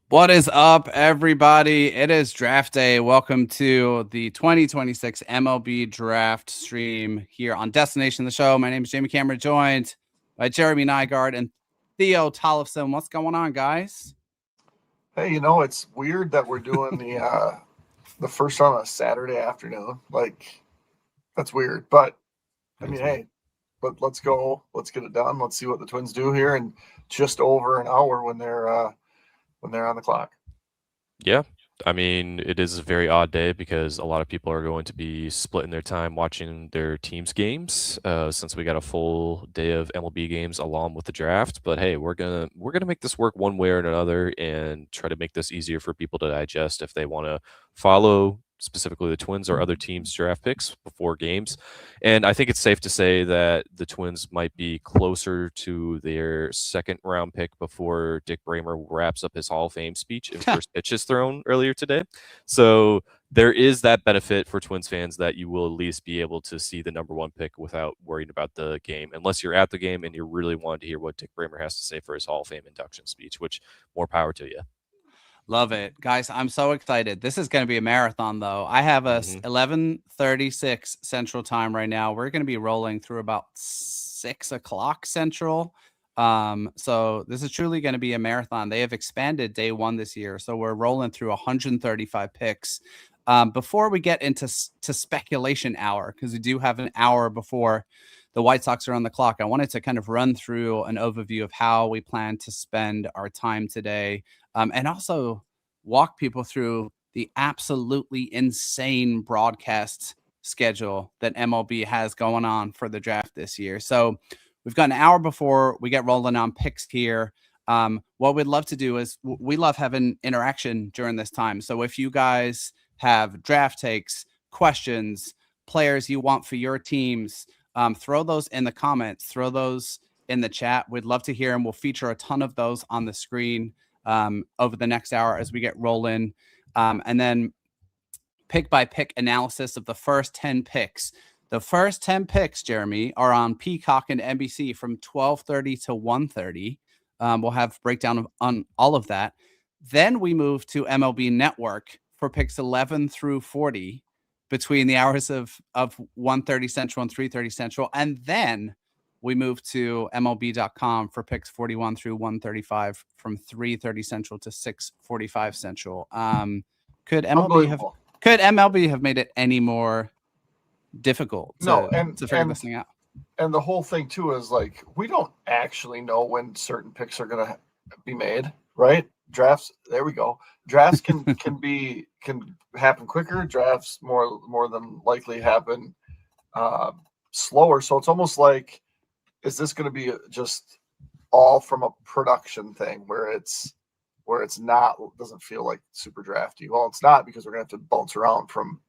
What is up, everybody? It is draft day. Welcome to the 2026 MLB Draft stream here on Destination the Show. My name is Jamie Cameron, joined by Jeremy Nygaard and Theo Tollefson. What's going on, guys? Hey, it's weird that we're doing the first on a Saturday afternoon. Like, that's weird. But I mean, hey, let's go. Let's get it done. Let's see what the Twins do here in just over an hour when they're on the clock. Yeah. I mean, it is a very odd day because a lot of people are going to be splitting their time watching their team's games, since we got a full day of MLB games along with the draft. But hey, we're gonna make this work one way or another and try to make this easier for people to digest if they want to follow specifically the Twins or other teams' draft picks before games. And I think it's safe to say that the Twins might be closer to their second round pick before Dick Bramer wraps up his Hall of Fame speech and first pitch is thrown earlier today. So there is that benefit for Twins fans that you will at least be able to see the number one pick without worrying about the game, unless you're at the game and you're really wanting to hear what Dick Bramer has to say for his Hall of Fame induction speech, which more power to you. Love it, guys. I'm so excited. This is going to be a marathon, though. I have a Mhm. 11:36 Central Time right now. We're going to be rolling through about 6 o'clock Central. So this is truly going to be a marathon. They have expanded day one this year, so we're rolling through 135 picks. Before we get into to speculation hour, because we do have an hour before the White Sox are on the clock, I wanted to kind of run through an overview of how we plan to spend our time today, and also walk people through the absolutely insane broadcast schedule that MLB has going on for the draft this year. So we've got an hour before we get rolling on picks here. What we'd love to do is we love having interaction during this time. So if you guys have draft takes, questions, players you want for your teams, throw those in the comments, throw those in the chat. We'd love to hear them. We'll feature a ton of those on the screen over the next hour as we get rolling. And then pick by pick analysis of the first 10 picks. The first 10 picks, Jeremy, are on Peacock and NBC from 12:30 to 1:30. We'll have breakdown on all of that. Then we move to MLB Network for picks 11 through 40 between the hours of 1:30 Central and 3:30 Central. And then we move to MLB.com for picks 41 through 135 from 3:30 Central to 6:45 Central. Could MLB have Unbelievable. could MLB have made it any more difficult No, to figure this thing out? and the whole thing too is like we don't actually know when certain picks are going to be made, right? Drafts, there we go. Drafts can happen quicker. Drafts more than likely happen slower. So it's almost like, is this going to be just all from a production thing where it's not, doesn't feel like super drafty? Well, it's not, because we're going to have to bounce around from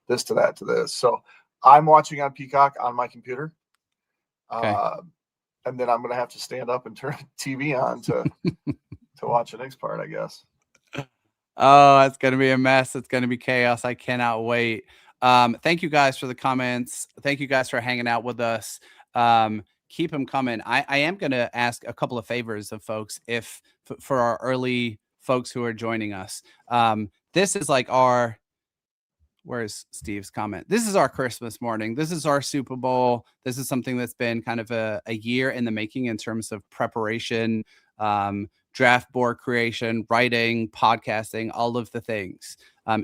this to that to this. So I'm watching on Peacock on my computer. Okay. And then I'm going to have to stand up and turn TV on to watch the next part, I guess. Oh, it's going to be a mess. It's going to be chaos. I cannot wait. Thank you guys for the comments. Thank you guys for hanging out with us. Keep them coming. I am going to ask a couple of favors of folks for our early folks who are joining us. This is like where's Steve's comment? This is our Christmas morning. This is our Super Bowl. This is something that's been kind of a year in the making in terms of preparation, draft board creation, writing, podcasting, all of the things.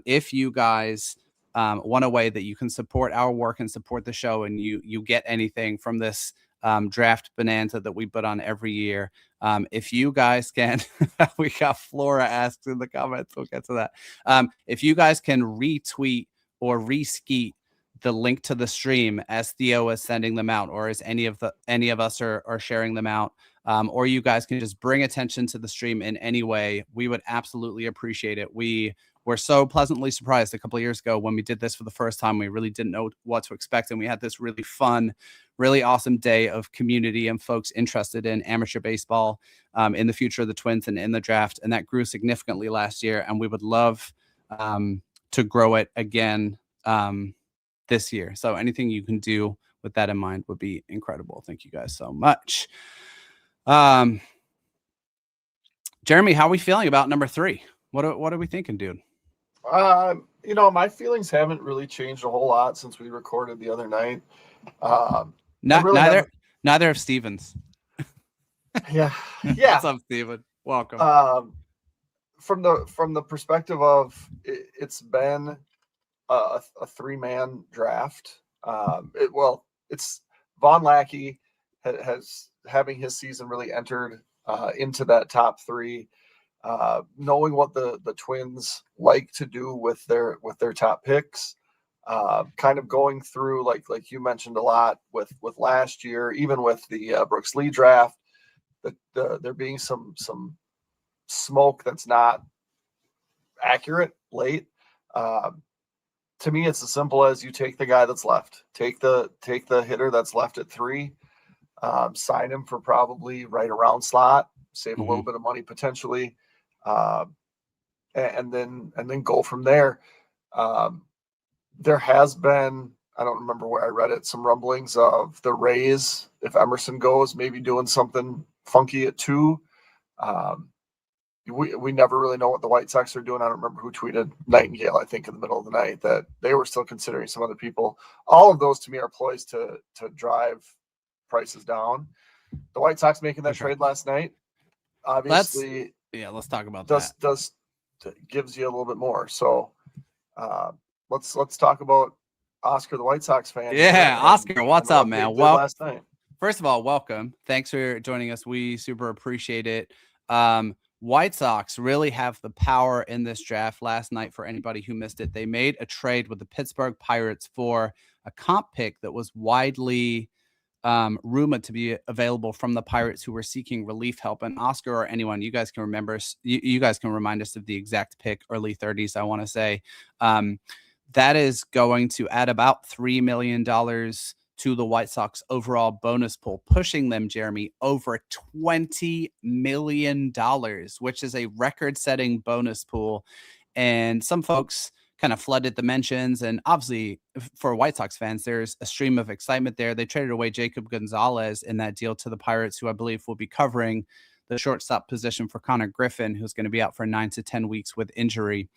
If you guys want a way that you can support our work and support the show, and you get anything from this draft bonanza that we put on every year, if you guys can, we got Flora asked in the comments, we'll get to that. If you guys can retweet or reskeet the link to the stream as Theo is sending them out, or as any of us are sharing them out, or you guys can just bring attention to the stream in any way, we would absolutely appreciate it. We were so pleasantly surprised a couple of years ago when we did this for the first time. We really didn't know what to expect, and we had this really fun, really awesome day of community and folks interested in amateur baseball, in the future of the Twins and in the draft, and that grew significantly last year, and we would love to grow it again this year. So anything you can do with that in mind would be incredible. Thank you guys so much. Jeremy, how are we feeling about number 3? What are we thinking, dude? My feelings haven't really changed a whole lot since we recorded the other night. Neither of Stevens. Yeah. What's up, Steven? Welcome. From the perspective of it's been a 3-man draft. It's Von Lackey has having his season really entered into that top 3. Knowing what the Twins like to do with their top picks, kind of going through like you mentioned a lot with last year, even with the Brooks Lee draft, there being some smoke that's not accurate late. To me, it's as simple as you take the guy that's left, take the hitter that's left at 3, sign him for probably right around slot, save a little bit of money potentially. And then go from there. There has been, I don't remember where I read it, some rumblings of the Rays, if Emerson goes, maybe doing something funky at 2. We never really know what the White Sox are doing. I don't remember who tweeted, Nightingale, I think, in the middle of the night, that they were still considering some other people. All of those to me are ploys to drive prices down. The White Sox making that trade last night, obviously. Let's talk about that. Gives you a little bit more. So let's talk about Oscar, the White Sox fan. Yeah, Oscar, what's up, man? Well, last night. First of all, welcome. Thanks for joining us. We super appreciate it. White Sox really have the power in this draft last night. For anybody who missed it, they made a trade with the Pittsburgh Pirates for a comp pick that was widely rumored to be available from the Pirates, who were seeking relief help. And Oscar or anyone, you guys can remember, you guys can remind us of the exact pick, early 30s, I want to say. That is going to add about $3 million to the White Sox overall bonus pool, pushing them, Jeremy, over $20 million, which is a record-setting bonus pool. And some folks kind of flooded the mentions. And obviously, for White Sox fans, there's a stream of excitement there. They traded away Jacob Gonzalez in that deal to the Pirates, who I believe will be covering the shortstop position for Connor Griffin, who's going to be out for 9 to 10 weeks with injury.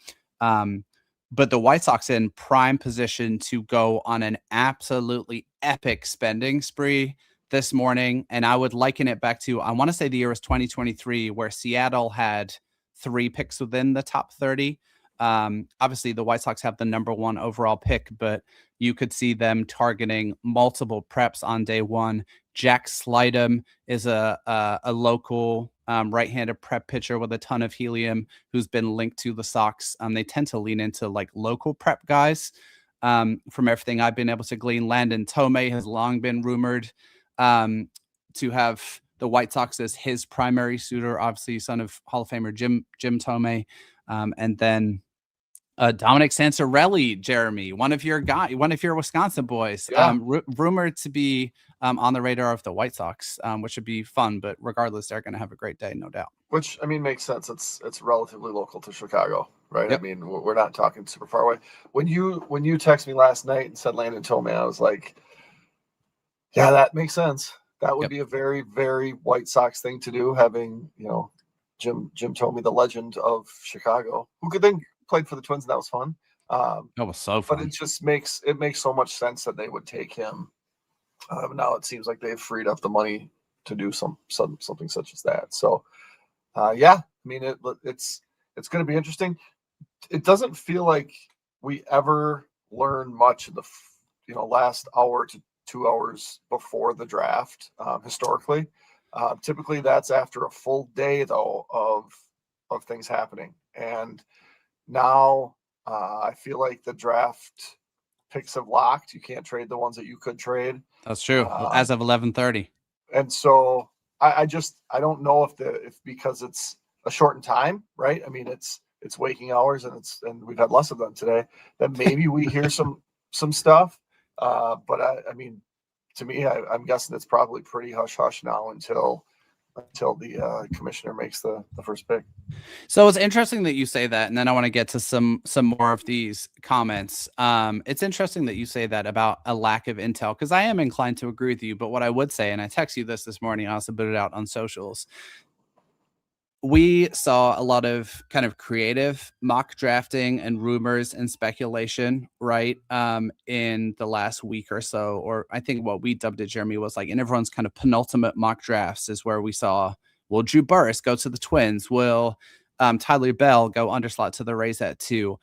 But the White Sox in prime position to go on an absolutely epic spending spree this morning. And I would liken it back to, I want to say the year was 2023, where Seattle had 3 picks within the top 30. Obviously, the White Sox have the number 1 overall pick, but you could see them targeting multiple preps on day 1. Jack Slidham is a local right-handed prep pitcher with a ton of helium who's been linked to the Sox. They tend to lean into like local prep guys. From everything I've been able to glean, Landon Tomei has long been rumored to have the White Sox as his primary suitor, obviously son of Hall of Famer Jim Tomei. And then Dominic Santorelli, Jeremy, one of your Wisconsin boys, rumored to be on the radar of the White Sox, which would be fun. But regardless, they're going to have a great day, no doubt. Which, I mean, makes sense. It's relatively local to Chicago, right? Yep. I mean, we're not talking super far away. When you texted me last night and said Landon Tomei, I was like, yeah, that makes sense. That would be a very, very White Sox thing to do, having, Jim Tomei, the legend of Chicago, who could then played for the Twins, and that was fun. That was so fun. But it just makes so much sense that they would take him. Now it seems like they've freed up the money to do something such as that. So, I mean, it's going to be interesting. It doesn't feel like we ever learn much in the last hour to 2 hours before the draft. Historically, typically that's after a full day though of things happening. And now I feel like the draft picks have locked. You can't trade the ones that you could trade. That's true. As of 11:30. And so I don't know if because it's a shortened time, right? I mean, it's waking hours and we've had less of them today, that maybe we hear some stuff. But I mean, to me, I'm guessing it's probably pretty hush hush now until the commissioner makes the first pick. So it's interesting that you say that, and then I want to get to some more of these comments. It's interesting that you say that about a lack of intel, because I am inclined to agree with you. But what I would say, and I text you this morning, I also put it out on socials, we saw a lot of kind of creative mock drafting and rumors and speculation, right? In the last week or so, or I think what we dubbed it, Jeremy, was like in everyone's kind of penultimate mock drafts is where we saw, will Drew Burris go to the Twins? Will Tyler Bell go underslot to the Rays at 2?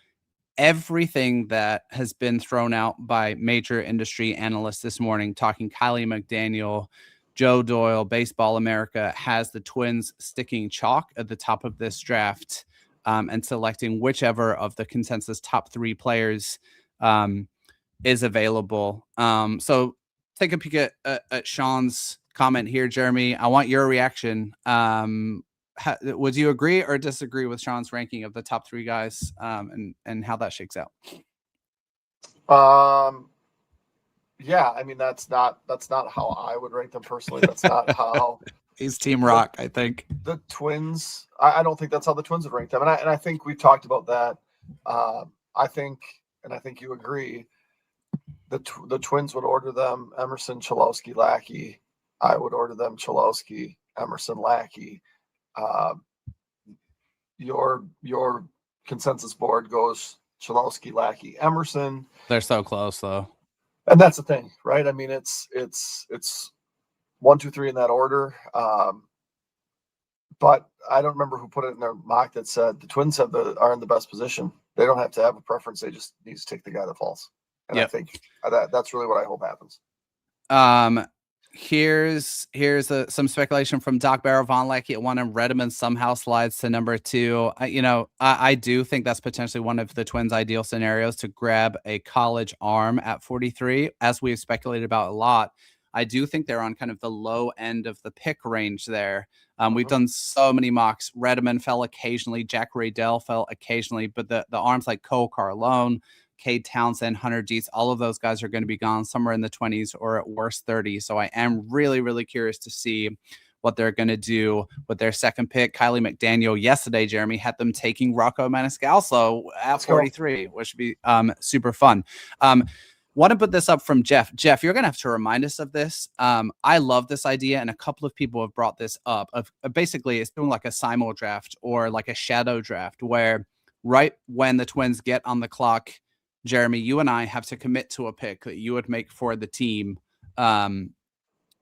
Everything that has been thrown out by major industry analysts this morning, talking Kylie McDaniel, Joe Doyle, Baseball America, has the Twins sticking chalk at the top of this draft and selecting whichever of the consensus top 3 players is available. So take a peek at Sean's comment here, Jeremy. I want your reaction. Would you agree or disagree with Sean's ranking of the top 3 guys and how that shakes out? Yeah, I mean that's not how I would rank them personally. That's not how he's Team Rock. I think the Twins. I don't think that's how the Twins would rank them, and I think we talked about that. I think you agree. The Twins would order them Emerson, Cholowski, Lackey. I would order them Cholowski, Emerson, Lackey. Your consensus board goes Cholowski, Lackey, Emerson. They're so close though. And that's the thing, right? I mean, it's 1, 2, 3 in that order. But I don't remember who put it in their mock that said the Twins are in the best position. They don't have to have a preference. They just need to take the guy that falls. And I think that's really what I hope happens. Here's some speculation from Doc Barrow. Von Lackey at 1 and Redmond somehow slides to number 2. I do think that's potentially one of the Twins' ideal scenarios to grab a college arm at 43, as we've speculated about a lot. I do think they're on kind of the low end of the pick range there. We've done so many mocks. Redmond fell occasionally. Jack Raydell fell occasionally, but the arms like Cole Carlone, Cade Townsend, Hunter Dietz, all of those guys are going to be gone somewhere in the 20s or at worst 30s. So I am really, really curious to see what they're going to do with their second pick. Kylie McDaniel yesterday, Jeremy, had them taking Rocco Maniscalco at 43, which would be super fun. Want to put this up from Jeff. Jeff, you're going to have to remind us of this. I love this idea, and a couple of people have brought this up. Of basically, it's doing like a simul draft or like a shadow draft where right when the Twins get on the clock, Jeremy, you and I have to commit to a pick that you would make for the team.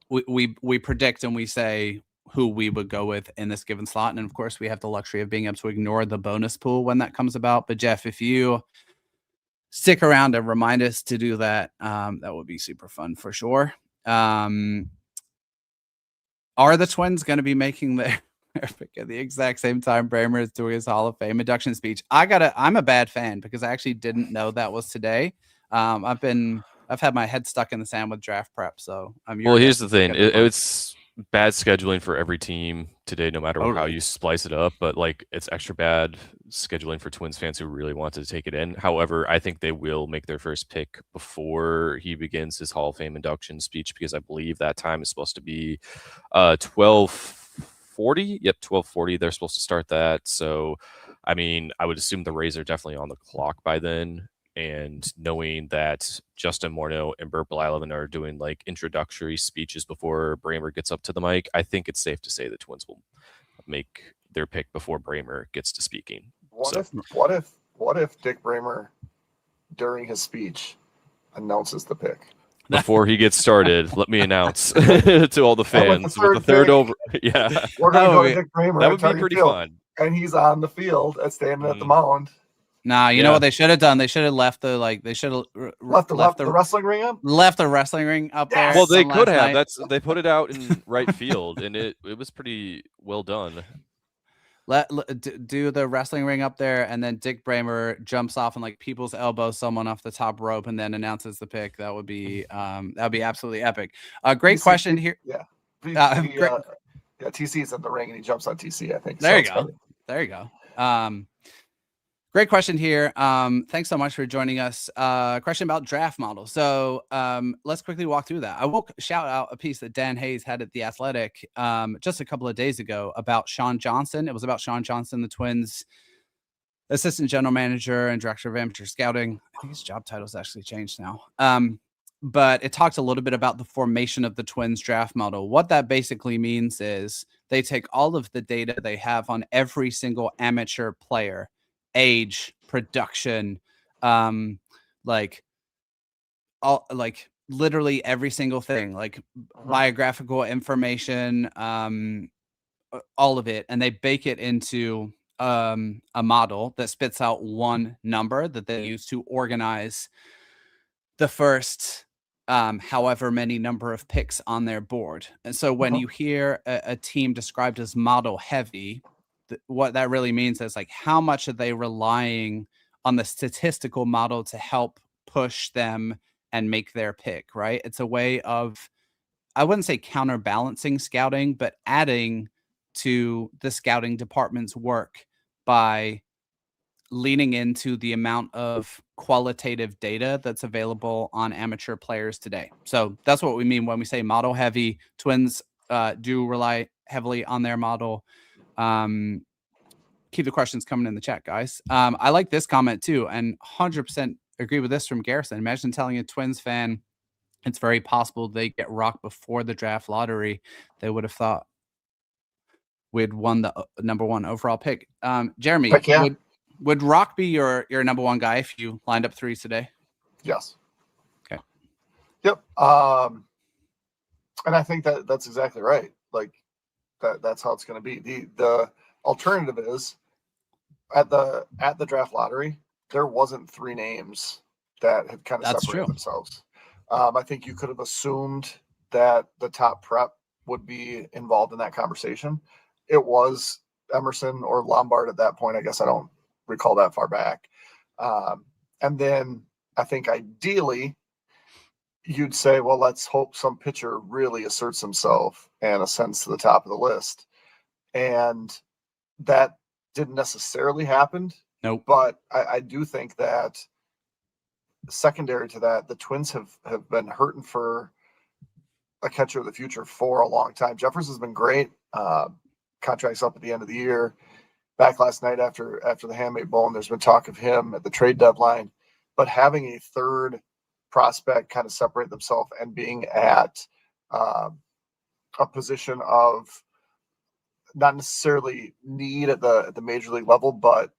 We predict and we say who we would go with in this given slot. And of course, we have the luxury of being able to ignore the bonus pool when that comes about. But Jeff, if you stick around and remind us to do that, that would be super fun for sure. Are the Twins going to be making their pick at the exact same time Bramer is doing his Hall of Fame induction speech? I'm a bad fan because I actually didn't know that was today. I've had my head stuck in the sand with draft prep. So here's the thing. It's bad scheduling for every team today, no matter how you splice it up. But like, it's extra bad scheduling for Twins fans who really wanted to take it in. However, I think they will make their first pick before he begins his Hall of Fame induction speech, because I believe that time is supposed to be 12:40. Yep, 12:40. They're supposed to start that. So, I mean, I would assume the Rays are definitely on the clock by then. And knowing that Justin Morneau and Bert Blyleven are doing like introductory speeches before Bramer gets up to the mic, I think it's safe to say the Twins will make their pick before Bramer gets to speaking. What if Dick Bramer during his speech announces the pick? Before he gets started, let me announce to all the fans with the third over. Yeah, we're going to go to Dick Bramer. That would be pretty fun. And he's on the field and standing at the mound. Nah, you know what they should have done? They should have left the left the wrestling ring up. Left the wrestling ring up there. Well, they could have. They put it out in right field, and it was pretty well done. Do the wrestling ring up there, and then Dick Bramer jumps off and like people's elbows someone off the top rope, and then announces the pick. That would be absolutely epic. Great question here. Yeah, TC's in the ring, and he jumps on TC. I think. There you go. Great question here. Thanks so much for joining us. Question about draft model. So let's quickly walk through that. I will shout out a piece that Dan Hayes had at The Athletic just a couple of days ago about Sean Johnson. It was about Sean Johnson, the Twins' assistant general manager and director of amateur scouting. I think his job title's actually changed now. But it talks a little bit about the formation of the Twins draft model. What that basically means is they take all of the data they have on every single amateur player, age, production, like all, like literally every single thing, like biographical information, all of it, and they bake it into a model that spits out one number that they use to organize the first however many number of picks on their board. And so when you hear a team described as model heavy, what that really means is like, how much are they relying on the statistical model to help push them and make their pick, right? It's a way of, I wouldn't say counterbalancing scouting, but adding to the scouting department's work by leaning into the amount of qualitative data that's available on amateur players today. So that's what we mean when we say model heavy. Twins do rely heavily on their model. Keep the questions coming in the chat, guys. I like this comment too, and 100% agree with this from Garrison. Imagine telling a Twins fan it's very possible they get rocked before the draft lottery. They would have thought we'd won the number 1 overall pick. Jeremy, Heck yeah. would Rock be your number 1 guy if you lined up 3s today? Yes. Okay. Yep. And I think that's exactly right. Like that's how it's going to be. The alternative is at the draft lottery, there wasn't 3 names that had kind of separated themselves. I think you could have assumed that the top prep would be involved in that conversation. It was Emerson or Lombard at that point. I guess I don't recall that far back. And then I think ideally you'd say, well, let's hope some pitcher really asserts himself and ascends to the top of the list. And that didn't necessarily happen. Nope. But I do think that secondary to that, the Twins have been hurting for a catcher of the future for a long time. Jeffers has been great. Contracts up at the end of the year. Back last night after the handmade bone, there's been talk of him at the trade deadline. But having a third prospect kind of separate themselves and being at a position of not necessarily need at the major league level, but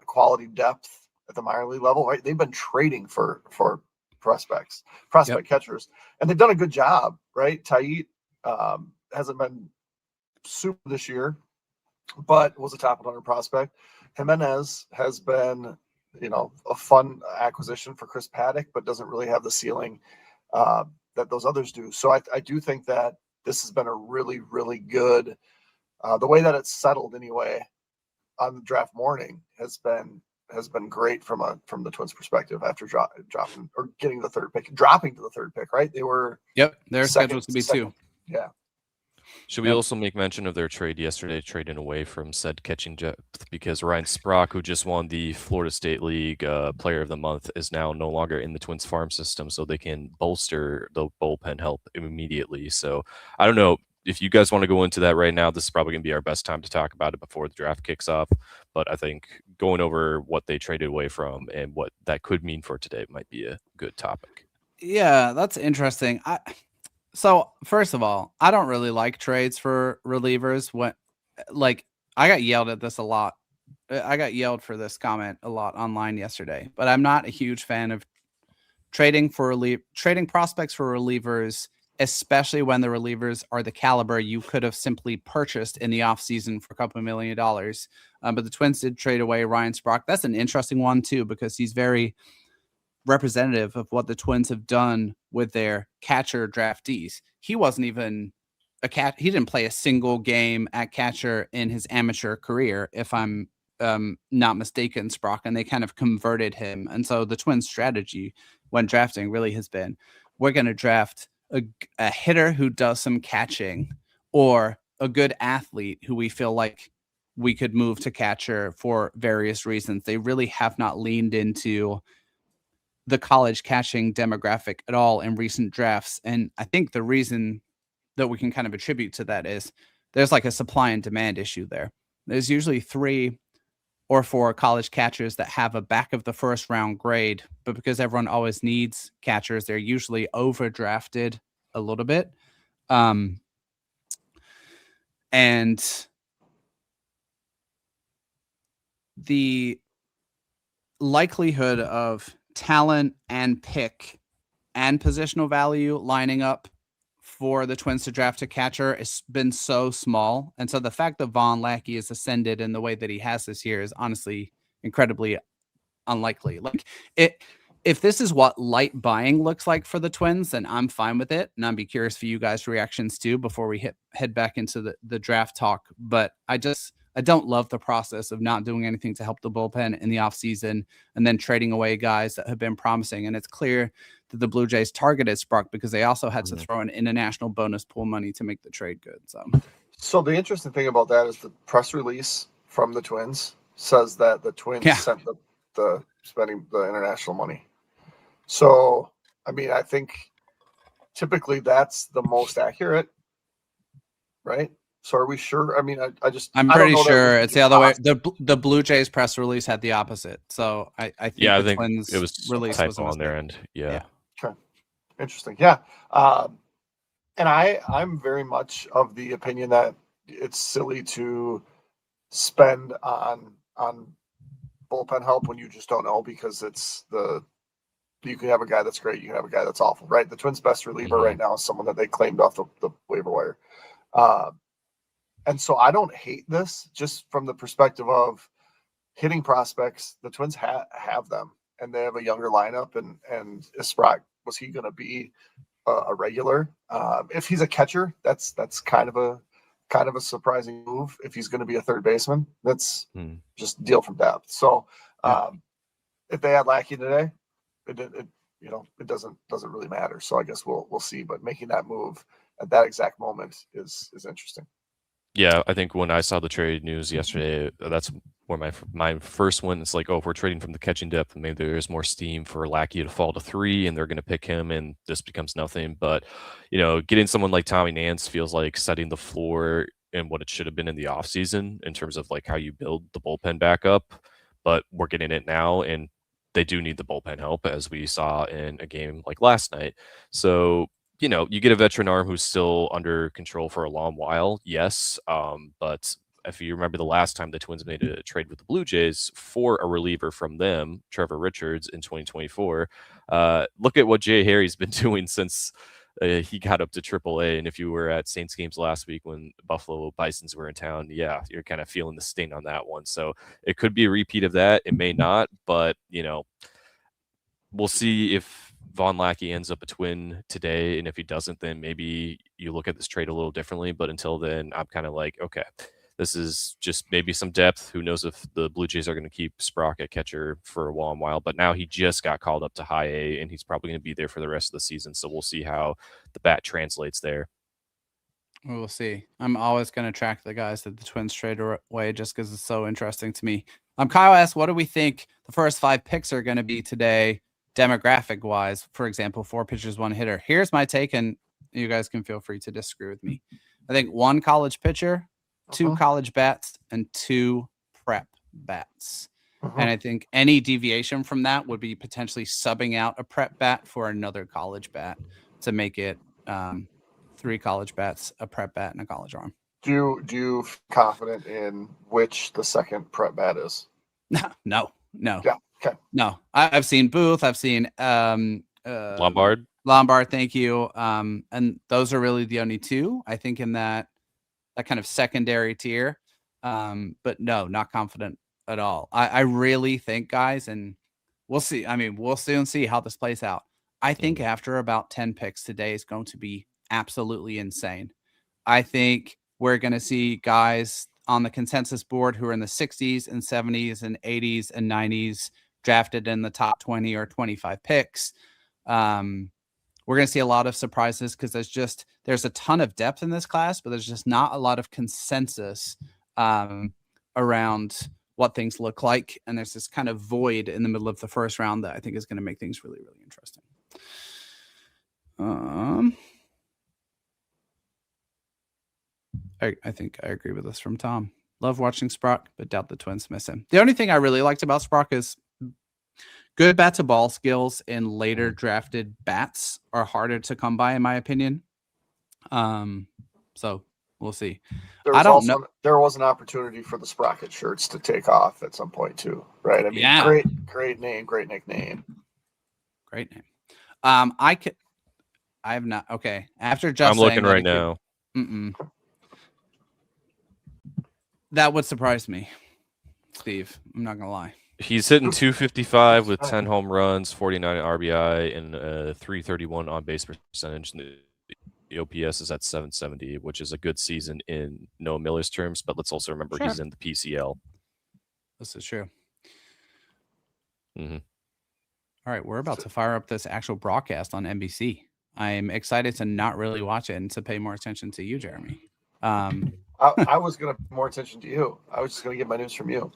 quality depth at the minor league level, right? They've been trading for prospect catchers, and they've done a good job, right? Tait hasn't been super this year, but was a top 100 prospect. Jimenez has been, a fun acquisition for Chris Paddock, but doesn't really have the ceiling that those others do. So I do think that this has been a really, really good, the way that it's settled anyway on the draft morning has been great from the Twins perspective after dropping or getting the third pick, dropping to the third pick, right? They were they're scheduled to be second. 2. Yeah. Should we also make mention of their trade yesterday, trading away from said catching depth, because Ryan Sprock, who just won the Florida State League Player of the Month, is now no longer in the Twins farm system, so they can bolster the bullpen help immediately. So I don't know if you guys want to go into that right now. This is probably going to be our best time to talk about it before the draft kicks off. But I think going over what they traded away from and what that could mean for today might be a good topic. Yeah, that's interesting. So first of all, I don't really like trades for relievers. I got yelled at this a lot. I got yelled for this comment a lot online yesterday, but I'm not a huge fan of trading prospects for relievers, especially when the relievers are the caliber you could have simply purchased in the offseason for a couple $1 million. But the Twins did trade away Ryan Sprock. That's an interesting one too, because he's very representative of what the Twins have done with their catcher draftees. He wasn't even he didn't play a single game at catcher in his amateur career, if I'm not mistaken, Sprock, and they kind of converted him. And so the Twins' strategy when drafting really has been, we're going to draft a hitter who does some catching, or a good athlete who we feel like we could move to catcher for various reasons. They really have not leaned into the college catching demographic at all in recent drafts. And I think the reason that we can kind of attribute to that is there's like a supply and demand issue there. There's usually 3 or 4 college catchers that have a back of the first round grade, but because everyone always needs catchers, they're usually overdrafted a little bit. And the likelihood of talent and pick and positional value lining up for the Twins to draft a catcher has been so small. And so the fact that Von Lackey has ascended in the way that he has this year is honestly incredibly unlikely. Like if this is what light buying looks like for the Twins, then I'm fine with it. And I'd be curious for you guys' reactions too before we head back into the draft talk. But I don't love the process of not doing anything to help the bullpen in the offseason and then trading away guys that have been promising. And it's clear that the Blue Jays targeted Sprock because they also had to throw in international bonus pool money to make the trade good. So the interesting thing about that is the press release from the Twins says that the Twins sent the spending the international money. So, I mean, I think typically that's the most accurate, right? So are we sure? I mean, I'm pretty sure it's the other way. The Blue Jays press release had the opposite. So I think the Twins it was release was on their end. Yeah. Okay. Interesting. Yeah. And I'm very much of the opinion that it's silly to spend on bullpen help when you just don't know, because you can have a guy that's great, you can have a guy that's awful, right? The Twins' best reliever right now is someone that they claimed off the waiver wire. And so I don't hate this, just from the perspective of hitting prospects. The Twins have them, and they have a younger lineup. And Isprach, was he going to be a regular? If he's a catcher, that's kind of a surprising move. If he's going to be a third baseman, that's just deal from depth. So if they had Lackey today, it doesn't really matter. So I guess we'll see. But making that move at that exact moment is interesting. Yeah, I think when I saw the trade news yesterday, that's where my first one. It's like, oh, if we're trading from the catching depth, maybe there's more steam for Lackey to fall to 3, and they're going to pick him, and this becomes nothing. But getting someone like Tommy Nance feels like setting the floor in what it should have been in the offseason in terms of like how you build the bullpen back up. But we're getting it now, and they do need the bullpen help, as we saw in a game like last night. So you get a veteran arm who's still under control for a long while, yes. But if you remember the last time the Twins made a trade with the Blue Jays for a reliever from them, Trevor Richards, in 2024, look at what Jay Harry's been doing since he got up to AAA. And if you were at Saints games last week when Buffalo Bisons were in town, yeah, you're kind of feeling the sting on that one. So it could be a repeat of that. It may not, but we'll see if Von Lackey ends up a Twin today, and if he doesn't, then maybe you look at this trade a little differently. But until then, I'm kind of like, okay, this is just maybe some depth. Who knows if the Blue Jays are going to keep Sprock at catcher for a while. But now he just got called up to high A, and he's probably going to be there for the rest of the season. So we'll see how the bat translates there. We'll see. I'm always going to track the guys that the Twins trade away just because it's so interesting to me. Kyle asks, what do we think the first 5 picks are going to be today? Demographic wise, for example, 4 pitchers, 1 hitter. Here's my take, and you guys can feel free to disagree with me. I think 1 college pitcher, 2 college bats, and 2 prep bats. And I think any deviation from that would be potentially subbing out a prep bat for another college bat to make it 3 college bats, a prep bat, and a college arm. Do you feel confident in which the second prep bat is? No. Yeah. Okay. No, I've seen Booth. I've seen Lombard. Thank you. And those are really the only 2 I think in that kind of secondary tier. But no, not confident at all. I really think, guys, and we'll see. I mean, we'll soon see how this plays out. I think after about 10 picks today is going to be absolutely insane. I think we're going to see guys on the consensus board who are in the 60s and 70s and 80s and 90s drafted in the top 20 or 25 picks. We're going to see a lot of surprises because there's a ton of depth in this class, but there's just not a lot of consensus around what things look like. And there's this kind of void in the middle of the first round that I think is going to make things really, really interesting. I think I agree with this from Tom. Love watching Sprock, but doubt the Twins miss him. The only thing I really liked about Sprock is good bat to ball skills in later drafted bats are harder to come by, in my opinion. So We'll see. There I was don't know. also there was an opportunity for the Sprocket shirts to take off at some point too, right? I mean, Yeah. great name, great nickname. Great name. I have not. Okay. After just I'm looking saying that right now. That would surprise me, Steve. I'm not gonna lie. He's hitting 255 with 10 home runs, 49 RBI, and 331 on base percentage. The OPS is at 770, which is a good season in Noah Miller's terms. But let's also remember he's in the PCL. This is true. Mm-hmm. All right, we're about to fire up this actual broadcast on NBC. I'm excited to not really watch it and to pay more attention to you, Jeremy. I was going to pay more attention to you. I was just going to get my news from you.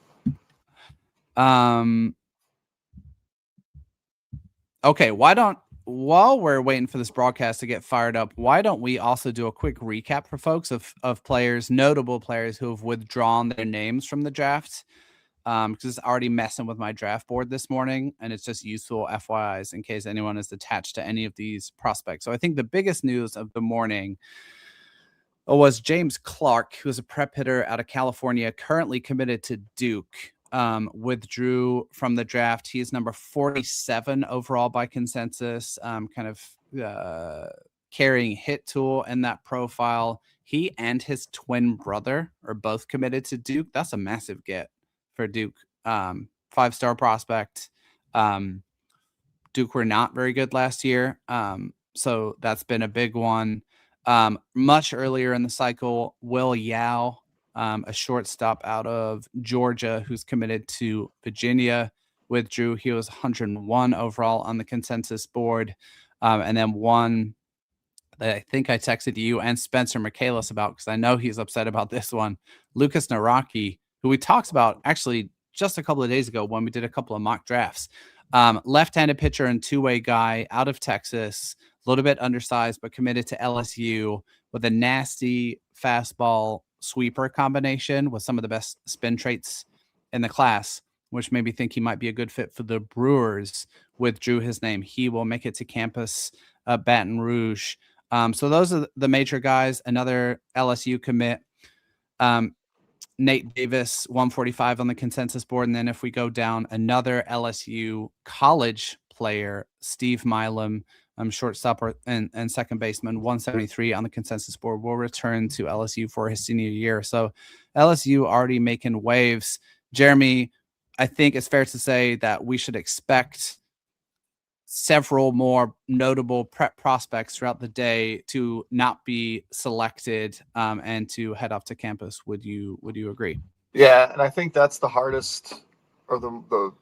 Okay, while we're waiting for this broadcast to get fired up, why don't we also do a quick recap for folks of players, notable players who have withdrawn their names from the draft? Because it's already messing with my draft board this morning, and it's just useful FYIs in case anyone is attached to any of these prospects. So I think the biggest news of the morning was James Clark, who is a prep hitter out of California, currently committed to Duke, withdrew from the draft. He is number 47 overall by consensus, carrying hit tool in that profile. He and his twin brother are both committed to Duke. That's a massive get for Duke. 5-star prospect. Duke were not very good last year. So that's been a big one. Much earlier in the cycle, Will Yao, a shortstop out of Georgia who's committed to Virginia, withdrew. He was 101 overall on the consensus board. And then one that I think I texted you and Spencer Michaelis about, because I know he's upset about this one, Lucas Naraki, who we talked about actually just a couple of days ago when we did a couple of mock drafts. Left-handed pitcher and two-way guy out of Texas, a little bit undersized, but committed to LSU with a nasty fastball sweeper combination with some of the best spin traits in the class, which made me think he might be a good fit for the Brewers. Withdrew his name. He will make it to campus, Baton Rouge. So those are the major guys. Another LSU commit, Nate Davis, 145 on the consensus board. And then if we go down, another LSU college player, Steve Milam, shortstop and second baseman, 173 on the consensus board, will return to LSU for his senior year. So LSU already making waves. Jeremy, I think it's fair to say that we should expect several more notable prep prospects throughout the day to not be selected and to head off to campus. Would you agree? Yeah, and I think that's the hardest, or the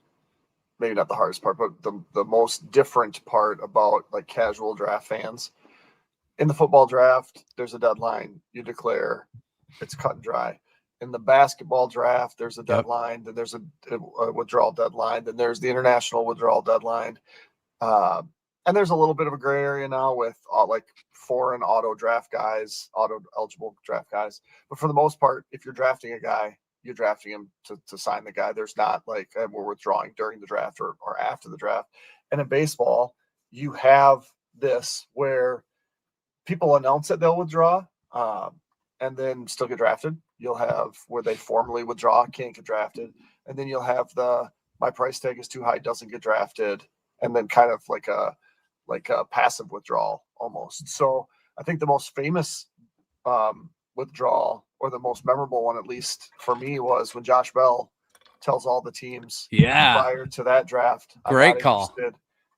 maybe not the hardest part, but the most different part about like casual draft fans. In the football draft, there's a deadline. You declare, it's cut and dry. In the basketball draft, there's a deadline. Then there's a withdrawal deadline. Then there's the international withdrawal deadline. And there's a little bit of a gray area now with like foreign auto eligible draft guys. But for the most part, if you're drafting a guy, you're drafting him to sign the guy. There's not like we're withdrawing during the draft or after the draft. And in baseball, you have this where people announce that they'll withdraw and then still get drafted. You'll have where they formally withdraw, can't get drafted. And then you'll have my price tag is too high, doesn't get drafted. And then kind of like a passive withdrawal almost. So I think the most famous withdrawal, or the most memorable one, at least for me, was when Josh Bell tells all the teams prior to that draft, Great call.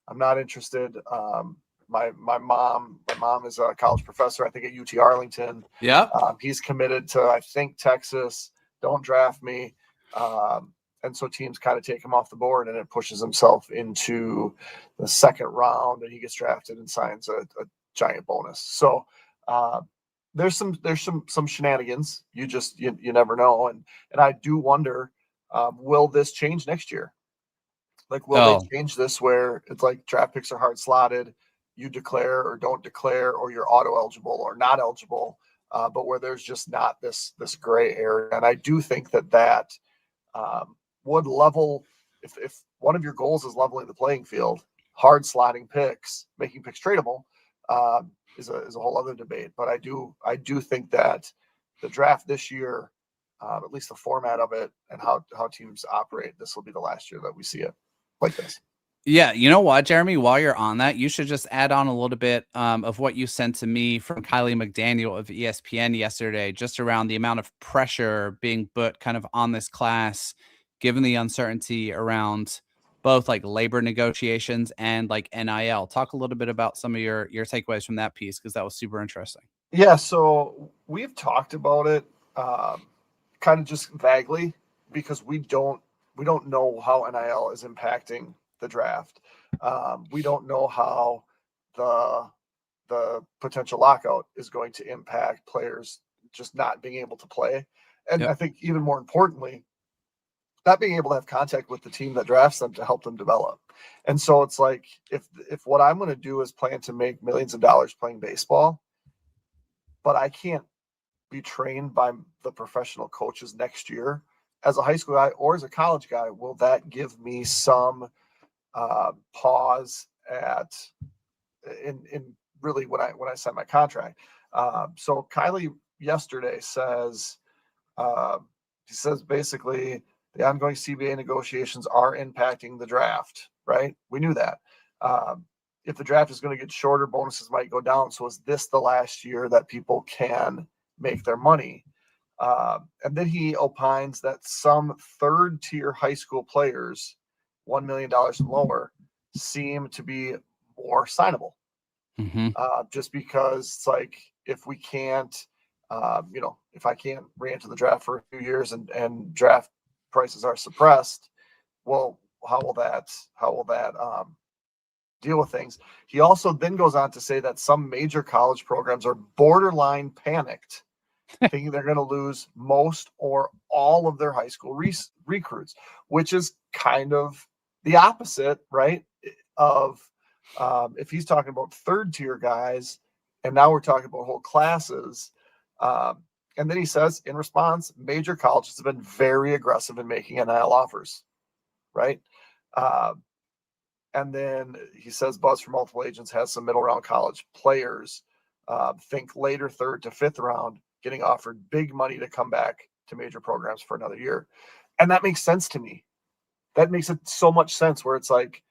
I'm not interested. My mom is a college professor, I think at UT Arlington. Yeah. He's committed to, I think, Texas. Don't draft me. And so teams kind of take him off the board, and it pushes himself into the second round, and he gets drafted and signs a giant bonus. So there's some shenanigans. You never know. And I do wonder, will this change next year? Like, will they change this where it's like draft picks are hard slotted, you declare or don't declare, or you're auto eligible or not eligible, but where there's just not this gray area. And I do think that would level, if one of your goals is leveling the playing field, hard slotting picks, making picks tradable, is a whole other debate. But I do think that the draft this year, at least the format of it and how teams operate, this will be the last year that we see it like this. Yeah, you know what, Jeremy? While you're on that, you should just add on a little bit of what you sent to me from Kylie McDaniel of ESPN yesterday, just around the amount of pressure being put kind of on this class, given the uncertainty around both like labor negotiations and like NIL. Talk a little bit about some of your takeaways from that piece, because that was super interesting. Yeah, so we've talked about it kind of just vaguely, because we don't know how NIL is impacting the draft. We don't know how the potential lockout is going to impact players just not being able to play. And Yep. I think even more importantly, not being able to have contact with the team that drafts them to help them develop. And so it's like, if what I'm going to do is plan to make millions of dollars playing baseball, but I can't be trained by the professional coaches next year as a high school guy or as a college guy, will that give me some pause in really when I sign my contract? So Kylie yesterday says, he says basically the ongoing CBA negotiations are impacting the draft, right? We knew that. If the draft is going to get shorter, bonuses might go down. So is this the last year that people can make their money? And then he opines that some third tier high school players, $1 million and lower, seem to be more signable. Just because it's like, if we can't, if I can't re-enter the draft for a few years and draft prices are suppressed, well, how will that deal with things? He also then goes on to say that some major college programs are borderline panicked, thinking they're going to lose most or all of their high school recruits, which is kind of the opposite, right? Of if he's talking about third tier guys, and now we're talking about whole classes. And then he says, in response, major colleges have been very aggressive in making NIL offers, right? And then he says, buzz from multiple agents has some middle round college players, think later third to fifth round, getting offered big money to come back to major programs for another year. And that makes sense to me. That makes it so much sense, where it's like,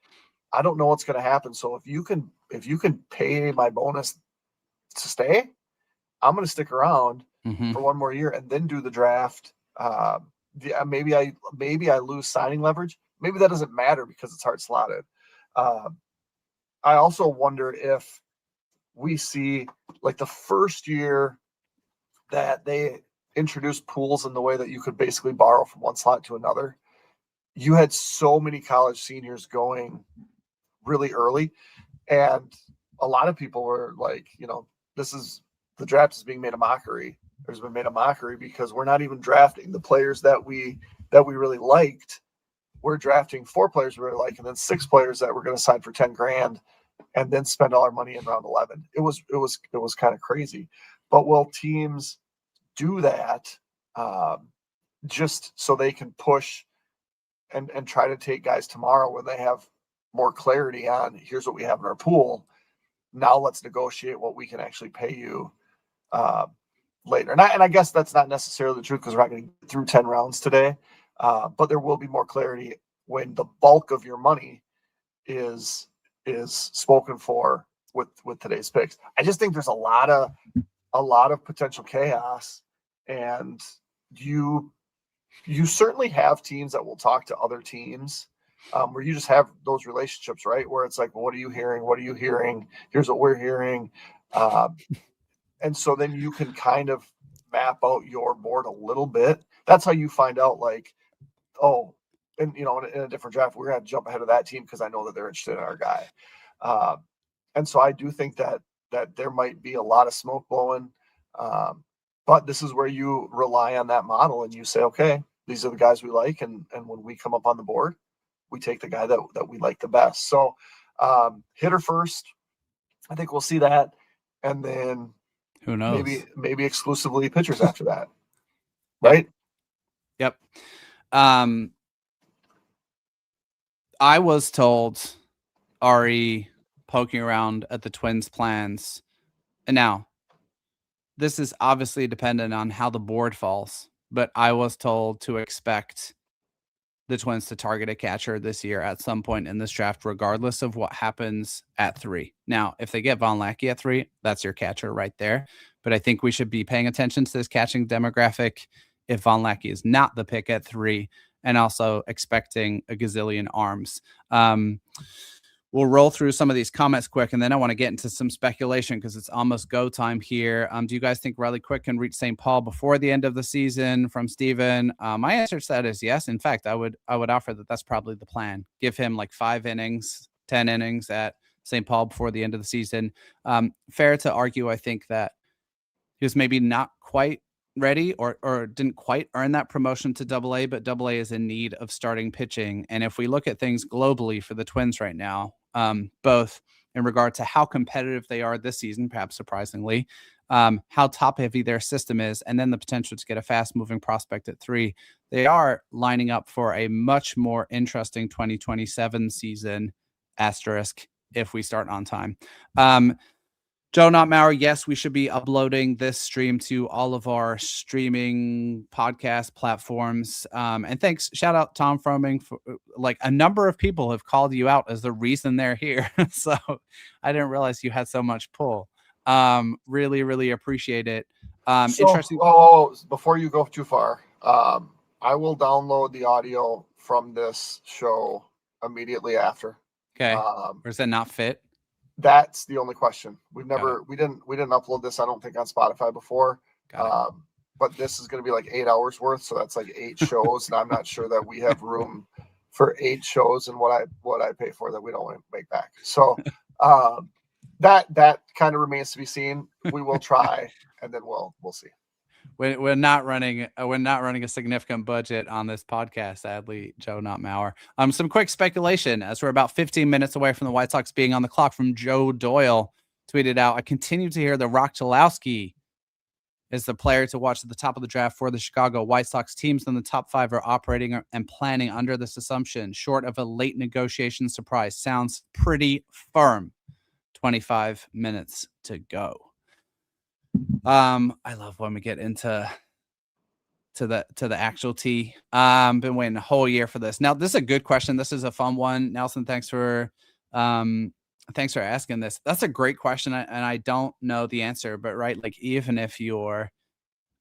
I don't know what's going to happen. So if you can pay my bonus to stay, I'm going to stick around for one more year and then do the draft. Maybe I lose signing leverage. Maybe that doesn't matter because it's hard slotted. I also wonder if we see, like, the first year that they introduced pools in the way that you could basically borrow from one slot to another, you had so many college seniors going really early, and a lot of people were like, the draft is being made a mockery. There's been made a mockery because we're not even drafting the players that we really liked. We're drafting 4 players we really like, and then 6 players that we're going to sign for 10 grand and then spend all our money in round 11. It was kind of crazy. But will teams do that just so they can push and try to take guys tomorrow when they have more clarity on, here's what we have in our pool, now let's negotiate what we can actually pay you later? And I guess that's not necessarily the truth, because we're not going to get through 10 rounds today, but there will be more clarity when the bulk of your money is spoken for with today's picks. I just think there's a lot of potential chaos, and you certainly have teams that will talk to other teams, where you just have those relationships, right? Where it's like, well, what are you hearing? What are you hearing? Here's what we're hearing. And so then you can kind of map out your board a little bit. That's how you find out, like, oh, and in a different draft, we're going to jump ahead of that team because I know that they're interested in our guy. And so I do think that there might be a lot of smoke blowing. But this is where you rely on that model and you say, okay, these are the guys we like. And when we come up on the board, we take the guy that we like the best. So hitter first, I think we'll see that. And then who knows? Maybe exclusively pitchers after that. Right? Yep. I was told, Ari, poking around at the Twins' plans, and now this is obviously dependent on how the board falls, but I was told to expect the Twins to target a catcher this year at some point in this draft, regardless of what happens at 3. Now, if they get Von Lackey at 3, that's your catcher right there. But I think we should be paying attention to this catching demographic if Von Lackey is not the pick at 3, and also expecting a gazillion arms. We'll roll through some of these comments quick, and then I want to get into some speculation because it's almost go time here. Do you guys think Riley Quick can reach St. Paul before the end of the season? From Steven. My answer to that is yes. In fact, I would offer that that's probably the plan. Give him like 5 innings, 10 innings at St. Paul before the end of the season. Fair to argue, I think, that he was maybe not quite ready or didn't quite earn that promotion to AA, but AA is in need of starting pitching. And if we look at things globally for the Twins right now, both in regard to how competitive they are this season, perhaps surprisingly, how top heavy their system is, and then the potential to get a fast moving prospect at 3, they are lining up for a much more interesting 2027 season, asterisk, if we start on time. Joe Not Maurer, yes, we should be uploading this stream to all of our streaming podcast platforms. And thanks, shout out Tom Froming. For, like, a number of people have called you out as the reason they're here. So I didn't realize you had so much pull. Really, really appreciate it. Interesting. Before you go too far, I will download the audio from this show immediately after. Okay. Or does that not fit? That's the only question. We didn't upload this, I don't think, on Spotify before. But this is going to be like 8 hours worth, so that's like 8 shows, and I'm not sure that we have room for 8 shows and what I pay for that we don't want to make back. So that kind of remains to be seen. We will try, and then we'll see. We're not running a significant budget on this podcast, sadly, Joe Not Maurer. Some quick speculation as we're about 15 minutes away from the White Sox being on the clock. From Joe Doyle, tweeted out, I continue to hear that Rock Chalowski is the player to watch at the top of the draft for the Chicago White Sox. Teams in the top 5 are operating and planning under this assumption, short of a late negotiation surprise. Sounds pretty firm. 25 minutes to go. I love when we get into the actual tea. Been waiting a whole year for this. Now, this is a good question. This is a fun one. Nelson, thanks for asking this. That's a great question, and I don't know the answer, but right, like, even if you're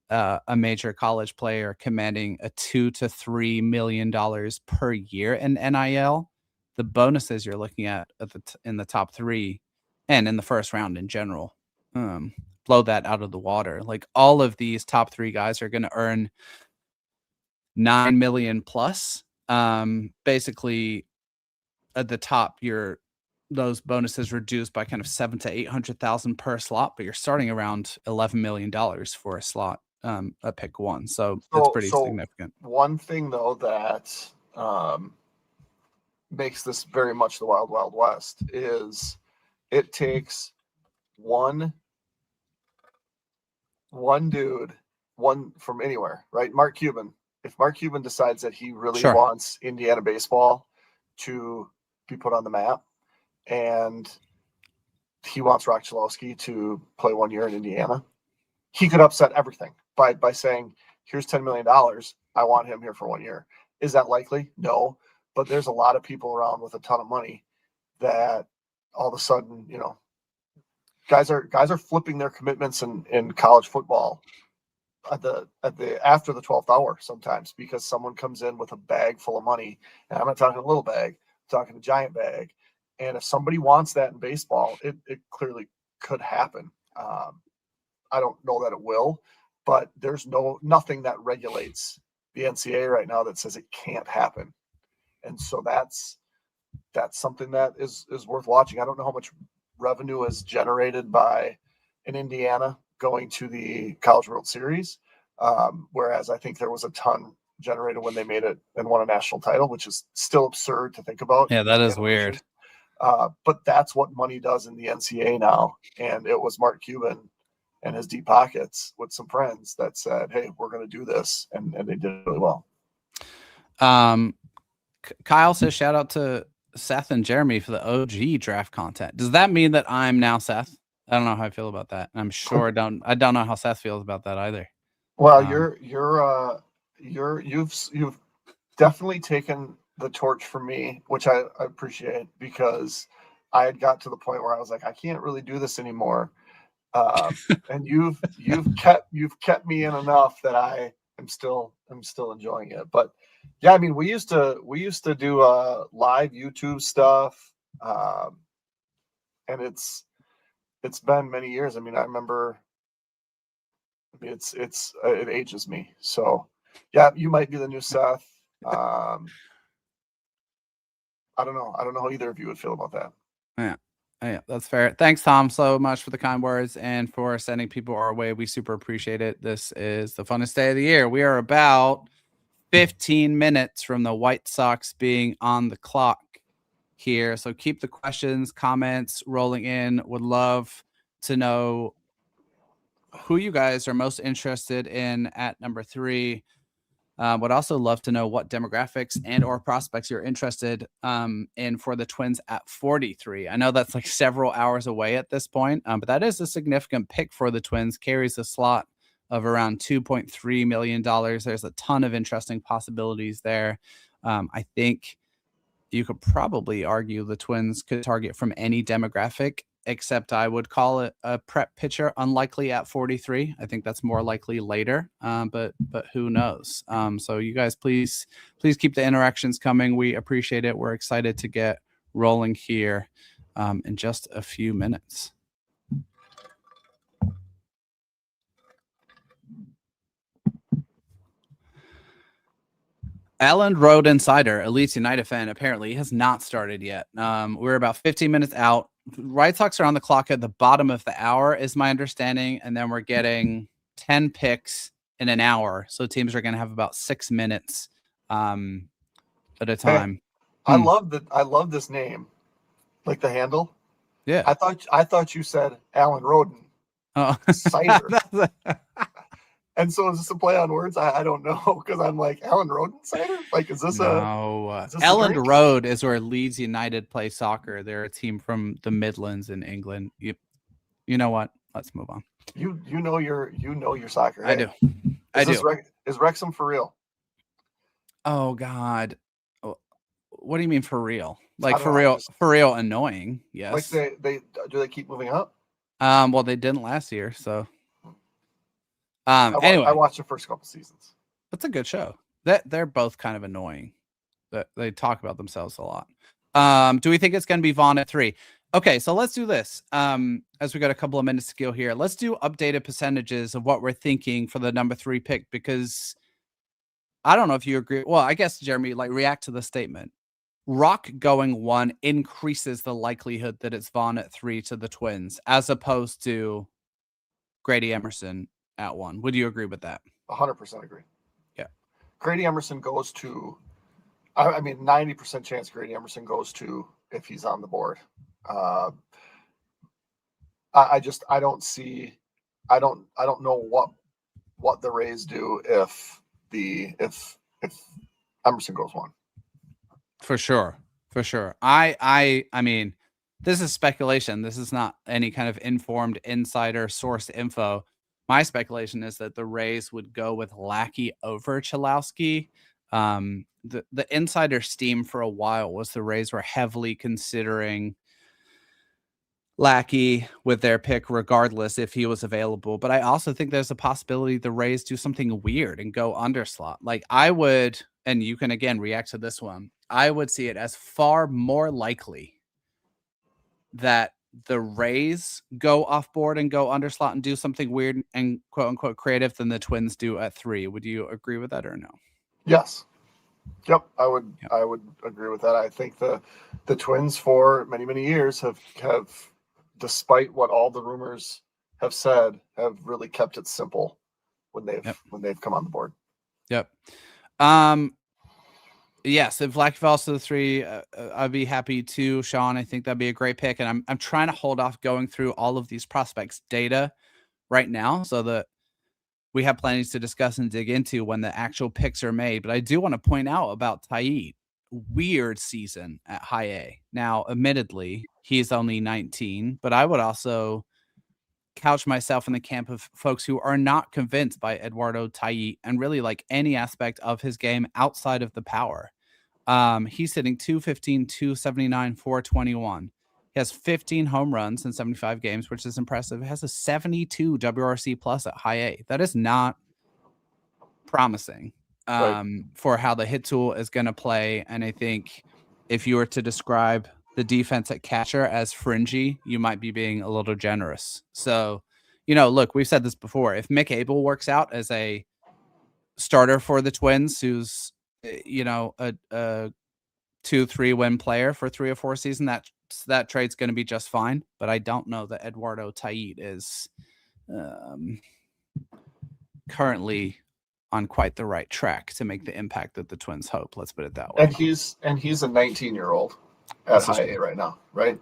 a major college player commanding a $2 to $3 million per year in NIL, the bonuses you're looking at in the top 3 and in the first round in general, blow that out of the water. Like, all of these top 3 guys are going to earn $9 million plus. Basically, at the top, those bonuses reduced by kind of $700,000 to $800,000 per slot, but you're starting around $11 million for a slot at pick 1. So that's pretty significant. One thing though that makes this very much the Wild Wild West is it takes one dude, one from anywhere, right? Mark Cuban. If Mark Cuban decides that he really wants Indiana baseball to be put on the map, and he wants Rock Chalowski to play 1 year in Indiana, he could upset everything by saying, here's $10 million. I want him here for 1 year. Is that likely? No. But there's a lot of people around with a ton of money that all of a sudden, guys are flipping their commitments in college football after the 12th hour sometimes, because someone comes in with a bag full of money. And I'm not talking a little bag, I'm talking a giant bag. And if somebody wants that in baseball, it clearly could happen. I don't know that it will, but there's nothing that regulates the NCAA right now that says it can't happen. And so that's something that is worth watching. I don't know how much revenue is generated by in Indiana going to the College World Series, whereas I think there was a ton generated when they made it and won a national title, which is still absurd to think about. Yeah, that is weird. But that's what money does in the NCAA now. And it was Mark Cuban and his deep pockets with some friends that said, hey, we're going to do this. And they did it really well. Kyle says, shout out to Seth and Jeremy for the OG draft content. Does that mean that I'm now Seth? I don't know how I feel about that. I'm sure I don't know how Seth feels about that either. Well, you've definitely taken the torch from me, which I appreciate, because I had got to the point where I was like, I can't really do this anymore. And you've kept me in enough that I am still enjoying it. But yeah, I mean, we used to do live YouTube stuff, and it's been many years. I mean, I remember. I mean, it ages me. So yeah, you might be the new Seth. I don't know. I don't know how either of you would feel about that. Yeah, that's fair. Thanks, Tom, so much for the kind words and for sending people our way. We super appreciate it. This is the funnest day of the year. We are about 15 minutes from the White Sox being on the clock here. So keep the questions, comments rolling in. Would love to know who you guys are most interested in at number 3. Would also love to know what demographics and or prospects you're interested in for the Twins at 43. I know that's like several hours away at this point, but that is a significant pick for the Twins. Carries a slot of around $2.3 million. There's a ton of interesting possibilities there. I think you could probably argue the Twins could target from any demographic, except I would call it a prep pitcher unlikely at 43. I think that's more likely later, but who knows? So you guys, please keep the interactions coming. We appreciate it. We're excited to get rolling here in just a few minutes. Allen Road Insider, a Leeds United fan, apparently has not started yet. We're about 15 minutes out. White Sox are on the clock at the bottom of the hour, is my understanding, and then we're getting 10 picks in an hour. So teams are going to have about 6 minutes at a time. Hey, I love this name, like the handle. Yeah, I thought you said Alan Roden. Oh. Cider. And so is this a play on words? I don't know, because I'm like, Alan Roden cider? Like, is this Elland Road is where Leeds United play soccer. They're a team from the Midlands in England. You know what? Let's move on. You know your soccer. I do. Is Wrexham for real? Oh God. What do you mean for real? Like for real annoying. Yes. Like they keep moving up? Well, they didn't last year, so anyway, I watched the first couple seasons. That's a good show. They're both kind of annoying. That they talk about themselves a lot. Do we think it's going to be Vaughn at 3? Okay, so let's do this. As we got a couple of minutes to go here, let's do updated percentages of what we're thinking for the number 3 pick, because I don't know if you agree. Well, I guess Jeremy, like, react to the statement. Rock going 1 increases the likelihood that it's Vaughn at 3 to the Twins, as opposed to Grady Emerson at 1. Would you agree with that? 100% agree. Yeah. Grady Emerson goes to, I mean, 90% chance Grady Emerson goes to if he's on the board. I don't know what the Rays do if Emerson goes 1. For sure. I mean, this is speculation. This is not any kind of informed insider source info. My speculation is that the Rays would go with Lackey over Chalowski. The insider steam for a while was the Rays were heavily considering Lackey with their pick, regardless if he was available. But I also think there's a possibility the Rays do something weird and go underslot. Like I would, and you can again react to this one. I would see it as far more likely that the Rays go off board and go underslot and do something weird and quote unquote creative than the Twins do at 3. Would you agree with that or no? Yes. Yep. I would agree with that. I think the Twins for many, many years have despite what all the rumors have said, have really kept it simple when they've come on the board. Yep. Yes, if Lackey falls to the 3, I'd be happy to, Sean. I think that'd be a great pick. And I'm trying to hold off going through all of these prospects data right now so that we have plenty to discuss and dig into when the actual picks are made. But I do want to point out about Taid. Weird season at high A. Now, admittedly, he's only 19, but I would also couch myself in the camp of folks who are not convinced by Eduardo Taiit and really like any aspect of his game outside of the power. He's hitting 215, 279, 421. He has 15 home runs in 75 games, which is impressive. He has a 72 WRC plus at high A. That is not promising for how the hit tool is going to play. And I think if you were to describe the defense at catcher as fringy, you might be being a little generous. So, look, we've said this before. If Mick Abel works out as a starter for the Twins, who's, a 2-3 win player for 3 or 4 seasons, that trade's going to be just fine. But I don't know that Eduardo Taiit is currently on quite the right track to make the impact that the Twins hope. Let's put it that way. And he's a 19-year-old at high A right now, right?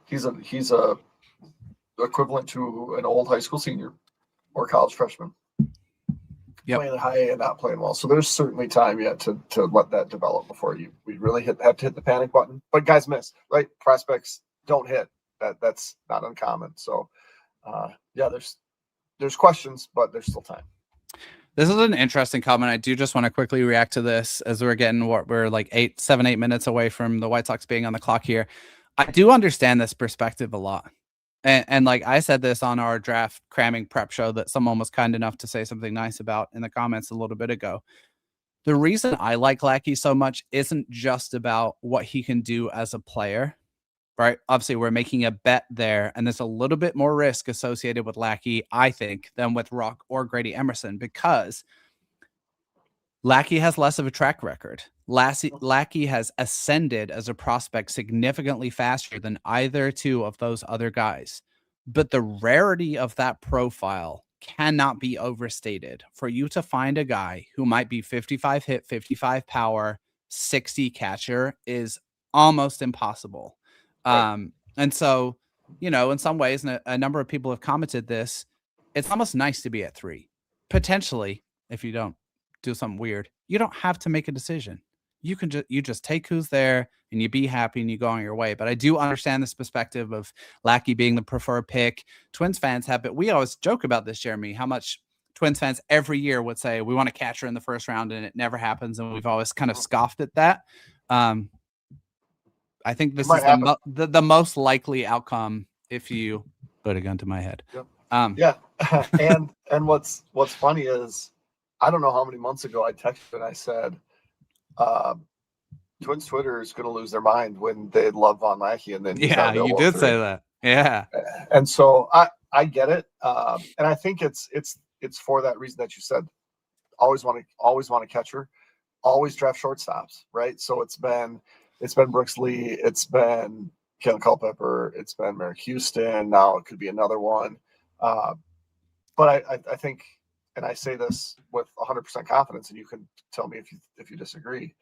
He's a equivalent to an old high school senior or college freshman. Yep. Playing at high A and not playing well. So there's certainly time yet to let that develop before we really have to hit the panic button. But guys miss, right? Prospects don't hit. That's not uncommon. So there's questions, but there's still time. This is an interesting comment. I do just want to quickly react to this as we're like 8 minutes away from the White Sox being on the clock here. I do understand this perspective a lot. And like I said this on our draft cramming prep show that someone was kind enough to say something nice about in the comments a little bit ago. The reason I like Lackey so much isn't just about what he can do as a player, right? Obviously, we're making a bet there, and there's a little bit more risk associated with Lackey, I think, than with Rock or Grady Emerson, because Lackey has less of a track record. Lackey has ascended as a prospect significantly faster than either two of those other guys. But the rarity of that profile cannot be overstated. For you to find a guy who might be 55 hit, 55 power, 60 catcher is almost impossible. Right. And so, in some ways, and a number of people have commented this, it's almost nice to be at 3. Potentially, if you don't do something weird, you don't have to make a decision. You just take who's there and you be happy and you go on your way. But I do understand this perspective of Lackey being the preferred pick. Twins fans have, but we always joke about this, Jeremy, how much Twins fans every year would say we want a catcher in the first round and it never happens. And we've always kind of scoffed at that. I think this is the most likely outcome if you put a gun to my head. Yep. And what's funny is I don't know how many months ago I texted and I said, Twins Twitter is going to lose their mind when they love Von Lackey, and then you did say that, yeah. And so I get it, and I think it's for that reason that you said. Always want a catcher, always draft shortstops, right? So it's been Brooks Lee, it's been Kevin Culpepper, it's been Merrick Houston. Now it could be another one, but I think. And I say this with 100% confidence, and you can tell me if you disagree.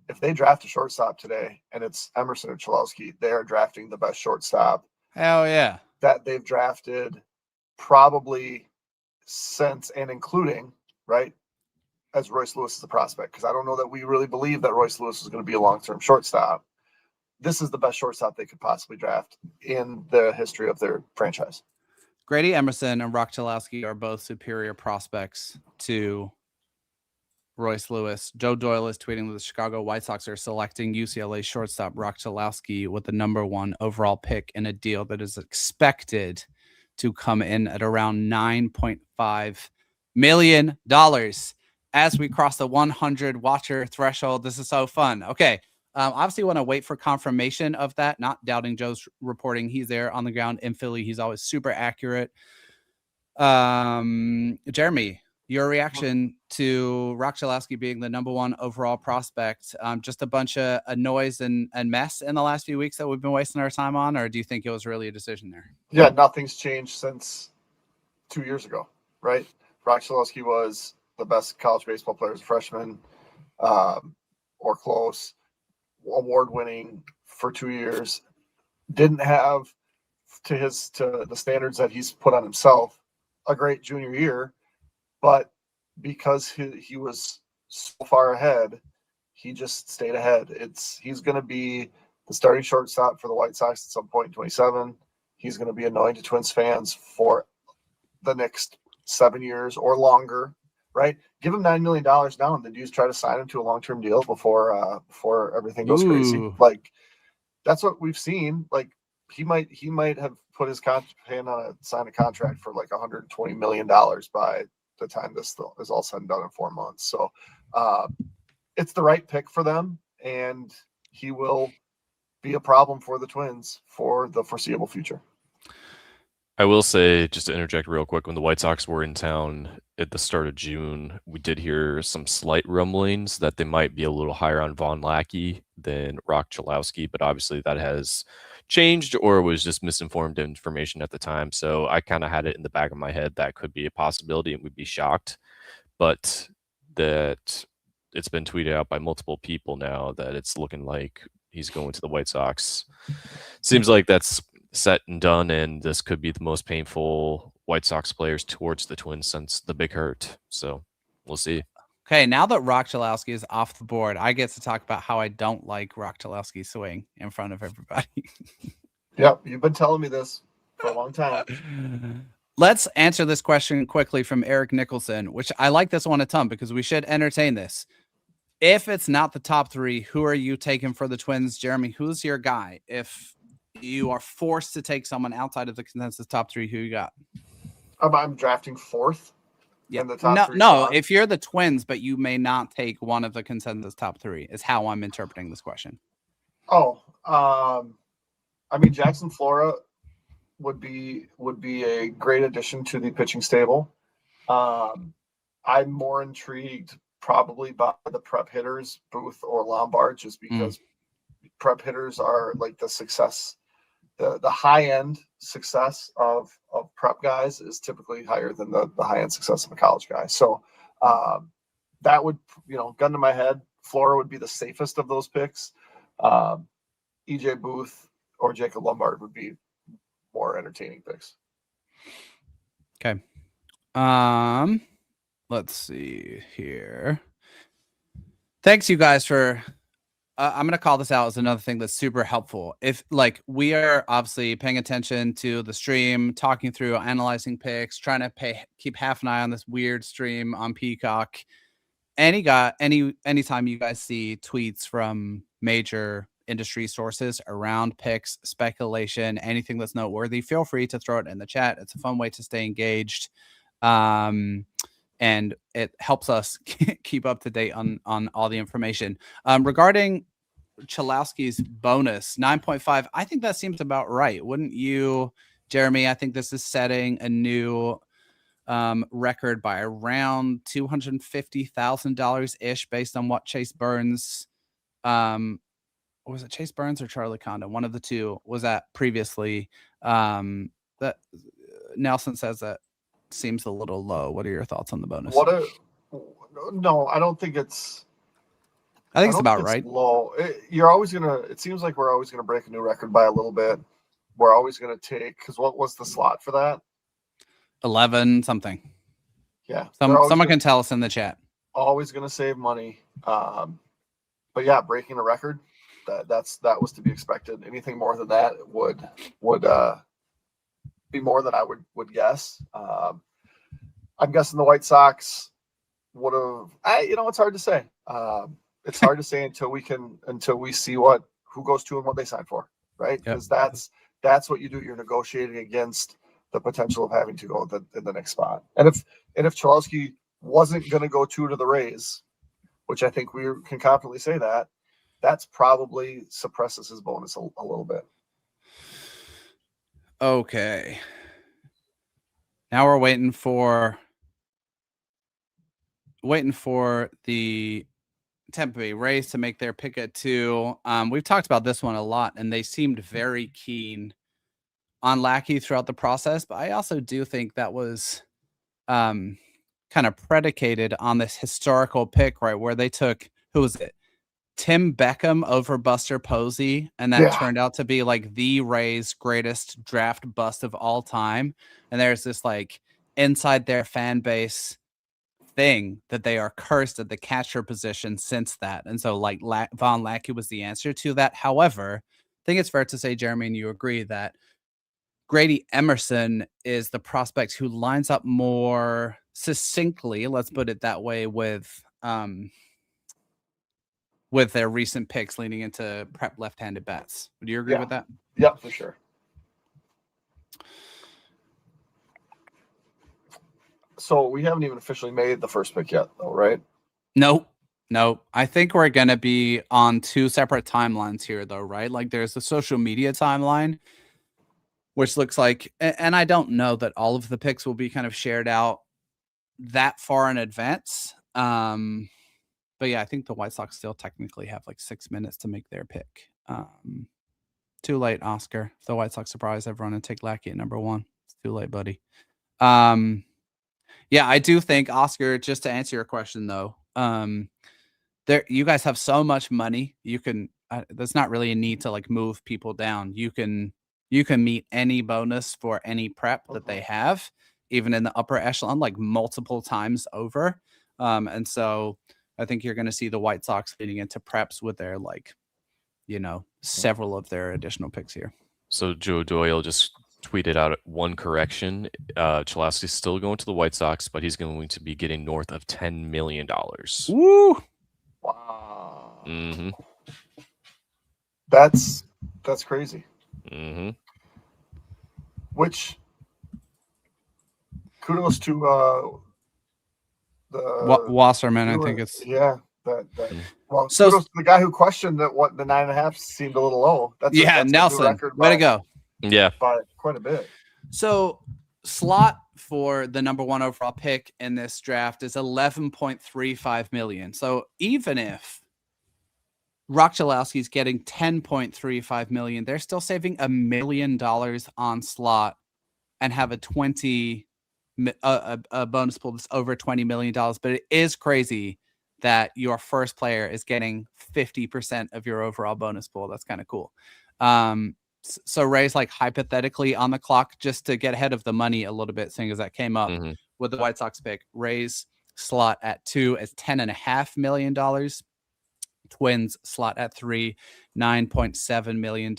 If they draft a shortstop today and it's Emerson or Cholowski, they are drafting the best shortstop. Hell yeah. That they've drafted probably since and including, right, as Royce Lewis is a prospect. Because I don't know that we really believe that Royce Lewis is going to be a long-term shortstop. This is the best shortstop they could possibly draft in the history of their franchise. Grady Emerson and Rock Cholowski are both superior prospects to Royce Lewis. Joe Doyle is tweeting that the Chicago White Sox are selecting UCLA shortstop Rock Cholowski with the number 1 overall pick in a deal that is expected to come in at around $9.5 million as we cross the 100 watcher threshold. This is so fun. Okay. Obviously, want to wait for confirmation of that. Not doubting Joe's reporting. He's there on the ground in Philly. He's always super accurate. Jeremy, your reaction to Rock Cholowski being the number 1 overall prospect? Just a bunch of noise and mess in the last few weeks that we've been wasting our time on, or do you think it was really a decision there? Yeah, nothing's changed since 2 years ago, right? Rock Cholowski was the best college baseball player as a freshman, or close. Award-winning for 2 years, didn't have to the standards that he's put on himself a great junior year, but because he was so far ahead, he just stayed ahead. He's going to be the starting shortstop for the White Sox at some point in 27. he's going to be annoying to Twins fans for the next 7 years or longer, right? Give him $9 million now, and the dudes try to sign him to a long-term deal before everything goes crazy. Ooh. Like, that's what we've seen. Like, he might have put his hand on sign a contract for like $120 million by the time this is all said and done in 4 months. So it's the right pick for them, and he will be a problem for the Twins for the foreseeable future. I will say, just to interject real quick, when the White Sox were in town at the start of June, we did hear some slight rumblings that they might be a little higher on Von Lackey than Rock Chalowski, but obviously that has changed or was just misinformed information at the time. So I kind of had it in the back of my head that could be a possibility and we'd be shocked. But that it's been tweeted out by multiple people now that it's looking like he's going to the White Sox. Seems like that's set and done, and this could be the most painful White Sox players towards the Twins since the big hurt. So we'll see. Okay, now that Rock Chalowski is off the board, I get to talk about how I don't like Rock Chalowski's swing in front of everybody. Yep, you've been telling me this for a long time. Let's answer this question quickly from Eric Nicholson, which I like this one a ton because we should entertain this. If it's not the top 3, who are you taking for the Twins? Jeremy, who's your guy? If you are forced to take someone outside of the consensus top 3, who you got? I'm drafting 4th. Yeah. In the top no, 3 no. spots. If you're the Twins, but you may not take one of the consensus top 3, is how I'm interpreting this question. Oh, I mean, Jackson Flora would be a great addition to the pitching stable. I'm more intrigued probably by the prep hitters, Booth or Lombard, just because prep hitters are like the success, the high end success of prep guys is typically higher than the high end success of a college guy. So that would, gun to my head, Flora would be the safest of those picks. EJ Booth or Jacob Lombard would be more entertaining picks. Okay. Let's see here. Thanks, you guys, for I'm going to call this out as another thing that's super helpful. If we are obviously paying attention to the stream, talking through, analyzing picks, trying to keep half an eye on this weird stream on Peacock. Anytime you guys see tweets from major industry sources around picks, speculation, anything that's noteworthy, feel free to throw it in the chat. It's a fun way to stay engaged. And it helps us keep up to date on all the information. Regarding Chalowski's bonus, 9.5, I think that seems about right. Wouldn't you, Jeremy? I think this is setting a new record by around $250,000-ish based on what Chase Burns, was it Chase Burns or Charlie Condon? One of the two was at previously. That Nelson says that seems a little low. What are your thoughts on the bonus? No, I don't think it's. I think it's about right. Low. It seems like we're always gonna break a new record by a little bit. We're always gonna take, because what was the slot for that? 11 something. Yeah. Someone can tell us in the chat. Always gonna save money. But yeah, breaking a record, that was to be expected. Anything more than that would be more than I would guess. I'm guessing the White Sox would have. It's hard to say. It's hard to say until we see who goes to and what they sign for, right? Because that's what you do. You're negotiating against the potential of having to go in the next spot. And if Chalowski wasn't going to go to the Rays, which I think we can confidently say that's probably suppresses his bonus a little bit. Okay. Now we're waiting for the Tampa Bay Rays to make their pick at 2. We've talked about this one a lot, and they seemed very keen on Lackey throughout the process. But I also do think that was kind of predicated on this historical pick, right, where they took, who was it? Tim Beckham over Buster Posey, and that turned out to be like the Rays' greatest draft bust of all time. And there's this inside their fan base thing that they are cursed at the catcher position since that. And so Von Lackey was the answer to that. However, I think it's fair to say, Jeremy, and you agree that Grady Emerson is the prospect who lines up more succinctly, let's put it that way, with their recent picks leaning into prep left-handed bats. Would you agree with that? Yeah, for sure. So we haven't even officially made the first pick yet, though, right? Nope. I think we're going to be on two separate timelines here, though, right? Like there's the social media timeline, which looks like, and I don't know that all of the picks will be kind of shared out that far in advance. But yeah, I think the White Sox still technically have like 6 minutes to make their pick. Too late, Oscar. If the White Sox surprise everyone and take Lackey at number 1. It's too late, buddy. Yeah, I do think, Oscar, just to answer your question though, you guys have so much money. You can there's not really a need to like move people down. You can meet any bonus for any prep that they have, even in the upper echelon, like multiple times over. And so I think you're going to see the White Sox leading into preps with their several of their additional picks here. So Joe Doyle just tweeted out one correction. Cholowski's still going to the White Sox, but he's going to be getting north of $10 million. Woo! Wow. Mm-hmm. That's crazy. Mm-hmm. Which kudos to the Wasserman, I think it's well. So kudos to the guy who questioned that what the 9.5 seemed a little low. That's Nelson. Way to go. Yeah, by quite a bit. So slot for the number 1 overall pick in this draft is $11.35 million. So even if Rock Cholowski's getting $10.35 million, they're still saving $1 million on slot and have a bonus pool that's over $20 million. But it is crazy that your first player is getting 50% of your overall bonus pool. That's kind of cool. So Ray's like hypothetically on the clock just to get ahead of the money a little bit, seeing as that came up with the White Sox pick. Ray's slot at 2 is $10.5 million. Twins slot at 3, $9.7 million.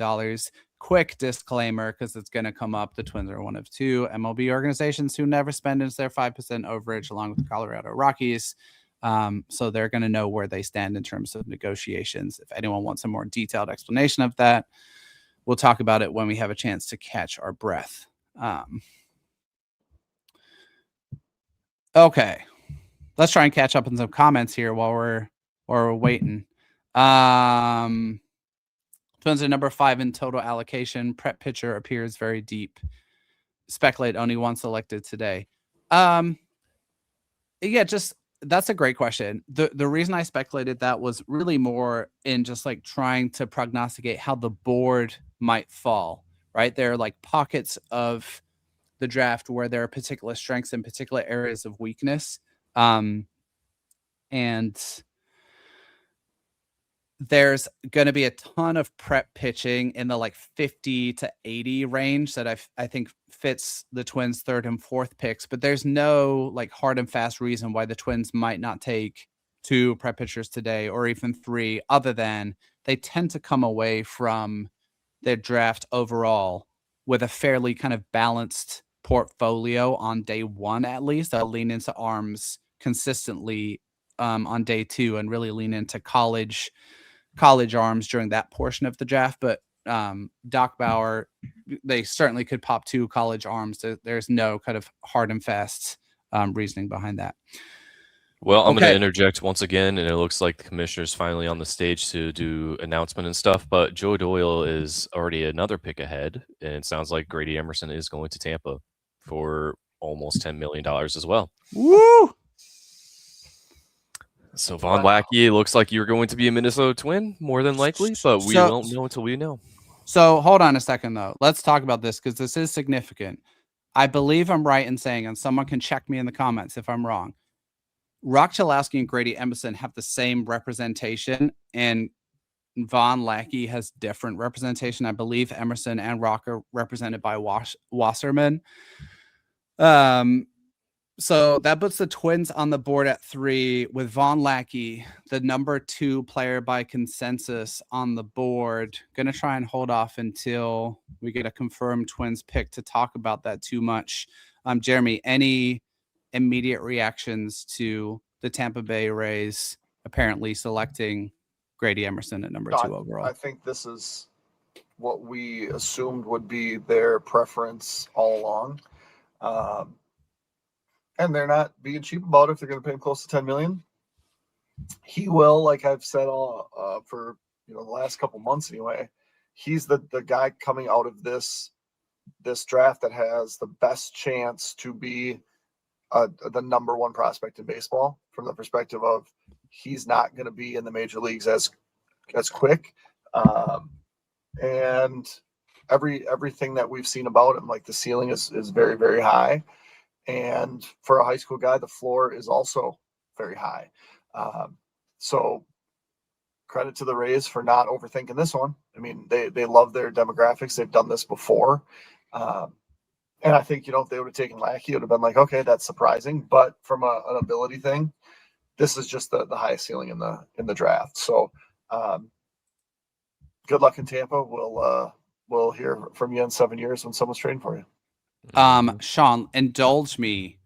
Quick disclaimer, because it's going to come up. The Twins are one of 2 MLB organizations who never spend into their 5% overage, along with the Colorado Rockies. So they're going to know where they stand in terms of negotiations. If anyone wants a more detailed explanation of that, we'll talk about it when we have a chance to catch our breath. Okay, let's try and catch up on some comments here while we're waiting. Twins are number 5 in total allocation. Prep pitcher appears very deep. Speculate only 1 selected today. Yeah, just that's a great question. The reason I speculated that was really more in just like trying to prognosticate how the board might fall, right? There are like pockets of the draft where there are particular strengths and particular areas of weakness. And there's going to be a ton of prep pitching in the like 50 to 80 range that I think fits the Twins' 3rd and 4th picks, but there's no like hard and fast reason why the Twins might not take 2 prep pitchers today or even 3, other than they tend to come away from their draft overall with a fairly kind of balanced portfolio on day 1, at least. They'll lean into arms consistently on day 2 and really lean into college arms during that portion of the draft. But Doc Bauer, they certainly could pop 2 college arms. There's no kind of hard and fast reasoning behind that. Well, I'm going to interject once again, and it looks like the commissioner's finally on the stage to do announcement and stuff, but Joe Doyle is already another pick ahead, and it sounds like Grady Emerson is going to Tampa for almost $10 million as well. Woo! So Von Lackey, looks like you're going to be a Minnesota Twin, more than likely, but we won't know until we know. So hold on a second, though. Let's talk about this because this is significant. I believe I'm right in saying, and someone can check me in the comments if I'm wrong, Rock Cholowski and Grady Emerson have the same representation, and Von Lackey has different representation. I believe Emerson and Rock are represented by Wasserman. So that puts the Twins on the board at 3 with Von Lackey, the number 2 player by consensus on the board. Gonna try and hold off until we get a confirmed Twins pick to talk about that too much. Jeremy, any immediate reactions to the Tampa Bay Rays apparently selecting Grady Emerson at number 2 overall? I think this is what we assumed would be their preference all along. And they're not being cheap about it if they're going to pay him close to $10 million. He will, like I've said all for the last couple months anyway. He's the guy coming out of this draft that has the best chance to be the number 1 prospect in baseball, from the perspective of he's not going to be in the major leagues as quick, and everything that we've seen about him, like the ceiling is very, very high. And for a high school guy, the floor is also very high. So credit to the Rays for not overthinking this one. I mean, they love their demographics. They've done this before. And I think, if they would have taken Lackey, it would have been like, okay, that's surprising. But from an ability thing, this is just the highest ceiling in the draft. So good luck in Tampa. We'll hear from you in 7 years when someone's trading for you. Sean, indulge me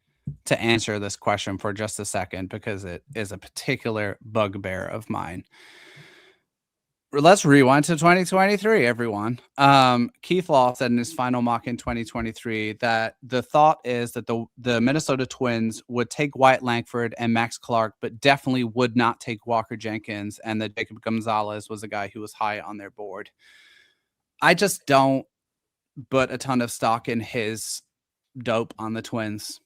to answer this question for just a second, because it is a particular bugbear of mine. Let's rewind to 2023, everyone. Keith Law said in his final mock in 2023 that the thought is that the Minnesota Twins would take Wyatt Langford and Max Clark, but definitely would not take Walker Jenkins, and that Jacob Gonzalez was a guy who was high on their board. I just don't put a ton of stock in his dope on the Twins.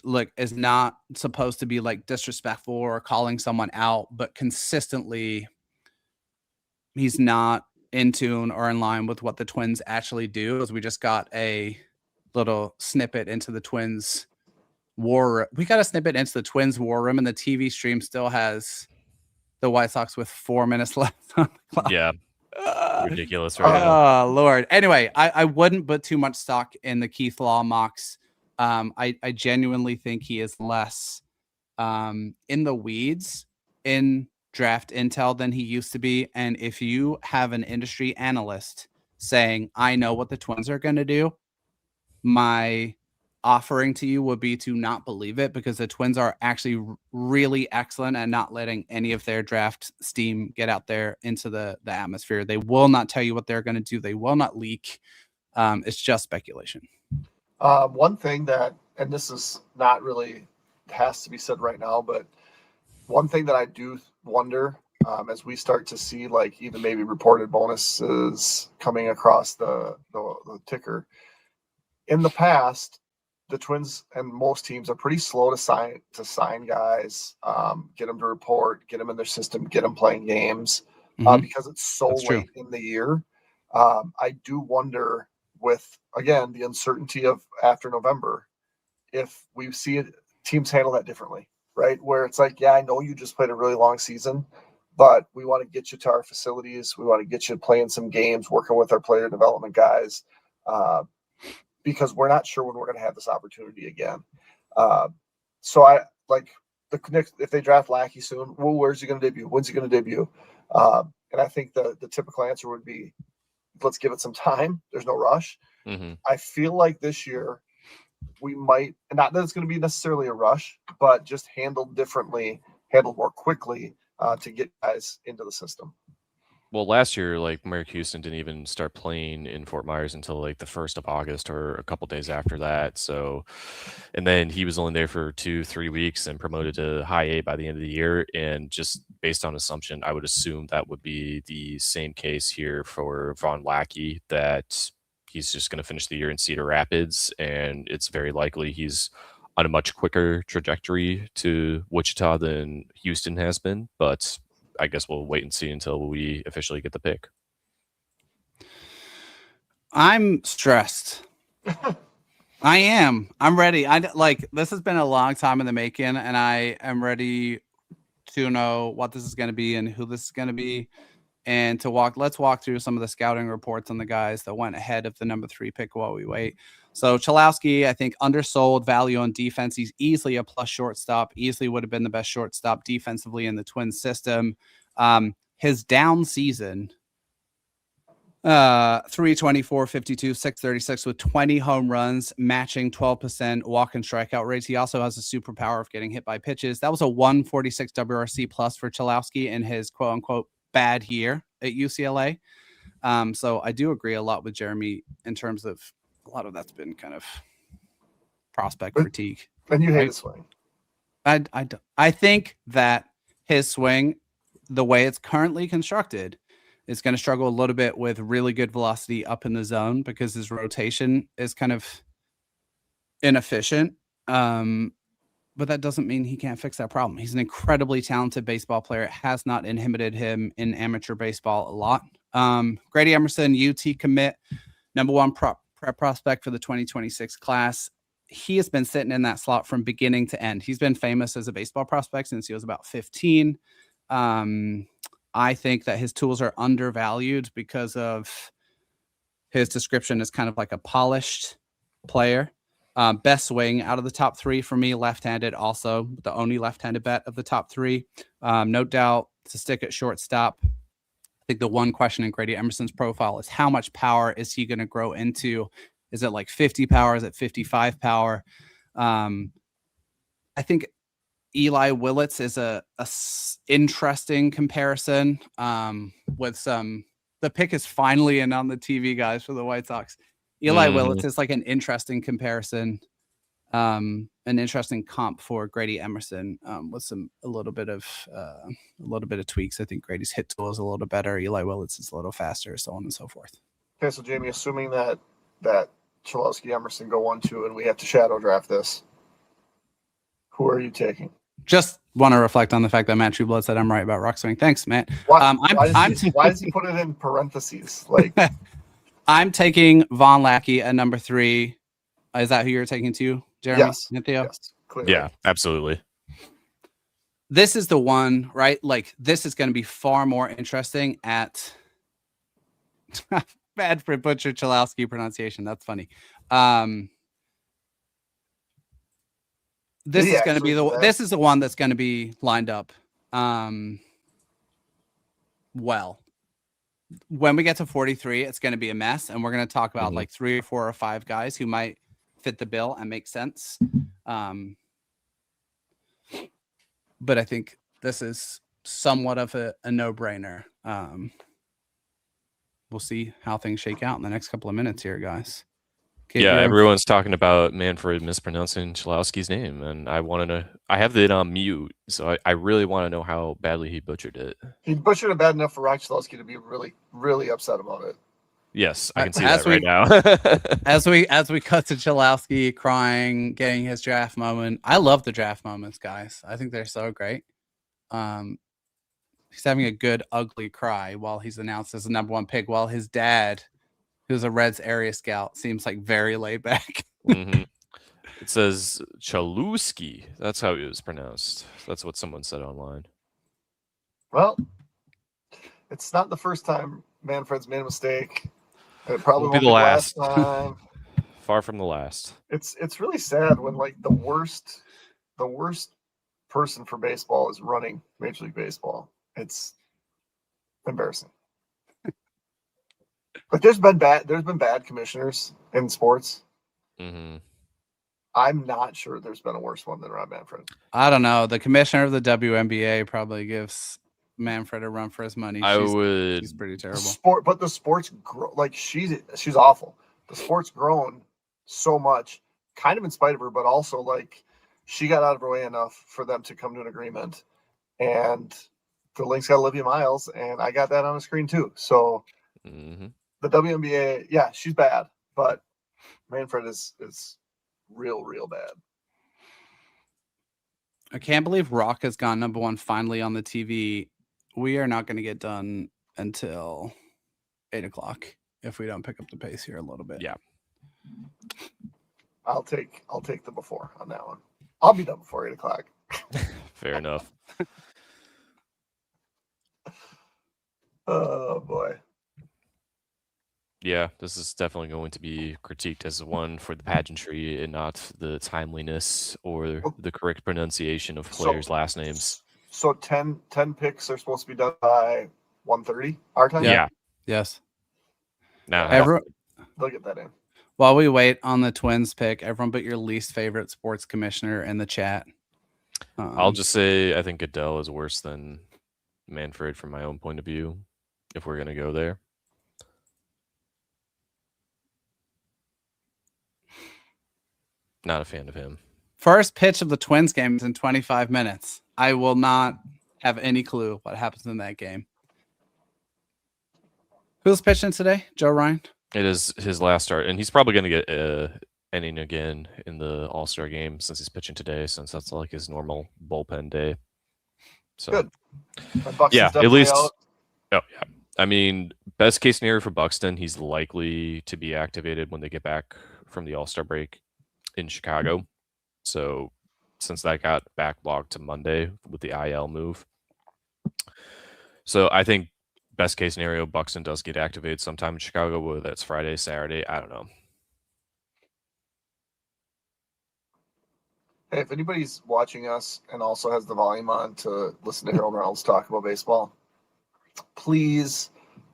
Look, is not supposed to be like disrespectful or calling someone out, but consistently he's not in tune or in line with what the Twins actually do. As we just got a little snippet into the Twins war. We got a snippet into the Twins war room, and the TV stream still has the White Sox with 4 minutes left on the clock. Yeah. Ridiculous right now. Oh, Lord. Anyway, I wouldn't put too much stock in the Keith Law mocks. I genuinely think he is less in the weeds in draft intel than he used to be. And if you have an industry analyst saying, I know what the Twins are going to do, my offering to you would be to not believe it, because the Twins are actually really excellent at not letting any of their draft steam get out there into the atmosphere. They will not tell you what they're going to do. They will not leak. It's just speculation. One thing that, and this is not really has to be said right now, but one thing that I do wonder, as we start to see like even maybe reported bonuses coming across the ticker, in the past, the Twins and most teams are pretty slow to sign guys, get them to report, get them in their system, get them playing games, because it's so late in the year. I do wonder, with again the uncertainty of after November, if we see teams handle that differently, right? Where it's like, yeah, I know you just played a really long season, but we want to get you to our facilities. We want to get you playing some games, working with our player development guys. Because we're not sure when we're going to have this opportunity again. So I like if they draft Lackey soon, well, where's he going to debut? When's he going to debut? And I think the typical answer would be, let's give it some time. There's no rush. Mm-hmm. I feel like this year we might, not that it's going to be necessarily a rush, but just handled differently, handled more quickly to get guys into the system. Well, last year, like Merrick Houston didn't even start playing in Fort Myers until like the 1st of August or a couple days after that. So, and then he was only there for 2-3 weeks and promoted to high A by the end of the year. And just based on assumption, I would assume that would be the same case here for Von Lackey, that he's just going to finish the year in Cedar Rapids. And it's very likely he's on a much quicker trajectory to Wichita than Houston has been. But I guess we'll wait and see until we officially get the pick. I'm stressed. I am. I'm ready. This has been a long time in the making, and I am ready to know what this is going to be and who this is going to be, and let's walk through some of the scouting reports on the guys that went ahead of the number 3 pick while we wait. So Chalowski, I think, undersold value on defense. He's easily a plus shortstop, easily would have been the best shortstop defensively in the Twins system. His down season, 324, 52, 636 with 20 home runs, matching 12% walk and strikeout rates. He also has a superpower of getting hit by pitches. That was a 146 WRC plus for Chalowski in his quote unquote bad year at UCLA. So I do agree a lot with Jeremy in terms of a lot of that's been kind of prospect fatigue. And you hate his swing. I think that his swing, the way it's currently constructed, is going to struggle a little bit with really good velocity up in the zone because his rotation is kind of inefficient. But that doesn't mean he can't fix that problem. He's an incredibly talented baseball player. It has not inhibited him in amateur baseball a lot. Grady Emerson, UT commit, number one prep prospect for the 2026 class. He has been sitting in that slot from beginning to end. He's been famous as a baseball prospect since he was about 15. I think that his tools are undervalued because of his description as kind of like a polished player. Best swing out of the top three for me, left-handed also, the only left-handed bet of the top three. No doubt to stick at shortstop. I think the one question in Grady Emerson's profile is how much power is he going to grow into? Is it like 50 power? Is it 55 power? I think Eli Willits is a interesting comparison with some. The pick is finally in on the TV, guys, for the White Sox. Eli Willits is like an interesting comparison, an interesting comp for Grady Emerson with a little bit of tweaks. I think Grady's hit tool is a little better. Eli Willits is a little faster, so on and so forth. Okay, so Jamie, assuming that Chalowski Emerson go 1-2 and we have to shadow draft this, who are you taking? Just want to reflect on the fact that Matt Trueblood said I'm right about rock swing. Thanks, Matt. Why does he put it in parentheses? Like, I'm taking Von Lackey at number 3. Is that who you're taking too, Jeremy? Yes. Yes, clearly. Yeah, absolutely. This is the one, right? Like, this is going to be far more interesting at bad for Butcher Chalowski pronunciation. That's funny. This is going to be this is the one that's going to be lined up well. When we get to 43, it's going to be a mess, and we're going to talk about like 3 or 4 or 5 guys who might fit the bill and make sense. But I think this is somewhat of a no-brainer. We'll see how things shake out in the next couple of minutes here, guys. Everyone's talking about Manfred mispronouncing Chalowski's name, and I want to know. I have it on mute, so I really want to know how badly he butchered it. He butchered it bad enough for Rock Chalowski to be really, really upset about it. Yes, I can see that right now. as we cut to Chalowski crying, getting his draft moment. I love the draft moments, guys. I think they're so great. He's having a good ugly cry while he's announced as the number 1 pick, while his dad, who's a Reds area scout, seems like very laid back. It says Chalowski. That's how it was pronounced. That's what someone said online. Well, it's not the first time Manfred's made a mistake. It probably won't be the last time. Far from the last. It's really sad when like the worst person for baseball is running Major League Baseball. It's embarrassing. But there's been bad commissioners in sports. I'm not sure there's been a worse one than Rob Manfred. I don't know. The commissioner of the WNBA probably gives Manfred a run for his money. She's pretty terrible. The sports like she's awful. The sport's grown so much, kind of in spite of her, but also like she got out of her way enough for them to come to an agreement. And the Lynx got Olivia Miles, and I got that on the screen too. So the WNBA, yeah, she's bad, but Manfred is real bad. I can't believe Rock has gone number 1 finally on the TV. We are not going to get done until 8:00 if we don't pick up the pace here a little bit. Yeah. I'll take the before on that one. I'll be done before 8:00. Fair enough. Oh boy. Yeah, this is definitely going to be critiqued as one for the pageantry and not the timeliness or the correct pronunciation of So, players' last names. so 10 picks are supposed to be done by 1:30 our time. Yeah. Yeah. Yes. Now, Every, They'll get that in. while we wait on the Twins pick, everyone put your least favorite sports commissioner in the chat. I'll just say I think Goodell is worse than Manfred from my own point of view, if we're going to go there. Not a fan of him. First pitch of the Twins game is in 25 minutes. I will not have any clue what happens in that game. Who's pitching today? Joe Ryan? It is his last start, and he's probably going to get an inning again in the All-Star game since he's pitching today, since that's like his normal bullpen day. So, Good. Buxton's yeah, at definitely least. out. Oh yeah, I mean, best case scenario for Buxton, he's likely to be activated when they get back from the All-Star break in Chicago. So, since that got backlogged to Monday with the IL move, so I think best case scenario, Buxton does get activated sometime in Chicago, whether that's Friday, Saturday, I don't know. Hey, if anybody's watching us and also has the volume on to listen to Harold Reynolds talk about baseball, please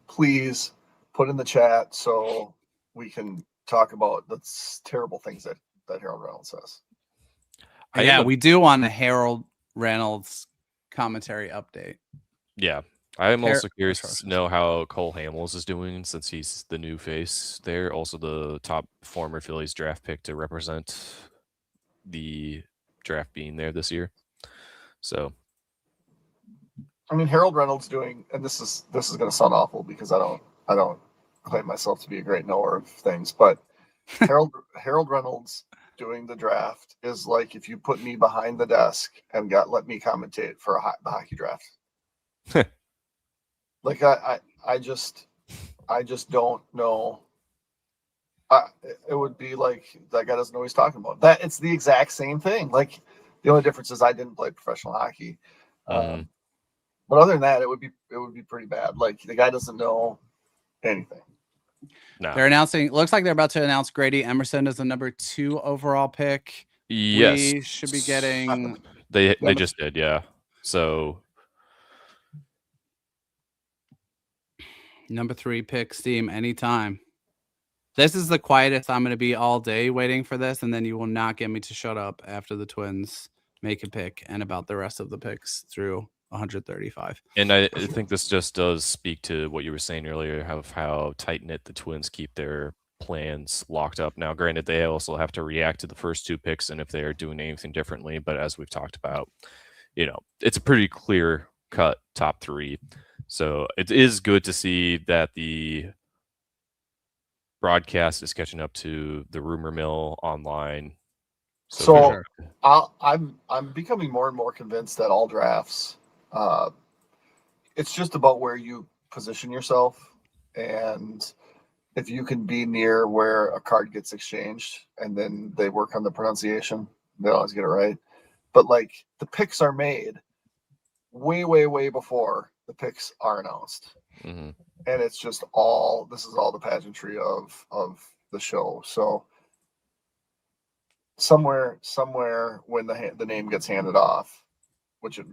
put in the chat so we can talk about the terrible things that Harold Reynolds says. We do want a Harold Reynolds commentary update. Yeah. I am also curious to know how Cole Hamels is doing since he's the new face there. Also the top former Phillies draft pick to represent the draft being there this year. So I mean, Harold Reynolds doing, and this is going to sound awful because I don't claim myself to be a great knower of things, but Harold Reynolds doing the draft is like if you put me behind the desk and let me commentate for the hockey draft. Like I just don't know. It would be like that guy doesn't know what he's talking about. That it's the exact same thing. Like the only difference is I didn't play professional hockey. But other than that, it would be pretty bad. Like the guy doesn't know anything. no. They're announcing. Looks like they're about to announce Grady Emerson as the number 2 overall pick. Yes, We should be getting. They just did, yeah. So Number 3 pick, Steam, anytime. This is the quietest I'm going to be all day waiting for this, and then you will not get me to shut up after the Twins make a pick and about the rest of the picks through 135. And I think this just does speak to what you were saying earlier of how tight-knit the Twins keep their plans locked up. Now, granted, they also have to react to the first 2 picks and if they're doing anything differently, but as we've talked about, it's a pretty clear-cut top 3. So it is good to see that the broadcast is catching up to the rumor mill online. So I'm becoming more and more convinced that all drafts, it's just about where you position yourself, and if you can be near where a card gets exchanged, and then they work on the pronunciation, they always get it right. But like the picks are made way before the picks are announced. Mm-hmm. And it's just this is all the pageantry of the show. So somewhere when the name gets handed off, which it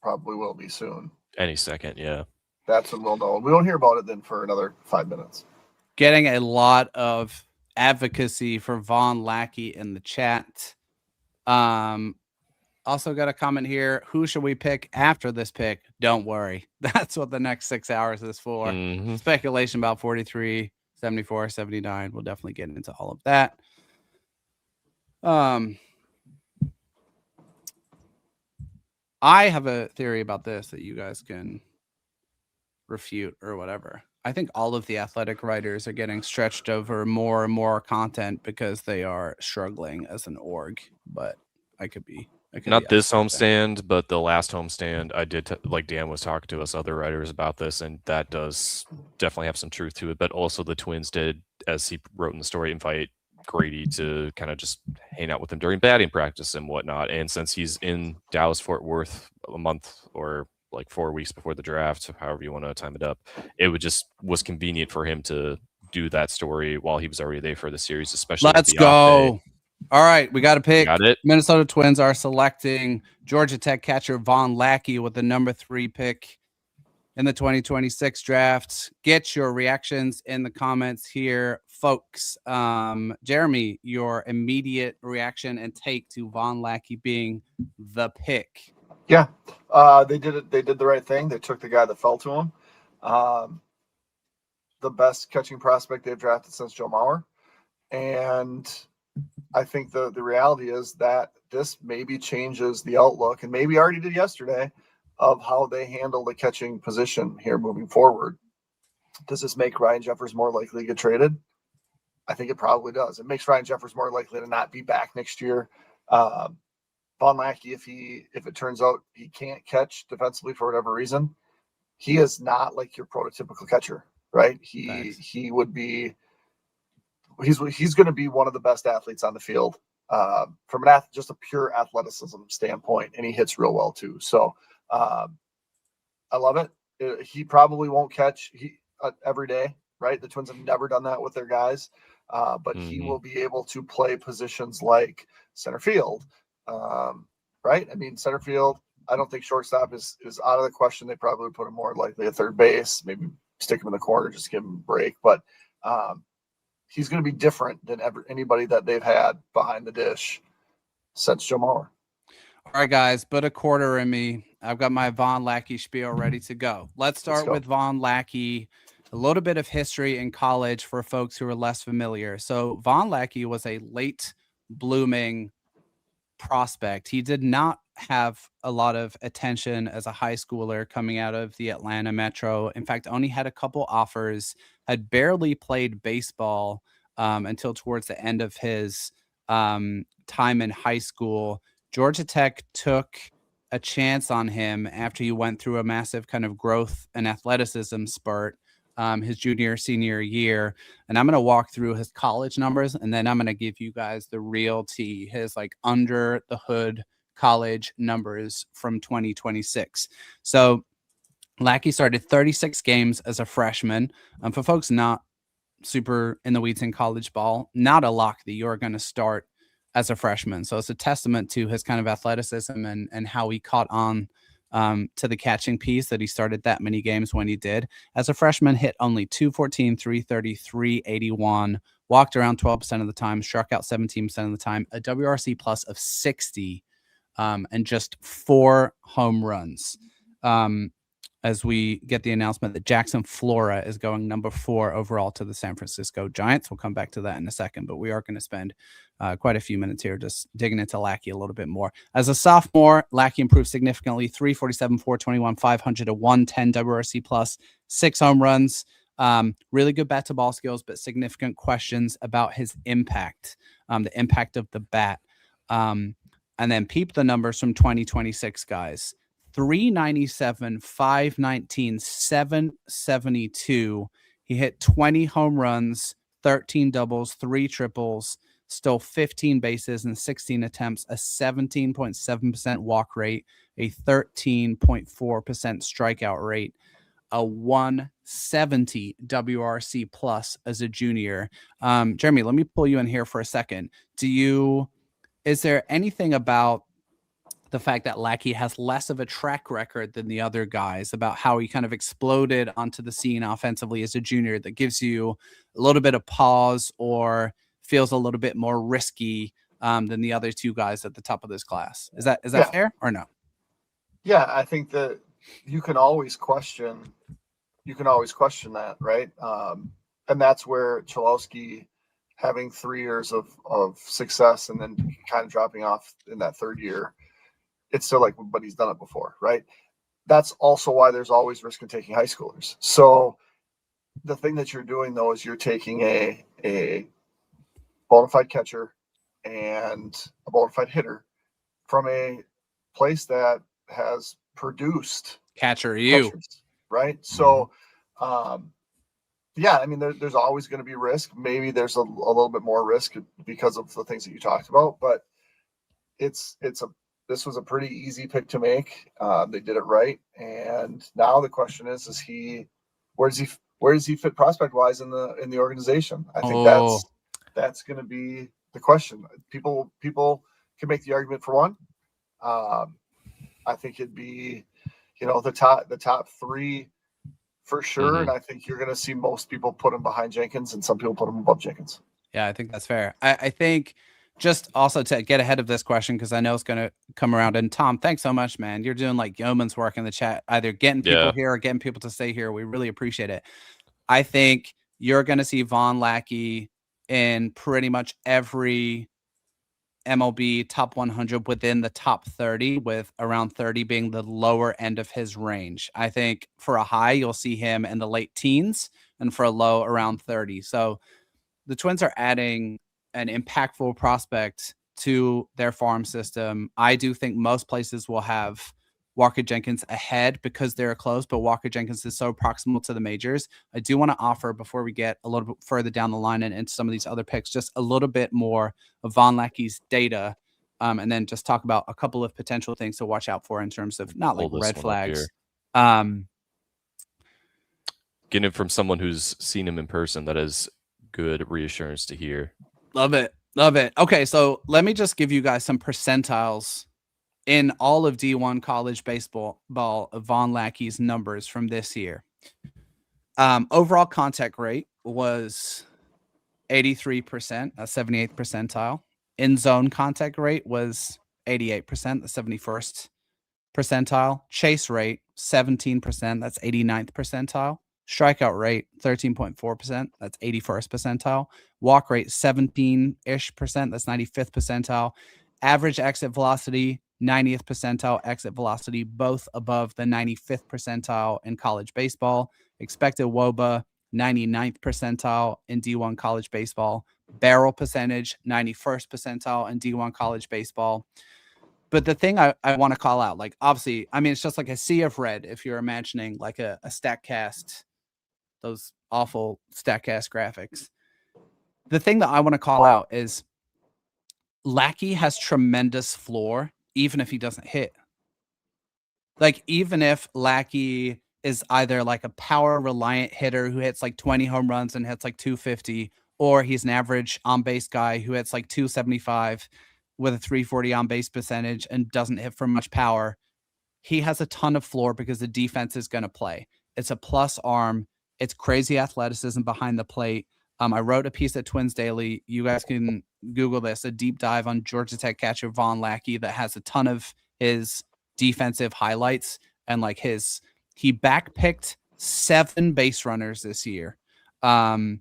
probably will be soon, any second, yeah, that's when we'll know. We won't hear about it then for another 5 minutes. Getting a lot of advocacy for Von Lackey in the chat. Also got a comment here. Who should we pick after this pick? Don't worry. That's what the next 6 hours is for. Mm-hmm. Speculation about 43, 74, 79. We'll definitely get into all of that. I have a theory about this that you guys can refute or whatever. I think all of the athletic writers are getting stretched over more and more content because they are struggling as an org, but I could be not this homestand, but the last homestand. I did like Dan was talking to us other writers about this, and that does definitely have some truth to it. But also the Twins did, as he wrote in the story, invite Grady to kind of just hang out with him during batting practice and whatnot. And since he's in Dallas Fort Worth a month or like 4 weeks before the draft, however you want to time it up, it was convenient for him to do that story while he was already there for the series, especially with Let's the off day. go. All right, we got to pick. Got it. Minnesota Twins are selecting Georgia Tech catcher Von Lackey with the number 3 pick in the 2026 draft. Get your reactions in the comments here, folks. Jeremy, your immediate reaction and take to Von Lackey being the pick. Yeah, they did it. They did the right thing. They took the guy that fell to him. The best catching prospect they've drafted since Joe Mauer. And I think the reality is that this maybe changes the outlook, and maybe already did yesterday, of how they handle the catching position here moving forward. Does this make Ryan Jeffers more likely to get traded? I think it probably does. It makes Ryan Jeffers more likely to not be back next year. Von Lackey, if it turns out he can't catch defensively for whatever reason, he is not like your prototypical catcher, right? He would be. He's going to be one of the best athletes on the field from just a pure athleticism standpoint, and he hits real well too. So I love it. He probably won't catch every day, right? The Twins have never done that with their guys, but he will be able to play positions like center field, right? I mean, center field. I don't think shortstop is out of the question. They probably put him more likely at third base, maybe stick him in the corner, just give him a break, but. He's going to be different than anybody that they've had behind the dish since Joe Mauer. All right, guys, put a quarter in me. I've got my Von Lackey spiel ready to go. Let's start with Von Lackey. A little bit of history in college for folks who are less familiar. So Von Lackey was a late blooming prospect. He did not have a lot of attention as a high schooler coming out of the Atlanta Metro. In fact, only had a couple offers, had barely played baseball until towards the end of his time in high school. Georgia Tech took a chance on him after he went through a massive kind of growth and athleticism spurt his junior, senior year. And I'm going to walk through his college numbers, and then I'm going to give you guys the real tea, his like under the hood college numbers from 2026. So Lackey started 36 games as a freshman. For folks not super in the weeds in college ball, not a lock that you're going to start as a freshman. So it's a testament to his kind of athleticism and how he caught on to the catching piece that he started that many games when he did. As a freshman, hit only 214, 330, 381, walked around 12% of the time, struck out 17% of the time, a WRC plus of 60, and just 4 home runs. As we get the announcement that Jackson Flora is going number 4 overall to the San Francisco Giants. We'll come back to that in a second, but we are going to spend quite a few minutes here just digging into Lackey a little bit more. As a sophomore, Lackey improved significantly, 347, 421, 500, a 110 WRC plus, 6 home runs. Really good bat to ball skills, but significant questions about his impact, the impact of the bat. And then peep the numbers from 2026, guys. 397, 519, 772. He hit 20 home runs, 13 doubles, 3 triples, stole 15 bases in 16 attempts, a 17.7% walk rate, a 13.4% strikeout rate, a 170 WRC plus as a junior. Jeremy, let me pull you in here for a second. Is there anything about the fact that Lackey has less of a track record than the other guys about how he kind of exploded onto the scene offensively as a junior that gives you a little bit of pause or feels a little bit more risky than the other 2 guys at the top of this class? Is that fair or no? Yeah, I think that you can always question that, right? And that's where Cholowski having 3 years of success and then kind of dropping off in that 3rd year, it's still like, but he's done it before, right? That's also why there's always risk in taking high schoolers. So the thing that you're doing, though, is you're taking a bona fide catcher and a bona fide hitter from a place that has produced catchers, right? So, yeah, I mean, there's always going to be risk. Maybe there's a little bit more risk because of the things that you talked about, but this was a pretty easy pick to make. They did it right. And now the question is where does where does he fit prospect wise in the organization? I think that's going to be the question. People can make the argument for one. I think it'd be, the top three for sure. Mhm. And I think you're going to see most people put him behind Jenkins, and some people put him above Jenkins. Yeah, I think that's fair. I think just also to get ahead of this question, because I know it's going to come around. And Tom, thanks so much, man. You're doing like yeoman's work in the chat, either getting people Yeah. here or getting people to stay here. We really appreciate it. I think you're going to see Von Lackey in pretty much every MLB top 100 within the top 30, with around 30 being the lower end of his range. I think for a high, you'll see him in the late teens, and for a low, around 30. So the Twins are adding an impactful prospect to their farm system. I do think most places will have Walker Jenkins ahead because they're close, but Walker Jenkins is so proximal to the majors. I do want to offer, before we get a little bit further down the line and into some of these other picks, just a little bit more of Von Lackey's data, and then just talk about a couple of potential things to watch out for in terms of not like red flags. Getting it from someone who's seen him in person, that is good reassurance to hear. Love it. Love it. Okay, so let me just give you guys some percentiles in all of D1 college baseball of Von Lackey's numbers from this year. Overall contact rate was 83%, a 78th percentile. In zone contact rate was 88%, the 71st percentile. Chase rate 17%, that's 89th percentile. Strikeout rate 13.4%, that's 81st percentile. Walk rate 17-ish percent, that's 95th percentile. Average exit velocity 90th percentile exit velocity, both above the 95th percentile in college baseball. Expected WOBA 99th percentile in D1 college baseball. Barrel percentage 91st percentile in D1 college baseball. But the thing I want to call out, like, obviously, I mean, it's just like a sea of red if you're imagining like a StatCast, those awful StatCast graphics. The thing that I want to call out is Lackey has tremendous floor, even if he doesn't hit. Like, even if Lackey is either like a power reliant hitter who hits like 20 home runs and hits like 250, or he's an average on base guy who hits like 275 with a 340 on base percentage and doesn't hit for much power, he has a ton of floor because the defense is going to play. It's a plus arm. It's crazy athleticism behind the plate. I wrote a piece at Twins Daily. You guys can Google this, a deep dive on Georgia Tech catcher Von Lackey that has a ton of his defensive highlights, and like he backpicked 7 base runners this year. The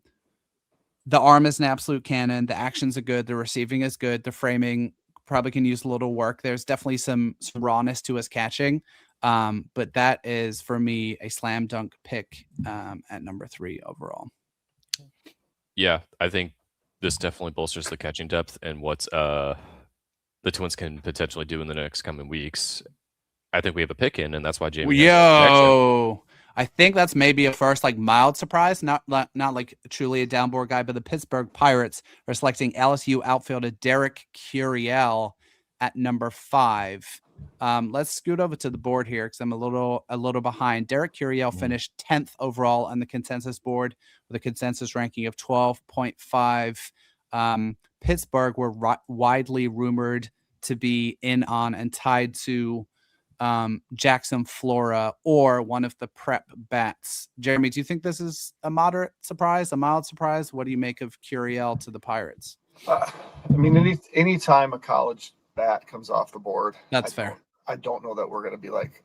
arm is an absolute cannon. The actions are good. The receiving is good. The framing probably can use a little work. There's definitely some rawness to his catching. But that is, for me, a slam dunk pick at number 3 overall. Yeah, I think this definitely bolsters the catching depth and what the Twins can potentially do in the next coming weeks. I think we have a pick in, and that's why Jamie. Yo, I think that's maybe a first like mild surprise, not like truly a downboard guy, but the Pittsburgh Pirates are selecting LSU outfielder Derek Curiel at number 5. Let's scoot over to the board here because I'm a little behind. Derek Curiel finished 10th overall on the consensus board with a consensus ranking of 12.5. Pittsburgh were widely rumored to be in on and tied to Jackson Flora or one of the prep bats. Jeremy, do you think this is a moderate surprise, a mild surprise? What do you make of Curiel to the Pirates? I mean, any time a college bat comes off the board, that's fair. I don't know that we're going to be like,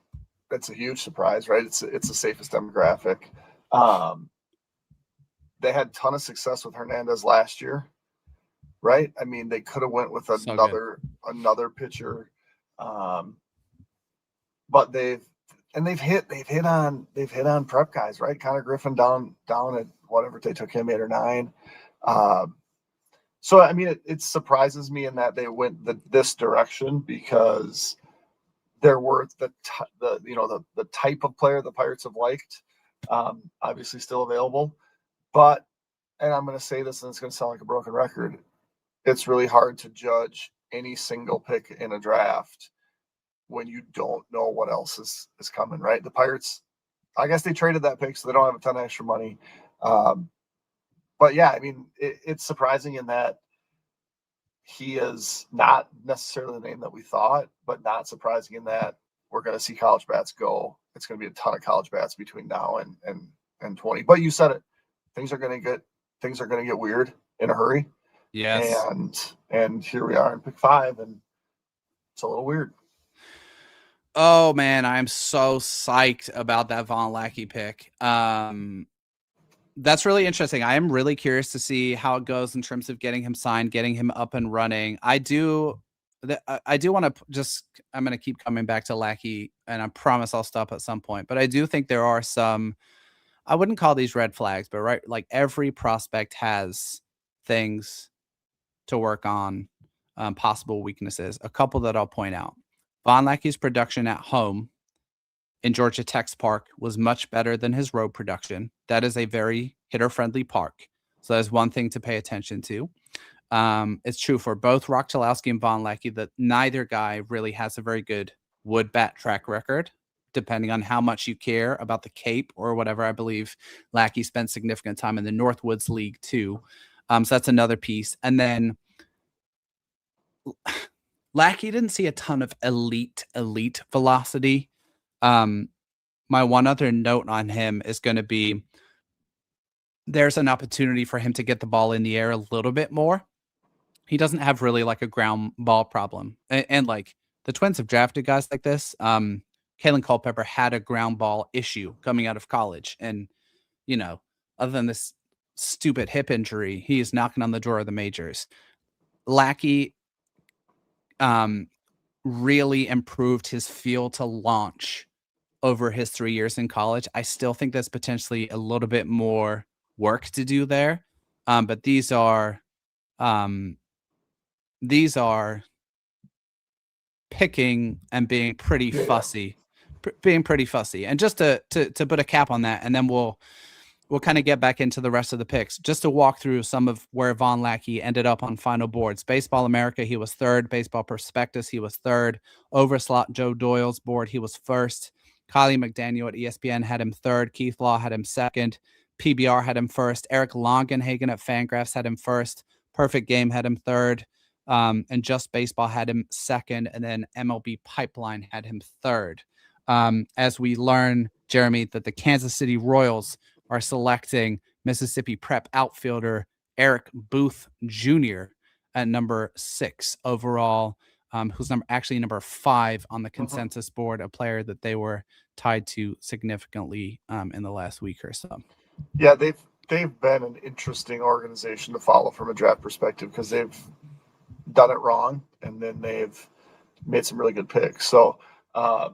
that's a huge surprise, right? It's the safest demographic. They had a ton of success with Hernandez last year, right? I mean, they could have went with another pitcher. But they've hit on prep guys, right? Connor Griffin down at whatever they took him 8 or 9. So I mean, it surprises me in that they went this direction because there were the type of player the Pirates have liked, obviously still available. But, and I'm going to say this, and it's going to sound like a broken record, it's really hard to judge any single pick in a draft when you don't know what else is coming, right? The Pirates I guess they traded that pick, so they don't have a ton of extra money. But yeah, I mean, it's surprising in that he is not necessarily the name that we thought, but not surprising in that we're going to see college bats go. It's going to be a ton of college bats between now and 20. But you said it, things are going to get weird in a hurry. Yes. And here we are in pick 5, and it's a little weird. Oh man, I'm so psyched about that Von Lackey pick. That's really interesting. I am really curious to see how it goes in terms of getting him signed, getting him up and running. I do want to I'm going to keep coming back to Lackey, and I promise I'll stop at some point. But I do think there are some, I wouldn't call these red flags, but right, like every prospect has things to work on, possible weaknesses. A couple that I'll point out. Von Lackey's production at home in Georgia Tech's park was much better than his road production. That is a very hitter-friendly park. So that's one thing to pay attention to. It's true for both Rock Chalowski and Von Lackey that neither guy really has a very good wood bat track record, depending on how much you care about the Cape or whatever. I believe Lackey spent significant time in the Northwoods League too. So that's another piece. And then Lackey didn't see a ton of elite velocity. My one other note on him is going to be there's an opportunity for him to get the ball in the air a little bit more. He doesn't have really like a ground ball problem. And like the Twins have drafted guys like this. Kalen Culpepper had a ground ball issue coming out of college. And, you know, other than this stupid hip injury, he is knocking on the door of the majors. Lackey really improved his feel to launch over his 3 years in college. I still think there's potentially a little bit more work to do there. But these are picking and being pretty fussy, And just to put a cap on that, and then we'll kind of get back into the rest of the picks, just to walk through some of where Von Lackey ended up on final boards. Baseball America, he was 3rd. Baseball Prospectus, he was 3rd. Overslot Joe Doyle's board, he was 1st. Kylie McDaniel at ESPN had him 3rd. Keith Law had him 2nd. PBR had him 1st. Eric Longenhagen at Fangraphs had him 1st. Perfect Game had him 3rd. And Just Baseball had him 2nd. And then MLB Pipeline had him 3rd. As we learn, Jeremy, that the Kansas City Royals are selecting Mississippi Prep outfielder Eric Booth Jr. at number 6 overall, who's number 5 on the consensus board, a player that they were tied to significantly in the last week or so. Yeah, they've been an interesting organization to follow from a draft perspective because they've done it wrong and then they've made some really good picks. So I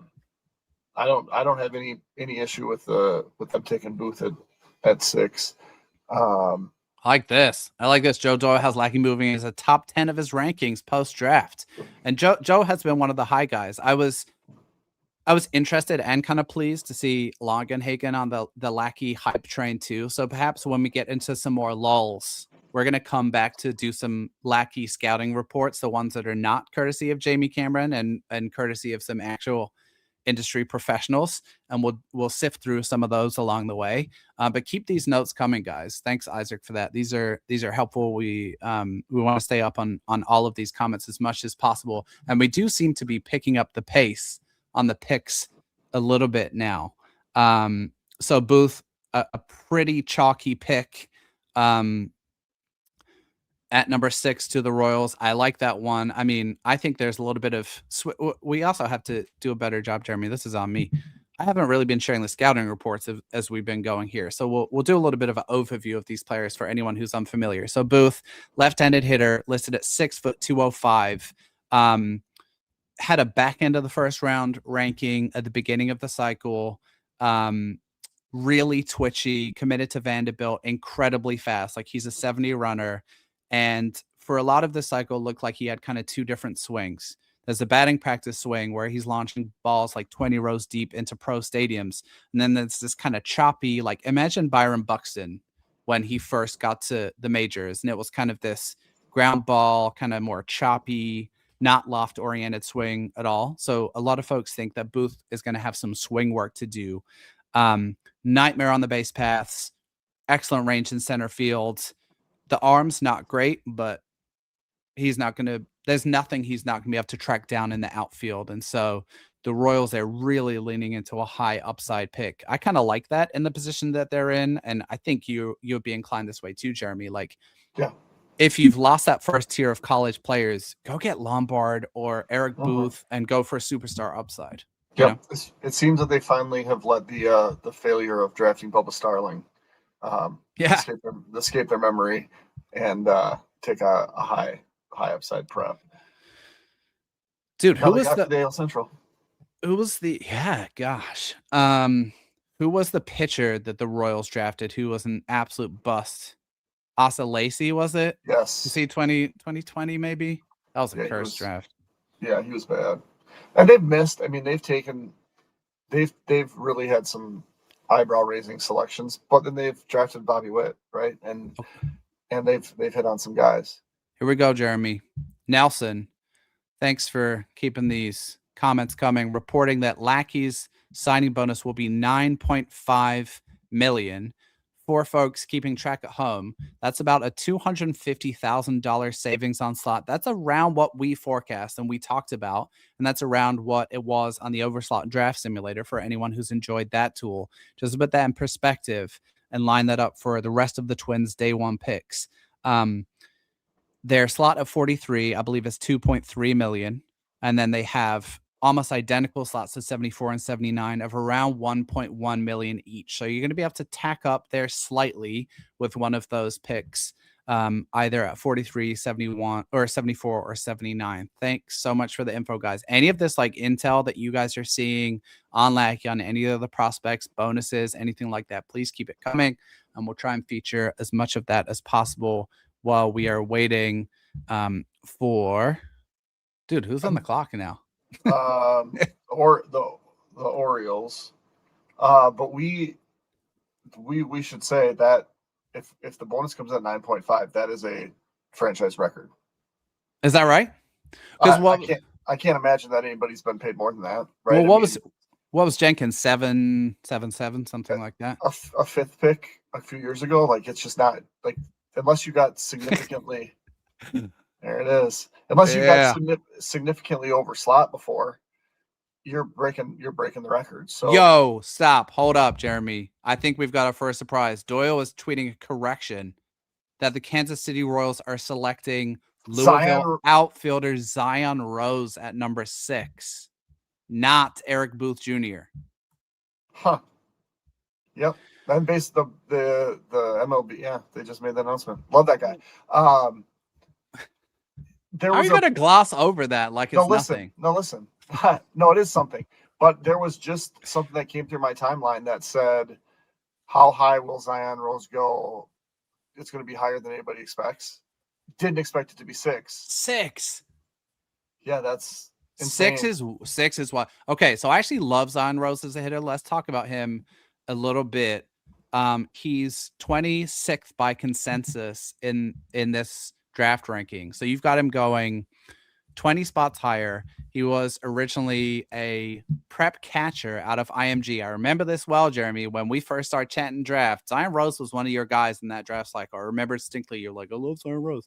don't have any issue with them taking Booth at 6. I like this. Joe Doyle has Lackey moving as a top 10 of his rankings post draft, and Joe has been one of the high guys. I was interested and kind of pleased to see Longenhagen on the Lackey hype train too. So perhaps when we get into some more lulls, we're going to come back to do some Lackey scouting reports, the ones that are not courtesy of Jamie Cameron and courtesy of some actual industry professionals, and we'll sift through some of those along the way. But keep these notes coming, guys. Thanks, Isaac, for that. These are helpful. We want to stay up on all of these comments as much as possible, and we do seem to be picking up the pace on the picks a little bit now. So Booth, a pretty chalky pick. At number 6 to the Royals. I like that one. I mean, I think there's a little bit of we also have to do a better job, Jeremy. This is on me. I haven't really been sharing the scouting reports as we've been going here. So we'll do a little bit of an overview of these players for anyone who's unfamiliar. So Booth, left-handed hitter, listed at 6'205". Had a back end of the first round ranking at the beginning of the cycle. Really twitchy, committed to Vanderbilt, incredibly fast. Like he's a 70 runner. And for a lot of the cycle, looked like he had kind of 2 different swings. There's a batting practice swing where he's launching balls like 20 rows deep into pro stadiums. And then there's this kind of choppy, like imagine Byron Buxton when he first got to the majors. And it was kind of this ground ball, kind of more choppy, not loft-oriented swing at all. So a lot of folks think that Booth is going to have some swing work to do. Nightmare on the base paths, excellent range in center field. The arm's not great, but there's nothing he's not going to be able to track down in the outfield. And so the Royals are really leaning into a high upside pick. I kind of like that in the position that they're in. And I think you would be inclined this way too, Jeremy. Like, Yeah. If you've lost that first tier of college players, go get Lombard or Eric Booth and go for a superstar upside. Yep. It seems that they finally have let the failure of drafting Bubba Starling escape their memory and take a high upside prep. Dude, who was the AL Central? Who was the who was the pitcher that the Royals drafted who was an absolute bust? Asa Lacy, was it? Yes. You see 2020 maybe? That was a cursed draft. Yeah, he was bad. And they've missed. I mean, they've really had some eyebrow raising selections, but then they've drafted Bobby Witt, right? And they've hit on some guys. Here we go, Jeremy. Nelson, thanks for keeping these comments coming, reporting that Lackey's signing bonus will be $9.5 million. For folks keeping track at home, that's about a $250,000 savings on slot. That's around what we forecast and we talked about, and that's around what it was on the Overslot Draft Simulator for anyone who's enjoyed that tool. Just to put that in perspective and line that up for the rest of the Twins' day one picks. Their slot of 43, I believe, is $2.3 million, and then they have almost identical slots to 74 and 79 of around 1.1 million each. So you're going to be able to tack up there slightly with one of those picks, either at 43, 71 or 74 or 79. Thanks so much for the info, guys. Any of this like intel that you guys are seeing on Lackey, on any of the prospects, bonuses, anything like that, please keep it coming. And we'll try and feature as much of that as possible while we are waiting for dude, who's on the clock now? Or the Orioles, but we should say that if the bonus comes at 9.5, that is a franchise record. Is that right? Because I can't imagine that anybody's been paid more than that, right? Well, what was Jenkins 777 something like that? A fifth pick a few years ago. Like it's just not like unless you got significantly. There it is. Unless you got significantly over slot before, you're breaking the record. So stop. Hold up, Jeremy. I think we've got our first surprise. Doyle is tweeting a correction that the Kansas City Royals are selecting Louisville outfielder Zion Rose at number 6, not Eric Booth Jr. Huh. Yep. And based the MLB, yeah, they just made the announcement. Love that guy. How are you going to gloss over that like it's nothing? No, listen. No, it is something. But there was just something that came through my timeline that said, how high will Zion Rose go? It's going to be higher than anybody expects. Didn't expect it to be 6. 6. Yeah, that's insane. 6 is what. Okay, so I actually love Zion Rose as a hitter. Let's talk about him a little bit. He's 26th by consensus in this draft ranking. So you've got him going 20 spots higher. He was originally a prep catcher out of IMG. I remember this well, Jeremy, when we first started chatting draft. Zion Rose was one of your guys in that draft cycle. I remember distinctly. You're like, I love Zion Rose.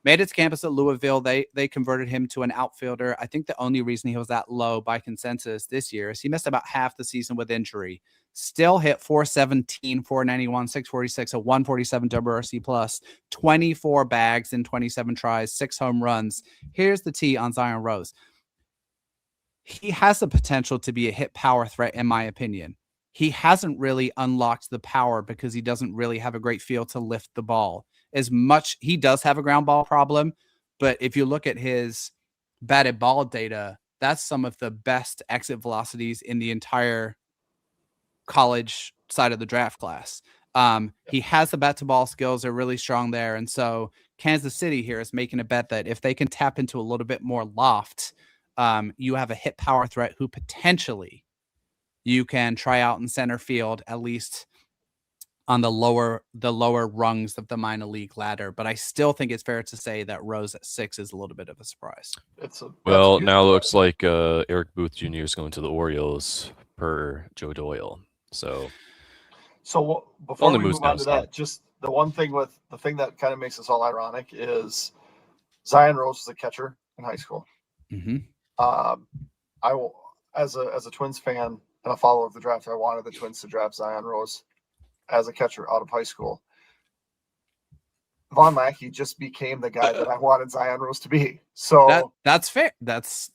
Made it to campus at Louisville. They converted him to an outfielder. I think the only reason he was that low by consensus this year is he missed about half the season with injury. Still hit 417, 491, 646, a 147 WRC plus, 24 bags in 27 tries, 6 home runs. Here's the T on Zion Rose. He has the potential to be a hit power threat, in my opinion. He hasn't really unlocked the power because he doesn't really have a great feel to lift the ball. As much he does have a ground ball problem, but if you look at his batted ball data, that's some of the best exit velocities in the entire college side of the draft class. He has the bat to ball skills are really strong there. And so Kansas City here is making a bet that if they can tap into a little bit more loft, you have a hit power threat who potentially you can try out in center field, at least on the lower rungs of the minor league ladder. But I still think it's fair to say that Rose at 6 is a little bit of a surprise. Now it looks like Eric Booth Jr. is going to the Orioles. per Joe Doyle. So before Only we moves move on to downside. that, just the thing that kind of makes this all ironic is Zion Rose was a catcher in high school. Mm-hmm. I will, as a Twins fan and a follower of the draft, I wanted the Twins to draft Zion Rose as a catcher out of high school. Von Lackey just became the guy that I wanted Zion Rose to be. So that's fair. That's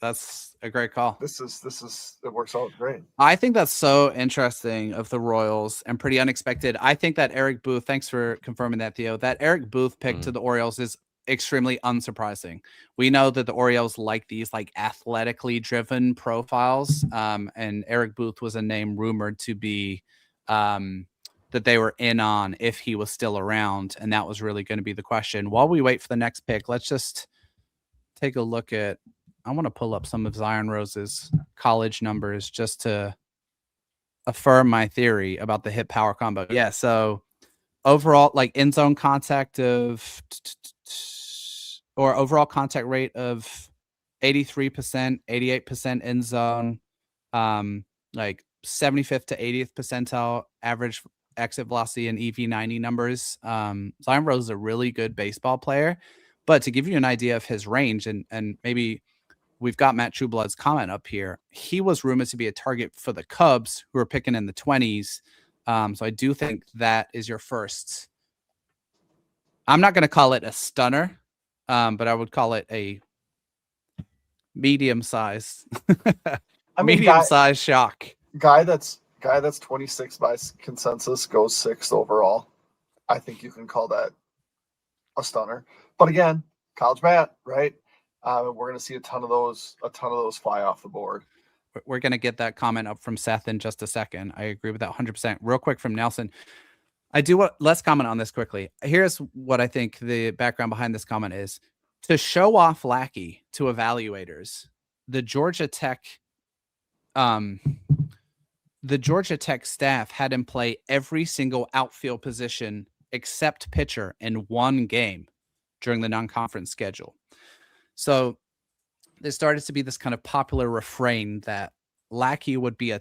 a great call. This is it works out great. I think that's so interesting of the Royals and pretty unexpected. I think that Eric Booth, thanks for confirming that, Theo, that Eric Booth pick to the Orioles is extremely unsurprising. We know that the Orioles like these like athletically driven profiles. And Eric Booth was a name rumored to be that they were in on if he was still around. And that was really going to be the question. While we wait for the next pick, let's just take a look at, I want to pull up some of Zion Rose's college numbers just to affirm my theory about the hit power combo. Yeah. So overall, like end zone contact or overall contact rate of 83%, 88% end zone, like 75th to 80th percentile average exit velocity and EV90 numbers. Zion Rose is a really good baseball player, but to give you an idea of his range and maybe we've got Matt Trueblood's comment up here. He was rumored to be a target for the Cubs who are picking in the 20s. So I do think that is your first. I'm not going to call it a stunner, but I would call it a medium size, medium-sized shock. Guy that's 26 by consensus goes 6th overall. I think you can call that a stunner. But again, college bat, right? We're going to see a ton of those fly off the board. We're going to get that comment up from Seth in just a second. I agree with that 100%. Real quick from Nelson. Let's comment on this quickly. Here's what I think the background behind this comment is. To show off Lackey to evaluators, the Georgia Tech staff had him play every single outfield position except pitcher in one game during the non-conference schedule. So there started to be this kind of popular refrain that Lackey would be a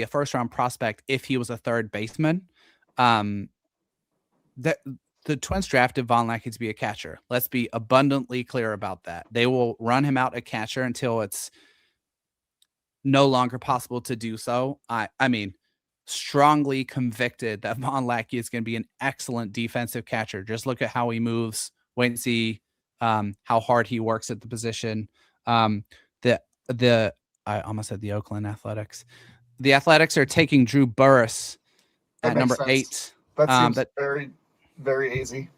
first-round prospect if he was a third baseman. That the Twins drafted Von Lackey to be a catcher. Let's be abundantly clear about that. They will run him out a catcher until it's no longer possible to do so. I mean, strongly convicted that Von Lackey is going to be an excellent defensive catcher. Just look at how he moves. Wait and see how hard he works at the position. I almost said the Oakland Athletics. The Athletics are taking Drew Burress at number 8. That seems very, very easy.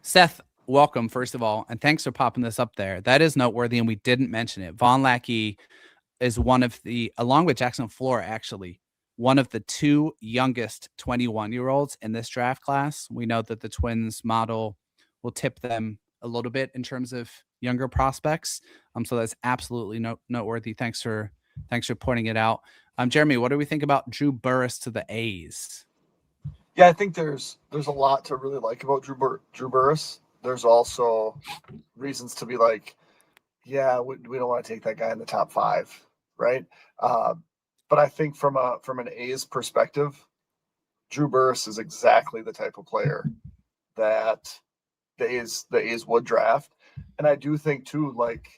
Seth, welcome, first of all, and thanks for popping this up there. That is noteworthy, and we didn't mention it. Von Lackey is one of the, along with Jackson Flora, actually, one of the 2 youngest 21-year-olds in this draft class. We know that the Twins model will tip them a little bit in terms of younger prospects. So that's absolutely noteworthy. Thanks for pointing it out. Jeremy, what do we think about Drew Burress to the A's? Yeah, I think there's a lot to really like about Drew Burress. There's also reasons to be like, yeah, we don't want to take that guy in the top 5, right? But I think from an A's perspective, Drew Burress is exactly the type of player that the A's would draft. And I do think too, like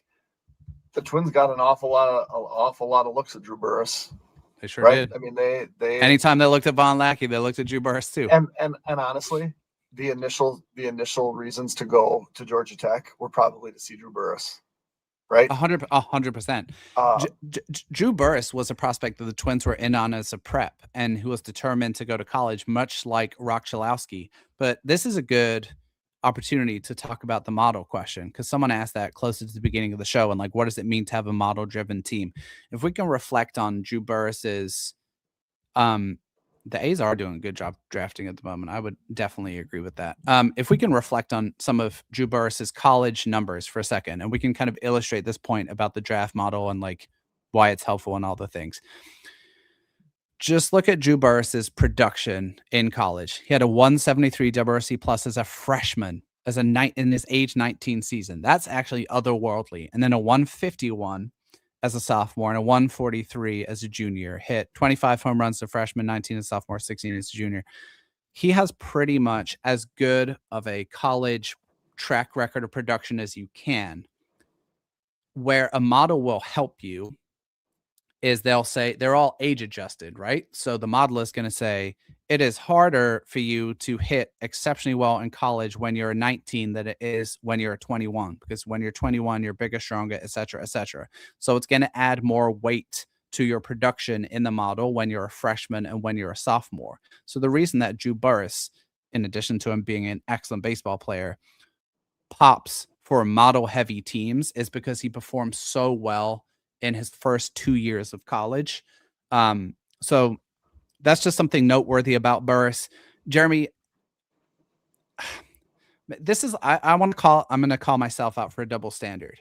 the Twins got an awful lot of looks at Drew Burress. They sure did. I mean, they anytime they looked at Von Lackey, they looked at Drew Burress too. And honestly, the initial reasons to go to Georgia Tech were probably to see Drew Burress, right? 100%. Drew Burress was a prospect that the Twins were in on as a prep and who was determined to go to college, much like Rock Chalowski. But this is a good opportunity to talk about the model question, because someone asked that closer to the beginning of the show and like, what does it mean to have a model driven team? If we can reflect on Drew Burress's, the A's are doing a good job drafting at the moment. I would definitely agree with that. If we can reflect on some of Drew Burress's college numbers for a second, and we can kind of illustrate this point about the draft model and like why it's helpful and all the things. Just look at Drew Burress's production in college. He had a 173 WRC plus as a freshman, in his age 19 season. That's actually otherworldly. And then a 151 as a sophomore and a 143 as a junior, hit 25 home runs as a freshman, 19 as a sophomore, 16 as a junior. He has pretty much as good of a college track record of production as you can. Where a model will help you is they'll say they're all age adjusted, right? So the model is going to say it is harder for you to hit exceptionally well in college when you're 19 than it is when you're 21, because when you're 21, you're bigger, stronger, et cetera, et cetera. So it's going to add more weight to your production in the model when you're a freshman and when you're a sophomore. So the reason that Drew Burress, in addition to him being an excellent baseball player, pops for model heavy teams is because he performed so well in his first 2 years of college. So that's just something noteworthy about Burris. Jeremy, this is I'm going to call myself out for a double standard.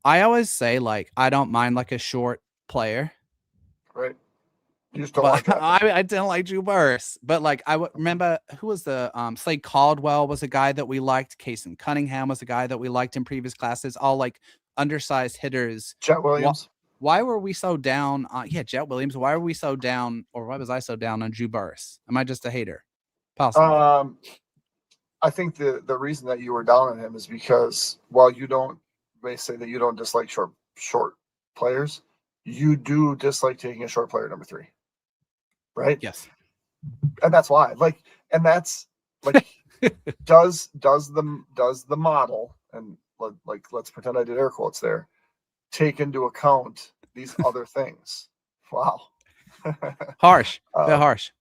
I always say, like, I don't mind like a short player. Right. You just don't like that. I didn't like Drew Burris, but like I remember who was the Slade Caldwell was a guy that we liked. Kason Cunningham was a guy that we liked in previous classes. All like undersized hitters. Chet Williams. Why were we so down on Jet Williams? Why were we so down, or why was I so down on Drew Burris? Am I just a hater? Possibly. I think the reason that you were down on him is because while you may say that you don't dislike short players, you do dislike taking a short player number 3. Right? Yes. And that's why. Like, and that's like does the model, and like let's pretend I did air quotes there, take into account these other things? Wow. Harsh. Bit harsh.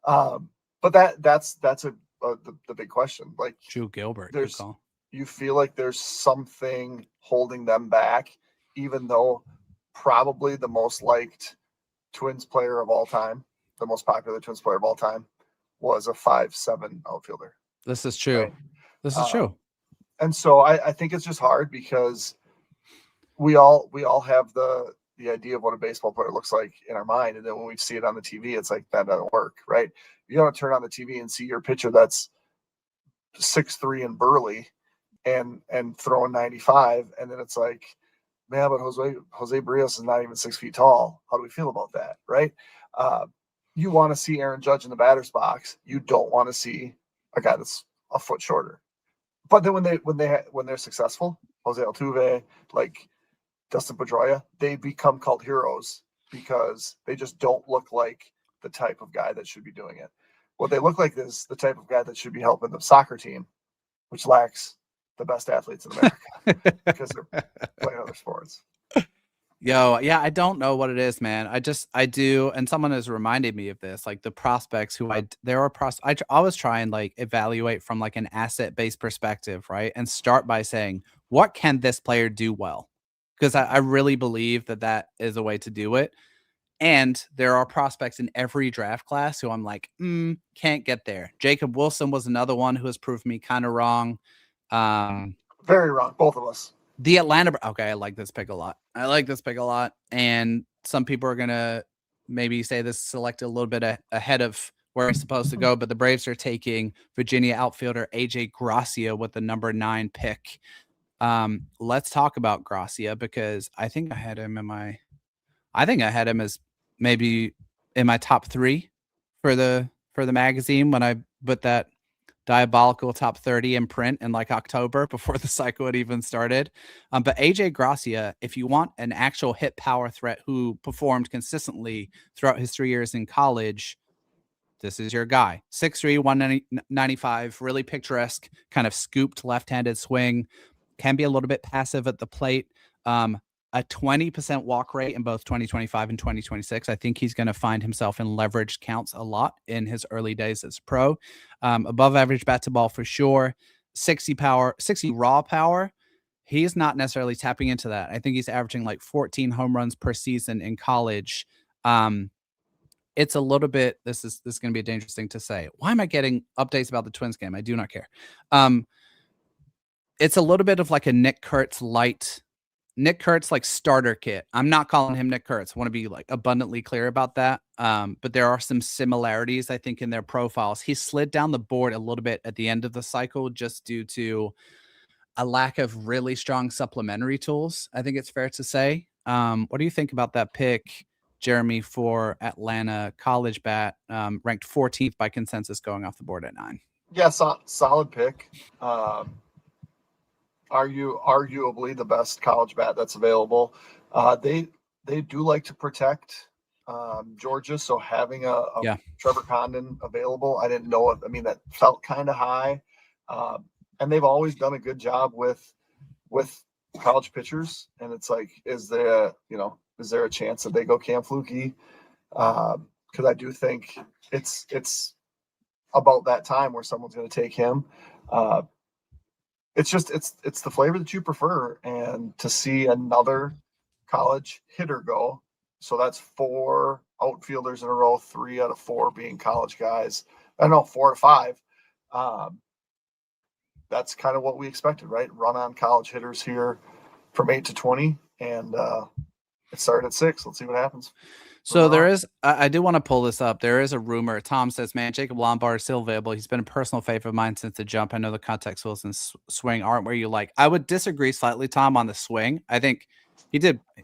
But that's the big question. Like Drew Gilbert. You feel like there's something holding them back, even though probably the most liked Twins player of all time, the most popular Twins player of all time, was a 5'7" outfielder. This is true. Right? This is true. And so I think it's just hard because we all have the idea of what a baseball player looks like in our mind. And then when we see it on the TV, it's like, that doesn't work, right? You don't turn on the TV and see your pitcher that's 6'3" and burly and throwing 95. And then it's like, man, but Jose Barrios is not even 6 feet tall. How do we feel about that? Right. You want to see Aaron Judge in the batter's box. You don't want to see a guy that's a foot shorter. But then when they're successful, Jose Altuve, like Dustin Pedroia, they become cult heroes because they just don't look like the type of guy that should be doing it. What they look like is the type of guy that should be helping the soccer team, which lacks the best athletes in America because they're playing other sports. Yo, yeah, I don't know what it is, man. I do, and someone has reminded me of this, like the prospects I always try and like evaluate from like an asset-based perspective, right? And start by saying, what can this player do well? Because I really believe that is a way to do it. And there are prospects in every draft class who I'm like, can't get there. Jacob Wilson was another one who has proved me kind of wrong. Very wrong, both of us. The Atlanta. Okay, I like this pick a lot. And some people are gonna maybe say this selected a little bit ahead of where he's supposed to go, but the Braves are taking Virginia outfielder AJ Gracia with the number 9 pick. Let's talk about Gracia because I think I had him as maybe in my top 3 for the magazine when I put that diabolical top 30 in print in like October before the cycle had even started. But AJ Gracia, if you want an actual hit power threat who performed consistently throughout his 3 years in college, this is your guy. 6'3", 195, really picturesque, kind of scooped left-handed swing, can be a little bit passive at the plate. A 20% walk rate in both 2025 and 2026. I think he's going to find himself in leveraged counts a lot in his early days as pro. Above average bat to ball for sure. 60 raw power. He's not necessarily tapping into that. I think he's averaging like 14 home runs per season in college. It's a little bit, this is going to be a dangerous thing to say. Why am I getting updates about the Twins game? I do not care. It's a little bit of like a Nick Kurtz light. Nick Kurtz like starter kit. I'm not calling him Nick Kurtz. I want to be like abundantly clear about that. But there are some similarities, I think, in their profiles. He slid down the board a little bit at the end of the cycle just due to a lack of really strong supplementary tools. I think it's fair to say. What do you think about that pick, Jeremy, for Atlanta college bat, ranked 14th by consensus going off the board at 9? Yeah, solid pick. Arguably the best college bat that's available. They do like to protect Georgia, so having a Trevor Condon available, I didn't know it. I mean, that felt kind of high, and they've always done a good job with college pitchers. And it's like, is there a chance that they go Cam Fluke? Because I do think it's about that time where someone's going to take him. It's the flavor that you prefer, and to see another college hitter go. So that's 4 outfielders in a row, 3 out of 4 being college guys. I don't know, 4 to 5. That's kind of what we expected, right? Run on college hitters here from 8 to 20, and it started at 6. Let's see what happens. So there is, I do want to pull this up. There is a rumor. Tom says, man, Jacob Lombard is still available. He's been a personal favorite of mine since the jump. I know the contact skills and swing aren't where you like. I would disagree slightly, Tom, on the swing. I think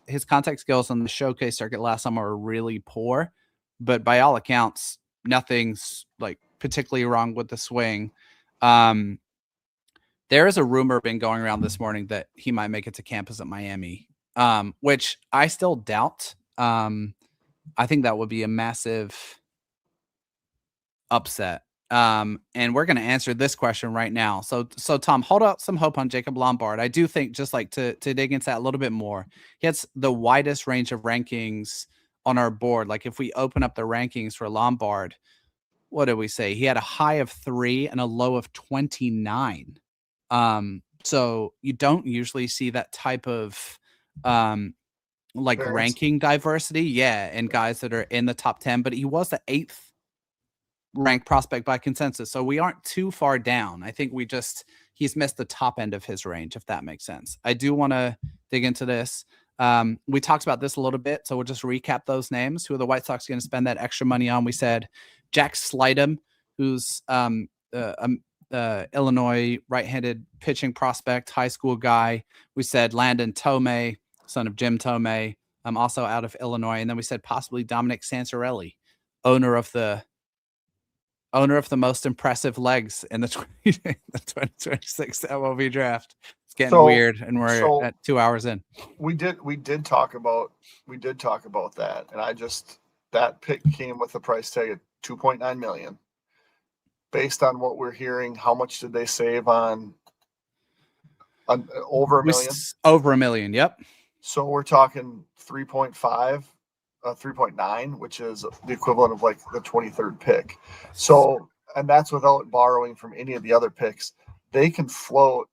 his contact skills on the showcase circuit last summer were really poor, but by all accounts, nothing's like particularly wrong with the swing. There is a rumor been going around this morning that he might make it to campus at Miami, which I still doubt. I think that would be a massive upset. And we're going to answer this question right now. So Tom, hold out some hope on Jacob Lombard. I do think, just like to dig into that a little bit more, he has the widest range of rankings on our board. Like if we open up the rankings for Lombard, what did we say? He had a high of 3 and a low of 29. So you don't usually see that type of ranking diversity, and guys that are in the top 10, but he was the 8th ranked prospect by consensus, so we aren't too far down. I think he's missed the top end of his range, if that makes sense. I do want to dig into this. We talked about this a little bit, so we'll just recap those names. Who are the White Sox going to spend that extra money on? We said Jack Slidham, who's Illinois right-handed pitching prospect, high school guy. We said Landon Tomei, son of Jim Tomei, also out of Illinois. And then we said possibly Dominic Sansorelli, owner of the most impressive legs in the 2026 MLB draft. It's getting weird, and we're at 2 hours in. We did talk about that, and that pick came with a price tag of $2.9 million. Based on what we're hearing, how much did they save on over $1 million? Over $1 million, yep. So we're talking 3.5, 3.9, which is the equivalent of like the 23rd pick. So, and that's without borrowing from any of the other picks. They can float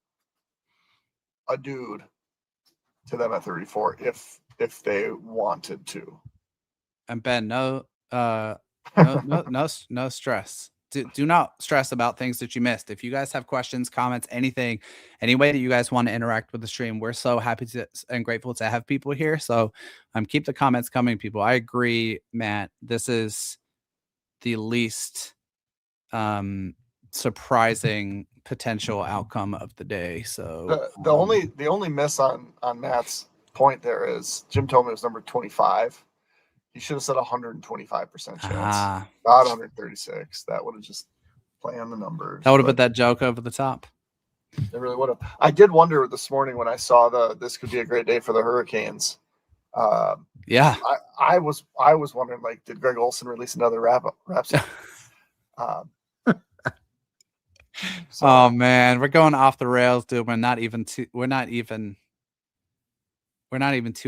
a dude to them at 34 if they wanted to. And Ben, no stress. Do not stress about things that you missed. If you guys have questions, comments, anything, any way that you guys want to interact with the stream, we're so happy to and grateful to have people here. So keep the comments coming, people. I agree, Matt. This is the least surprising potential outcome of the day. So the only miss on Matt's point there is Jim Tomei was number 25. He should have said 125% chance, not 136. That would have just played on the numbers. That would have put that joke over the top. It really would have. I did wonder this morning when I saw this could be a great day for the Hurricanes. Yeah, I was wondering, like, did Greg Olson release another rap song? Oh man, we're going off the rails, dude. We're not even 2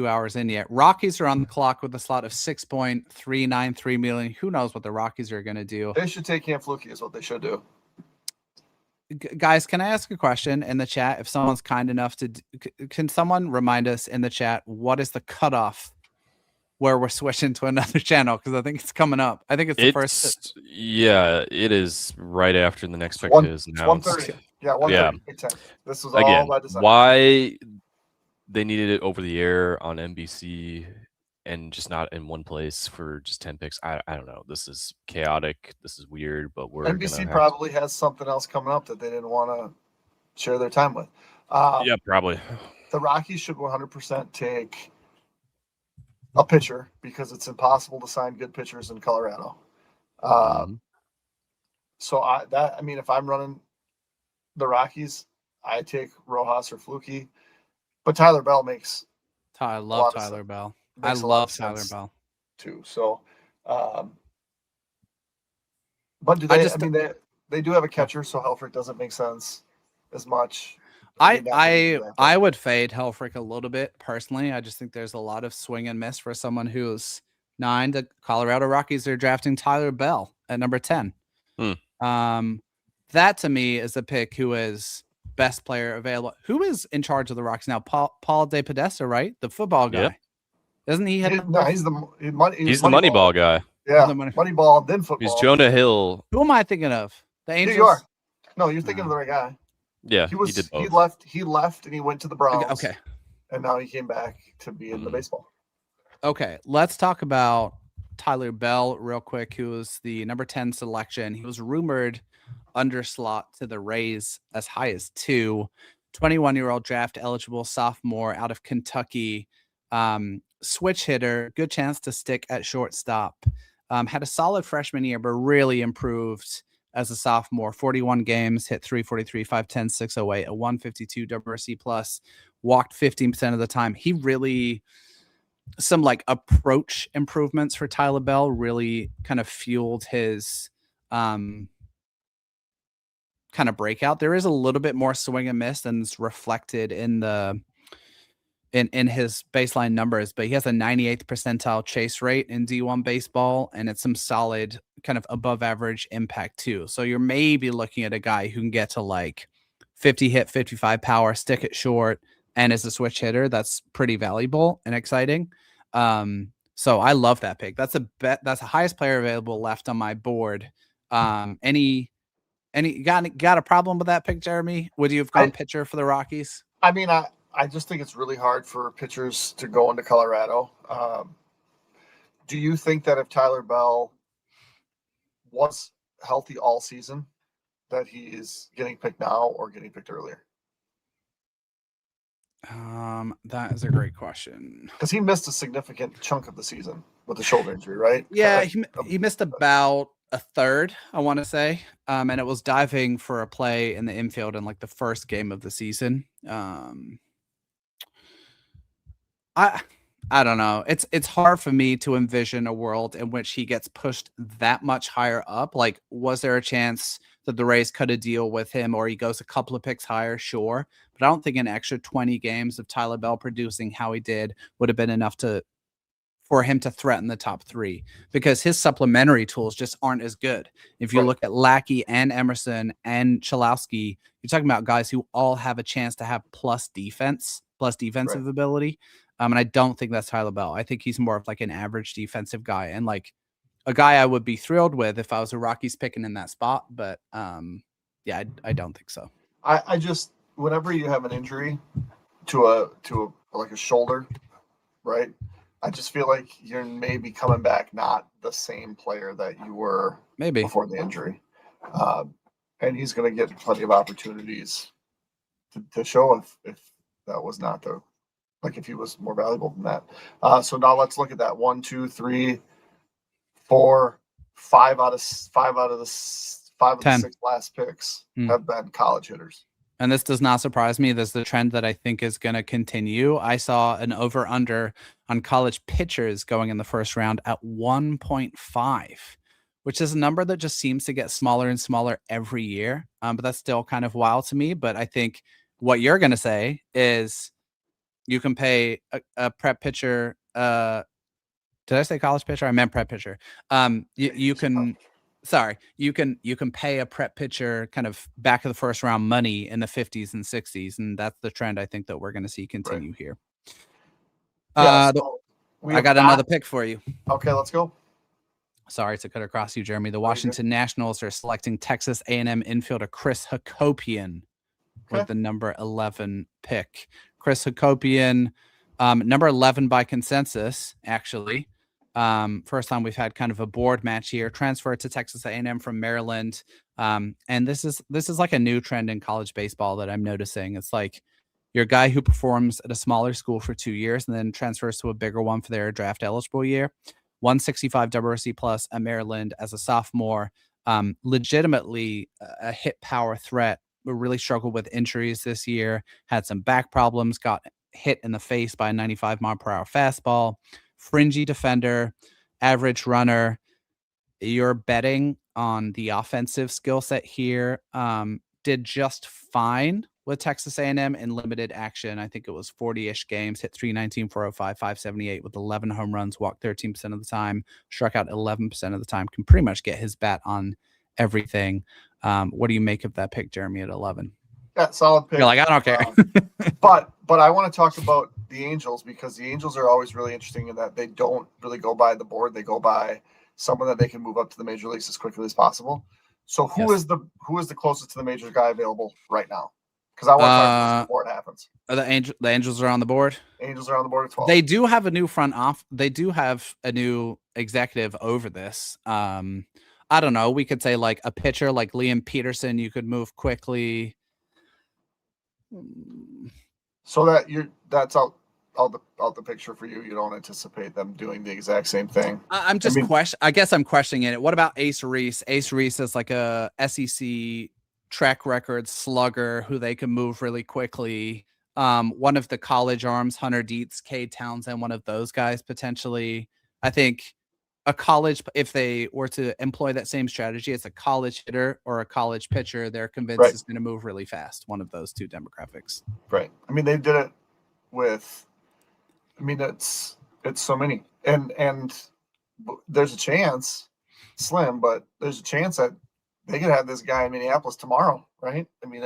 hours in yet. Rockies are on the clock with a slot of $6.393 million. Who knows what the Rockies are going to do? They should take Cam Fluke is what they should do. Guys, can I ask a question in the chat? If someone's kind enough to, can someone remind us in the chat what is the cutoff where we're switching to another channel? Because I think it's coming up. I think it's the first. Yeah, it is right after the next pick is announced. 1:30. Yeah, 1:30. Yeah. This was again all by design. Why they needed it over the air on NBC and just not in one place for just 10 picks. I don't know. This is chaotic. This is weird, but NBC probably has something else coming up that they didn't want to share their time with. Yeah, probably. The Rockies should 100% take a pitcher because it's impossible to sign good pitchers in Colorado. Mhm. So if I'm running the Rockies, I take Rojas or Fluky, but Tyler Bell makes I a love lot of Tyler sense. Bell. I Makes a lot of love Tyler sense Bell. too. So, but do I they? just They do have a catcher, so Helfrich doesn't make sense as much. I would fade Helfrich a little bit personally. I just think there's a lot of swing and miss for someone who's 9. The Colorado Rockies are drafting Tyler Bell at number 10. That to me is a pick who is best player available. Who is in charge of the Rockies now? Paul De Podesta, right? The football guy. Yep. Doesn't he have he's the Moneyball guy. Yeah, the money- Moneyball, then football. He's Jonah Hill. Who am I thinking of? The Angels? You are. No, you're thinking of the right guy. Yeah, he did both. He left and he went to the Browns. Okay. And now he came back to be in the baseball. Okay, let's talk about Tyler Bell real quick, who was the number 10 selection. He was rumored underslot to the Rays as high as 2. 21-year-old draft eligible sophomore out of Kentucky. Switch hitter, good chance to stick at shortstop. Had a solid freshman year, but really improved as a sophomore. 41 games, hit 343, 510, 608, a 152 WRC plus, walked 15% of the time. He really, some like approach improvements for Tyler Bell really kind of fueled his kind of breakout. There is a little bit more swing and miss than is reflected in his baseline numbers, but he has a 98th percentile chase rate in D1 baseball, and it's some solid kind of above average impact too. So you're maybe looking at a guy who can get to like 50 hit, 55 power, stick it short, and as a switch hitter, that's pretty valuable and exciting. So I love that pick. That's the highest player available left on my board. Any got a problem with that pick, Jeremy? Would you have gone pitcher for the Rockies? I mean, I just think it's really hard for pitchers to go into Colorado. Do you think that if Tyler Bell was healthy all season, that he is getting picked now or getting picked earlier? That is a great question. Because he missed a significant chunk of the season with the shoulder injury, right? Yeah, he missed about a third, I want to say. And it was diving for a play in the infield in like the first game of the season. I don't know. It's hard for me to envision a world in which he gets pushed that much higher up. Like, was there a chance that the Rays cut a deal with him or he goes a couple of picks higher? Sure. But I don't think an extra 20 games of Tyler Bell producing how he did would have been enough for him to threaten the top 3 because his supplementary tools just aren't as good. If you look at Lackey and Emerson and Chalowski, you're talking about guys who all have a chance to have plus defensive ability. And I don't think that's Tyler Bell. I think he's more of like an average defensive guy and like a guy I would be thrilled with if I was a Rockies picking in that spot. But yeah, I don't think so. I just, whenever you have an injury to a like a shoulder, right? I just feel like you're maybe coming back not the same player that you were before the injury. And he's going to get plenty of opportunities to show if that was not if he was more valuable than that. So now let's look at that. 1, 2, 3, 4, 5 out of the 6 last picks have been college hitters. And this does not surprise me. This is the trend that I think is going to continue. I saw an over-under on college pitchers going in the first round at 1.5, which is a number that just seems to get smaller and smaller every year. But that's still kind of wild to me. But I think what you're going to say is you can pay a prep pitcher. Did I say college pitcher? I meant prep pitcher. You can pay a prep pitcher kind of back of the first round money in the 50s and 60s. And that's the trend I think that we're going to see continue here. I got another pick for you. Okay, let's go. Sorry to cut across you, Jeremy. The Washington Nationals are selecting Texas A&M infielder Chris Hakopian with the number 11 pick. Chris Hakopian, number 11 by consensus, actually. First time we've had kind of a board match here. Transferred to Texas A&M from Maryland. And this is like a new trend in college baseball that I'm noticing. It's like You're a guy who performs at a smaller school for 2 years and then transfers to a bigger one for their draft eligible year. 165 WRC plus at Maryland as a sophomore. Legitimately a hit power threat. We really struggled with injuries this year. Had some back problems. Got hit in the face by a 95-mile-per-hour fastball. Fringy defender. Average runner. You're betting on the offensive skill set here. Did just fine with Texas A&M in limited action. I think it was 40-ish games, hit 319, 405, 578 with 11 home runs, walked 13% of the time, struck out 11% of the time, can pretty much get his bat on everything. What do you make of that pick, Jeremy, at 11? Yeah, solid pick. You're like, I don't care. But I want to talk about the Angels, because the Angels are always really interesting in that they don't really go by the board. They go by someone that they can move up to the major leagues as quickly as possible. So who is the closest to the major guy available right now? Because I want to talk about this before it happens. The Angels are on the board. Angels are on the board at 12. They do have a new front off. They do have a new executive over this. I don't know. We could say like a pitcher like Liam Peterson. You could move quickly. So that's out the picture for you. You don't anticipate them doing the exact same thing. I guess I'm questioning it. What about Ace Reese? Ace Reese is like a SEC track record slugger who they can move really quickly. One of the college arms, Hunter Dietz, Cade Townsend, one of those guys potentially. I think a college, if they were to employ that same strategy, it's a college hitter or a college pitcher, they're convinced is going to move really fast. One of those two demographics. Right. I mean, they did it with, it's so many, and there's a chance, slim, but there's a chance that they could have this guy in Minneapolis tomorrow, right? I mean,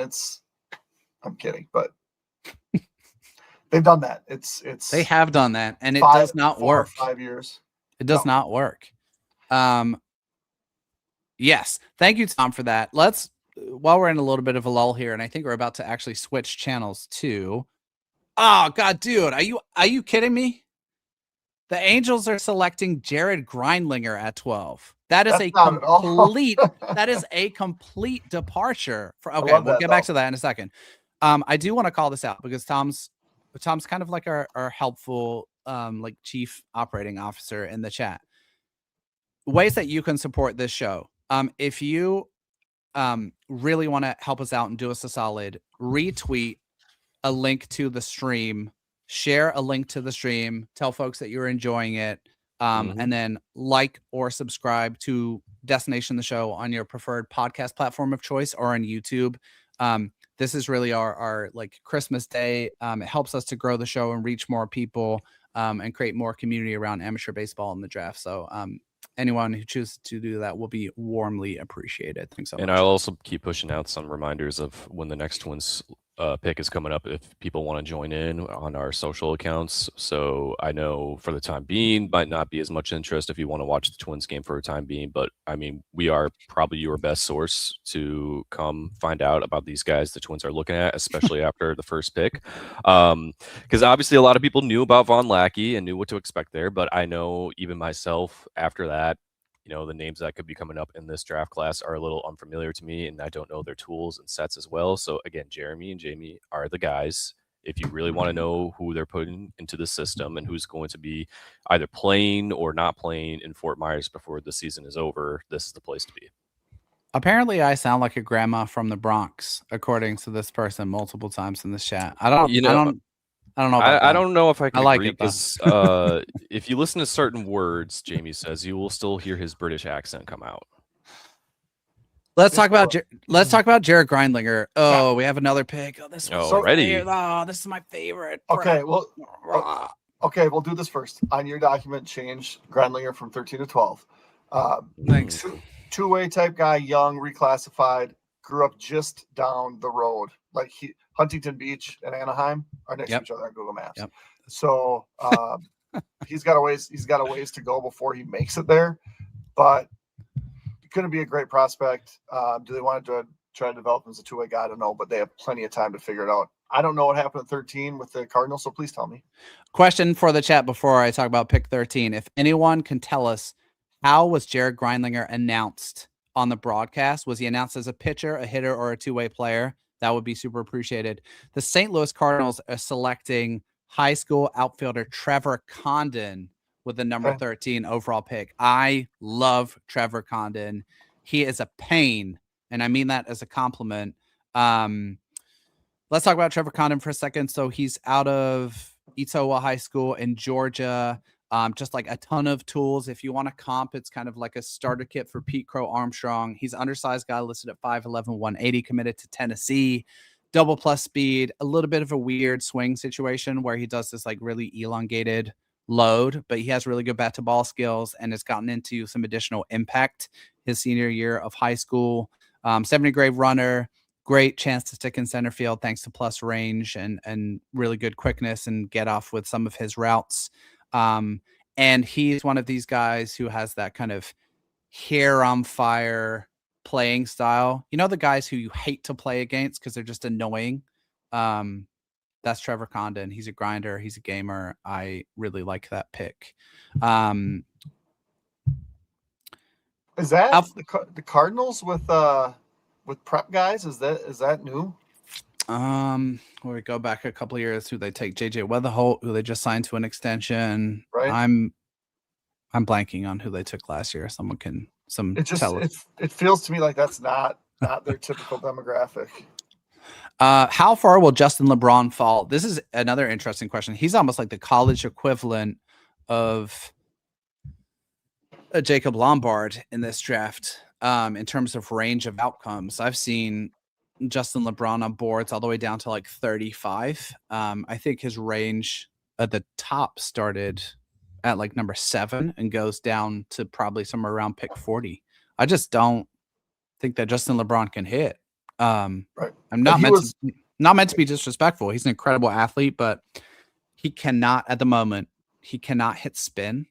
I'm kidding, but they've done that. They have done that, and it does not work. 5 years. It does not work. Yes. Thank you, Tom, for that. While we're in a little bit of a lull here, and I think we're about to actually switch channels too. Oh God, dude, are you kidding me? The Angels are selecting Jared Grindlinger at 12. That is a complete departure. Okay, we'll get back to that in a second. I do want to call this out because Tom's kind of like our helpful like chief operating officer in the chat. Ways that you can support this show. If you really want to help us out and do us a solid, retweet a link to the stream, share a link to the stream, tell folks that you're enjoying it, and then like or subscribe to Destination the Show on your preferred podcast platform of choice or on YouTube. This is really our like Christmas Day. It helps us to grow the show and reach more people and create more community around amateur baseball in the draft. So anyone who chooses to do that will be warmly appreciated. Thanks so much. And I'll also keep pushing out some reminders of when the next Twins pick is coming up if people want to join in on our social accounts. So I know for the time being might not be as much interest if you want to watch the Twins game for a time being, but I mean, we are probably your best source to come find out about these guys the Twins are looking at, especially after the first pick. Because obviously a lot of people knew about Von Lackey and knew what to expect there, but I know even myself after that, the names that could be coming up in this draft class are a little unfamiliar to me, and I don't know their tools and sets as well. So again, Jeremy and Jamie are the guys. If you really want to know who they're putting into the system and who's going to be either playing or not playing in Fort Myers before the season is over, this is the place to be. Apparently, I sound like a grandma from the Bronx, according to this person multiple times in this chat. I don't know. I don't know if I can like agree it, because if you listen to certain words, Jamie says, you will still hear his British accent come out. Let's talk about Jared Grindlinger. Oh, we have another pick. Oh, this is my favorite. Okay, well, we'll do this first. On your document, change Grindlinger from 13 to 12. Thanks. Two-way type guy, young, reclassified, grew up just down the road. Like Huntington Beach and Anaheim are next to each other on Google Maps. Yep. So he's got a ways to go before he makes it there, but going to be a great prospect. Do they want to try to develop him as a two-way guy? I don't know, but they have plenty of time to figure it out. I don't know what happened at 13 with the Cardinals, so please tell me. Question for the chat before I talk about pick 13. If anyone can tell us, how was Jared Grindlinger announced on the broadcast? Was he announced as a pitcher, a hitter, or a two-way player? that would be super appreciated. The St. Louis Cardinals are selecting high school outfielder Trevor Condon with the number 13 overall pick. I love Trevor Condon. He is a pain, and I mean that as a compliment. Let's talk about Trevor Condon for a second. So he's out of Etowah High School in Georgia. Just like a ton of tools. If you want a comp, it's kind of like a starter kit for Pete Crow Armstrong. He's an undersized guy listed at 5'11", 180, committed to Tennessee. Double plus speed, a little bit of a weird swing situation where he does this like really elongated load, but he has really good bat to ball skills and has gotten into some additional impact his senior year of high school. 70 grade runner, great chance to stick in center field thanks to plus range and really good quickness and get off with some of his routes. And he's one of these guys who has that kind of hair on fire playing style. You know, the guys who you hate to play against because they're just annoying. That's Trevor Condon. He's a grinder. He's a gamer. I really like that pick. Is that the Cardinals with prep guys? Is that new? We go back a couple of years. Who they take? JJ Weatherholt, who they just signed to an extension. Right. I'm blanking on who they took last year. Someone can tell us. It feels to me like that's not their typical demographic. How far will Justin LeBron fall? This is another interesting question. He's almost like the college equivalent of a Jacob Lombard in this draft. In terms of range of outcomes, I've seen Justin LeBron on boards all the way down to like 35. I think his range at the top started at like number 7 and goes down to probably somewhere around pick 40. I just don't think that Justin LeBron can hit. Right. I'm not meant to be disrespectful. He's an incredible athlete, but he cannot at the moment. He cannot hit spin.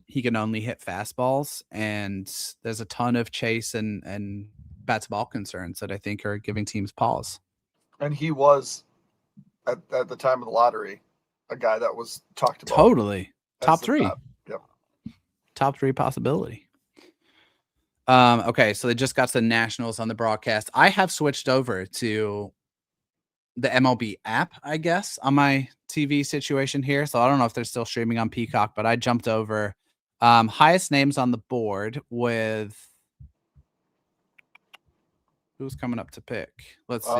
He can only hit fastballs, and there's a ton of chase and bat to ball concerns that I think are giving teams pause. And he was at the time of the lottery a guy that was talked about. Totally. Top 3. Yep. Top 3 possibility. Okay, so they just got the Nationals on the broadcast. I have switched over to the MLB app, I guess, on my TV situation here. So I don't know if they're still streaming on Peacock, but I jumped over. Highest names on the board with who's coming up to pick. Let's see.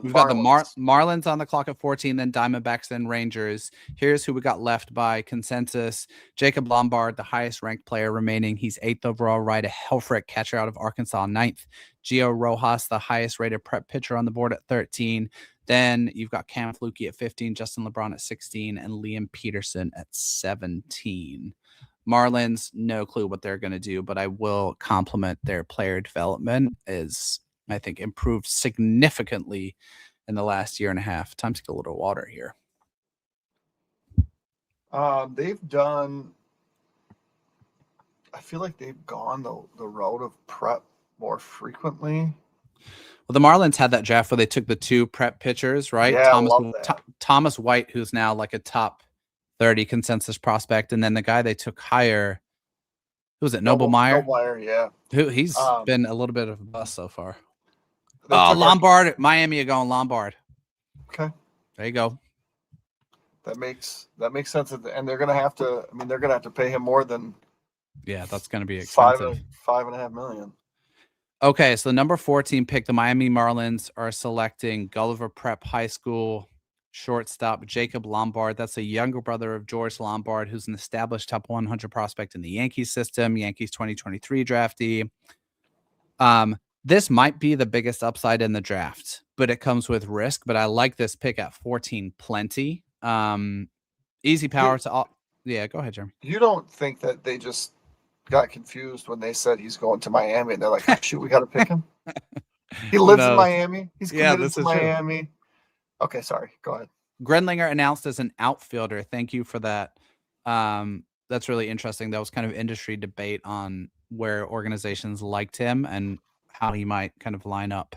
We've got the Marlins on the clock at 14, then Diamondbacks, then Rangers. Here's who we got left by consensus. Jacob Lombard, the highest ranked player remaining. He's 8th overall, Ryder Helfrich, catcher out of Arkansas, 9th. Gio Rojas, the highest rated prep pitcher on the board at 13. Then you've got Cam Flukie at 15, Justin LeBron at 16, and Liam Peterson at 17. Marlins, no clue what they're going to do, but I will compliment their player development is, I think, improved significantly in the last year and a half. Time to get a little water here. They've done, I feel like they've gone the road of prep more frequently. Well, the Marlins had that draft where they took the 2 prep pitchers, right? Yeah, Thomas White, who's now like a top 30 consensus prospect, and then the guy they took higher, who was it? Noble Meyer? Noble Meyer, yeah. He's been a little bit of a bust so far. Lombard. Miami are going Lombard. Okay. There you go. That makes sense. And they're going to have to, they're going to have to pay him more than. Yeah, that's going to be expensive. $5.5 million. Okay, so the number 14 pick, the Miami Marlins are selecting Gulliver Prep High School shortstop Jacob Lombard. That's a younger brother of George Lombard, who's an established top 100 prospect in the Yankees system, Yankees 2023 draftee. This might be the biggest upside in the draft, but it comes with risk. But I like this pick at 14 plenty. Easy power to all. Yeah, go ahead, Jeremy. You don't think that they just got confused when they said he's going to Miami and they're like, oh, shoot, we got to pick him? He lives in Miami. He's committed to Miami. True. Okay, sorry. Go ahead. Grenlinger announced as an outfielder. Thank you for that. That's really interesting. That was kind of industry debate on where organizations liked him and how he might kind of line up.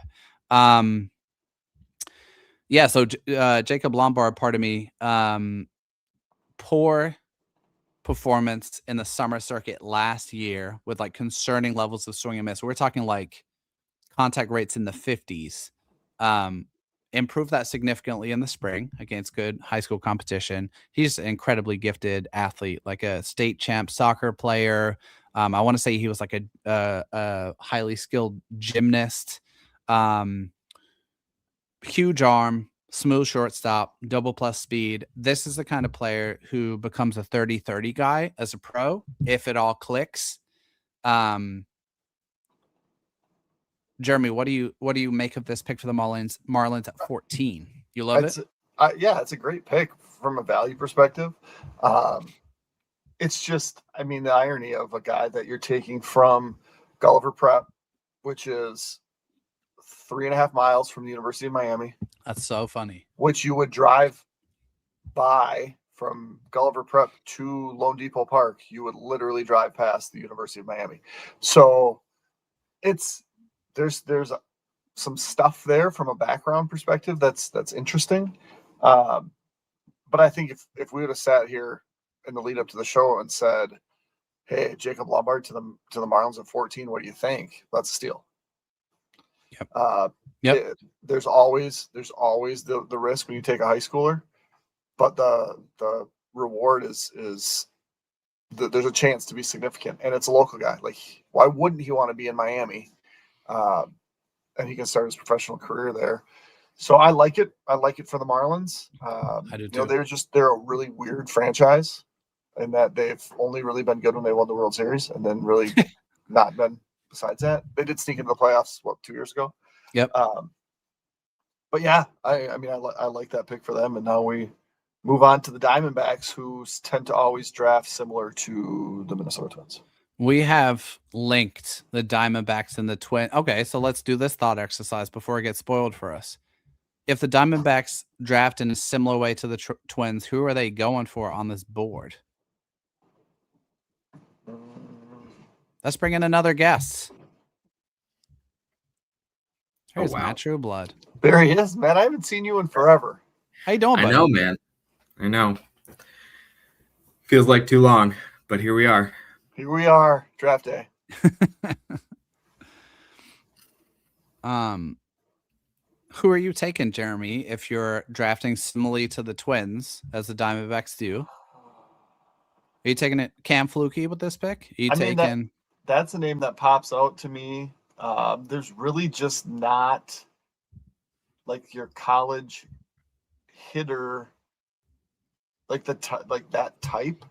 Yeah, so Jacob Lombard, pardon me, poor performance in the summer circuit last year with like concerning levels of swing and miss. We're talking like contact rates in the 50s. Improved that significantly in the spring against good high school competition. He's an incredibly gifted athlete, like a state champ soccer player. I want to say he was like a highly skilled gymnast. Huge arm, smooth shortstop, double plus speed. This is the kind of player who becomes a 30-30 guy as a pro if it all clicks. Jeremy, what do you make of this pick for the Marlins at 14? You love it? Yeah, it's a great pick from a value perspective. It's just, I mean, the irony of a guy that you're taking from Gulliver Prep, which is 3.5 miles from the University of Miami. That's so funny. Which you would drive by from Gulliver Prep to Lone Depot Park. You would literally drive past the University of Miami. So there's some stuff there from a background perspective that's interesting. But I think if we would have sat here in the lead up to the show and said, "Hey, Jacob Lombard to the Marlins at 14, what do you think?" That's a steal. Yep. There's always the risk when you take a high schooler, but the reward is there's a chance to be significant, and it's a local guy. Like, why wouldn't he want to be in Miami? And he can start his professional career there. So I like it. I like it for the Marlins. I do too. They're a really weird franchise in that they've only really been good when they won the World Series, and then really not been besides that. They did sneak into the playoffs 2 years ago. Yep. But yeah, I mean, I like that pick for them. And now we move on to the Diamondbacks, who tend to always draft similar to the Minnesota Twins. We have linked the Diamondbacks and the Twins. Okay, so let's do this thought exercise before it gets spoiled for us. If the Diamondbacks draft in a similar way to the Twins, who are they going for on this board? Let's bring in another guest. Here's Matt Trueblood. There he is, man. I haven't seen you in forever. How you doing, buddy? I know, man. I know. Feels like too long, but here we are. Here we are, draft day. Who are you taking, Jeremy, if you're drafting similarly to the Twins, as the Diamondbacks do? Are you taking it Cam Flukie with this pick? Are you taking... That's a name that pops out to me. There's really just not like your college hitter, like that type,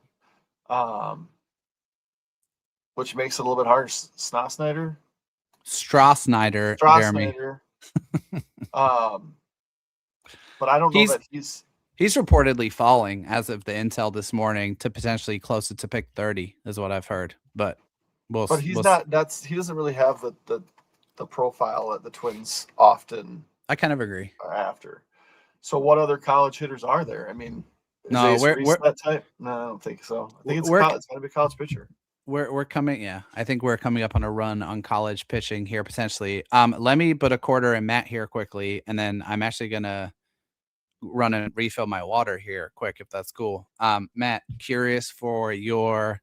which makes it a little bit harder. Strasnyder, Jeremy. But I don't know that he's reportedly falling as of the intel this morning to potentially closer to pick 30 is what I've heard. But he doesn't really have the profile that the Twins often. I kind of agree. Are after. So what other college hitters are there? I mean, no, we're that type. No, I don't think so. I think it's got to be a college pitcher. We're coming. Yeah, I think we're coming up on a run on college pitching here potentially. Let me put a quarter in Matt here quickly, and then I'm actually gonna run and refill my water here quick if that's cool. Matt, curious for your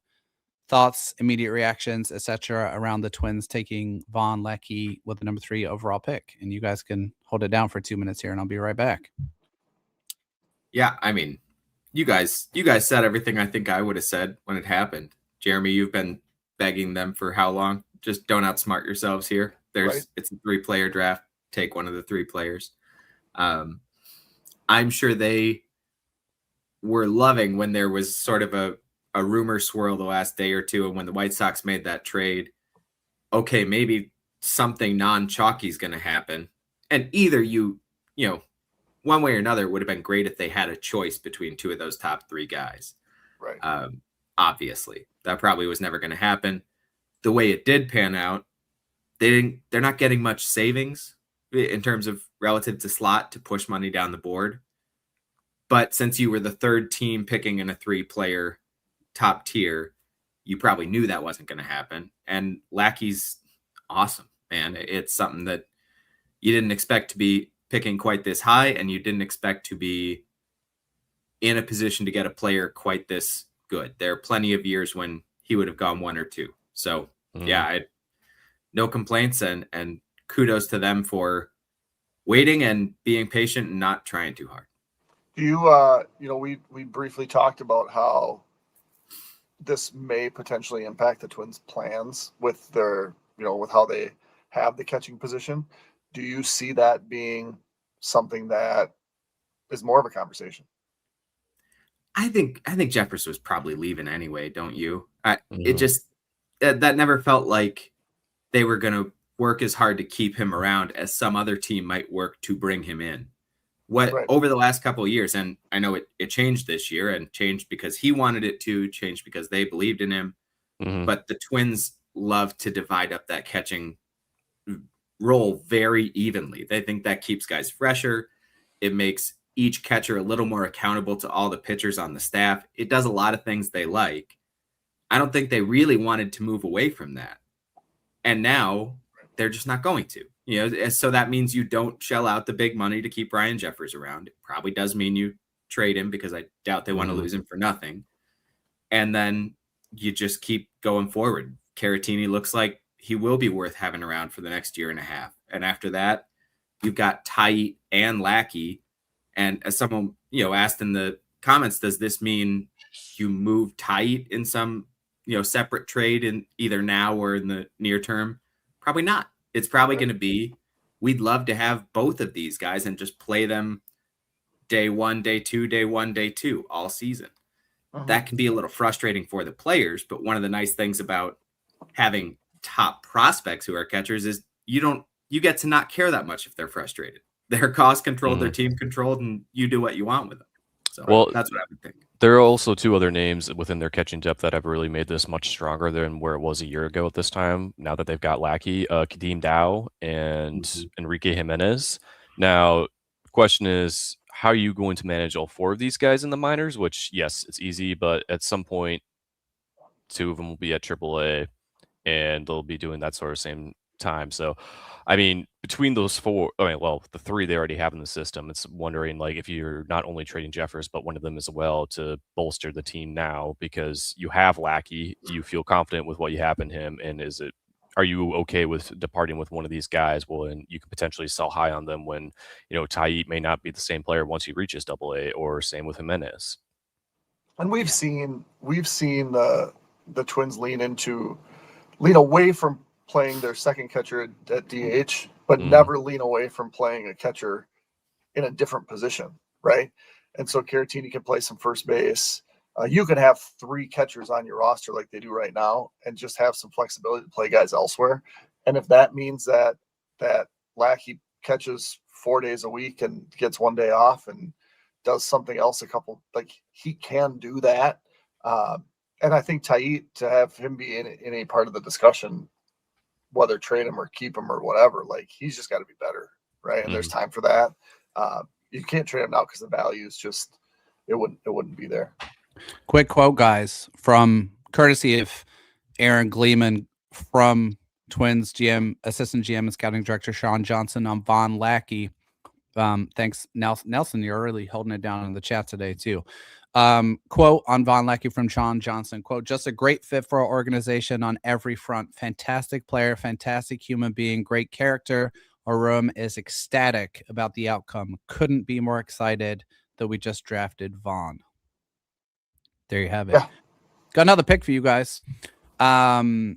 thoughts, immediate reactions, etc., around the Twins taking Vaughn Leckie with the number 3 overall pick, and you guys can hold it down for 2 minutes here, and I'll be right back. Yeah, I mean, you guys said everything I think I would have said when it happened. Jeremy, you've been begging them for how long? Just don't outsmart yourselves here. It's a 3-player draft. Take one of the 3 players. I'm sure they were loving when there was sort of a rumor swirl the last day or two, and when the White Sox made that trade, okay, maybe something non-chalky is going to happen. And either you know, one way or another, it would have been great if they had a choice between 2 of those top 3 guys. Right. Obviously, that probably was never going to happen. The way it did pan out, they're not getting much savings in terms of relative to slot to push money down the board. But since you were the 3rd team picking in a 3-player top tier, you probably knew that wasn't going to happen. And Lackey's awesome, man. It's something that you didn't expect to be picking quite this high, and you didn't expect to be in a position to get a player quite this good. There are plenty of years when he would have gone 1 or 2. So yeah, no complaints, and kudos to them for waiting and being patient and not trying too hard. Do you, we briefly talked about how this may potentially impact the Twins' plans with their, with how they have the catching position. Do you see that being something that is more of a conversation? I think Jeffers was probably leaving anyway, don't you? It Mhm. just that never felt like they were going to work as hard to keep him around as some other team might work to bring him in. Right. Over the last couple of years, and I know it changed this year and changed because he wanted it to, changed because they believed in him. Mhm. But the Twins love to divide up that catching role very evenly. They think that keeps guys fresher. It makes each catcher a little more accountable to all the pitchers on the staff. It does a lot of things they like. I don't think they really wanted to move away from that. And now they're just not going to. So that means you don't shell out the big money to keep Ryan Jeffers around. It probably does mean you trade him because I doubt they want to lose him for nothing. And then you just keep going forward. Caratini looks like he will be worth having around for the next year and a half. And after that, you've got Tite and Lackey. And as someone, asked in the comments, does this mean you move Tite in some, separate trade in either now or in the near term? Probably not. It's probably going to be, we'd love to have both of these guys and just play them day one, day two all season. That can be a little frustrating for the players, but one of the nice things about having top prospects who are catchers is you get to not care that much if they're frustrated. They're cost controlled, they're team controlled, and you do what you want with them. So that's what I would think. There are also two other names within their catching depth that have really made this much stronger than where it was a year ago at this time. Now that they've got Lackey, Kadeem Dow, and Enrique Jimenez. Now, the question is, how are you going to manage all four of these guys in the minors? Which, yes, it's easy, but at some point, two of them will be at AAA, and they'll be doing that sort of same time. So, I mean, between those four, the three they already have in the system, it's wondering, like, if you're not only trading Jeffers, but one of them as well to bolster the team now because you have Lackey, you feel confident with what you have in him, and are you okay with departing with one of these guys? Well, and you could potentially sell high on them when, Tite may not be the same player once he reaches AA, or same with Jimenez. And we've seen the Twins lean away from playing their second catcher at DH, but never lean away from playing a catcher in a different position, right? And so Caratini can play some first base. You can have three catchers on your roster like they do right now and just have some flexibility to play guys elsewhere. And if that means that Lackey catches 4 days a week and gets 1 day off and does something else he can do that. And I think Tite, to have him be in a part of the discussion, whether trade him or keep him or whatever, he's just got to be better, right? And there's time for that. You can't trade him now because the value is just it wouldn't be there. Quick quote, guys, from courtesy of Aaron Gleeman from Twins GM, assistant GM and scouting director Sean Johnson on Von Lackey. Thanks, Nelson. You're really holding it down in the chat today too. Quote on Von Lackey from Sean Johnson, quote, just a great fit for our organization on every front. Fantastic player, fantastic human being, great character. Our room is ecstatic about the outcome. Couldn't be more excited that we just drafted Von. There you have it. Yeah. Got another pick for you guys. Arizona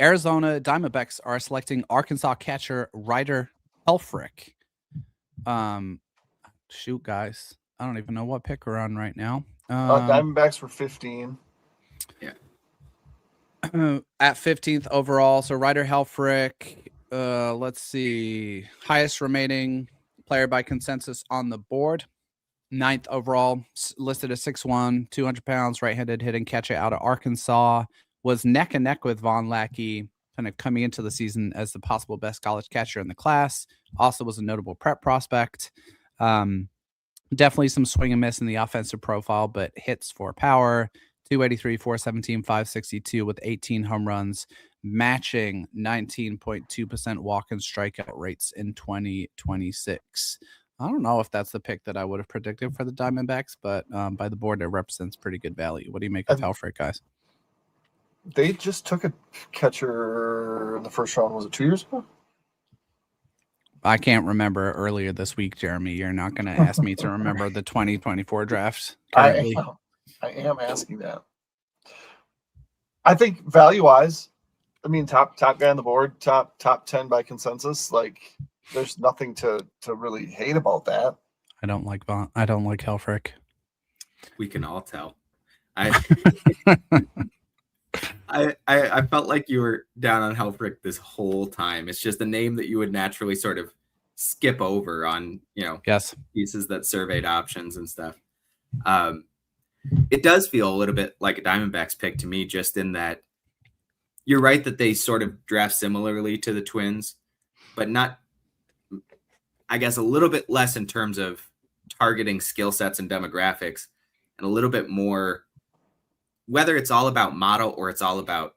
Diamondbacks are selecting Arkansas catcher Ryder Helfrich. Shoot, guys. I don't even know what pick we're on right now. Diamondbacks were 15. Yeah. At 15th overall. So Ryder Helfrich, let's see. Highest remaining player by consensus on the board. 9th overall, listed as 6'1", 200 pounds, right-handed hitting catcher out of Arkansas. Was neck and neck with Von Lackey kind of coming into the season as the possible best college catcher in the class. Also was a notable prep prospect. Definitely some swing and miss in the offensive profile, but hits for power. 283, 417, 562 with 18 home runs, matching 19.2% walk and strikeout rates in 2026. I don't know if that's the pick that I would have predicted for the Diamondbacks, but by the board, it represents pretty good value. What do you make of Helfrich, guys? They just took a catcher in the first round. Was it 2 years ago? I can't remember earlier this week, Jeremy. You're not going to ask me to remember the 2024 draft currently. I am asking that. I think value-wise, I mean, top guy on the board, top 10 by consensus. Like, there's nothing to really hate about that. I don't like Helfrich. We can all tell. I felt like you were down on Helfrich this whole time. It's just a name that you would naturally sort of skip over on, Yes, pieces that surveyed options and stuff. It does feel a little bit like a Diamondbacks pick to me, just in that you're right that they sort of draft similarly to the Twins, but not, I guess, a little bit less in terms of targeting skill sets and demographics, and a little bit more, whether it's all about model or it's all about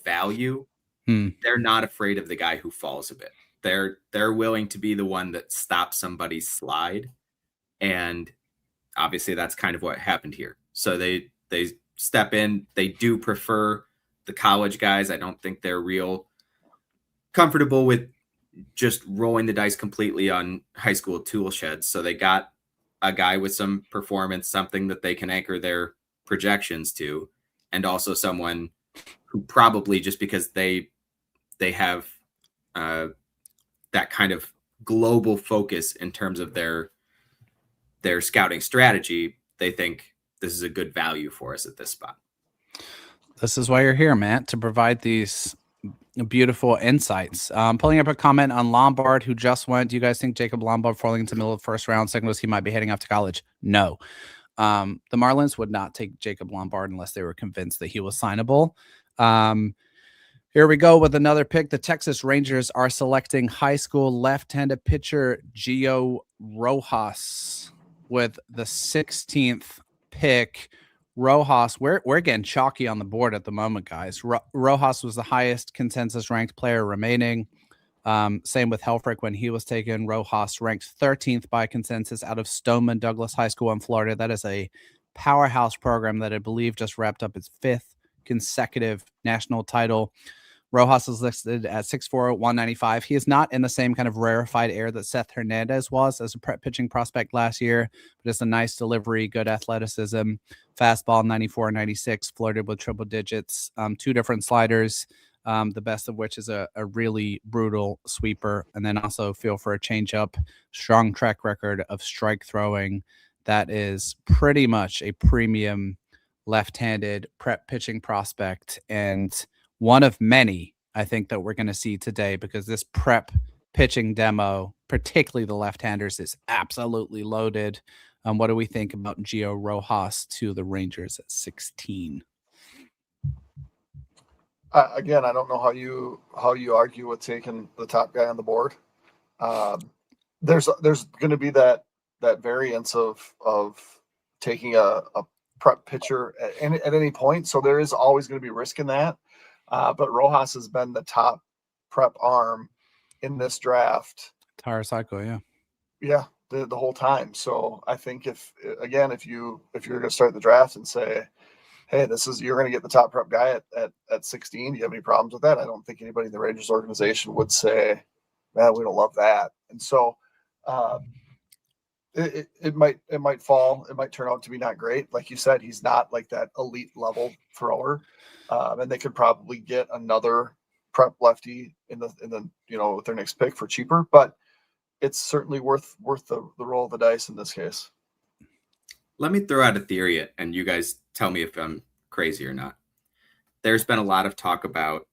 value, they're not afraid of the guy who falls a bit. They're willing to be the one that stops somebody's slide. And obviously that's kind of what happened here. So they step in. They do prefer the college guys. I don't think they're real comfortable with just rolling the dice completely on high school tool sheds. So they got a guy with some performance, something that they can anchor their projections to, and also someone who probably, just because they have that kind of global focus in terms of their scouting strategy, they think this is a good value for us at this spot. This is why you're here, Matt, to provide these beautiful insights. Pulling up a comment on Lombard, who just went. Do you guys think Jacob Lombard falling into the middle of the first round signals he might be heading off to college? No. The Marlins would not take Jacob Lombard unless they were convinced that he was signable. Here we go with another pick. The Texas Rangers are selecting high school left-handed pitcher Gio Rojas with the 16th pick. Rojas, we're getting chalky on the board at the moment, guys. Rojas was the highest consensus ranked player remaining. Same with Helfrich when he was taken. Rojas ranked 13th by consensus out of Stoneman Douglas High School in Florida. That is a powerhouse program that I believe just wrapped up its 5th consecutive national title. Rojas is listed at 6'4", 195. He is not in the same kind of rarefied air that Seth Hernandez was as a prep pitching prospect last year, but it's a nice delivery, good athleticism, fastball 94, 96, flirted with triple digits, 2 different sliders, the best of which is a really brutal sweeper, and then also feel for a changeup, strong track record of strike throwing. That is pretty much a premium left-handed prep pitching prospect, and one of many, I think, that we're going to see today, because this prep pitching demo, particularly the left-handers, is absolutely loaded. What do we think about Gio Rojas to the Rangers at 16? Again, I don't know how you argue with taking the top guy on the board. There's going to be that variance of taking a prep pitcher at any point. So there is always going to be risk in that. But Rojas has been the top prep arm in this draft. Entire cycle, yeah. Yeah, the whole time. So I think if you're going to start the draft and say, hey, you're going to get the top prep guy at 16, do you have any problems with that? I don't think anybody in the Rangers organization would say, man, we don't love that. And so it might fall. It might turn out to be not great. Like you said, he's not like that elite level thrower. And they could probably get another prep lefty in the with their next pick for cheaper, but it's certainly worth the roll of the dice in this case. Let me throw out a theory, and you guys tell me if I'm crazy or not. There's been a lot of talk about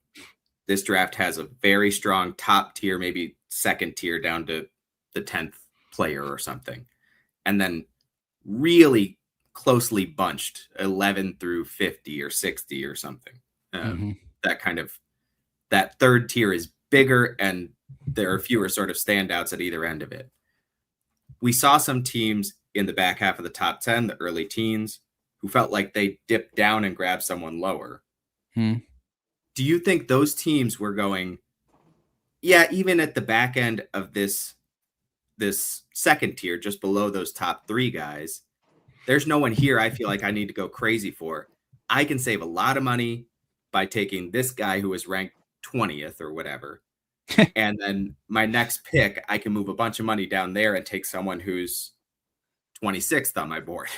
this draft has a very strong top tier, maybe second tier down to the 10th player or something, and then really closely bunched 11 through 50 or 60 or something. That third tier is bigger, and there are fewer sort of standouts at either end of it. We saw some teams in the back half of the top 10, the early teens, who felt like they dipped down and grabbed someone lower. Do you think those teams were going, yeah, even at the back end of this second tier, just below those top 3 guys, there's no one here I feel like I need to go crazy for. I can save a lot of money by taking this guy who was ranked 20th or whatever, And then my next pick, I can move a bunch of money down there and take someone who's 26th on my board.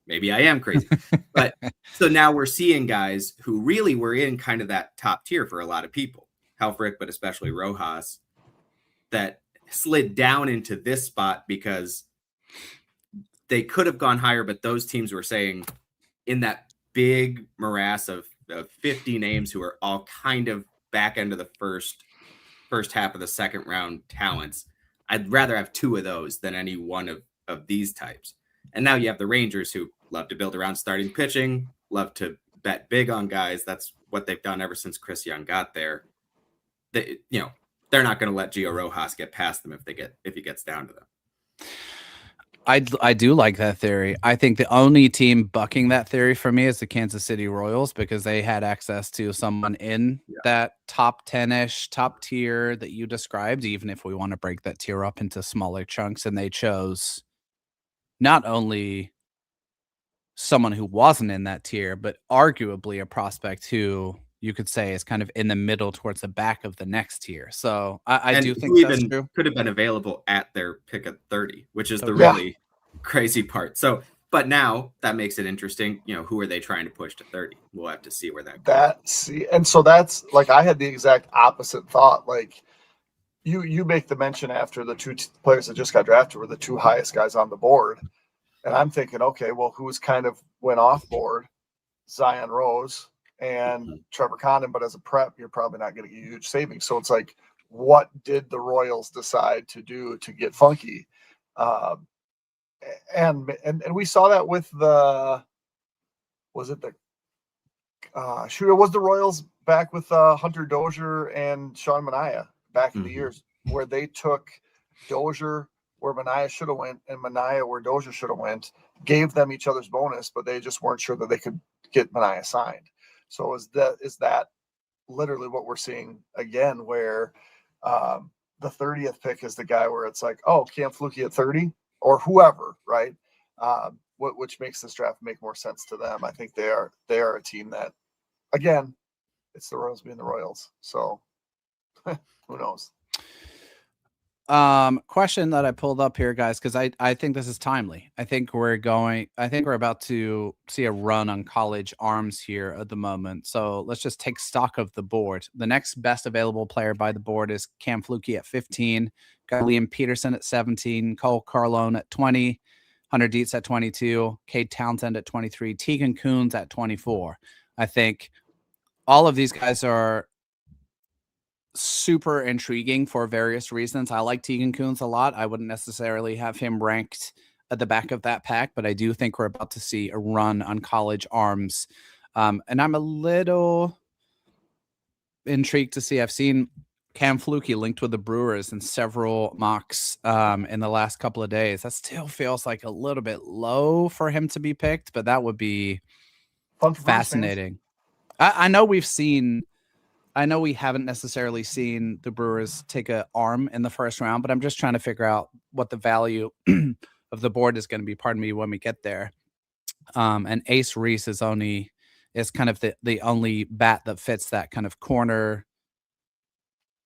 Maybe I am crazy. But so now we're seeing guys who really were in kind of that top tier for a lot of people, Helfrich, but especially Rojas, that slid down into this spot because they could have gone higher, but those teams were saying in that big morass of 50 names who are all kind of back end of the first half of the second round talents, I'd rather have two of those than any one of these types. And now you have the Rangers who love to build around starting pitching, love to bet big on guys. That's what they've done ever since Chris Young got there. They, they're not going to let Gio Rojas get past them if he gets down to them. I do like that theory. I think the only team bucking that theory for me is the Kansas City Royals, because they had access to someone in that top 10-ish, top tier that you described, even if we want to break that tier up into smaller chunks. And they chose not only someone who wasn't in that tier, but arguably a prospect who you could say is kind of in the middle towards the back of the next tier. So I do think that's true. Could have been available at their pick at 30, which is the really crazy part. So, but now that makes it interesting. Who are they trying to push to 30? We'll have to see where that goes. And so that's like, I had the exact opposite thought. Like you make the mention after the two players that just got drafted were the two highest guys on the board. And I'm thinking, okay, well, who's kind of went off board? Zion Rose and Trevor Condon, but as a prep, you're probably not getting a huge savings. So it's like, what did the Royals decide to do to get funky? And we saw that with the Royals back with Hunter Dozier and Sean Manaea back in the years where they took Dozier where Manaea should have went and Manaea where Dozier should have went, gave them each other's bonus, but they just weren't sure that they could get Manaea signed. So is that literally what we're seeing again, where the 30th pick is the guy where it's like, oh, Cam Flukie at 30 or whoever, right? Which makes this draft make more sense to them. I think they are a team that, again, it's the Royals being the Royals. So who knows? Question that I pulled up here, guys, because I think this is timely. I think we're about to see a run on college arms here at the moment. So let's just take stock of the board. The next best available player by the board is Cam Flukie at 15, got Liam Peterson at 17, Cole Carlone at 20, Hunter Dietz at 22, Cade Townsend at 23, Tegan Kuhns at 24. I think all of these guys are super intriguing for various reasons. I like Tegan Kuhns a lot. I wouldn't necessarily have him ranked at the back of that pack, but I do think we're about to see a run on college arms. And I'm a little intrigued to see. I've seen Cam Flukie linked with the Brewers in several mocks in the last couple of days. That still feels like a little bit low for him to be picked, but that would be fascinating. I know we haven't necessarily seen the Brewers take an arm in the first round, but I'm just trying to figure out what the value of the board is going to be, when we get there. And Ace Reese is kind of the only bat that fits that kind of corner,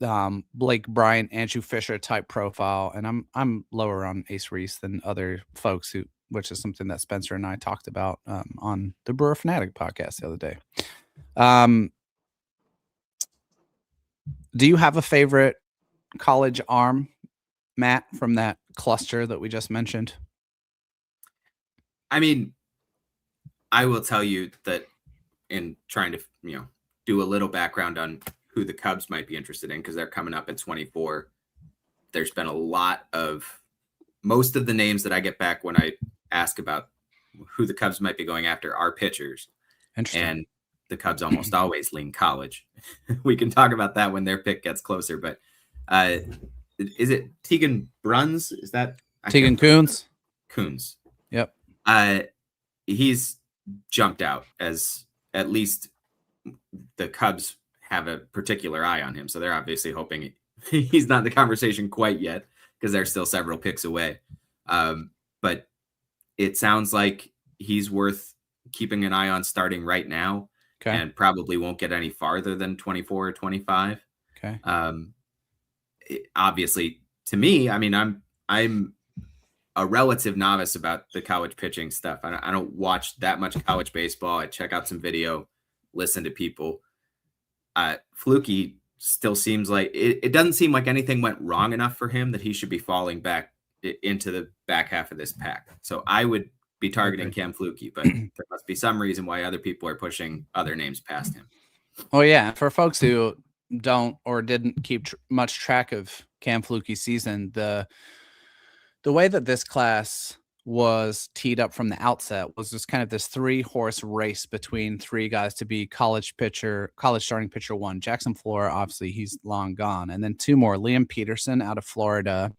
Blake Bryant, Andrew Fisher type profile. And I'm lower on Ace Reese than other folks which is something that Spencer and I talked about on the Brewer Fanatic podcast the other day. Do you have a favorite college arm, Matt, from that cluster that we just mentioned? I mean, I will tell you that in trying to, do a little background on who the Cubs might be interested in, because they're coming up at 24. There's been most of the names that I get back when I ask about who the Cubs might be going after are pitchers. Interesting. And the Cubs almost always lean college. We can talk about that when their pick gets closer, but is it Tegan Bruns? Is that Tegan Kuhns? Kuhns. Yep. He's jumped out as at least the Cubs have a particular eye on him. So they're obviously hoping he's not in the conversation quite yet because they're still several picks away. But it sounds like he's worth keeping an eye on starting right now. Okay. And probably won't get any farther than 24 or 25. Okay. obviously, to me, I mean, I'm a relative novice about the college pitching stuff. I don't watch that much college baseball. I check out some video, listen to people. Fluky still seems like it doesn't seem like anything went wrong enough for him that he should be falling back into the back half of this pack. So I would be targeting Cam Fluky, but there must be some reason why other people are pushing other names past him. Oh yeah, for folks who don't or didn't keep much track of Cam Fluky's season, the way that this class was teed up from the outset was just kind of this 3-horse race between 3 guys to be college starting pitcher 1. Jackson Flora, obviously he's long gone. And then 2 more, Liam Peterson out of Florida,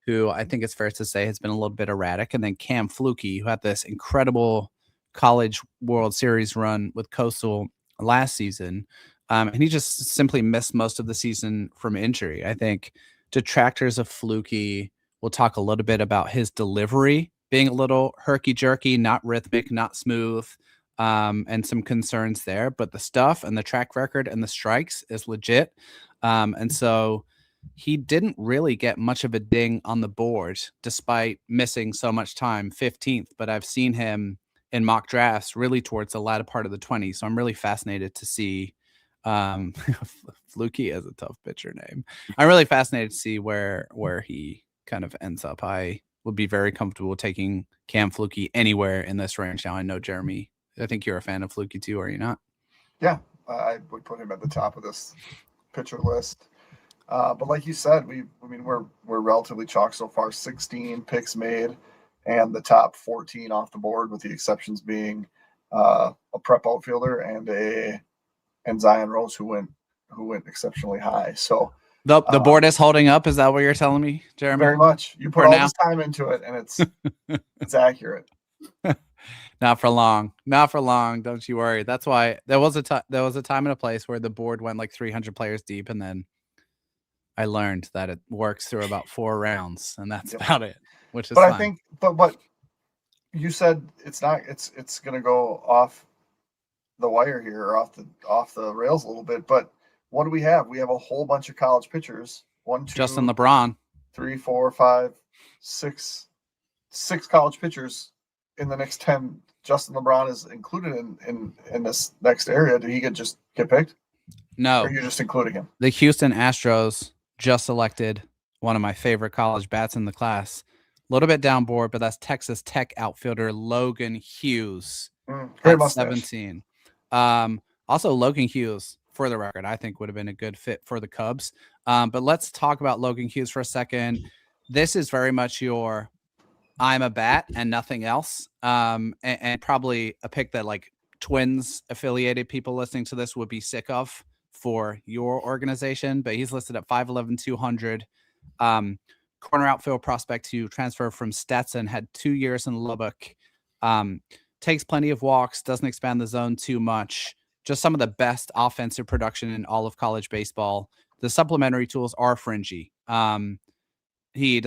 who I think it's fair to say has been a little bit erratic. And then Cam Fluky, who had this incredible college World Series run with Coastal last season. And he just simply missed most of the season from injury. I think detractors of Fluky will talk a little bit about his delivery being a little herky-jerky, not rhythmic, not smooth, and some concerns there. But the stuff and the track record and the strikes is legit. And so he didn't really get much of a ding on the board despite missing so much time, 15th. But I've seen him in mock drafts really towards the latter part of the 20s. So I'm really fascinated to see Fluky is a tough pitcher name. I'm really fascinated to see where he kind of ends up. I would be very comfortable taking Cam Fluky anywhere in this range. Now I know, Jeremy, I think you're a fan of Fluky too, are you not? Yeah, I would put him at the top of this pitcher list. But like you said, we're relatively chalk so far. 16 picks made, and the top 14 off the board, with the exceptions being a prep outfielder and Zion Rose, who went exceptionally high. So the board is holding up. Is that what you're telling me, Jeremy? Very much. You put all this time into it, and it's accurate. Not for long. Not for long. Don't you worry. That's why there was a time and a place where the board went like 300 players deep, and then I learned that it works through about 4 rounds, and that's about it. Which is but fine. I think, but you said it's not. It's going to go off the wire here, or off the rails a little bit. But what do we have? We have a whole bunch of college pitchers. 1, 2, Justin LeBron, 3, 4, 5, 6 college pitchers in the next 10. Justin LeBron is included in this next area. Did he just get picked? No. Or are you just including him? The Houston Astros just selected one of my favorite college bats in the class. A little bit down board, but that's Texas Tech outfielder Logan Hughes at 17. Also, Logan Hughes, for the record, I think would have been a good fit for the Cubs. But let's talk about Logan Hughes for a second. This is very much your I'm a bat and nothing else. And probably a pick that like Twins affiliated people listening to this would be sick of for your organization. But he's listed at 5'11", 200. Corner outfield prospect who transferred from Stetson, had 2 years in Lubbock. Takes plenty of walks, doesn't expand the zone too much. Just some of the best offensive production in all of college baseball. The supplementary tools are fringy. He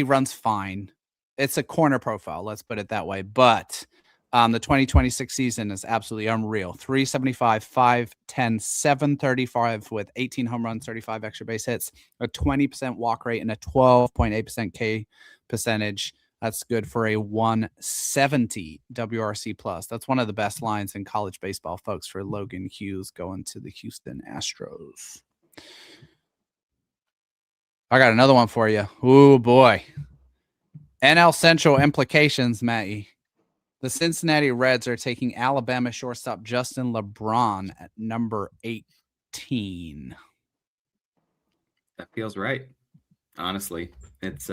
runs fine. It's a corner profile, let's put it that way. But the 2026 season is absolutely unreal. 375, 510, 735 with 18 home runs, 35 extra base hits, a 20% walk rate, and a 12.8% K percentage. That's good for a 170 WRC plus. That's one of the best lines in college baseball, folks, for Logan Hughes going to the Houston Astros. I got another one for you. Oh, boy. NL Central implications, Matty. The Cincinnati Reds are taking Alabama shortstop Justin LeBron at number 18. That feels right. Honestly, it's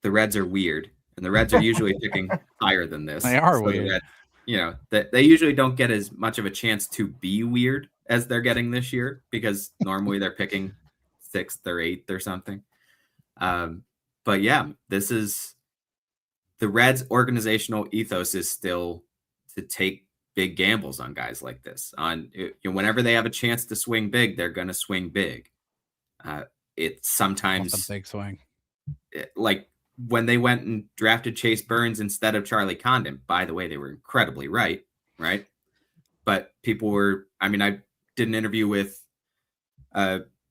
the Reds are weird, and the Reds are usually picking higher than this. They are weird. They usually don't get as much of a chance to be weird as they're getting this year, because normally they're picking 6th or 8th or something. But yeah, this is the Reds' organizational ethos is still to take big gambles on guys like this. Whenever they have a chance to swing big, they're going to swing big. It's sometimes a big swing. Like when they went and drafted Chase Burns instead of Charlie Condon. By the way, they were incredibly right? But people were. I mean, I did an interview with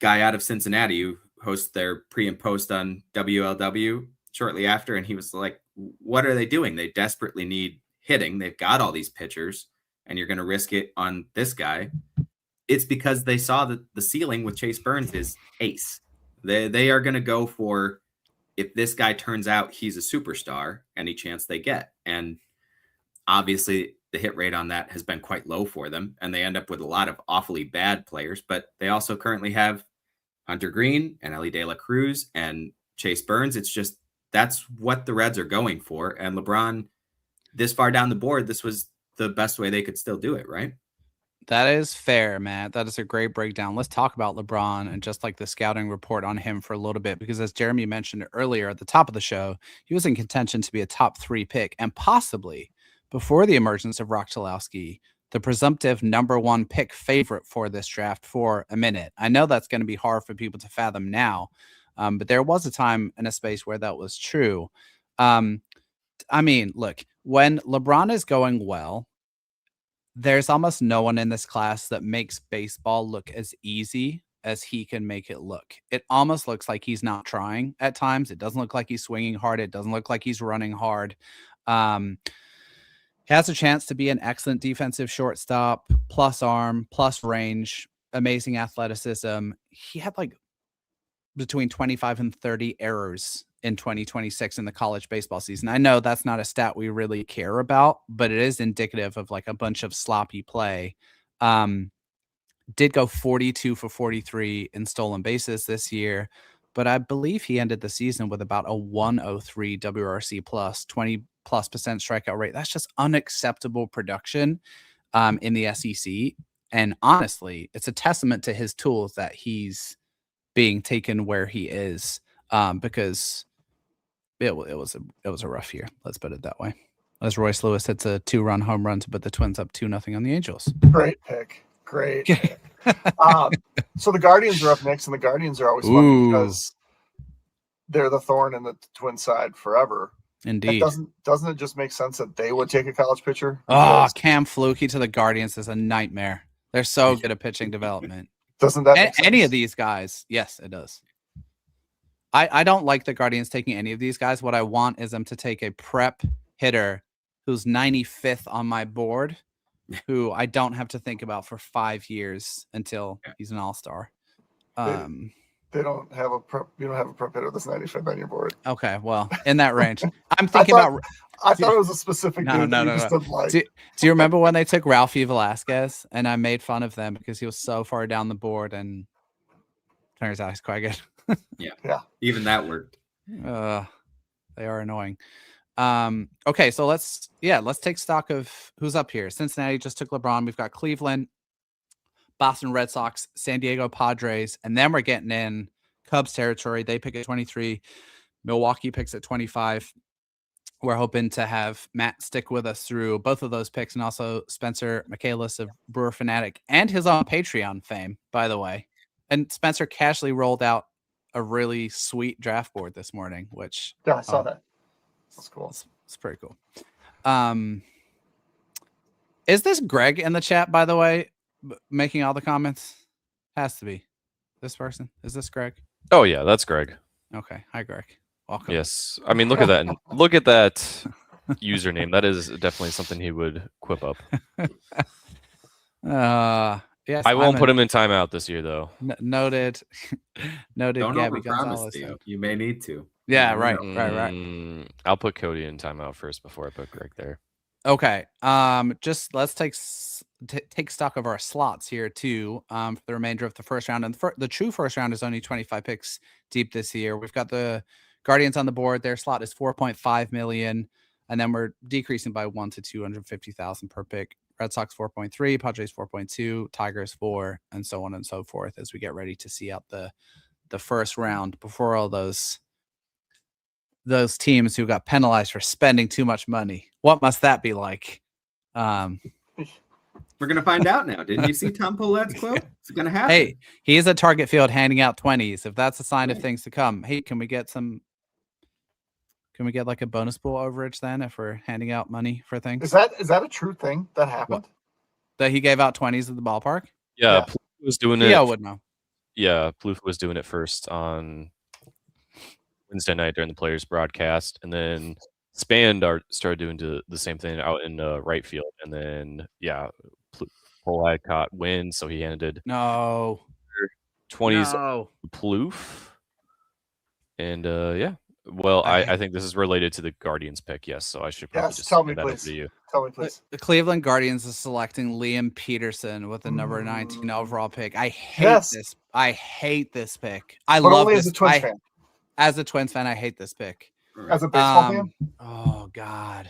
guy out of Cincinnati who hosts their pre and post on WLW shortly after, and he was like, what are they doing? They desperately need hitting. They've got all these pitchers, and you're going to risk it on this guy. It's because they saw that the ceiling with Chase Burns is ace. They are going to go for, if this guy turns out he's a superstar, any chance they get. And obviously the hit rate on that has been quite low for them, and they end up with a lot of awfully bad players, but they also currently have Hunter Green and Ellie De La Cruz and Chase Burns. It's just, that's what the Reds are going for. And LeBron, this far down the board, this was the best way they could still do it, right? That is fair, Matt. That is a great breakdown. Let's talk about LeBron and just like the scouting report on him for a little bit, because as Jeremy mentioned earlier at the top of the show, he was in contention to be a top 3 pick and possibly, before the emergence of Rock Chalowski, the presumptive number 1 pick favorite for this draft for a minute. I know that's going to be hard for people to fathom now, but there was a time and a space where that was true. I mean, look, when LeBron is going well, there's almost no one in this class that makes baseball look as easy as he can make it look. It almost looks like he's not trying at times. It doesn't look like he's swinging hard. It doesn't look like he's running hard. He has a chance to be an excellent defensive shortstop, plus arm, plus range, amazing athleticism. He had like between 25 and 30 errors in 2026 in the college baseball season. I know that's not a stat we really care about, but it is indicative of like a bunch of sloppy play. Did go 42 for 43 in stolen bases this year, but I believe he ended the season with about a 103 WRC plus, 20+% strikeout rate. That's just unacceptable production in the SEC. And honestly, it's a testament to his tools that he's being taken where he is, because it was a rough year. Let's put it that way. As Royce Lewis hits a 2-run home run to put the Twins up 2-0 on the Angels. Great pick. Great pick. So the Guardians are up next, and the Guardians are always fun because they're the thorn in the Twins side forever. Indeed. Doesn't it just make sense that they would take a college pitcher? Oh, Cam Flukie to the Guardians is a nightmare. They're so good at pitching development. Doesn't that make sense? Any of these guys? Yes, it does. I don't like the Guardians taking any of these guys. What I want is them to take a prep hitter who's 95th on my board, who I don't have to think about for 5 years until he's an all-star. They don't have a prep. You don't have a prep hitter that's 95 on your board. Okay, well, in that range, I'm thinking about. I thought it was a specific. No. Like. Do you remember when they took Ralphie Velasquez and I made fun of them because he was so far down the board, and turns out he's quite good. Yeah. Even that worked. They are annoying. Okay, so let's take stock of who's up here. Cincinnati just took LeBron. We've got Cleveland, Boston Red Sox, San Diego Padres, and then we're getting in Cubs territory. They pick at 23. Milwaukee picks at 25. We're hoping to have Matt stick with us through both of those picks, and also Spencer Michaelis of Brewer Fanatic and his own Patreon fame, by the way. And Spencer casually rolled out a really sweet draft board this morning, which I saw that. That's cool. It's pretty cool. Is this Greg in the chat, by the way, making all the comments? Has to be. This person? Is this Greg? Oh yeah, that's Greg. Okay. Hi, Greg. Welcome. Yes. I mean, look at that. Look at that username. That is definitely something he would quip up. Yes, I won't put him in timeout this year, though. Noted. Don't Gabby overpromise, Gonzalez. Steve. You may need to. Yeah, right. I'll put Cody in timeout first before I put Greg there. Okay. Just let's take stock of our slots here too. For the remainder of the first round, and the true first round is only 25 picks deep this year. We've got the Guardians on the board. Their slot is 4.5 million, and then we're decreasing by 1 to 250,000 per pick. Red Sox 4.3, Padres 4.2, Tigers 4, and so on and so forth as we get ready to see out the first round before all those teams who got penalized for spending too much money. What must that be like? We're gonna find out now. Didn't you see Tom Paulette's quote? It's gonna happen. Hey, he is at Target Field handing out 20s. If that's a sign of things to come, hey, can we get like a bonus pool overage then if we're handing out money for things? Is that a true thing that happened? That he gave out 20s at the ballpark? Yeah. He was doing it. Yeah, would know. Yeah, Plouffe was doing it first on Wednesday night during the players' broadcast, and then started doing the same thing out in right field, and then Pole had caught wind, so he handed No. 20s No. to Plouffe, and yeah. Well, I I think this is related to the Guardians pick, yes. So I should probably Yes, just tell me, hand that over please. to you. Tell me, please. The Cleveland Guardians is selecting Liam Peterson with the number 19 overall pick. I hate Yes. this. I hate this pick. I But love only this. as a Twins fan. As a Twins fan, I hate this pick. As a baseball fan? Oh God.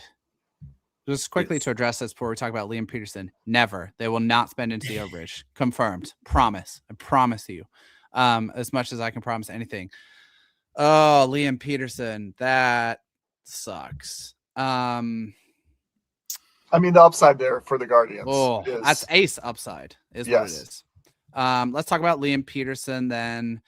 Just quickly to address this before we talk about Liam Peterson. Never. They will not spend into the overage. Confirmed. Promise. I promise you. As much as I can promise anything. Oh, Liam Peterson. That sucks. I mean, the upside there for the Guardians. Oh, that's ace upside is what it Yes. is. Let's talk about Liam Peterson then.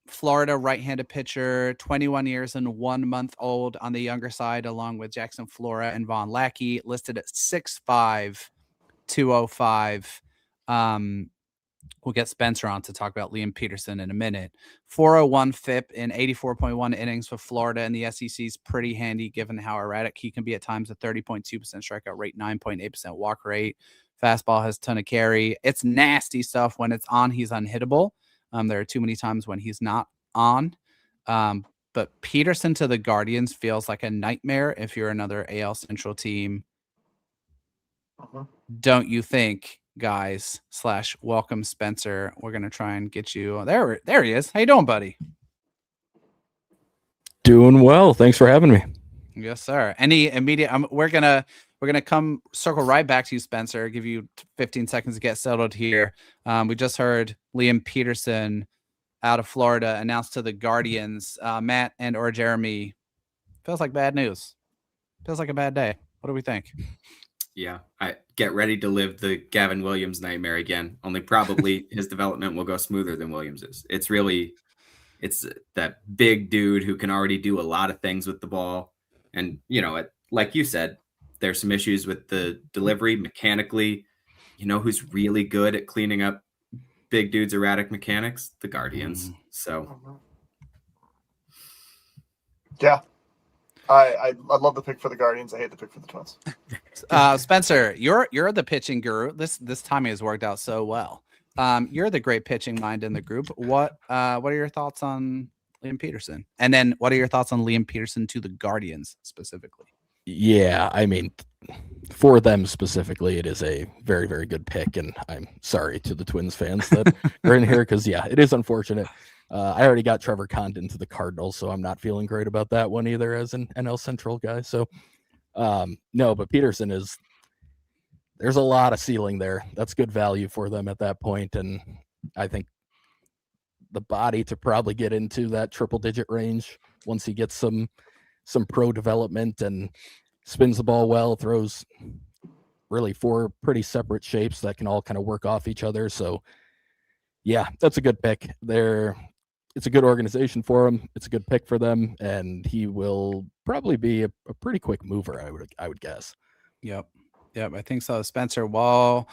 Florida right-handed pitcher, 21 years and 1 month old on the younger side, along with Jackson Flora and Vaughn Lackey, listed at 6'5", 205. We'll get Spencer on to talk about Liam Peterson in a minute. 401 FIP in 84.1 innings for Florida in the SEC is pretty handy given how erratic he can be at times. A 30.2% strikeout rate, 9.8% walk rate. Fastball has a ton of carry. It's nasty stuff. When it's on, he's unhittable. There are too many times when he's not on. But Peterson to the Guardians feels like a nightmare if you're another AL Central team. Don't you think, guys? / welcome Spencer. We're gonna try and get you there. There he is. How you doing, buddy? Doing well. Thanks for having me. Yes, sir. Any immediate? We're gonna come circle right back to you, Spencer. Give you 15 seconds to get settled here. We just heard Liam Peterson out of Florida announced to the Guardians. Matt or Jeremy, feels like bad news. Feels like a bad day. What do we think? Yeah, I get ready to live the Gavin Williams nightmare again. Only probably his development will go smoother than Williams's. It's that big dude who can already do a lot of things with the ball. And, like you said, there's some issues with the delivery mechanically. You know who's really good at cleaning up big dudes' erratic mechanics? The Guardians. So, yeah. I love the pick for the Guardians. I hate the pick for the Twins. Spencer, you're the pitching guru. This timing has worked out so well. You're the great pitching mind in the group. What are your thoughts on Liam Peterson? And then what are your thoughts on Liam Peterson to the Guardians specifically? Yeah, I mean, for them specifically, it is a very, very good pick. And I'm sorry to the Twins fans that are in here because, yeah, it is unfortunate. I already got Trevor Condon to the Cardinals, so I'm not feeling great about that one either as an NL Central guy. So, no, but Peterson there's a lot of ceiling there. That's good value for them at that point. And I think the body to probably get into that triple-digit range once he gets some pro development and spins the ball well, throws really 4 pretty separate shapes that can all kind of work off each other. So, yeah, that's a good pick. It's a good organization for him. It's a good pick for them, and he will probably be a pretty quick mover, I would guess. Yep, I think so. Spencer, while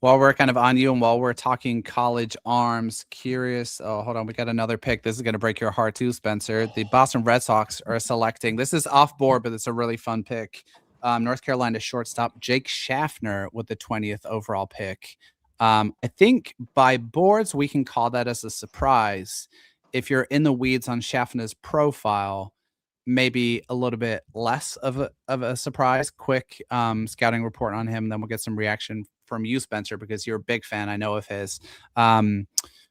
we're kind of on you and while we're talking college arms, curious. Oh, hold on, we got another pick. This is going to break your heart too, Spencer. The Boston Red Sox are selecting. This is off board, but it's a really fun pick. North Carolina shortstop Jake Schaffner with the 20th overall pick. I think by boards we can call that as a surprise. If you're in the weeds on Schaffner's profile, maybe a little bit less of a surprise. Quick scouting report on him, then we'll get some reaction from you, Spencer, because you're a big fan, I know, of his.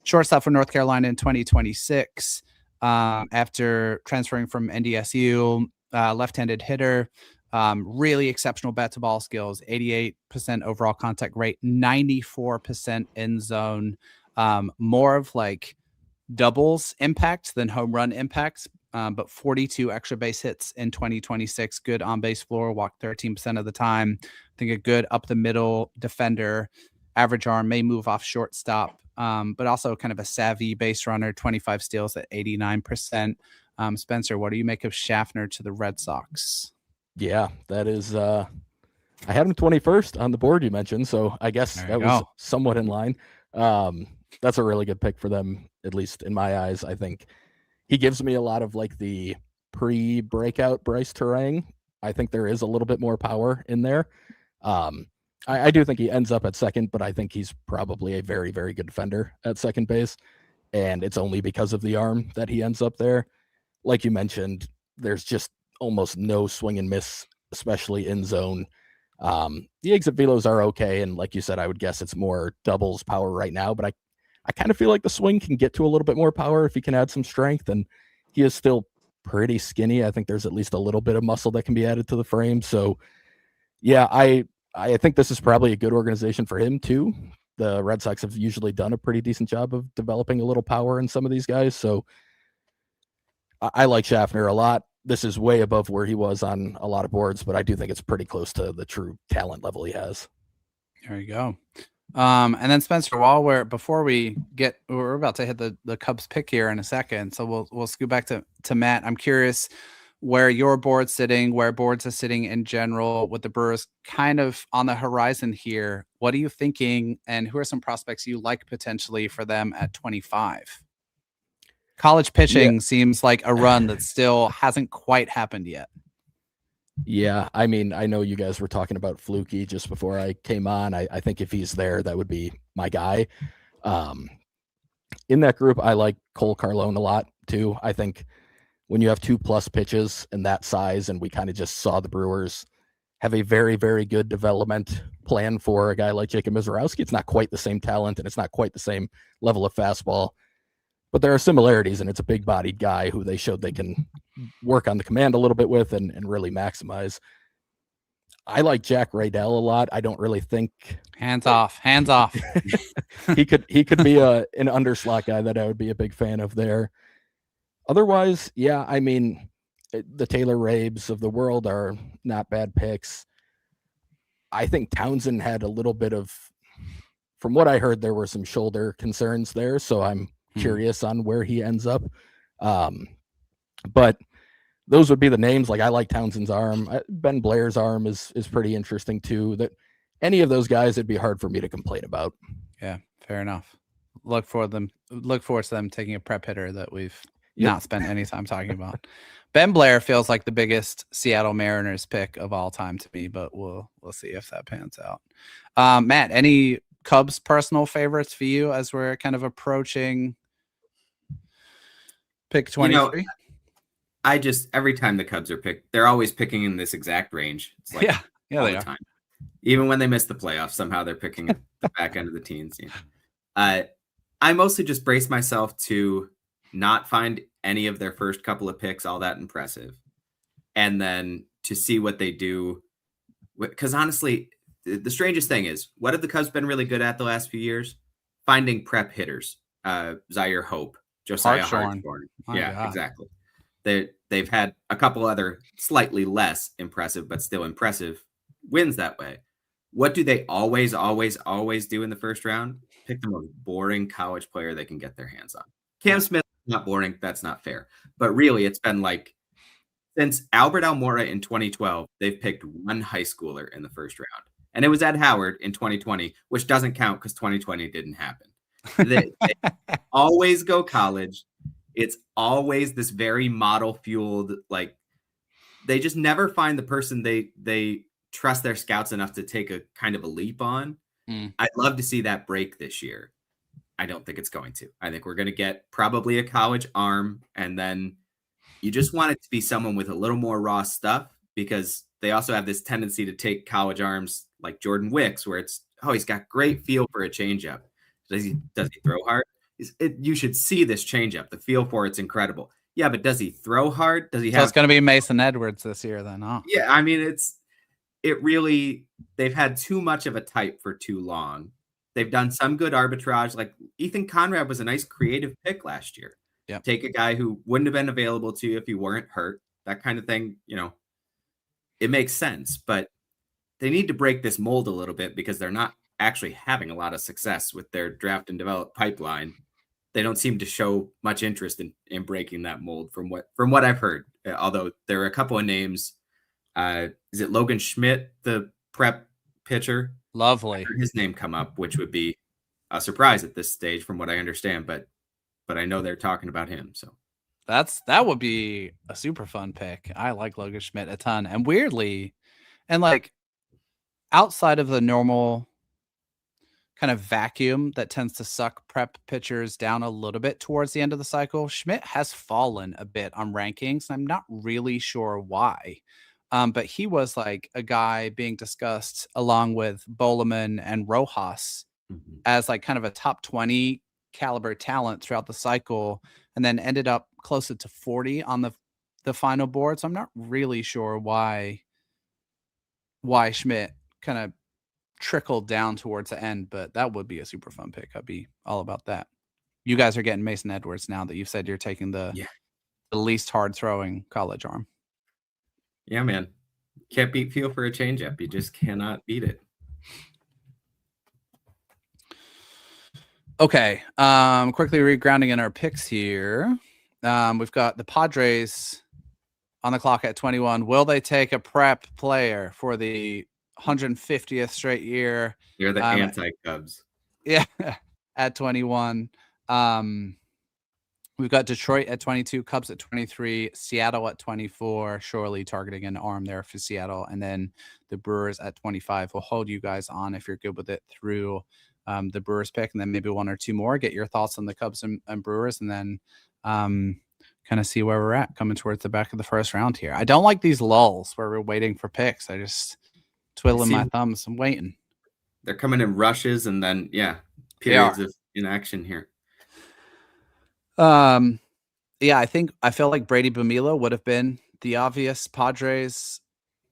Shortstop for North Carolina in 2026 after transferring from NDSU, left-handed hitter. Really exceptional bat to ball skills, 88% overall contact rate, 94% end zone, more of like doubles impact than home run impact, but 42 extra base hits in 2026. Good on base floor, walked 13% of the time. I think a good up the middle defender, average arm, may move off shortstop, but also kind of a savvy base runner, 25 steals at 89%. Spencer, what do you make of Schaffner to the Red Sox? Yeah, that is, I had him 21st on the board you mentioned, so I guess that was somewhat in line. that's a really good pick for them, at least in my eyes. I think he gives me a lot of like the pre-breakout Bryce Terang. I think there is a little bit more power in there. I do think he ends up at second, but I think he's probably a very, very good defender at second base. And it's only because of the arm that he ends up there. Like you mentioned, there's just almost no swing and miss, especially in zone. The exit velos are okay. And like you said, I would guess it's more doubles power right now, but I kind of feel like the swing can get to a little bit more power if he can add some strength. And he is still pretty skinny. I think there's at least a little bit of muscle that can be added to the frame. So yeah, I think this is probably a good organization for him too. The Red Sox have usually done a pretty decent job of developing a little power in some of these guys. So I like Schaffner a lot. This is way above where he was on a lot of boards, but I do think it's pretty close to the true talent level he has. There you go. And then Spencer Wall, where before we're about to hit the Cubs pick here in a second. So we'll scoot back to Matt. I'm curious where your board's sitting, where boards are sitting in general with the Brewers kind of on the horizon here. What are you thinking? And who are some prospects you like potentially for them at 25? College pitching seems like a run that still hasn't quite happened yet. Yeah, I mean, I know you guys were talking about Fluky just before I came on. I think if he's there, that would be my guy. In that group, I like Cole Carlone a lot too. I think when you have 2+ pitches and that size, and we kind of just saw the Brewers have a very, very good development plan for a guy like Jacob Mizorowski. It's not quite the same talent and it's not quite the same level of fastball, but there are similarities, and it's a big-bodied guy who they showed they can work on the command a little bit with and really maximize. I like Jack Raydell a lot. I don't really think hands off. he could be an underslot guy that I would be a big fan of there. Otherwise, yeah, I mean, the Taylor Rabes of the world are not bad picks. I think Townsend had a little bit of, from what I heard, there were some shoulder concerns there, so I'm curious on where he ends up. But those would be the names. Like, I like Townsend's arm. Ben Blair's arm is pretty interesting too. That any of those guys, it'd be hard for me to complain about. Yeah, fair enough. Look forward to them taking a prep hitter that we've not spent any time talking about. Ben Blair feels like the biggest Seattle Mariners pick of all time to me, but we'll see if that pans out. Matt, any Cubs personal favorites for you as we're kind of approaching pick 23? Every time the Cubs are picked, they're always picking in this exact range. It's like yeah, they are. Time. Even when they miss the playoffs, somehow they're picking at the back end of the teens. I mostly just brace myself to not find any of their first couple of picks all that impressive, and then to see what they do. Because honestly, the strangest thing is, what have the Cubs been really good at the last few years? Finding prep hitters. Zaire Hope, Josiah Hartshorn. Yeah, God. Exactly. They've had a couple other slightly less impressive, but still impressive wins that way. What do they always do in the first round? Pick the most boring college player they can get their hands on. Cam Smith, not boring. That's not fair. But really, it's been like since Albert Almora in 2012, they've picked one high schooler in the first round. And it was Ed Howard in 2020, which doesn't count because 2020 didn't happen. They always go college. It's always this very model fueled, like they just never find the person they trust their scouts enough to take a kind of a leap on. I'd love to see that break this year. I don't think it's going to. I think we're going to get probably a college arm, and then you just want it to be someone with a little more raw stuff, because they also have this tendency to take college arms like Jordan Wicks, where it's, he's got great feel for a changeup. Does he throw hard? You should see this changeup. The feel for it's incredible. Yeah, but does he throw hard? Does he have? So it's going to be Mason Edwards this year, then, huh? Yeah, I mean, they've had too much of a type for too long. They've done some good arbitrage. Like Ethan Conrad was a nice creative pick last year. Yeah, take a guy who wouldn't have been available to you if you weren't hurt. That kind of thing, it makes sense. But they need to break this mold a little bit, because they're not actually having a lot of success with their draft and develop pipeline. They don't seem to show much interest in breaking that mold from what I've heard. Although there are a couple of names. Is it Logan Schmidt, the prep pitcher? Lovely. His name come up, which would be a surprise at this stage, from what I understand. But I know they're talking about him. So that would be a super fun pick. I like Logan Schmidt a ton, and weirdly, and like outside of the normal kind of vacuum that tends to suck prep pitchers down a little bit towards the end of the cycle, Schmidt has fallen a bit on rankings. I'm not really sure why. But he was like a guy being discussed along with Boleman and Rojas as like kind of a top 20 caliber talent throughout the cycle, and then ended up closer to 40 on the final board. So I'm not really sure why Schmidt kind of trickled down towards the end, but that would be a super fun pick. I'd be all about that. You guys are getting Mason Edwards now that you've said you're taking the least hard throwing college arm. Yeah, man. Can't beat feel for a changeup. You just cannot beat it. Okay. Quickly regrounding in our picks here. We've got the Padres on the clock at 21. Will they take a prep player for the 150th straight year? You're the anti-Cubs. Yeah, at 21. We've got Detroit at 22, Cubs at 23, Seattle at 24, surely targeting an arm there for Seattle, and then the Brewers at 25. We'll hold you guys on if you're good with it through the Brewers pick, and then maybe one or two more. Get your thoughts on the Cubs and Brewers, and then kind of see where we're at coming towards the back of the first round here. I don't like these lulls where we're waiting for picks. I just twiddling my thumbs and waiting. They're coming in rushes, and then periods of inaction here. I feel like Brady Bumila would have been the obvious Padres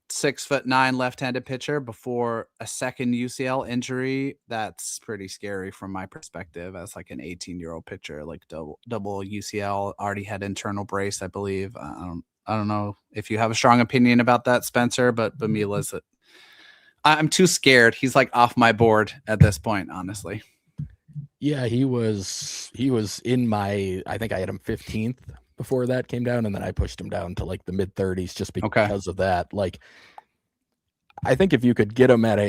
6'9" left-handed pitcher before a second UCL injury. That's pretty scary from my perspective as like an 18-year-old pitcher, like double UCL, already had internal brace, I believe. I don't know if you have a strong opinion about that, Spencer, but Bumila's I'm too scared. He's like off my board at this point, honestly. Yeah, he was in my, I think I had him 15th before that came down, and then I pushed him down to like the mid 30s just because of that. Like, I think if you could get him at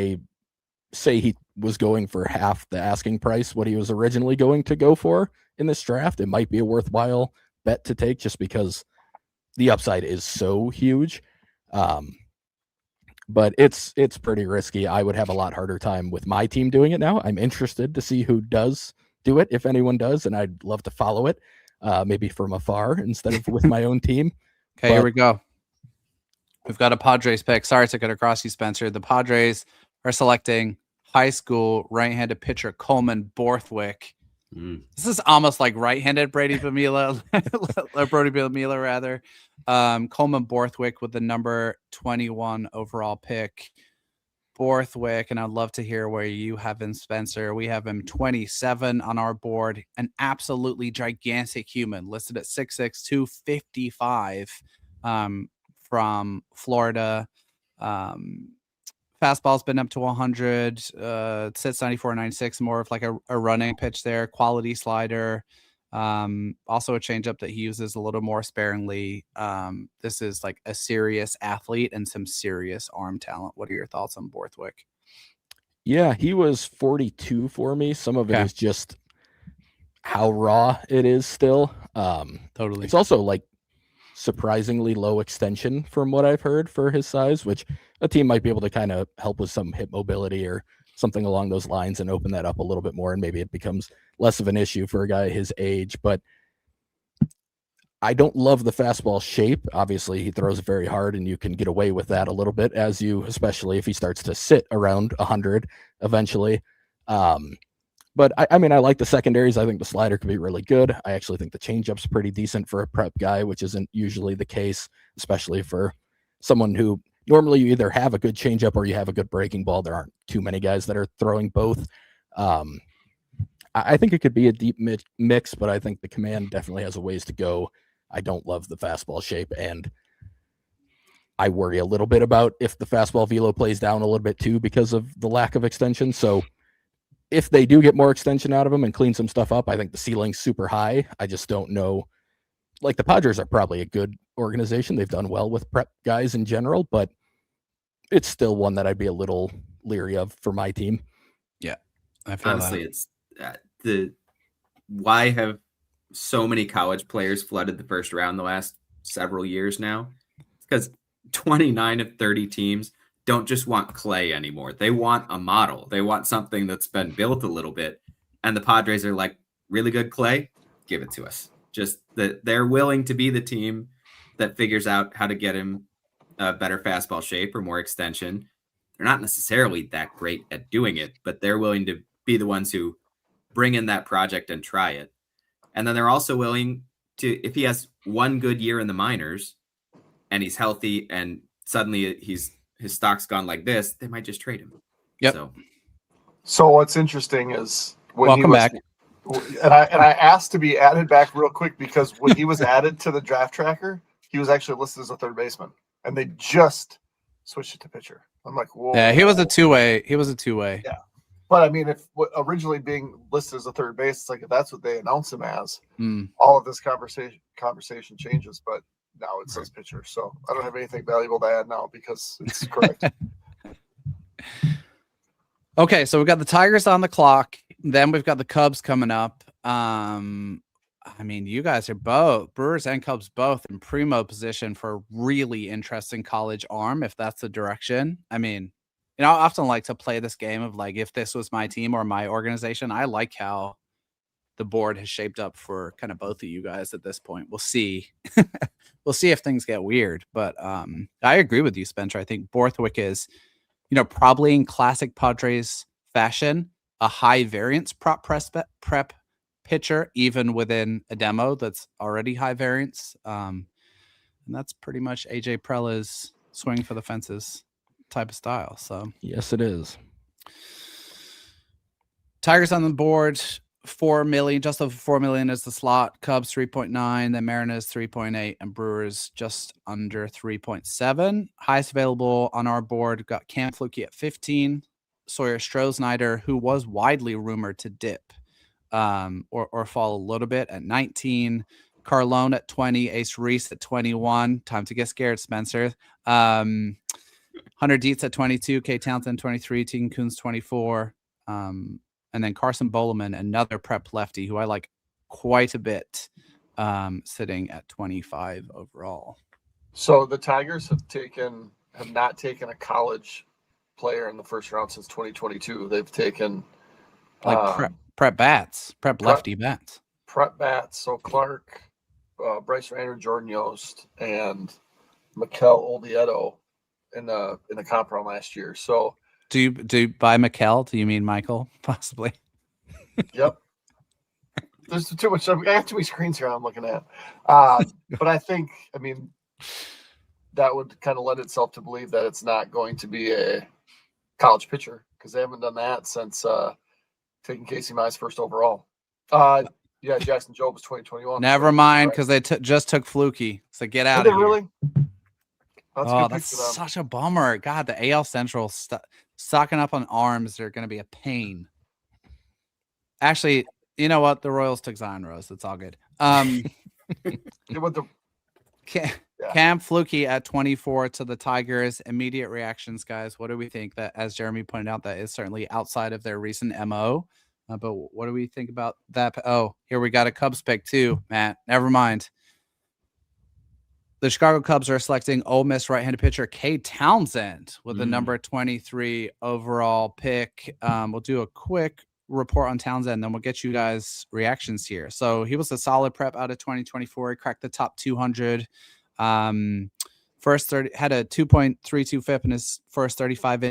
say he was going for half the asking price, what he was originally going to go for in this draft, it might be a worthwhile bet to take just because the upside is so huge. But it's pretty risky. I would have a lot harder time with my team doing it now. I'm interested to see who does do it, if anyone does, and I'd love to follow it, maybe from afar instead of with my own team. Okay, here we go. We've got a Padres pick. Sorry to cut across you, Spencer. The Padres are selecting high school right-handed pitcher Coleman Borthwick. This is almost like right-handed Brady Bumila, or Brody Bumila rather. Coleman Borthwick with the number 21 overall pick. Borthwick, and I'd love to hear where you have him, Spencer. We have him 27 on our board. An absolutely gigantic human, listed at 6'6", 255, from Florida. Fastball's been up to 100, sits 94, 96, more of like a running pitch there, quality slider. Also a changeup that he uses a little more sparingly. This is like a serious athlete and some serious arm talent. What are your thoughts on Borthwick? Yeah, he was 42 for me. Some of it is just how raw it is still. Totally. It's also like surprisingly low extension from what I've heard for his size, which a team might be able to kind of help with some hip mobility or something along those lines and open that up a little bit more, and maybe it becomes less of an issue for a guy his age. But I don't love the fastball shape. Obviously, he throws it very hard, and you can get away with that a little bit especially if he starts to sit around 100 eventually. But I mean, I like the secondaries. I think the slider could be really good. I actually think the changeup's pretty decent for a prep guy, which isn't usually the case, especially for someone who normally you either have a good changeup or you have a good breaking ball. There aren't too many guys that are throwing both. I think it could be a deep mix, but I think the command definitely has a ways to go. I don't love the fastball shape, and I worry a little bit about if the fastball velo plays down a little bit too because of the lack of extension. So if they do get more extension out of him and clean some stuff up, I think the ceiling's super high. I just don't know. Like, the Padres are probably a good organization. They've done well with prep guys in general, but it's still one that I'd be a little leery of for my team. Yeah, I feel honestly, that. Why have so many college players flooded the first round the last several years now? It's because 29 of 30 teams don't just want clay anymore. They want a model. They want something that's been built a little bit. And the Padres are like, really good clay? Give it to us. Just that they're willing to be the team that figures out how to get him a better fastball shape or more extension. They're not necessarily that great at doing it, but they're willing to be the ones who bring in that project and try it. And then they're also willing to, if he has one good year in the minors and he's healthy and suddenly his stock's gone like this, they might just trade him. Yep. So what's interesting is when Welcome back. And I asked to be added back real quick because when he was added to the draft tracker, he was actually listed as a third baseman, and they just switched it to pitcher. I'm like, whoa. Yeah, he was a two-way. Yeah. But I mean, if originally being listed as a third base, it's like if that's what they announce him as, all of this conversation changes. But now it says pitcher, so I don't have anything valuable to add now because it's correct. Okay, so we've got the Tigers on the clock. Then we've got the Cubs coming up. I mean, you guys are both, Brewers and Cubs both, in primo position for a really interesting college arm, if that's the direction. I mean, I often like to play this game of like, if this was my team or my organization. I like how the board has shaped up for kind of both of you guys at this point. We'll see. We'll see if things get weird. But I agree with you, Spencer. I think Borthwick is, probably in classic Padres fashion, a high variance prep pitcher, even within a demo that's already high variance. And that's pretty much AJ Prella's swing for the fences type of style. So yes, it is. Tigers on the board, 4 million, just over 4 million is the slot. Cubs 3.9, then Mariners 3.8, and Brewers just under 3.7. Highest available on our board got Cam Flukie at 15, Sawyer Strohsnyder, who was widely rumored to dip or fall a little bit, at 19, Carlone at 20, Ace Reese at 21. Time to get scared, Spencer. Hunter Dietz at 22, K Townsend 23, Tegan Kuhn's 24. And then Carson Bowleman, another prep lefty who I like quite a bit, sitting at 25 overall. So the Tigers have not taken a college player in the first round since 2022. They've taken prep bats, prep lefty bats. Prep bats. So Clark, Bryce Rainer, Jordan Yost, and Mikel Olieto in the comp round last year. So do you by Mikel? Do you mean Michael? Possibly. Yep. There's too much. I have too many screens here I'm looking at. But I think, that would kind of lend itself to believe that it's not going to be a college pitcher because they haven't done that since taking Casey Mize first overall. Yeah, Jackson Jobe was 2021. Never mind, because they just took Flukie. So get out of here. Really? That's such a bummer. God, the AL Central stocking up on arms are going to be a pain. Actually, you know what? The Royals took Zion Rose. It's all good. Cam Flukie at 24 to the Tigers. Immediate reactions, guys. What do we think? That, as Jeremy pointed out, that is certainly outside of their recent MO. But what do we think about that? Oh, here we got a Cubs pick too, Matt. Never mind. The Chicago Cubs are selecting Ole Miss right-handed pitcher K Townsend with the number 23 overall pick. We'll do a quick report on Townsend, then we'll get you guys reactions here. So he was a solid prep out of 2024. He cracked the top 200. First 30 had a 2.32 FIP in his first 35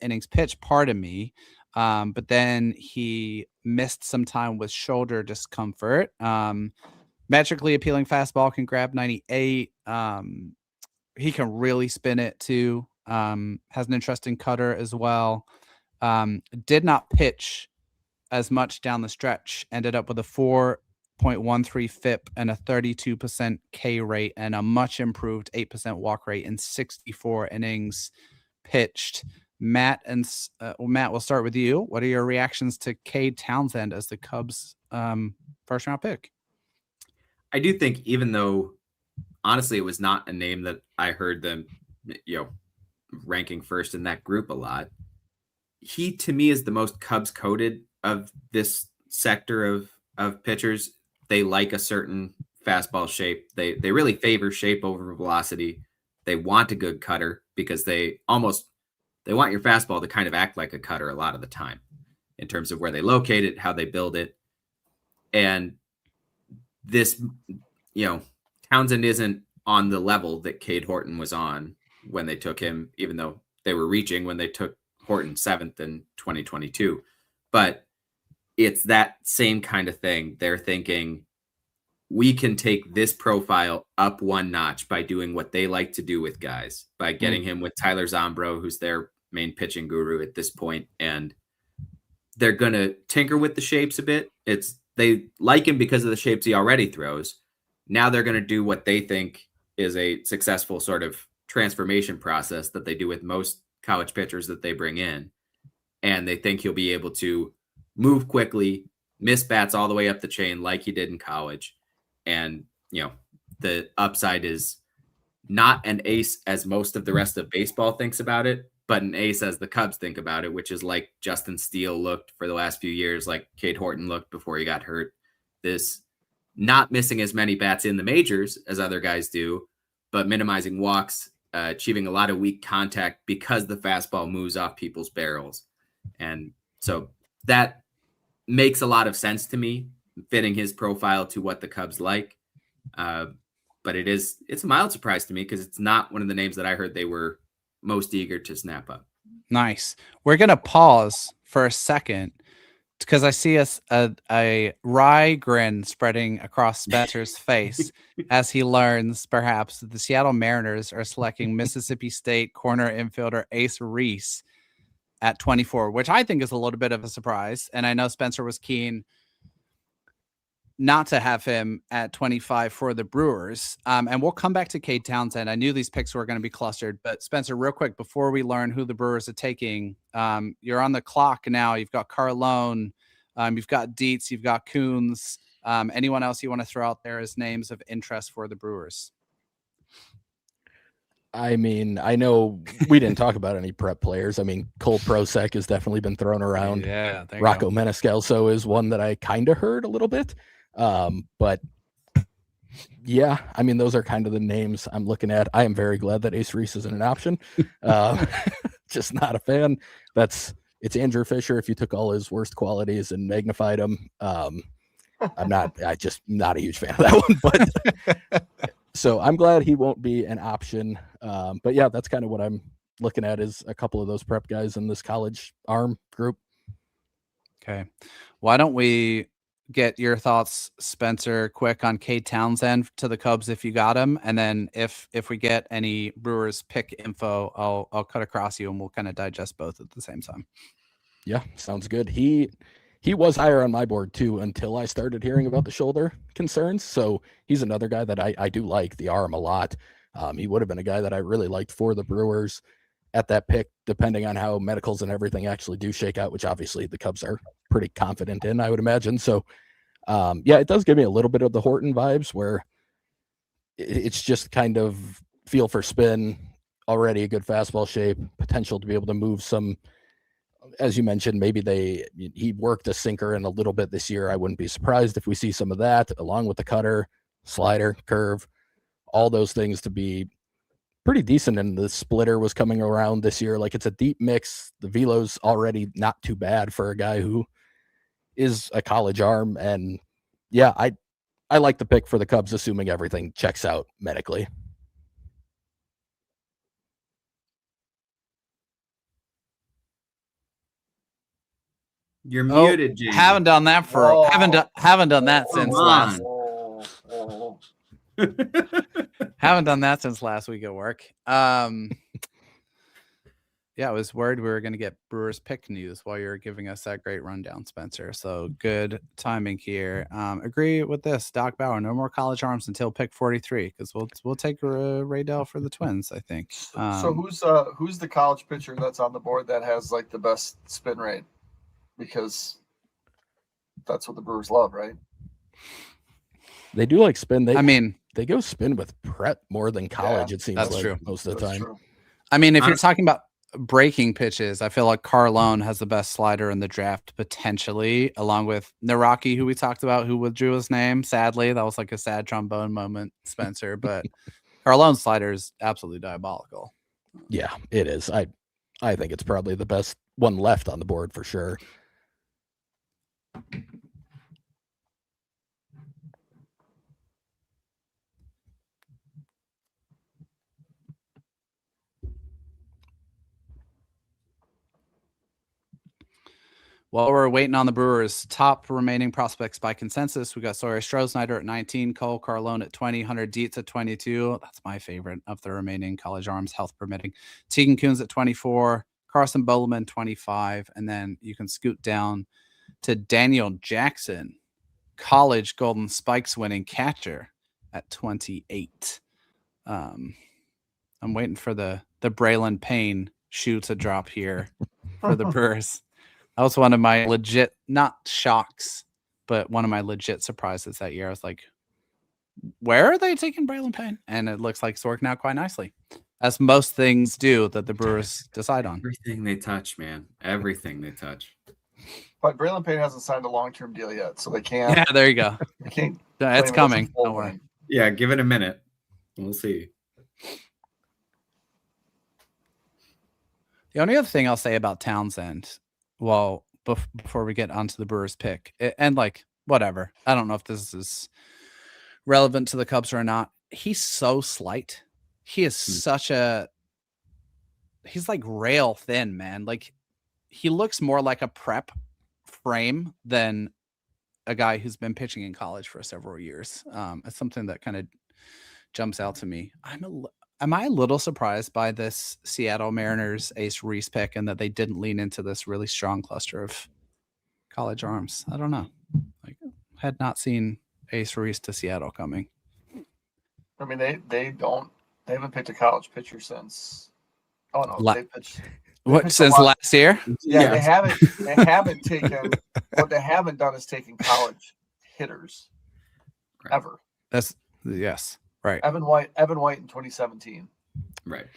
innings pitched, pardon me. But then he missed some time with shoulder discomfort. Metrically appealing fastball, can grab 98. He can really spin it too. Has an interesting cutter as well. Did not pitch as much down the stretch. Ended up with a 4.13 FIP and a 32% K rate and a much improved 8% walk rate in 64 innings pitched. Matt, we'll start with you. What are your reactions to K Townsend as the Cubs' first round pick? I do think, even though honestly it was not a name that I heard them, ranking first in that group a lot, he to me is the most Cubs coded of this sector of pitchers. They like a certain fastball shape. They really favor shape over velocity. They want a good cutter because they want your fastball to kind of act like a cutter a lot of the time in terms of where they locate it, how they build it. And this, Townsend isn't on the level that Cade Horton was on when they took him, even though they were reaching when they took Horton 7th in 2022. But it's that same kind of thing. They're thinking we can take this profile up one notch by doing what they like to do with guys, by getting him with Tyler Zombro, who's their main pitching guru at this point. And they're going to tinker with the shapes a bit. They like him because of the shapes he already throws. Now they're going to do what they think is a successful sort of transformation process that they do with most college pitchers that they bring in. And they think he'll be able to move quickly, miss bats all the way up the chain like he did in college. And, the upside is not an ace as most of the rest of baseball thinks about it, but an ace as the Cubs think about it, which is like Justin Steele looked for the last few years, like Cade Horton looked before he got hurt. This not missing as many bats in the majors as other guys do, but minimizing walks, achieving a lot of weak contact because the fastball moves off people's barrels. And so that makes a lot of sense to me, fitting his profile to what the Cubs like. But it's a mild surprise to me because it's not one of the names that I heard they were most eager to snap up. Nice. We're going to pause for a second because I see a wry grin spreading across Spencer's face as he learns perhaps that the Seattle Mariners are selecting Mississippi State corner infielder Ace Reese at 24, which I think is a little bit of a surprise. And I know Spencer was keen not to have him at 25 for the Brewers. And we'll come back to Cade Townsend. I knew these picks were going to be clustered, but Spencer, real quick, before we learn who the Brewers are taking, you're on the clock now. You've got Carlone, you've got Dietz, you've got Coons. Anyone else you want to throw out there as names of interest for the Brewers? I mean, I know we didn't talk about any prep players. I mean, Cole Prosek has definitely been thrown around. Yeah, Rocco Menescalso is one that I kind of heard a little bit. But yeah, I mean, those are kind of the names I'm looking at. I am very glad that Ace Reese isn't an option. Just not a fan. It's Andrew Fisher. If you took all his worst qualities and magnified them, I just not a huge fan of that one, but so I'm glad he won't be an option. But yeah, that's kind of what I'm looking at is a couple of those prep guys in this college arm group. Okay. Why don't we get your thoughts, Spencer, quick on Cade Townsend to the Cubs if you got him, and then if we get any Brewers pick info, I'll cut across you and we'll kind of digest both at the same time. Yeah, sounds good. He was higher on my board too until I started hearing about the shoulder concerns. So he's another guy that I do like the arm a lot. He would have been a guy that I really liked for the Brewers at that pick, depending on how medicals and everything actually do shake out, which obviously the Cubs are pretty confident in, I would imagine. So yeah, it does give me a little bit of the Horton vibes where it's just kind of feel for spin, already a good fastball shape, potential to be able to move some, as you mentioned, maybe he worked a sinker in a little bit this year. I wouldn't be surprised if we see some of that along with the cutter, slider, curve, all those things to be pretty decent. And the splitter was coming around this year. Like, it's a deep mix. The velo's already not too bad for a guy who is a college arm. And yeah, I like the pick for the Cubs, assuming everything checks out medically. You're muted, Jamie. Haven't done that haven't done that since last. Haven't done that since last week at work. Yeah, I was worried we were going to get Brewers pick news while you're giving us that great rundown, Spencer. So good timing here. Agree with this, Doc Bauer. No more college arms until pick 43 because we'll take Raydell for the Twins, I think. So who's the college pitcher that's on the board that has like the best spin rate? Because that's what the Brewers love, right? They do like spin. They go spin with prep more than college. Yeah, it seems that's like true. most of the time. True. I mean, if you're talking about breaking pitches, I feel like Carlone has the best slider in the draft potentially, along with Naraki, who we talked about, who withdrew his name. Sadly, that was like a sad trombone moment, Spencer. But Carlone's slider is absolutely diabolical. Yeah, it is. I think it's probably the best one left on the board for sure. While we're waiting on the Brewers' top remaining prospects by consensus, we got Sawyer Strohsnyder at 19, Cole Carlone at 20, Hunter Dietz at 22. That's my favorite of the remaining college arms, health permitting. Tegan Kuhns at 24, Carson Bowman 25, and then you can scoot down to Daniel Jackson, college Golden Spikes winning catcher at 28. I'm waiting for the Braylon Payne shoe to drop here for the Brewers. That was one of my legit, not shocks, but one of my legit surprises that year. I was like, where are they taking Braylon Payne? And it looks like it's working out quite nicely, as most things do that the Brewers decide on. Everything they touch, man. Everything they touch. But Braylon Payne hasn't signed a long-term deal yet, so they can't. Yeah, there you go. They can't. It's claim it as a coming. full Don't worry. name. Yeah, give it a minute. We'll see. The only other thing I'll say about Townsend, well, before we get onto the Brewers pick, and like, whatever, I don't know if this is relevant to the Cubs or not. He's so slight. He is he's like rail thin, man. Like, he looks more like a prep frame than a guy who's been pitching in college for several years. It's something that kind of jumps out to me. Am I a little surprised by this Seattle Mariners Ace Reese pick and that they didn't lean into this really strong cluster of college arms? I don't know. Like, had not seen Ace Reese to Seattle coming. I mean, they haven't picked a college pitcher since. Oh no, they pitched. What, since last year? Yeah, they haven't taken. What they haven't done is taken college hitters ever. That's yes. Right. Evan White in 2017. Right.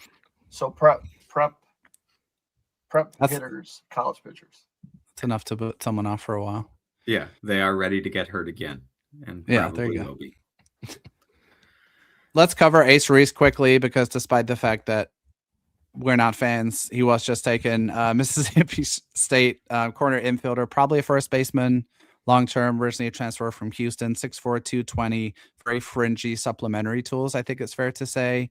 So prep hitters, college pitchers. It's enough to put someone off for a while. Yeah, they are ready to get hurt again. And yeah, there you go. Will be. Let's cover Ace Reese quickly, because despite the fact that we're not fans, he was just taken. Mississippi State corner infielder, probably a first baseman. Long-term, originally a transfer from Houston, 6'4", 220, very fringy supplementary tools, I think it's fair to say.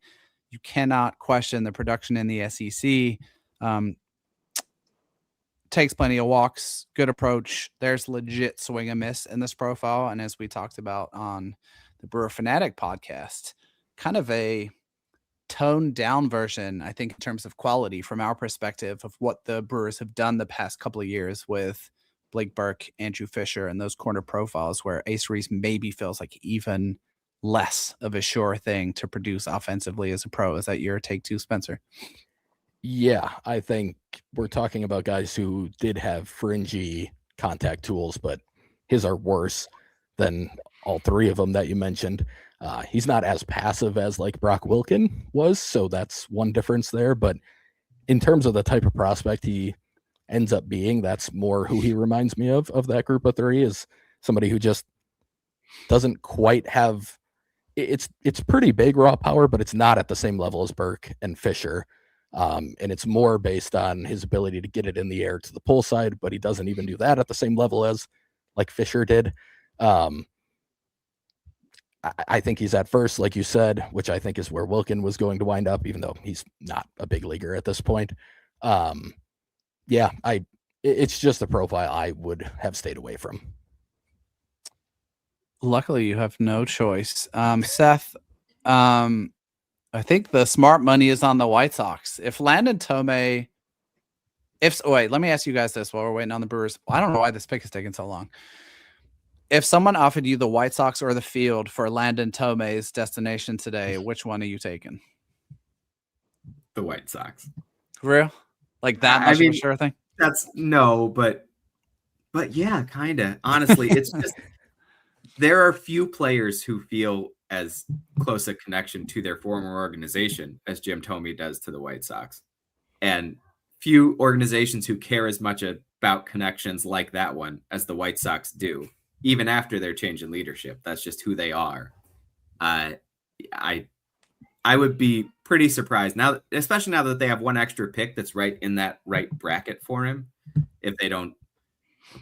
You cannot question the production in the SEC. Takes plenty of walks, good approach. There's legit swing and miss in this profile. And as we talked about on the Brewer Fanatic podcast, kind of a toned down version, I think, in terms of quality from our perspective of what the Brewers have done the past couple of years with Blake Burke, Andrew Fisher, and those corner profiles, where Ace Reese maybe feels like even less of a sure thing to produce offensively as a pro. Is that your take too, Spencer? Yeah, I think we're talking about guys who did have fringy contact tools, but his are worse than all three of them that you mentioned. He's not as passive as like Brock Wilken was, so that's one difference there. But in terms of the type of prospect he ends up being, that's more who he reminds me of that group of three, is somebody who just doesn't quite have it's pretty big raw power, but it's not at the same level as Burke and Fisher. And it's more based on his ability to get it in the air to the pull side, but he doesn't even do that at the same level as like Fisher did. I think he's at first, like you said, which I think is where Wilken was going to wind up, even though he's not a big leaguer at this point. It's just a profile I would have stayed away from. Luckily, you have no choice. Seth, I think the smart money is on the White Sox. If Landon Tome, wait, let me ask you guys this while we're waiting on the Brewers. I don't know why this pick is taking so long. If someone offered you the White Sox or the field for Landon Tome's destination today, which one are you taking? The White Sox. For real? Like that much of a sure thing? That's no, but yeah, kind of. Honestly, it's just there are few players who feel as close a connection to their former organization as Jim Thome does to the White Sox. And few organizations who care as much about connections like that one as the White Sox do, even after their change in leadership. That's just who they are. I would be pretty surprised now, especially now that they have one extra pick that's right in that right bracket for him. If they don't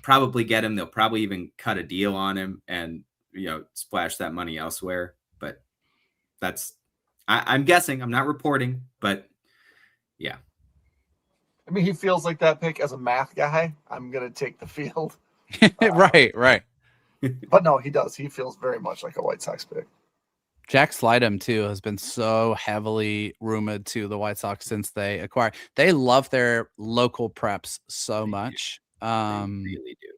probably get him, they'll probably even cut a deal on him and, splash that money elsewhere. But I'm guessing, I'm not reporting, but yeah. I mean, he feels like that pick as a math guy. I'm going to take the field. Right. But no, he does. He feels very much like a White Sox pick. Jack Slydom, too, has been so heavily rumored to the White Sox since they acquired. They love their local preps so much. They really do.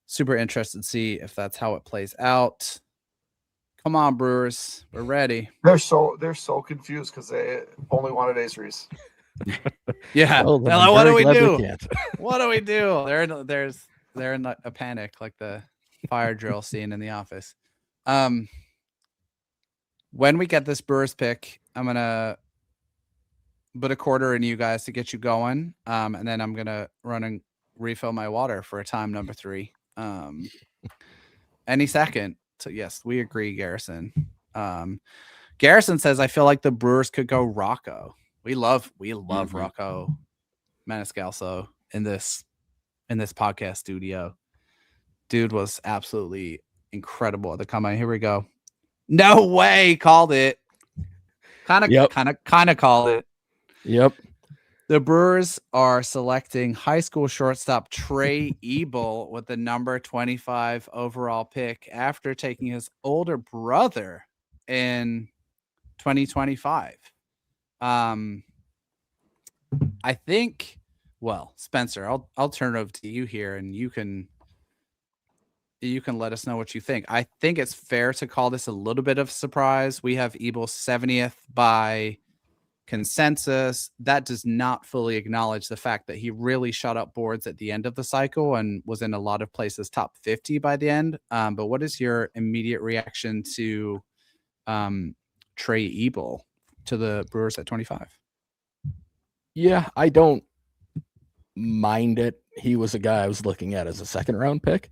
Super interested to see if that's how it plays out. Come on, Brewers. We're ready. They're so confused because they only wanted Ace Reese. Yeah. Well, then Hello, I'm what do very we glad do? can't. What do we do? They're in a panic, like the fire drill scene in The Office. When we get this Brewers pick, I'm gonna put a quarter in you guys to get you going, and then I'm gonna run and refill my water for time number 3. Any second. So yes, we agree, Garrison. Garrison says, I feel like the Brewers could go Rocco. We love Rocco Maniscalco in this podcast studio. Dude was absolutely incredible at the combine. Here we go. No way, called it. Kind of called it. Yep. The Brewers are selecting high school shortstop Trey Ebel with the number 25 overall pick after taking his older brother in 2025. I think, well, Spencer, I'll turn it over to you here, and you can let us know what you think. I think it's fair to call this a little bit of a surprise. We have Ebel 70th by consensus. That does not fully acknowledge the fact that he really shot up boards at the end of the cycle and was in a lot of places top 50 by the end. But what is your immediate reaction to Trey Ebel to the Brewers at 25? Yeah, I don't mind it. He was a guy I was looking at as a second round pick.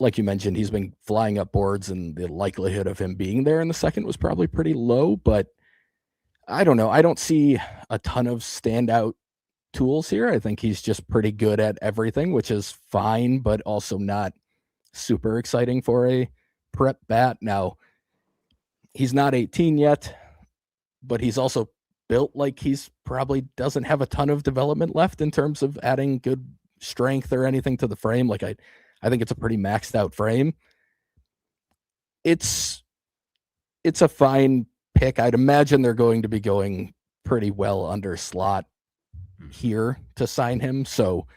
Like you mentioned, he's been flying up boards, and the likelihood of him being there in the second was probably pretty low, but I don't know. I don't see a ton of standout tools here. I think he's just pretty good at everything, which is fine, but also not super exciting for a prep bat. Now, he's not 18 yet, but he's also built like he's probably doesn't have a ton of development left in terms of adding good strength or anything to the frame. Like I think it's a pretty maxed out frame. It's a fine pick. I'd imagine they're going to be going pretty well under slot here to sign him. So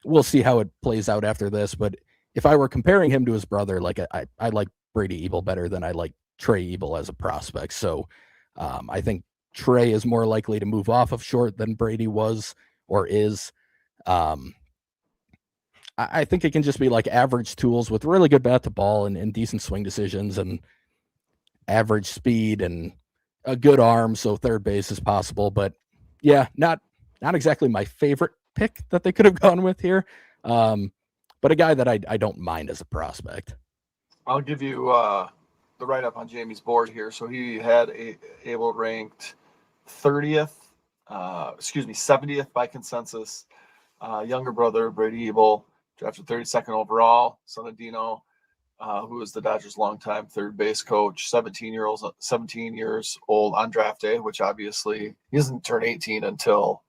we'll see how it plays out after this. But if I were comparing him to his brother, like I like Brady Ebel better than I like Trey Ebel as a prospect. So I think Trey is more likely to move off of short than Brady was or is. I think it can just be like average tools with really good bat to ball and decent swing decisions and average speed and a good arm, so third base is possible. But yeah, not exactly my favorite pick that they could have gone with here, but a guy that I don't mind as a prospect. I'll give you the write-up on Jamie's board here. So he had Abel ranked 70th by consensus. Younger brother, Brady Ebel, drafted 32nd overall, son of Dino, who is the Dodgers' longtime third base coach, 17 years old on draft day, which obviously he doesn't turn 18 until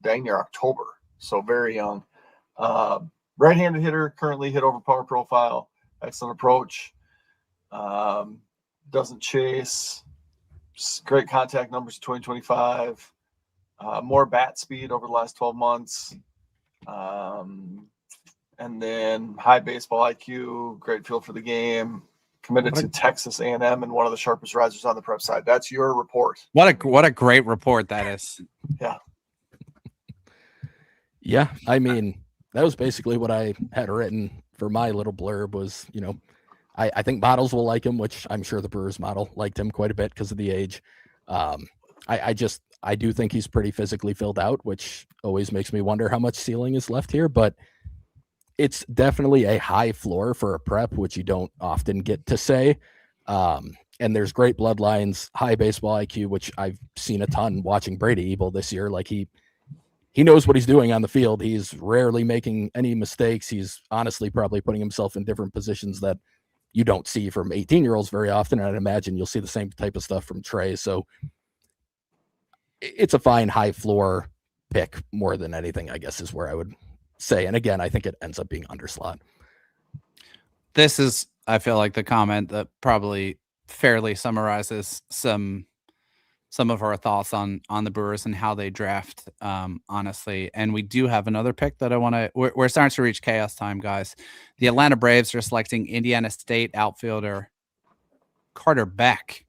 dang near October. So very young. Right-handed hitter, currently hit over power profile, excellent approach, doesn't chase, great contact numbers in 2025, more bat speed over the last 12 months. And then high baseball IQ, great feel for the game, committed to Texas A&M, and one of the sharpest risers on the prep side. That's your report. What a great report that is. Yeah, I mean, that was basically what I had written for my little blurb was, I think models will like him, which I'm sure the Brewers model liked him quite a bit because of the age. I I do think he's pretty physically filled out, which always makes me wonder how much ceiling is left here, but it's definitely a high floor for a prep, which you don't often get to say. And there's great bloodlines, high baseball IQ, which I've seen a ton watching Brady Ebel this year. Like he knows what he's doing on the field. He's rarely making any mistakes. He's honestly probably putting himself in different positions that you don't see from 18-year-olds very often. And I'd imagine you'll see the same type of stuff from Trey. So it's a fine high floor pick more than anything, I guess, is where I would say. And again, I think it ends up being underslot. This is, I feel like, the comment that probably fairly summarizes some of our thoughts on the Brewers and how they draft, honestly. And we do have another pick that I want to, we're starting to reach chaos time, guys. The Atlanta Braves are selecting Indiana State outfielder Carter Beck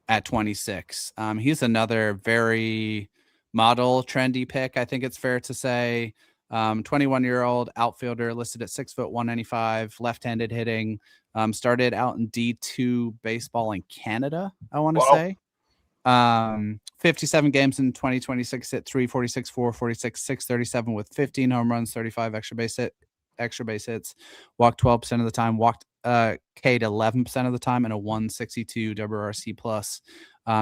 at 26. He's another very model trendy pick, I think it's fair to say. 21-year-old outfielder listed at 6', 195, left-handed hitting. Started out in D2 baseball in Canada, I want to say. 57 games in 2026, hit 346, 446, 637 with 15 home runs, 35 extra base hits, walked 12% of the time, walked K'd 11% of the time, and a 162 WRC plus.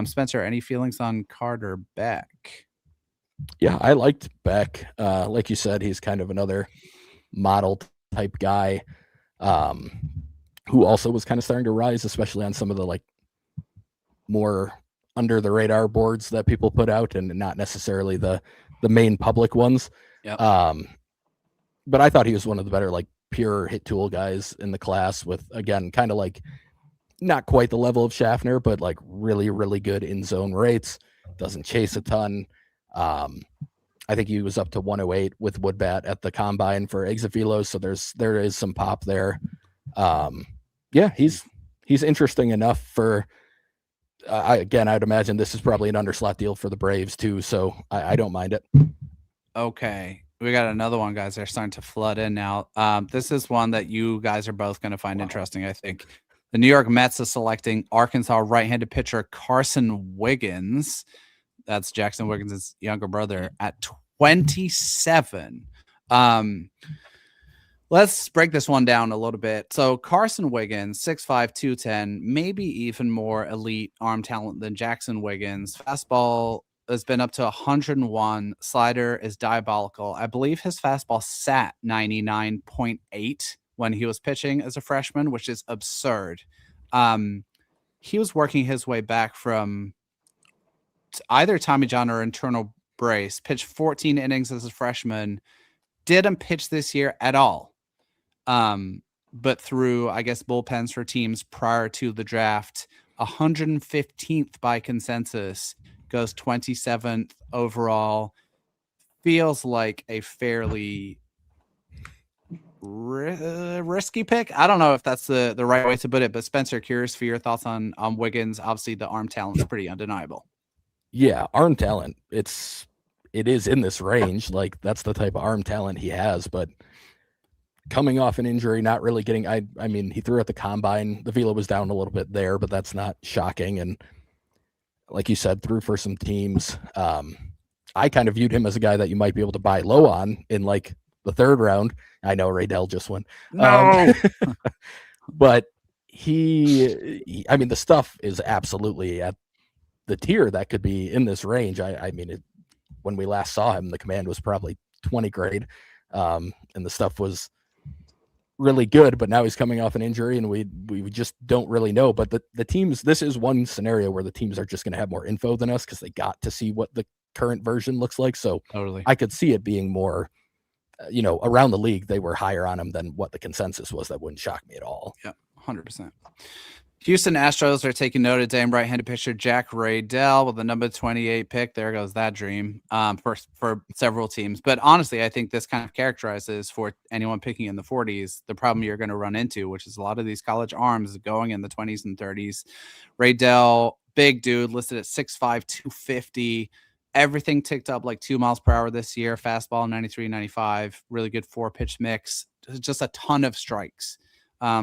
Spencer, any feelings on Carter Beck? Yeah, I liked Beck. Like you said, he's kind of another model type guy, who also was kind of starting to rise, especially on some of the like more under the radar boards that people put out, and not necessarily the main public ones. Yep. But I thought he was one of the better like pure hit tool guys in the class, with, again, kind of like not quite the level of Schaffner, but like really, really good in zone rates. Doesn't chase a ton. I think he was up to 108 with wood bat at the combine for exit velos, so there is some pop there. Yeah, he's interesting enough for. I'd imagine this is probably an underslot deal for the Braves too, so I don't mind it. Okay, we got another one, guys. They're starting to flood in now. This is one that you guys are both going to find interesting, I think. The New York Mets are selecting Arkansas right-handed pitcher Carson Wiggins. That's Jackson Wiggins' younger brother at 27. Let's break this one down a little bit. So Carson Wiggins, 6'5", 210, maybe even more elite arm talent than Jackson Wiggins. Fastball has been up to 101. Slider is diabolical. I believe his fastball sat 99.8 when he was pitching as a freshman, which is absurd. He was working his way back from either Tommy John or internal brace, pitched 14 innings as a freshman, didn't pitch this year at all. But through, I guess, bullpens for teams prior to the draft, 115th by consensus, goes 27th overall. Feels like a fairly risky pick. I don't know if that's the right way to put it, but Spencer, curious for your thoughts on Wiggins. Obviously, the arm talent is pretty undeniable. Yeah, arm talent. It is in this range. Like, that's the type of arm talent he has, but coming off an injury, not really getting, I mean, he threw at the combine. The velo was down a little bit there, but that's not shocking. And like you said, threw for some teams. I kind of viewed him as a guy that you might be able to buy low on in like the third round. I know Raydell just won. No. But he, I mean, the stuff is absolutely at the tier that could be in this range. I mean, when we last saw him, the command was probably 20 grade, and the stuff was really good, but now he's coming off an injury, and we just don't really know. But the teams, this is one scenario where the teams are just going to have more info than us because they got to see what the current version looks like. So Totally. I could see it being more, around the league, they were higher on him than what the consensus was. That wouldn't shock me at all. Yeah, 100%. Houston Astros are taking Notre Dame right-handed pitcher Jack Raydell with the number 28 pick. There goes that dream for several teams. But honestly, I think this kind of characterizes for anyone picking in the 40s the problem you're going to run into, which is a lot of these college arms going in the 20s and 30s. Raydell, big dude, listed at 6'5", 250. Everything ticked up like 2 miles per hour this year. Fastball 93, 95. Really good 4-pitch mix. Just a ton of strikes.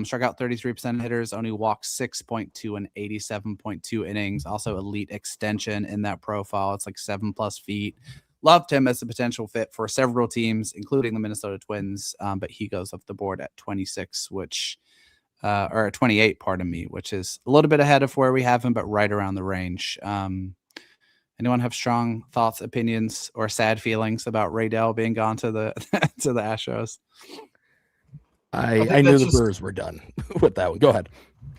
Struck out 33% of hitters, only walked 6.2 and 87.2 innings. Also elite extension in that profile. It's like 7+ feet. Loved him as a potential fit for several teams, including the Minnesota Twins. But he goes off the board at 26, which or at 28, pardon me, which is a little bit ahead of where we have him, but right around the range. Anyone have strong thoughts, opinions, or sad feelings about Raydell being gone to the to the Astros? I knew the Brewers were done with that one. Go ahead.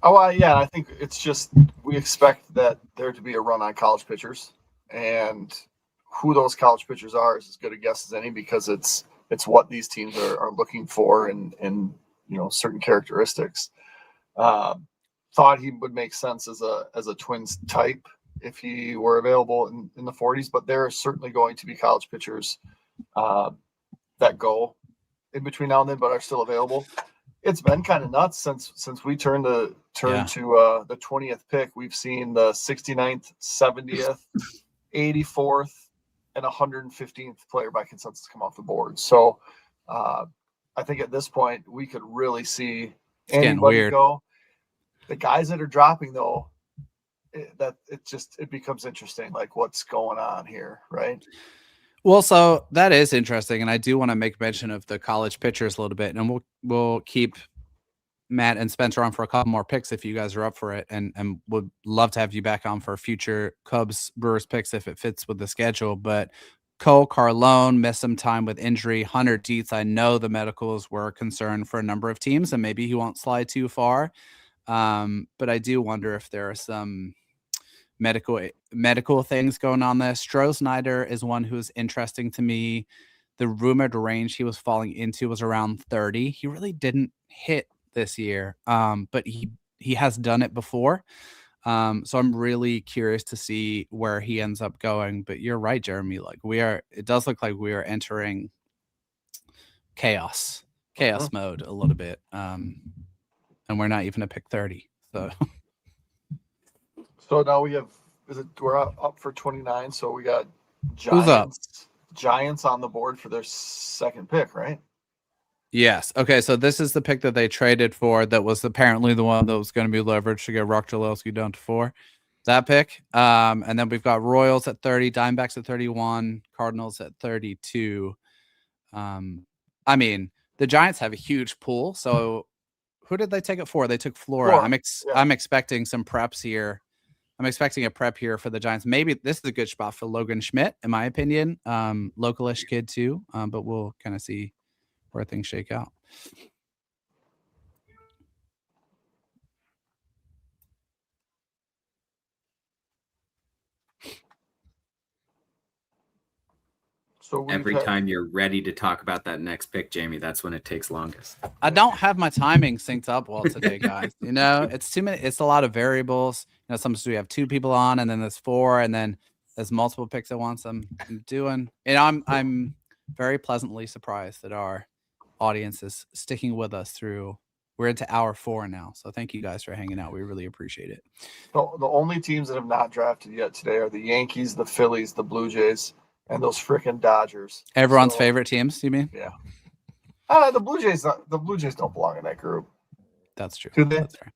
Oh, yeah. I think it's just we expect that there to be a run on college pitchers, and who those college pitchers are is as good a guess as any, because it's what these teams are looking for and certain characteristics. Thought he would make sense as a Twins type if he were available in the 40s, but there are certainly going to be college pitchers that go in between now and then, but are still available. It's been kind of nuts since we turned to the 20th pick. We've seen the 69th, 70th, 84th, and 115th player by consensus come off the board. So I think at this point we could really see anybody go. The guys that are dropping, though, it becomes interesting, like what's going on here, right? Well, so that is interesting, and I do want to make mention of the college pitchers a little bit, and we'll keep Matt and Spencer on for a couple more picks if you guys are up for it, and would love to have you back on for future Cubs Brewers picks if it fits with the schedule. But Cole Carlone missed some time with injury. Hunter Dietz, I know the medicals were a concern for a number of teams, and maybe he won't slide too far. But I do wonder if there are some medical things going on there. Stroh is one who is interesting to me. The rumored range he was falling into was around 30. He really didn't hit this year, but he has done it before. So I'm really curious to see where he ends up going. But you're right, Jeremy. Like it does look like we are entering chaos mode a little bit. And we're not even a pick 30. So now we have, we're up for 29. So we got Giants on the board for their second pick, right? Yes. Okay. So this is the pick that they traded for. That was apparently the one that was going to be leveraged to get Rock Jalowski down to 4. That pick. And then we've got Royals at 30, Diamondbacks at 31, Cardinals at 32. I mean, the Giants have a huge pool. So who did they take it for? They took Flora. I'm expecting some preps here. I'm expecting a prep here for the Giants. Maybe this is a good spot for Logan Schmidt, in my opinion. Localish kid too, but we'll kind of see where things shake out. So every time you're ready to talk about that next pick, Jamie, that's when it takes longest. I don't have my timing synced up well today, guys. It's too many. It's a lot of variables. Sometimes we have 2 people on, and then there's 4, and then there's multiple picks at once. I'm doing, and I'm very pleasantly surprised that our audience is sticking with us through. We're into hour 4 now, so thank you guys for hanging out. We really appreciate it. The only teams that have not drafted yet today are the Yankees, the Phillies, the Blue Jays, and those freaking Dodgers. Everyone's favorite teams, you mean? Yeah. The Blue Jays don't belong in that group. That's true. Do they? That's fair.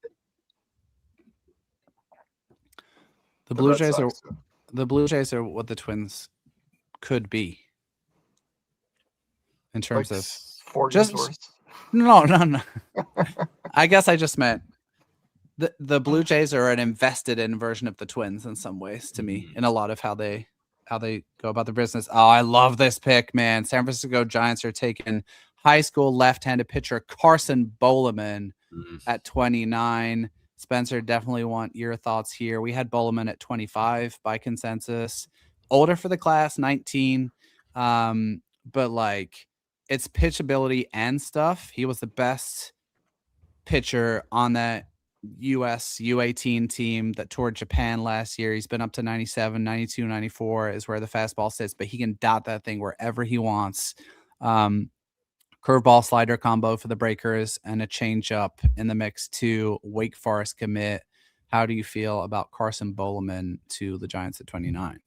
The Blue Jays are what the Twins could be in terms of 4 just worse. No. I guess I just meant the Blue Jays are an invested in version of the Twins in some ways to me, in a lot of how they go about their business. Oh, I love this pick, man. San Francisco Giants are taking high school left-handed pitcher Carson Boleman at 29. Spencer, definitely want your thoughts here. We had Boleman at 25 by consensus. Older for the class, 19. But like it's pitchability and stuff. He was the best pitcher on that US U18 team that toured Japan last year. He's been up to 97, 92, 94 is where the fastball sits, but he can dot that thing wherever he wants. Curveball slider combo for the Breakers and a changeup in the mix to Wake Forest commit. How do you feel about Carson Boleman to the Giants at 29?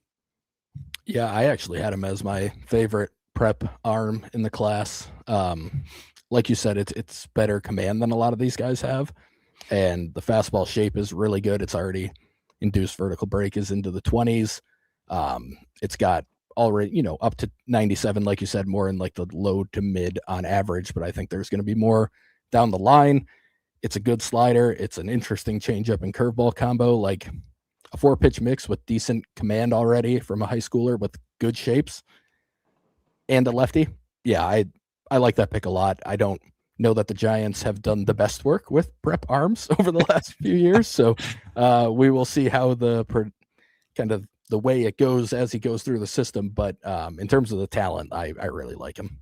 Yeah, I actually had him as my favorite prep arm in the class. like you said, it's better command than a lot of these guys have, and the fastball shape is really good. It's already induced vertical break is into the 20s. It's got already, up to 97, like you said, more in like the low to mid on average, but I think there's going to be more down the line. It's a good slider. It's an interesting changeup and curveball combo, like a 4-pitch mix with decent command already from a high schooler with good shapes and a lefty. Yeah, I like that pick a lot. I don't know that the Giants have done the best work with prep arms over the last few years, so we will see how kind of the way it goes as he goes through the system. But in terms of the talent, I really like him.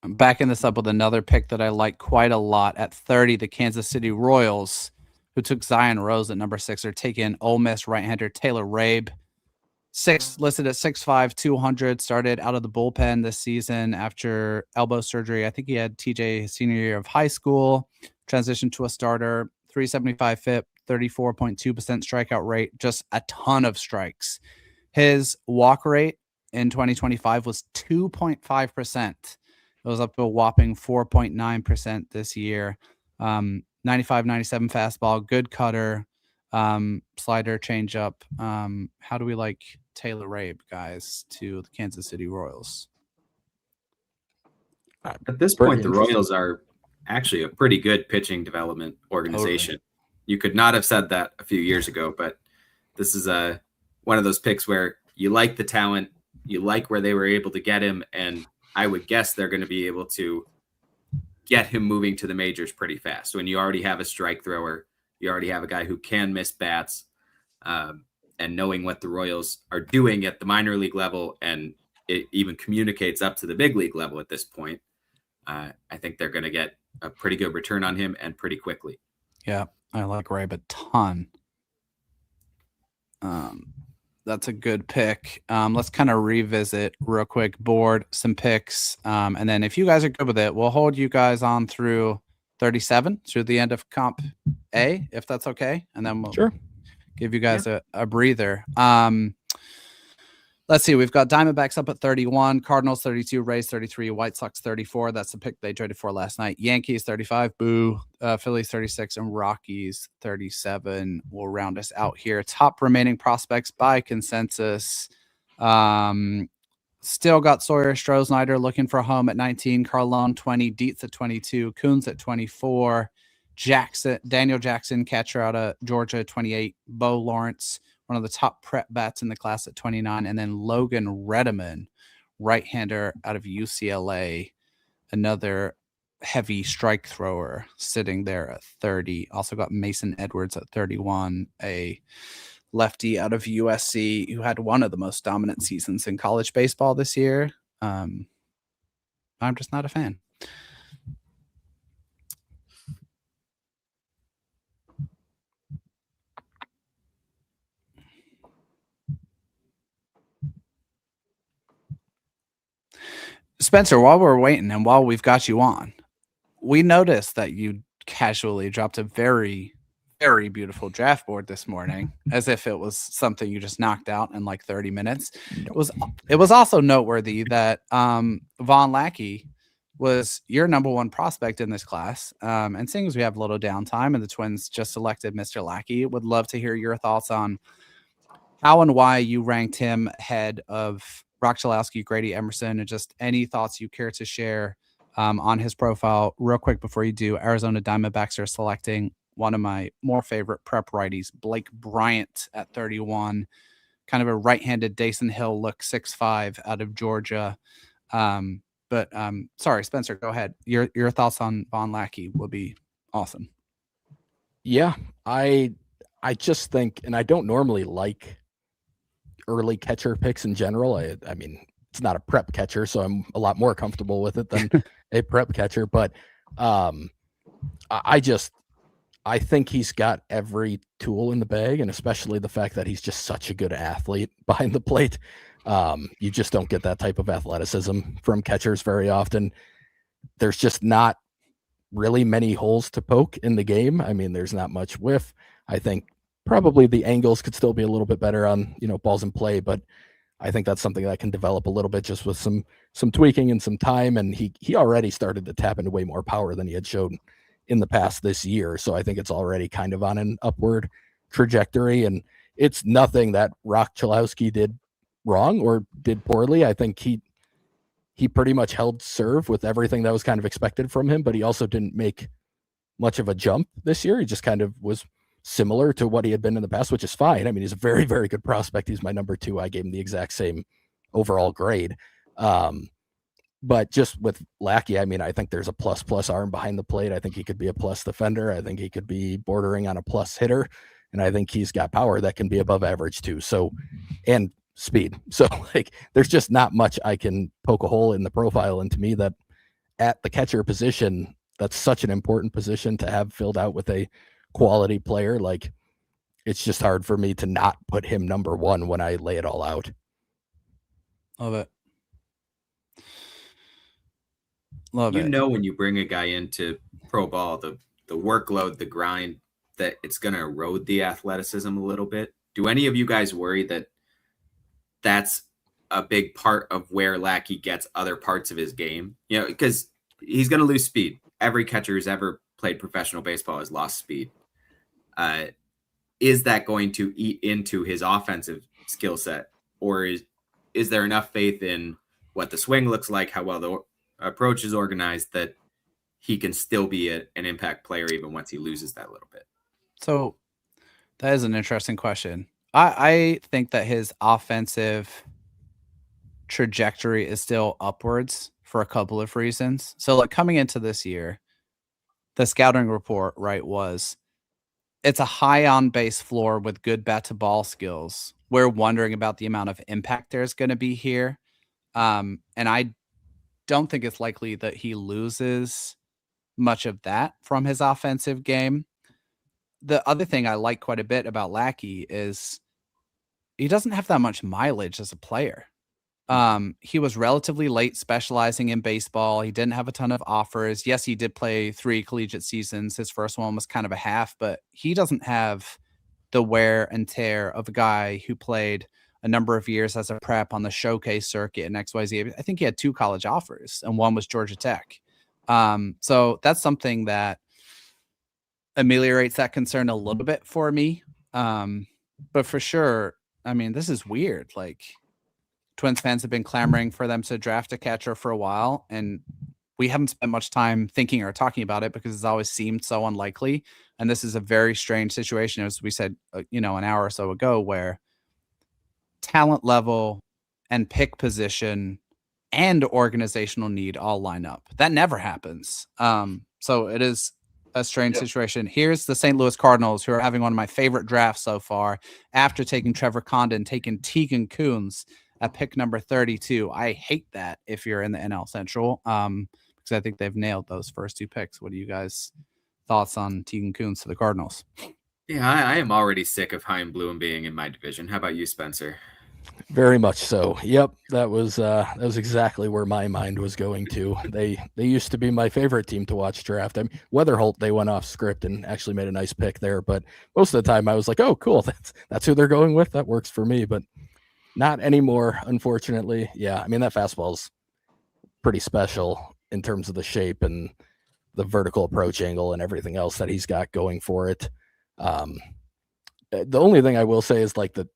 I'm backing this up with another pick that I like quite a lot. At 30, the Kansas City Royals, who took Zion Rose at number 6, are taking Ole Miss right-hander Taylor Rabe. Listed at 6'5", 200, started out of the bullpen this season after elbow surgery. I think he had TJ his senior year of high school, transitioned to a starter, 375 FIP, 34.2% strikeout rate, just a ton of strikes. His walk rate in 2025 was 2.5%. It was up to a whopping 4.9% this year. 95, 97 fastball, good cutter, slider, changeup. How do we like Taylor Rabe, guys, to the Kansas City Royals? At this point, the Royals are actually a pretty good pitching development organization. Totally. You could not have said that a few years ago, but this is one of those picks where you like the talent, you like where they were able to get him, and I would guess they're going to be able to get him moving to the majors pretty fast. When you already have a strike thrower, you already have a guy who can miss bats, and knowing what the Royals are doing at the minor league level, and it even communicates up to the big league level at this point, I think they're going to get a pretty good return on him and pretty quickly. Yeah, I like Rabe a ton. That's a good pick. Let's kind of revisit real quick, board some picks. And then if you guys are good with it, we'll hold you guys on through 37, through the end of Comp A, if that's okay. And then we'll give you guys a breather. Let's see. We've got Diamondbacks up at 31, Cardinals 32, Rays 33, White Sox 34. That's the pick they traded for last night. Yankees 35, boo. Phillies 36, and Rockies 37 will round us out here. Top remaining prospects by consensus. Still got Sawyer Strohsnyder looking for a home at 19, Carlone 20, Dietz at 22, Coons at 24, Daniel Jackson, catcher out of Georgia, 28, Bo Lawrence, one of the top prep bats in the class at 29, and then Logan Redeman, right-hander out of UCLA, another heavy strike thrower sitting there at 30. Also got Mason Edwards at 31, a lefty out of USC who had one of the most dominant seasons in college baseball this year. I'm just not a fan. Spencer, while we're waiting and while we've got you on, we noticed that you casually dropped a very, very beautiful draft board this morning, as if it was something you just knocked out in like 30 minutes. It was also noteworthy that Von Lackey was your number one prospect in this class. And seeing as we have a little downtime and the Twins just selected Mr. Lackey, would love to hear your thoughts on how and why you ranked him ahead of Brock Chalowski, Grady Emerson, and just any thoughts you care to share on his profile. Real quick before you do, Arizona Diamondbacks are selecting one of my more favorite prep righties, Blake Bryant at 31, kind of a right-handed Dason Hill look, 6'5", out of Georgia. But sorry, Spencer, go ahead. Your thoughts on Von Lackey will be awesome. Yeah, I just think, and I don't normally like early catcher picks in general. I mean, it's not a prep catcher, so I'm a lot more comfortable with it than a prep catcher. But I think he's got every tool in the bag, and especially the fact that he's just such a good athlete behind the plate. You just don't get that type of athleticism from catchers very often. There's just not really many holes to poke in the game. I mean, there's not much whiff. I think probably the angles could still be a little bit better on, balls in play, but I think that's something that can develop a little bit just with some tweaking and some time. And he already started to tap into way more power than he had shown in the past this year. So I think it's already kind of on an upward trajectory. And it's nothing that Rock Chalowski did wrong or did poorly. I think he pretty much held serve with everything that was kind of expected from him, but he also didn't make much of a jump this year. He just kind of was similar to what he had been in the past, which is fine. I mean, he's a very, very good prospect. He's my number 2. I gave him the exact same overall grade. But just with Lackey, I mean, I think there's a plus arm behind the plate. I think he could be a plus defender. I think he could be bordering on a plus hitter. And I think he's got power that can be above average too. So, and speed. So like, there's just not much I can poke a hole in the profile. And to me, that at the catcher position, that's such an important position to have filled out with a quality player. Like, it's just hard for me to not put him number 1 when I lay it all out. Love it. Love You it. know, when you bring a guy into pro ball, the workload, the grind, that it's going to erode the athleticism a little bit. Do any of you guys worry that that's a big part of where Lackey gets other parts of his game? You know, because he's going to lose speed. Every catcher who's ever played professional baseball has lost speed. Is that going to eat into his offensive skill set? Or is there enough faith in what the swing looks like, how well the approach is organized, that he can still be an impact player even once he loses that little bit? So that is an interesting question. I think that his offensive trajectory is still upwards for a couple of reasons. So like coming into this year, the scouting report, right, was it's a high on base floor with good bat to ball skills. We're wondering about the amount of impact there's going to be here. And I don't think it's likely that he loses much of that from his offensive game. The other thing I like quite a bit about Lackey is he doesn't have that much mileage as a player. He was relatively late specializing in baseball. He didn't have a ton of offers. Yes, he did play 3 collegiate seasons. His first one was kind of a half, but he doesn't have the wear and tear of a guy who played a number of years as a prep on the showcase circuit in XYZ. I think he had 2 college offers, and one was Georgia Tech. So that's something that ameliorates that concern a little bit for me. But for sure, I mean, this is weird. Like, Twins fans have been clamoring for them to draft a catcher for a while, and we haven't spent much time thinking or talking about it because it's always seemed so unlikely. And this is a very strange situation, as we said, an hour or so ago, where talent level and pick position and organizational need all line up. That never happens. So it is a strange situation. Here's the St. Louis Cardinals, who are having one of my favorite drafts so far, after taking Trevor Condon, taking Tegan Kuntz at pick number 32. I hate that if you're in the NL Central, because I think they've nailed those first 2 picks. What are you guys' thoughts on Tegan Kuntz to the Cardinals? Yeah, I am already sick of Chaim Bloom being in my division. How about you, Spencer? Very much so. Yep, that was exactly where my mind was going to. They used to be my favorite team to watch draft. I mean, Weatherholt, they went off script and actually made a nice pick there, but most of the time I was like, oh, cool, that's who they're going with. That works for me, but not anymore, unfortunately. Yeah, I mean, that fastball's pretty special in terms of the shape and the vertical approach angle and everything else that he's got going for it. The only thing I will say is like the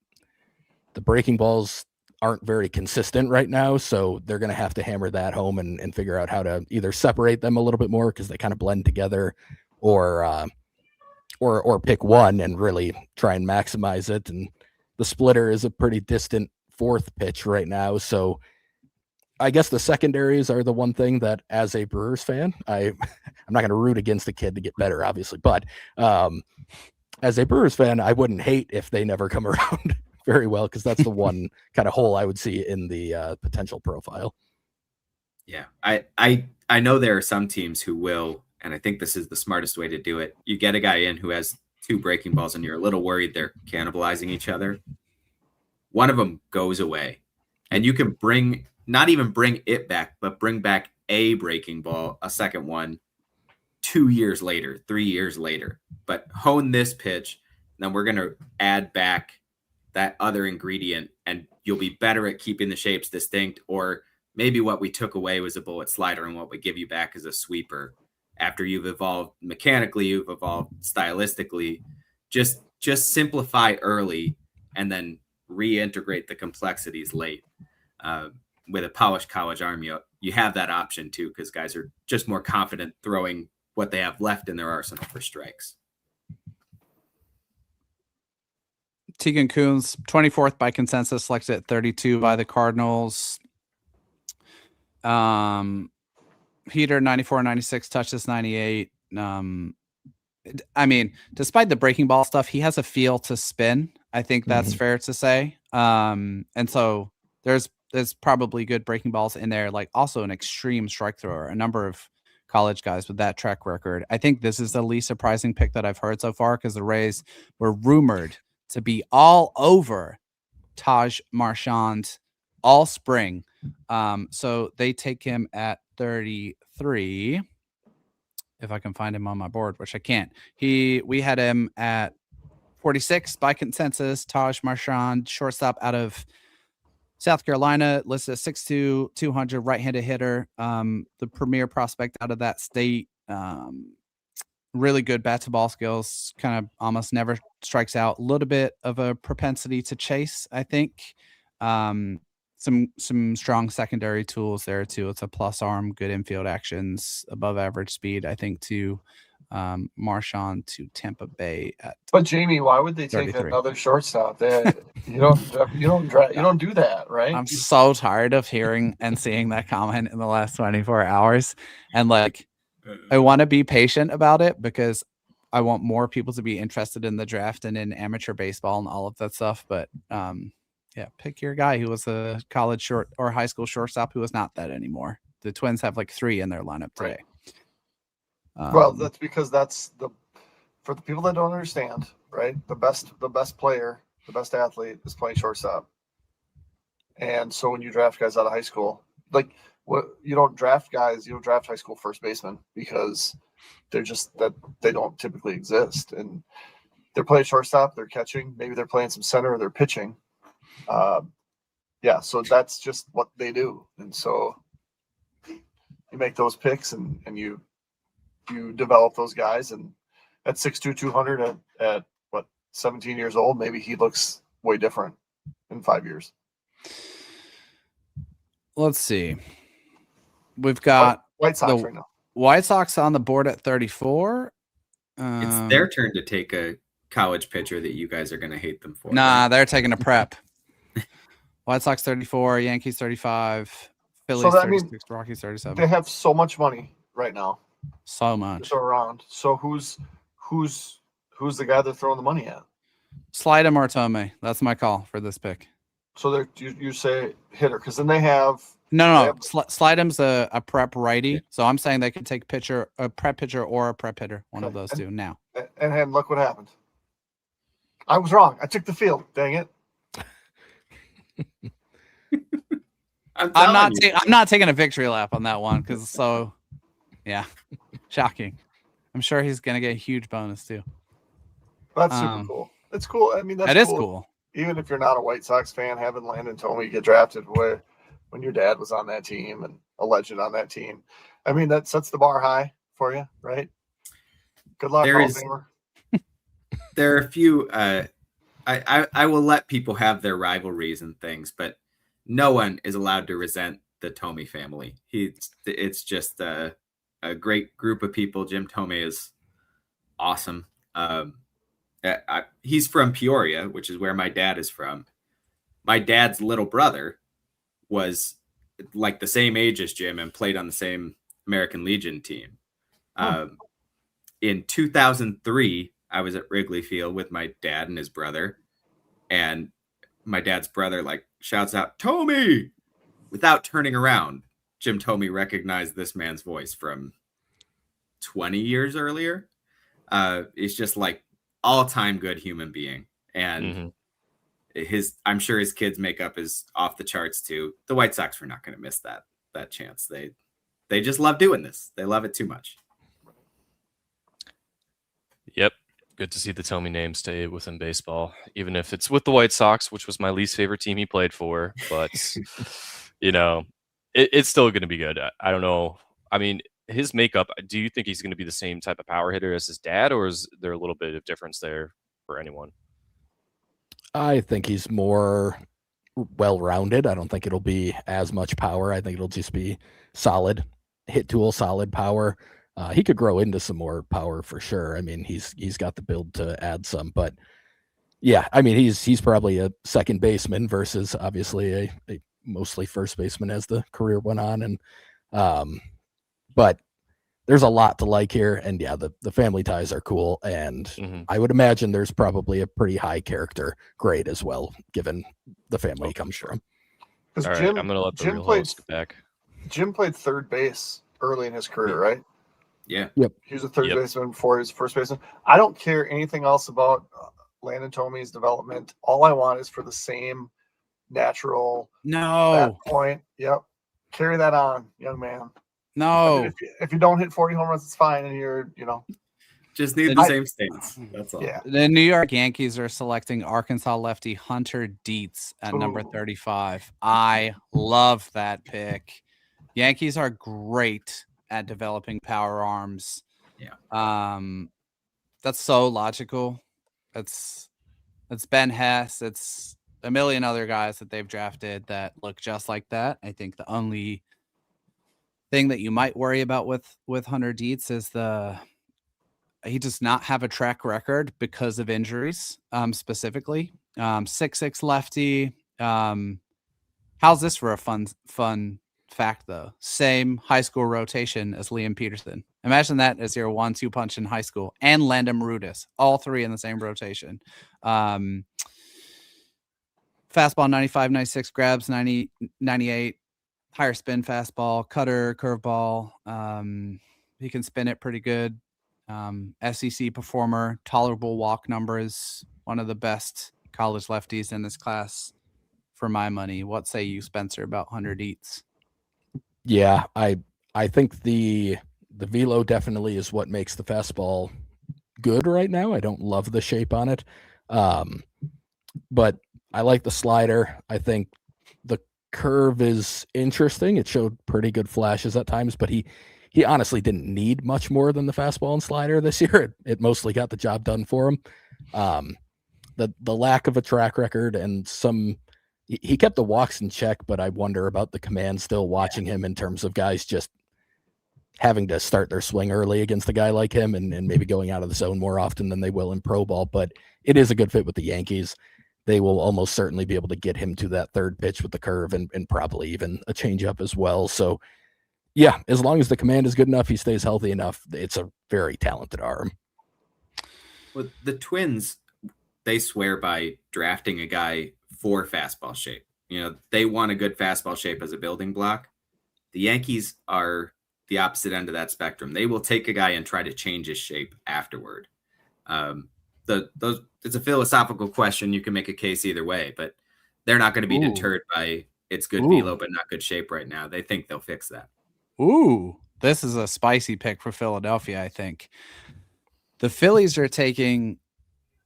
breaking balls aren't very consistent right now, so they're going to have to hammer that home and figure out how to either separate them a little bit more because they kind of blend together, or pick one and really try and maximize it. And the splitter is a pretty distant 4th pitch right now, so I guess the secondaries are the one thing that, as a Brewers fan, I'm not going to root against the kid to get better, obviously, but as a Brewers fan, I wouldn't hate if they never come around very well, because that's the one kind of hole I would see in the potential profile. Yeah, I know there are some teams who will, and I think this is the smartest way to do it. You get a guy in who has 2 breaking balls, and you're a little worried they're cannibalizing each other. One of them goes away, and you can not even bring it back, but bring back a breaking ball, a second one, 2 years later, 3 years later. But hone this pitch, then we're going to add back that other ingredient and you'll be better at keeping the shapes distinct, or maybe what we took away was a bullet slider and what we give you back is a sweeper. After you've evolved mechanically, you've evolved stylistically. Just simplify early and then reintegrate the complexities late. With a polished college arm, you have that option too, because guys are just more confident throwing what they have left in their arsenal for strikes. Tegan Coons, 24th by consensus, selected at 32 by the Cardinals. Heater 94, 96, touches 98. I mean, despite the breaking ball stuff, he has a feel to spin. I think that's fair to say. And so there's probably good breaking balls in there, like also an extreme strike thrower, a number of college guys with that track record. I think this is the least surprising pick that I've heard so far, because the Rays were rumored to be all over Taj Marchand all spring. So they take him at 33. If I can find him on my board, which I can't. We had him at 46 by consensus. Taj Marchand, shortstop out of South Carolina, listed at 6'2", 200, right-handed hitter. The premier prospect out of that state. Really good bat to ball skills, kind of almost never strikes out. A little bit of a propensity to chase, I think. Some strong secondary tools there too. It's a plus arm, good infield actions, above average speed, I think, to Marchand to Tampa Bay at. But Jamie, why would they take 33. another shortstop? You don't do that, right? I'm so tired of hearing and seeing that comment in the last 24 hours. And like, I want to be patient about it, because I want more people to be interested in the draft and in amateur baseball and all of that stuff. But yeah, pick your guy who was a college short or high school shortstop who is not that anymore. The Twins have like 3 in their lineup today. Right. Well, that's because for the people that don't understand, right? The best player, the best athlete is playing shortstop. And so when you draft guys out of high school, like you don't draft high school first basemen, because they're just that they don't typically exist. And they're playing shortstop, they're catching, maybe they're playing some center or they're pitching. So that's just what they do. And so you make those picks and you develop those guys, and at 6'2", 200 at what, 17 years old, maybe he looks way different in 5 years. Let's see. We've got White Sox right now. White Sox on the board at 34. It's their turn to take a college pitcher that you guys are going to hate them for. Nah, they're taking a prep. White Sox 34, Yankees 35, Phillies 36, Rockies 37. They have so much money right now. So much. Around. So who's the guy they're throwing the money at? Slide him or Tomei. That's my call for this pick. So you say hitter, because then they have no. Slideham's a prep righty, so I'm saying they can take a prep pitcher or a prep hitter, one of those two now. And look what happened. I was wrong. I took the field. Dang it. I'm not taking a victory lap on that one, because shocking. I'm sure he's gonna get a huge bonus too. That's super cool. It's cool. I mean, that is cool. Even if you're not a White Sox fan, having Landon Tomei get drafted when your dad was on that team and a legend on that team, I mean, that sets the bar high for you, right? Good luck, Hall of Famer. There are a few. I will let people have their rivalries and things, but no one is allowed to resent the Tomei family. It's just a great group of people. Jim Tomei is awesome. He's from Peoria, which is where my dad is from. My dad's little brother was like the same age as Jim and played on the same American Legion team. In 2003, I was at Wrigley Field with my dad and his brother, and my dad's brother shouts out, "Tomei!" Without turning around. Jim Tomei recognized this man's voice from 20 years earlier. He's just all-time good human being. And I'm sure his kids' makeup is off the charts too. The White Sox were not going to miss that chance. They just love doing this. They love it too much. Yep. Good to see the Tommy name stay within baseball, even if it's with the White Sox, which was my least favorite team he played for. But, it's still going to be good. I don't know. I mean, his makeup, do you think he's going to be the same type of power hitter as his dad, or is there a little bit of difference there for anyone? I think he's more well-rounded. I don't think it'll be as much power. I think it'll just be solid hit tool, solid power. He could grow into some more power for sure. I mean, he's got the build to add some, but yeah, I mean, he's probably a second baseman versus obviously a mostly first baseman as the career went on. And but there's a lot to like here, and yeah, the family ties are cool, and I would imagine there's probably a pretty high character grade as well, given the family he comes from. All right, I'm gonna let the real host get back. Jim played third base early in his career, right? Yeah. Yep. He was a third baseman before he was first baseman. I don't care anything else about Landon Tomey's development. All I want is for the same natural bat point. Yep. Carry that on, young man. No. I mean, if you don't hit 40 home runs, it's fine. And you're, just need the same stance. That's all. Yeah. The New York Yankees are selecting Arkansas lefty Hunter Dietz at number 35. I love that pick. Yankees are great at developing power arms. Yeah. That's so logical. It's Ben Hess. It's a million other guys that they've drafted that look just like that. I think the only thing that you might worry about with Hunter Dietz is he does not have a track record because of injuries, specifically. 6'6" lefty. How's this for a fun fact, though? Same high school rotation as Liam Peterson. Imagine that as your 1-2 punch in high school, and Landon Rudis, all three in the same rotation. Fastball 95, 96, grabs 90, 98, higher spin fastball, cutter, curveball. He can spin it pretty good. SEC performer, tolerable walk numbers, one of the best college lefties in this class for my money. What say you, Spencer, about Hunter Dietz? Yeah, I think the velo definitely is what makes the fastball good right now. I don't love the shape on it, but I like the slider. I think the curve is interesting. It showed pretty good flashes at times, but he honestly didn't need much more than the fastball and slider this year. It mostly got the job done for him. The lack of a track record and he kept the walks in check, but I wonder about the command still watching him in terms of guys just having to start their swing early against a guy like him and maybe going out of the zone more often than they will in pro ball. But it is a good fit with the Yankees. They will almost certainly be able to get him to that third pitch with the curve and probably even a changeup as well. So, yeah, as long as the command is good enough, he stays healthy enough, it's a very talented arm. Well, the Twins, they swear by drafting a guy for fastball shape. They want a good fastball shape as a building block. The Yankees are the opposite end of that spectrum. They will take a guy and try to change his shape afterward. It's a philosophical question. You can make a case either way, but they're not going to be deterred by it's good velo but not good shape right now. They think they'll fix that. Ooh, this is a spicy pick for Philadelphia, I think. The Phillies are taking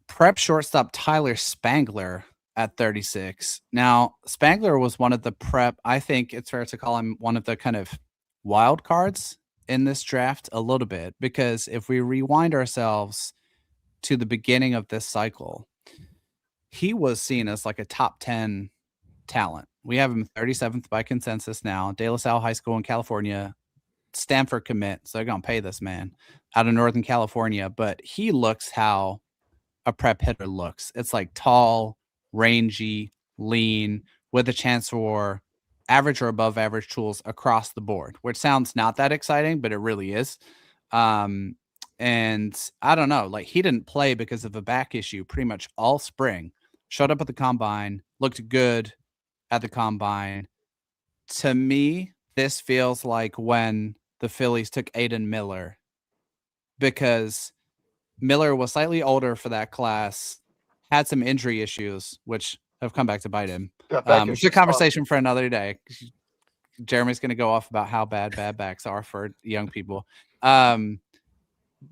prep shortstop Tyler Spangler at 36. Now, Spangler was one of the prep, I think it's fair to call him one of the kind of wild cards in this draft a little bit, because if we rewind ourselves to the beginning of this cycle, he was seen as like a top 10 talent. We have him 37th by consensus now. De La Salle High School in California, Stanford commit. So they're going to pay this man out of Northern California. But he looks how a prep hitter looks. It's like tall, rangy, lean, with a chance for average or above average tools across the board, which sounds not that exciting, but it really is. And I don't know, like he didn't play because of a back issue pretty much all spring. Showed up at the combine, looked good at the combine. To me, this feels like when the Phillies took Aiden Miller, because Miller was slightly older for that class, had some injury issues, which have come back to bite him. It's a conversation for another day. Jeremy's going to go off about how bad backs are for young people.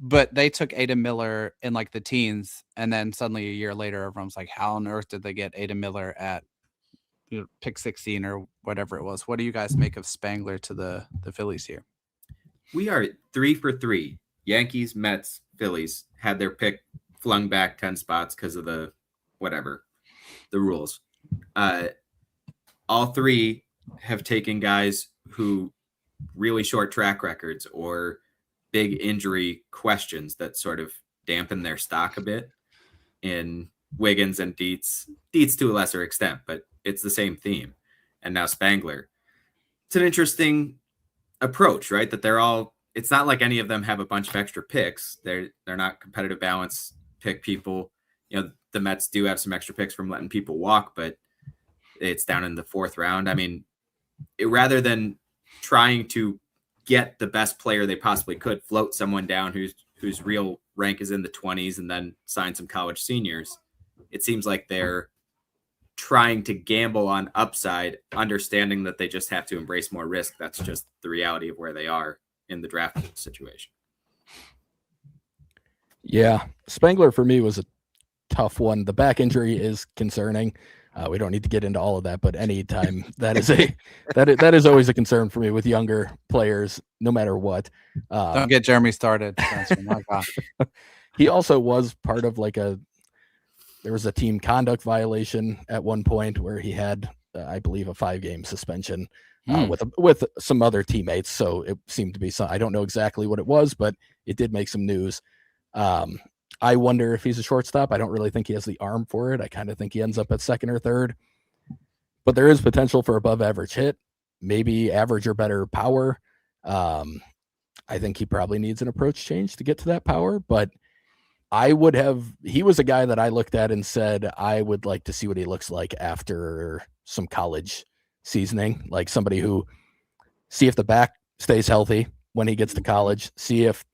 but they took Ada Miller in like the teens, and then suddenly a year later, everyone's like, how on earth did they get Ada Miller at pick 16 or whatever it was? What do you guys make of Spangler to the Phillies here? We are 3 for 3. Yankees, Mets, Phillies had their pick flung back 10 spots because of the rules. All three have taken guys who really short track records or big injury questions that sort of dampen their stock a bit. In Wiggins and Dietz to a lesser extent, but it's the same theme. And now Spangler. It's an interesting approach, right? That they're all, it's not like any of them have a bunch of extra picks. They're not competitive balance pick people. The Mets do have some extra picks from letting people walk, but it's down in the 4th round. I mean, rather than trying to get the best player they possibly could, float someone down whose real rank is in the 20s and then sign some college seniors, it seems like they're trying to gamble on upside, understanding that they just have to embrace more risk. That's just the reality of where they are in the draft situation. Yeah, Spangler for me was a tough one. The back injury is concerning. We don't need to get into all of that, but anytime that is always a concern for me with younger players, no matter what. Don't get Jeremy started. My God. He also was part of there was a team conduct violation at one point where he had, I believe, a 5-game suspension with some other teammates. So it seemed to be I don't know exactly what it was, but it did make some news. I wonder if he's a shortstop. I don't really think he has the arm for it. I kind of think he ends up at 2nd or 3rd, but there is potential for above average hit, maybe average or better power. I think he probably needs an approach change to get to that power, but he was a guy that I looked at and said, I would like to see what he looks like after some college seasoning, like somebody who see if the back stays healthy when he gets to college, see if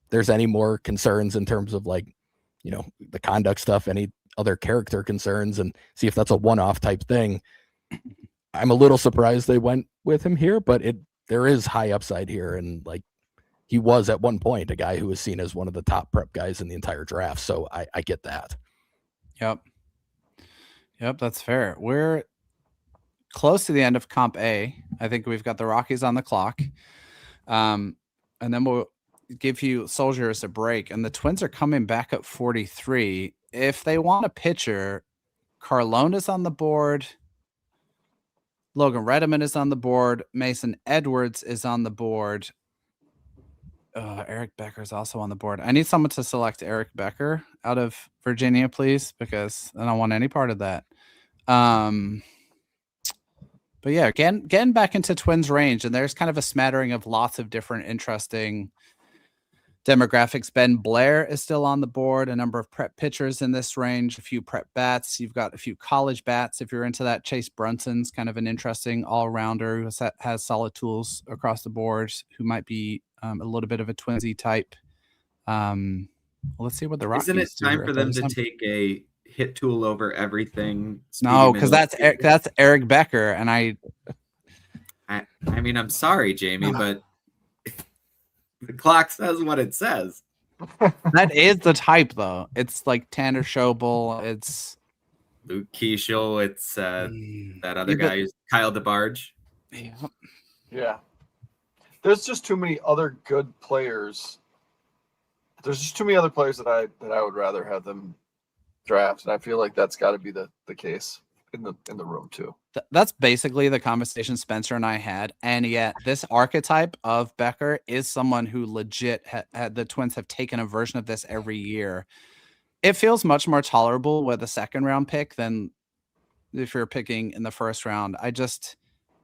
there's any more concerns in terms of the conduct stuff, any other character concerns, and see if that's a one-off type thing. I'm a little surprised they went with him here, but there is high upside here. And he was at one point a guy who was seen as one of the top prep guys in the entire draft. So I get that. Yep, that's fair. We're close to the end of Comp A. I think we've got the Rockies on the clock. And then we'll give you Soldiers a break. And the Twins are coming back at 43. If they want a pitcher, Carlone is on the board. Logan Redeman is on the board. Mason Edwards is on the board. Eric Becker is also on the board. I need someone to select Eric Becker out of Virginia, please, because I don't want any part of that. But yeah, getting back into Twins range, and there's kind of a smattering of lots of different interesting demographics. Ben Blair is still on the board. A number of prep pitchers in this range, a few prep bats. You've got a few college bats if you're into that. Chase Brunson's kind of an interesting all-rounder who has solid tools across the board, who might be a little bit of a Twinsy type. Let's see what the Rockies Isn't it time do for them to take a hit tool over everything? No, because that's Eric Becker, and I mean, I'm sorry, Jamie, but the clock says what it says. That is the type, though. It's like Tanner Schobel. It's Luke Keeschel. It's that other guy, Kyle DeBarge. Yeah. There's just too many other good players. There's just too many other players that I would rather have them draft, and I feel like that's got to be the case in the room too. That's basically the conversation Spencer and I had, and yet this archetype of Becker is someone who legit the Twins have taken a version of this every year. It feels much more tolerable with a 2nd round pick than if you're picking in the 1st round.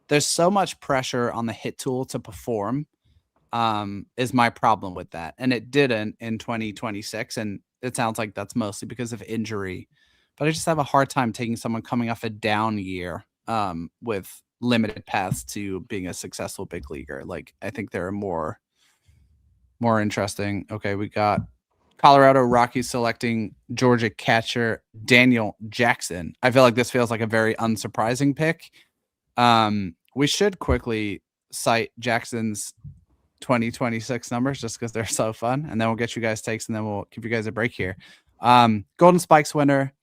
There's so much pressure on the hit tool to perform, is my problem with that. And it didn't in 2026. And it sounds like that's mostly because of injury. But I just have a hard time taking someone coming off a down year with limited paths to being a successful big leaguer. I think there are more interesting. Okay, we got Colorado Rockies selecting Georgia catcher Daniel Jackson. I feel like this feels like a very unsurprising pick. We should quickly cite Jackson's 2026 numbers just because they're so fun. And then we'll get you guys takes and then we'll give you guys a break here. Golden Spikes winner,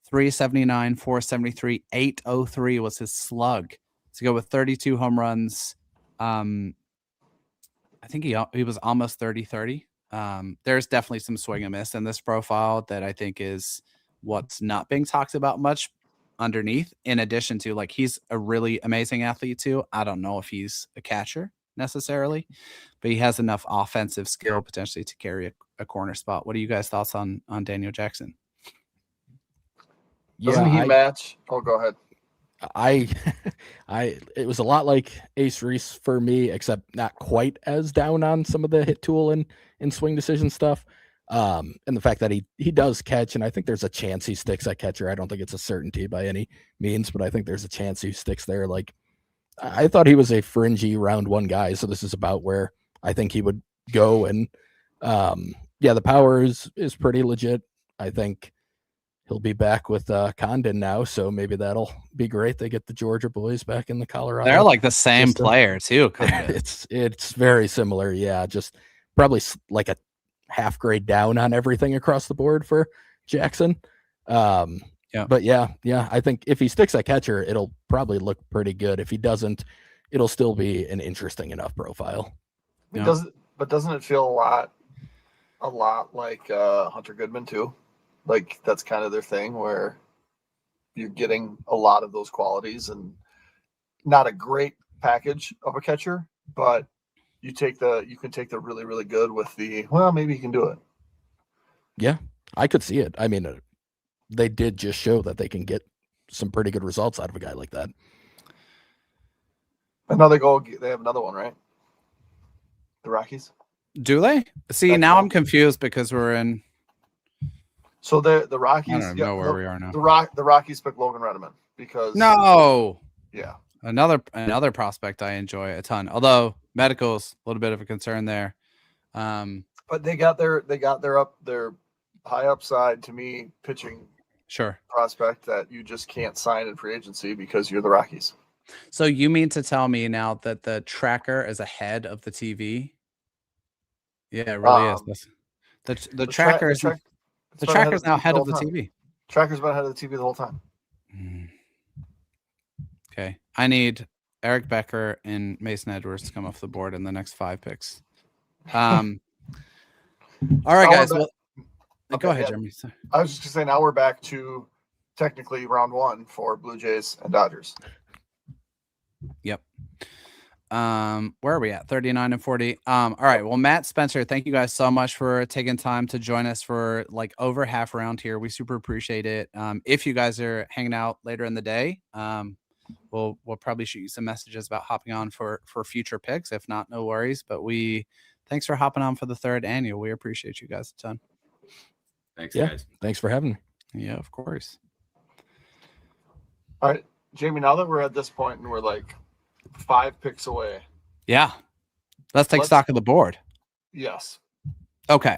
379, 473, 803 was his slug to go with 32 home runs. I think he was almost 30-30. There's definitely some swing and miss in this profile that I think is what's not being talked about much underneath, in addition to like he's a really amazing athlete too. I don't know if he's a catcher necessarily, but he has enough offensive skill potentially to carry a corner spot. What are you guys' thoughts on Daniel Jackson? Doesn't he match? Oh, go ahead. It was a lot like Ace Reese for me, except not quite as down on some of the hit tool and swing decision stuff. And the fact that he does catch, and I think there's a chance he sticks at catcher. I don't think it's a certainty by any means, but I think there's a chance he sticks there. Like, I thought he was a fringy round one guy, so this is about where I think he would go. And the power is pretty legit. I think he'll be back with Condon now, so maybe that'll be great. They get the Georgia boys back in the Colorado. They're like the same player too. It's very similar. Yeah, just probably like a half grade down on everything across the board for Jackson. But yeah, I think if he sticks at catcher, it'll probably look pretty good. If he doesn't, it'll still be an interesting enough profile. Doesn't it feel a lot like Hunter Goodman too? Like that's kind of their thing where you're getting a lot of those qualities and not a great package of a catcher, but you can take the really, really good with the, well, maybe you can do it. Yeah, I could see it. I mean, they did just show that they can get some pretty good results out of a guy like that. And now they have another one, right? The Rockies. Do they? See, now I'm confused because we're in. So the Rockies. I don't know where we are now. The Rockies picked Logan Redeman because. No. Yeah. Another prospect I enjoy a ton. Although medical's a little bit of a concern there. But they got their high upside to me pitching. Sure. Prospect that you just can't sign in free agency because you're the Rockies. So you mean to tell me now that the tracker is ahead of the TV? Yeah, it really is. The tracker is the tracker's now ahead of the TV. Tracker's been ahead of the TV the whole time. Okay. I need Eric Becker and Mason Edwards to come off the board in the next 5 picks. All right, guys. Go ahead, Jeremy. I was just going to say, now we're back to technically round 1 for Blue Jays and Dodgers. Yep. Where are we at? 39 and 40. All right. Well, Matt, Spencer, thank you guys so much for taking time to join us for like over half round here. We super appreciate it. If you guys are hanging out later in the day, we'll probably shoot you some messages about hopping on for future picks. If not, no worries. But thanks for hopping on for the 3rd annual. We appreciate you guys a ton. Thanks, guys. Thanks for having me. Yeah, of course. All right, Jamie, now that we're at this point and we're like 5 picks away. Yeah. Let's take stock of the board. Yes. Okay.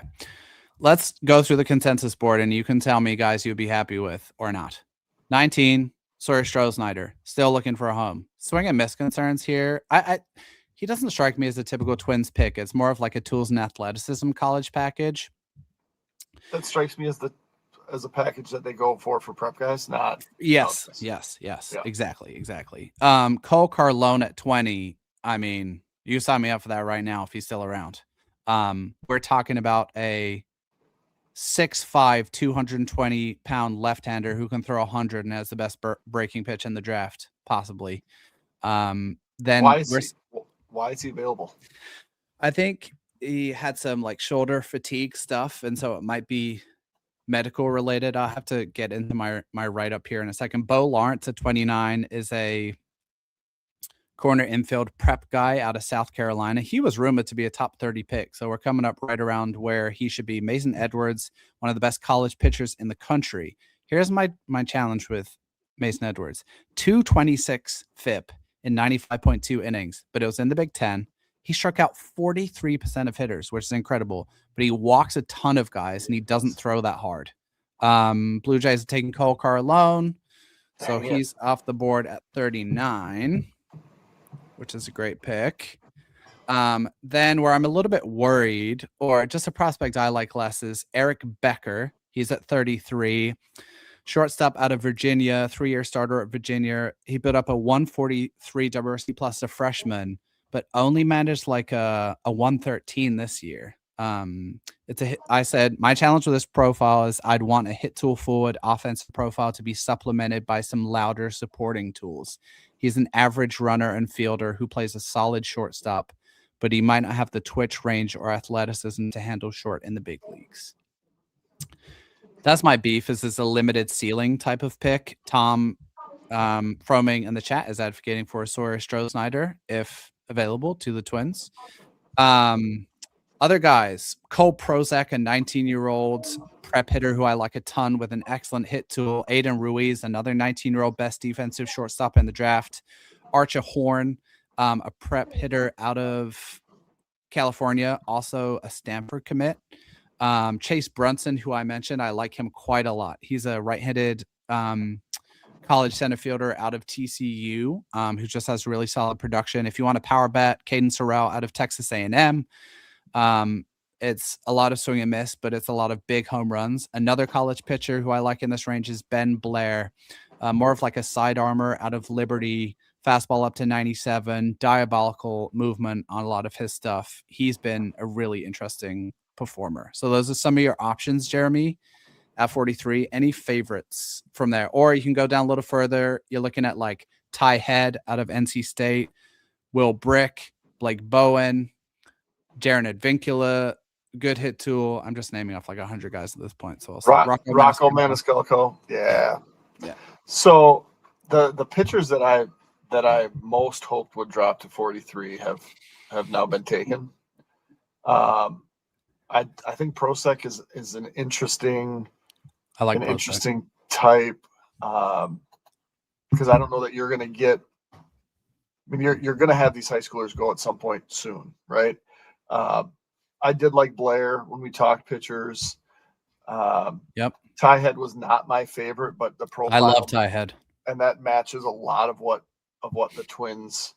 Let's go through the consensus board and you can tell me guys you'd be happy with or not. 19, Sawyer Stroh-Snyder, still looking for a home. Swing and miss concerns here. He doesn't strike me as a typical Twins pick. It's more of like a tools and athleticism college package. That strikes me as a package that they go for prep guys, not. Yes. Yeah. Exactly. Cole Carlone at 20. I mean, you sign me up for that right now if he's still around. We're talking about a 6'5", 220-pound left-hander who can throw 100 and has the best breaking pitch in the draft, possibly. Then why is he available? I think he had some like shoulder fatigue stuff, and so it might be medical related. I'll have to get into my write-up here in a second. Bo Lawrence at 29 is a corner infield prep guy out of South Carolina. He was rumored to be a top 30 pick, so we're coming up right around where he should be. Mason Edwards, one of the best college pitchers in the country. Here's my challenge with Mason Edwards. 226 FIP in 95.2 innings, but it was in the Big Ten. He struck out 43% of hitters, which is incredible, but he walks a ton of guys and he doesn't throw that hard. Blue Jays are taking Cole Carlone, so he's off the board at 39, which is a great pick. Then where I'm a little bit worried, or just a prospect I like less, is Eric Becker. He's at 33. Shortstop out of Virginia, 3-year starter at Virginia. He put up a 143 WRC plus a freshman, but only managed like a 113 this year. I said my challenge with this profile is I'd want a hit tool forward offensive profile to be supplemented by some louder supporting tools. He's an average runner and fielder who plays a solid shortstop, but he might not have the twitch range or athleticism to handle short in the big leagues. That's my beef. Is this a limited ceiling type of pick? Tom Froming in the chat is advocating for Sawyer Stroh-Snyder if available to the Twins. Other guys, Cole Prozac, a 19-year-old prep hitter who I like a ton with an excellent hit tool. Aiden Ruiz, another 19-year-old best defensive shortstop in the draft. Archer Horn, a prep hitter out of California, also a Stanford commit. Chase Brunson, who I mentioned, I like him quite a lot. He's a right-handed college center fielder out of TCU, who just has really solid production. If you want a power bet, Caden Sorrell out of Texas A&M. It's a lot of swing and miss, but it's a lot of big home runs. Another college pitcher who I like in this range is Ben Blair, more of like a side armor out of Liberty, fastball up to 97, diabolical movement on a lot of his stuff. He's been a really interesting performer. So those are some of your options, Jeremy, at 43. Any favorites from there? Or you can go down a little further. You're looking at like Ty Head out of NC State, Will Brick, Blake Bowen, Darren Advincula, good hit tool. I'm just naming off like 100 guys at this point. So Rocco Maniscalco. Yeah. Yeah. So the pitchers that I most hoped would drop to 43 have now been taken. I think Prosek is an interesting interesting type, because I don't know that you're going to get. I mean, you're going to have these high schoolers go at some point soon, right? I did like Blair when we talked pitchers. Yep. Ty Head was not my favorite, but the profile. I love Ty Head, and that matches a lot of what the Twins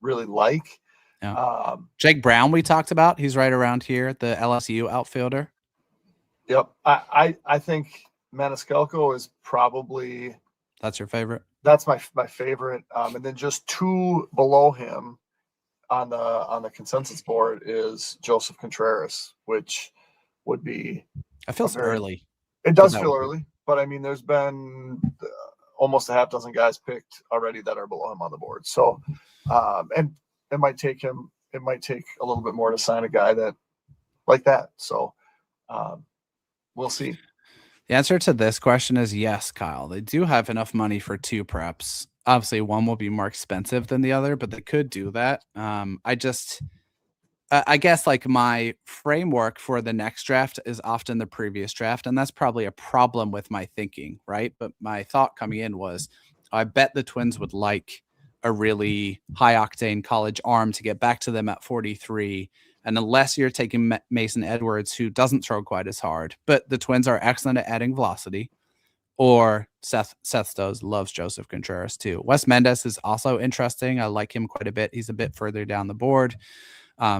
really like. Yeah. Jake Brown, we talked about. He's right around here, the LSU outfielder. Yep. I think Maniscalco is probably. That's your favorite? That's my favorite. And then just two below him on the consensus board is Joseph Contreras, which would be. It feels early. It does feel early, but I mean, there's been almost a half dozen guys picked already that are below him on the board. So, and it might take a little bit more to sign a guy that like that. So, we'll see. The answer to this question is yes, Kyle. They do have enough money for two preps. Obviously, one will be more expensive than the other, but they could do that. I guess like my framework for the next draft is often the previous draft, and that's probably a problem with my thinking, right? But my thought coming in was, I bet the Twins would like a really high-octane college arm to get back to them at 43. And unless you're taking Mason Edwards, who doesn't throw quite as hard, but the Twins are excellent at adding velocity, or Seth Stowe loves Joseph Contreras too. Wes Mendez is also interesting. I like him quite a bit. He's a bit further down the board.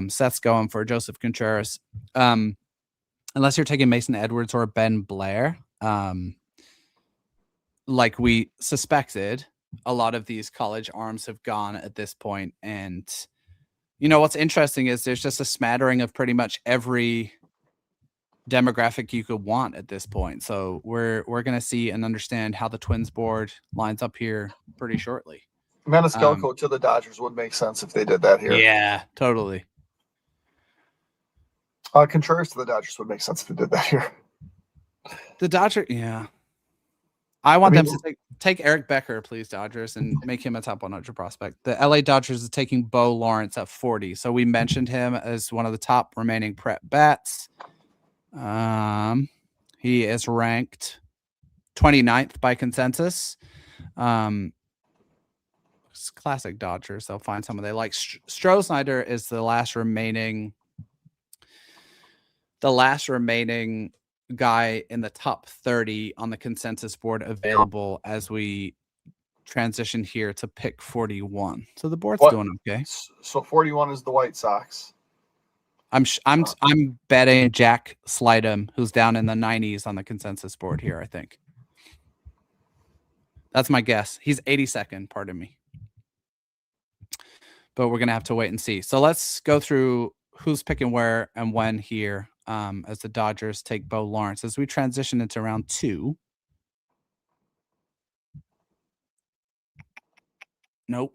Seth's going for Joseph Contreras. Unless you're taking Mason Edwards or Ben Blair, like we suspected, a lot of these college arms have gone at this point. And you know, what's interesting is there's just a smattering of pretty much every demographic you could want at this point. So we're going to see and understand how the Twins board lines up here pretty shortly. Maniscalco to the Dodgers would make sense if they did that here. Yeah, totally. Contreras to the Dodgers would make sense if they did that here. The Dodgers, yeah. I want them to take Eric Becker, please, Dodgers, and make him a top 100 prospect. The LA Dodgers is taking Bo Lawrence at 40. So we mentioned him as one of the top remaining prep bats. He is ranked 29th by consensus. It's classic Dodgers. They'll find someone they like. Stroh-Snyder is the last remaining guy in the top 30 on the consensus board available as we transition here to pick 41. So the board's What? doing okay. So 41 is the White Sox. I'm betting Jack Slydom, who's down in the 90s on the consensus board here, I think. That's my guess. He's 82nd, pardon me. But we're going to have to wait and see. So let's go through who's picking where and when here as the Dodgers take Bo Lawrence. As we transition into round 2. Nope.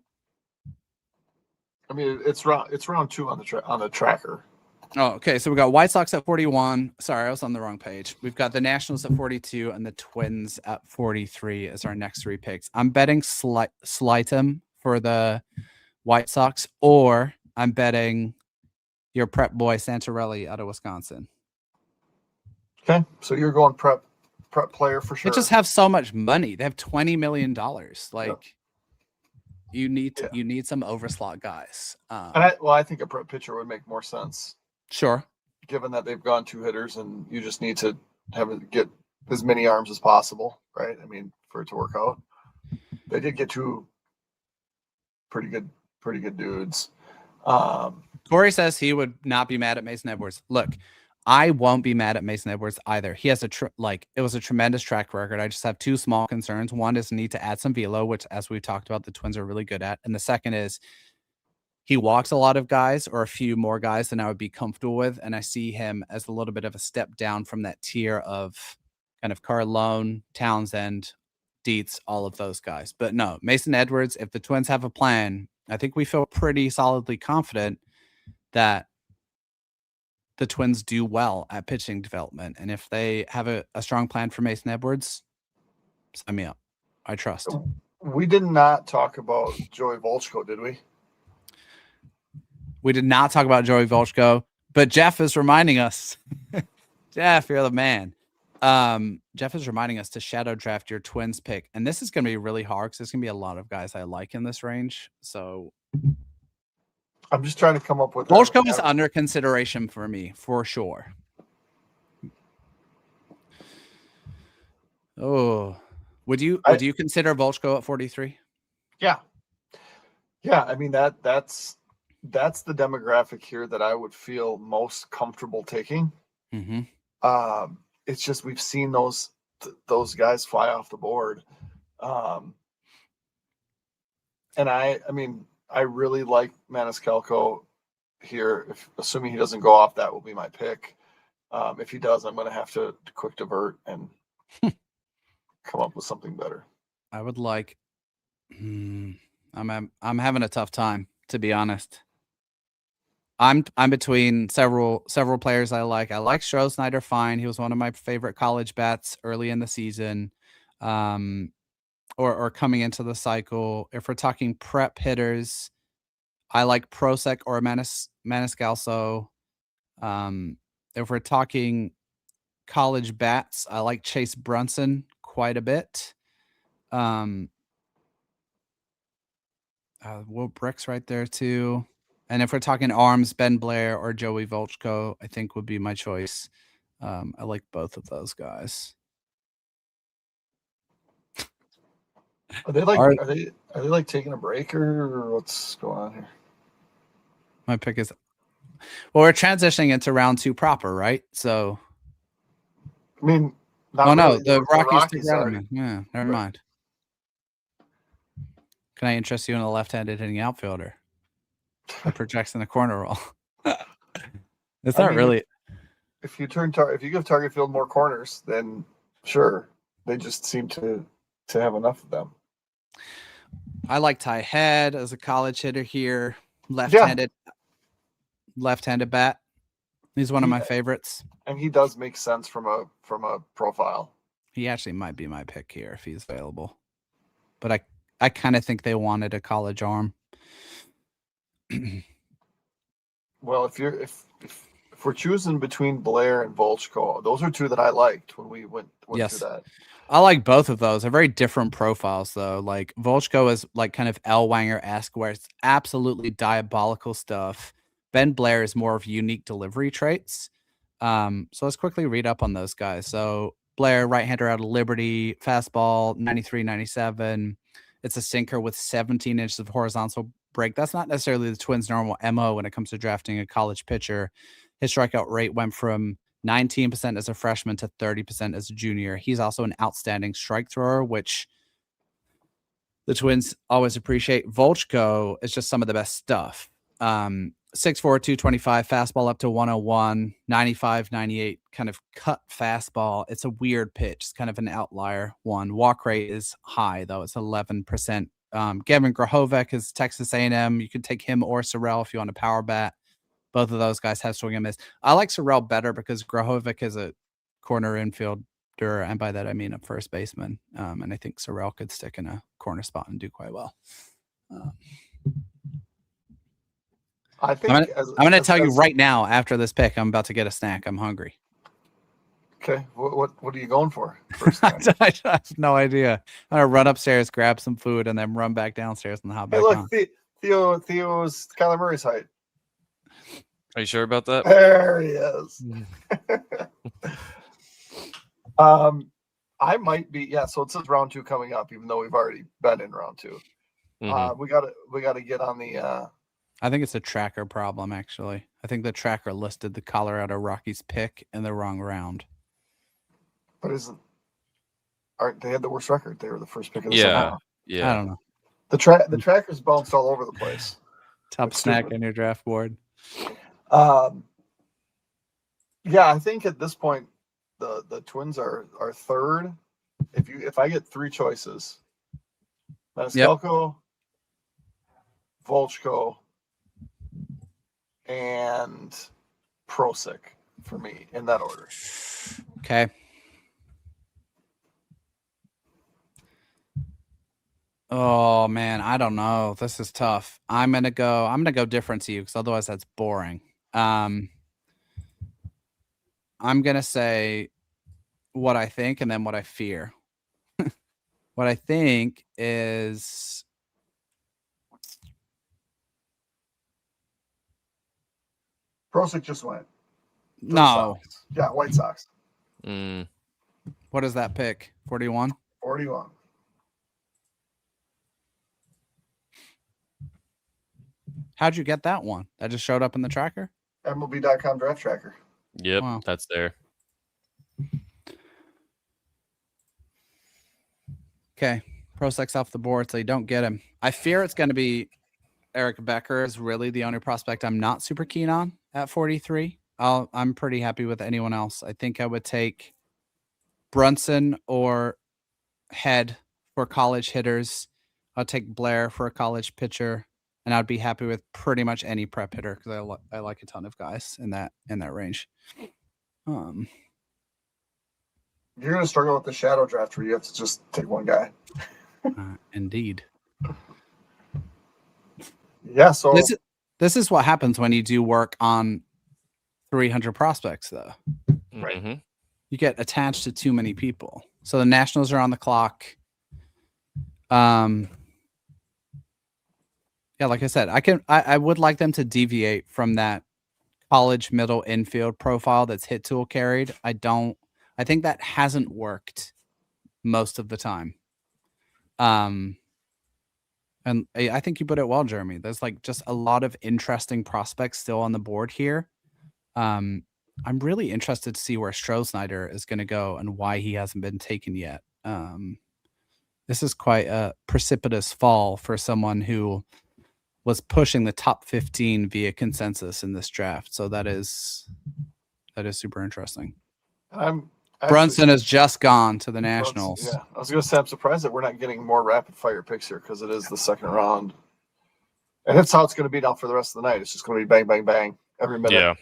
I mean, it's round 2 on the tracker. Oh, okay. So we got White Sox at 41. Sorry, I was on the wrong page. We've got the Nationals at 42 and the Twins at 43 as our next 3 picks. I'm betting Slightum for the White Sox, or I'm betting your prep boy Santorelli out of Wisconsin. Okay, so you're going prep player for sure. They just have so much money. They have $20 million. Like you need some overslot guys. I think a prep pitcher would make more sense. Sure. Given that they've gone 2 hitters and you just need to get as many arms as possible, right? I mean, for it to work out. They did get 2 pretty good dudes. Corey says he would not be mad at Mason Edwards. Look, I won't be mad at Mason Edwards either. He has it was a tremendous track record. I just have 2 small concerns. One is need to add some velo, which, as we've talked about, the Twins are really good at. And the second is he walks a lot of guys, or a few more guys than I would be comfortable with. And I see him as a little bit of a step down from that tier of kind of Carlone, Townsend, Dietz, all of those guys. But no, Mason Edwards, if the Twins have a plan, I think we feel pretty solidly confident that the Twins do well at pitching development. And if they have a strong plan for Mason Edwards, sign me up. I trust. We did not talk about Joey Volchko, did we? We did not talk about Joey Volchko, but Jeff is reminding us. Jeff, you're the man. Jeff is reminding us to shadow draft your Twins pick. And this is going to be really hard because there's going to be a lot of guys I like in this range. So I'm just trying to come up with. Volchko is under consideration for me, for sure. Oh, would you consider Volchko at 43? Yeah. I mean that's the demographic here that I would feel most comfortable taking. Mm-hmm. It's just we've seen those guys fly off the board, and I mean I really like Maniscalco here. Assuming he doesn't go off, that will be my pick. If he does, I'm going to have to quick divert and come up with something better. I would like. I'm having a tough time, to be honest. I'm between several players I like. I like Stroh fine. He was one of my favorite college bats early in the season, or coming into the cycle. If we're talking prep hitters, I like Prosek or Maniscalco. If we're talking college bats, I like Chase Brunson quite a bit. Will Brick's right there too. And if we're talking arms, Ben Blair or Joey Volchko, I think would be my choice. I like both of those guys. Are they like taking a break or what's going on here? My pick is, well, we're transitioning into round 2 proper, right? So, I mean, the Rockies took already. Yeah, never mind. Can I interest you in a left-handed hitting outfielder that projects in the corner role? It's not really. If you give Target Field more corners, then sure. They just seem to have enough of them. I like Ty Head as a college hitter here. Left-handed bat. He's one of my favorites. And he does make sense from a profile. He actually might be my pick here if he's available. But I kind of think they wanted a college arm. Well, if we're choosing between Blair and Volchko, those are 2 that I liked when we went through that. I like both of those. They're very different profiles, though. Like Volchko is like kind of Elwanger-esque, where it's absolutely diabolical stuff. Ben Blair is more of unique delivery traits. So let's quickly read up on those guys. So Blair, right-hander out of Liberty, fastball 93, 97. It's a sinker with 17 inches of horizontal break. That's not necessarily the Twins' normal MO when it comes to drafting a college pitcher. His strikeout rate went from 19% as a freshman to 30% as a junior. He's also an outstanding strike thrower, which the Twins always appreciate. Volchko is just some of the best stuff. 6'4", 225, fastball up to 101, 95, 98, kind of cut fastball. It's a weird pitch. It's kind of an outlier one. Walk rate is high, though. It's 11%. Gavin Grahovec is Texas A&M. You could take him or Sorrell if you want a power bat. Both of those guys have swing and miss. I like Sorrell better because Grahovec is a corner infielder, and by that I mean a first baseman. And I think Sorrell could stick in a corner spot and do quite well. I think I'm going to tell you right now, after this pick, I'm about to get a snack. I'm hungry. Okay, what are you going for? First I have no idea. I'm going to run upstairs, grab some food, and then run back downstairs and hop back on. Theo's Kyler Murray's height. Are you sure about that? There he is. I might be, yeah. So it says round 2 coming up, even though we've already been in round 2. Mhm. We gotta get on the. I think it's a tracker problem, actually. I think the tracker listed the Colorado Rockies pick in the wrong round. But aren't they had the worst record? They were the first pick of the second round. Yeah. I don't know. The trackers bounced all over the place. Top It's snack stupid. on your draft board. Yeah, I think at this point the Twins are third. If I get 3 choices, Maniscalco, Volchko, and Prosek for me in that order. Okay. Oh man, I don't know. This is tough. I'm gonna go different to you because otherwise that's boring. I'm gonna say what I think and then what I fear. What I think is Prosek just went. For the no. Sox. Yeah, White Sox. Mm. What is that pick? 41? 41. How'd you get that one? That just showed up in the tracker? MLB.com draft tracker. Yep, Wow. that's there. Okay. Prosek's off the board, so you don't get him. I fear it's going to be Eric Becker is really the only prospect I'm not super keen on at 43. I'm pretty happy with anyone else. I think I would take Brunson or Head for college hitters. I'll take Blair for a college pitcher, and I'd be happy with pretty much any prep hitter because I like a ton of guys in that range. You're gonna struggle with the shadow draft where you have to just take one guy. Indeed. Yeah, so This is what happens when you do work on 300 prospects, though. Right. Mhm. You get attached to too many people. So the Nationals are on the clock. Yeah, like I said, I would like them to deviate from that college middle infield profile that's hit tool carried. I think that hasn't worked most of the time. And I think you put it well, Jeremy. There's like just a lot of interesting prospects still on the board here. I'm really interested to see where Stroh-Snyder is going to go and why he hasn't been taken yet. This is quite a precipitous fall for someone who was pushing the top 15 via consensus in this draft. So that is super interesting. Brunson has just gone to the Nationals. Yeah, I was going to say I'm surprised that we're not getting more rapid fire picks here because it is the second round, and that's how it's going to be now for the rest of the night. It's just going to be bang, bang, bang every minute. Yeah,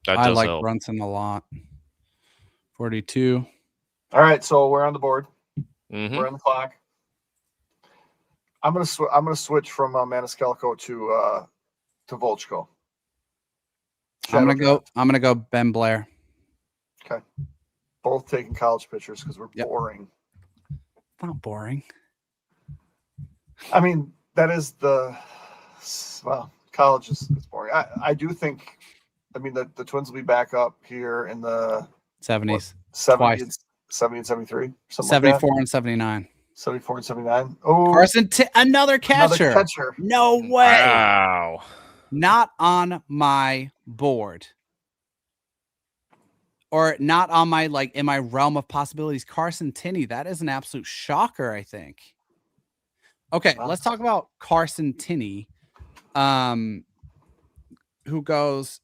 that I does like help. Brunson a lot. 42. All right, so we're on the board. Mhm. We're on the clock. I'm gonna switch from Maniscalco to Volchko. I'm gonna go Ben Blair. Okay. Both taking college pitchers because we're Yep. boring. Not boring. I mean, that is college is boring. I do think. I mean, the Twins will be back up here in the 70s. 70 Twice. and 70 and 73, something 74 like and 79. that. 74 and 79. Oh, Another catcher. another catcher. No way. Wow. Not on my board. Or not on my, like, in my realm of possibilities. Carson Tinney, that is an absolute shocker, I think. Okay, Wow. let's talk about Carson Tinney, who goes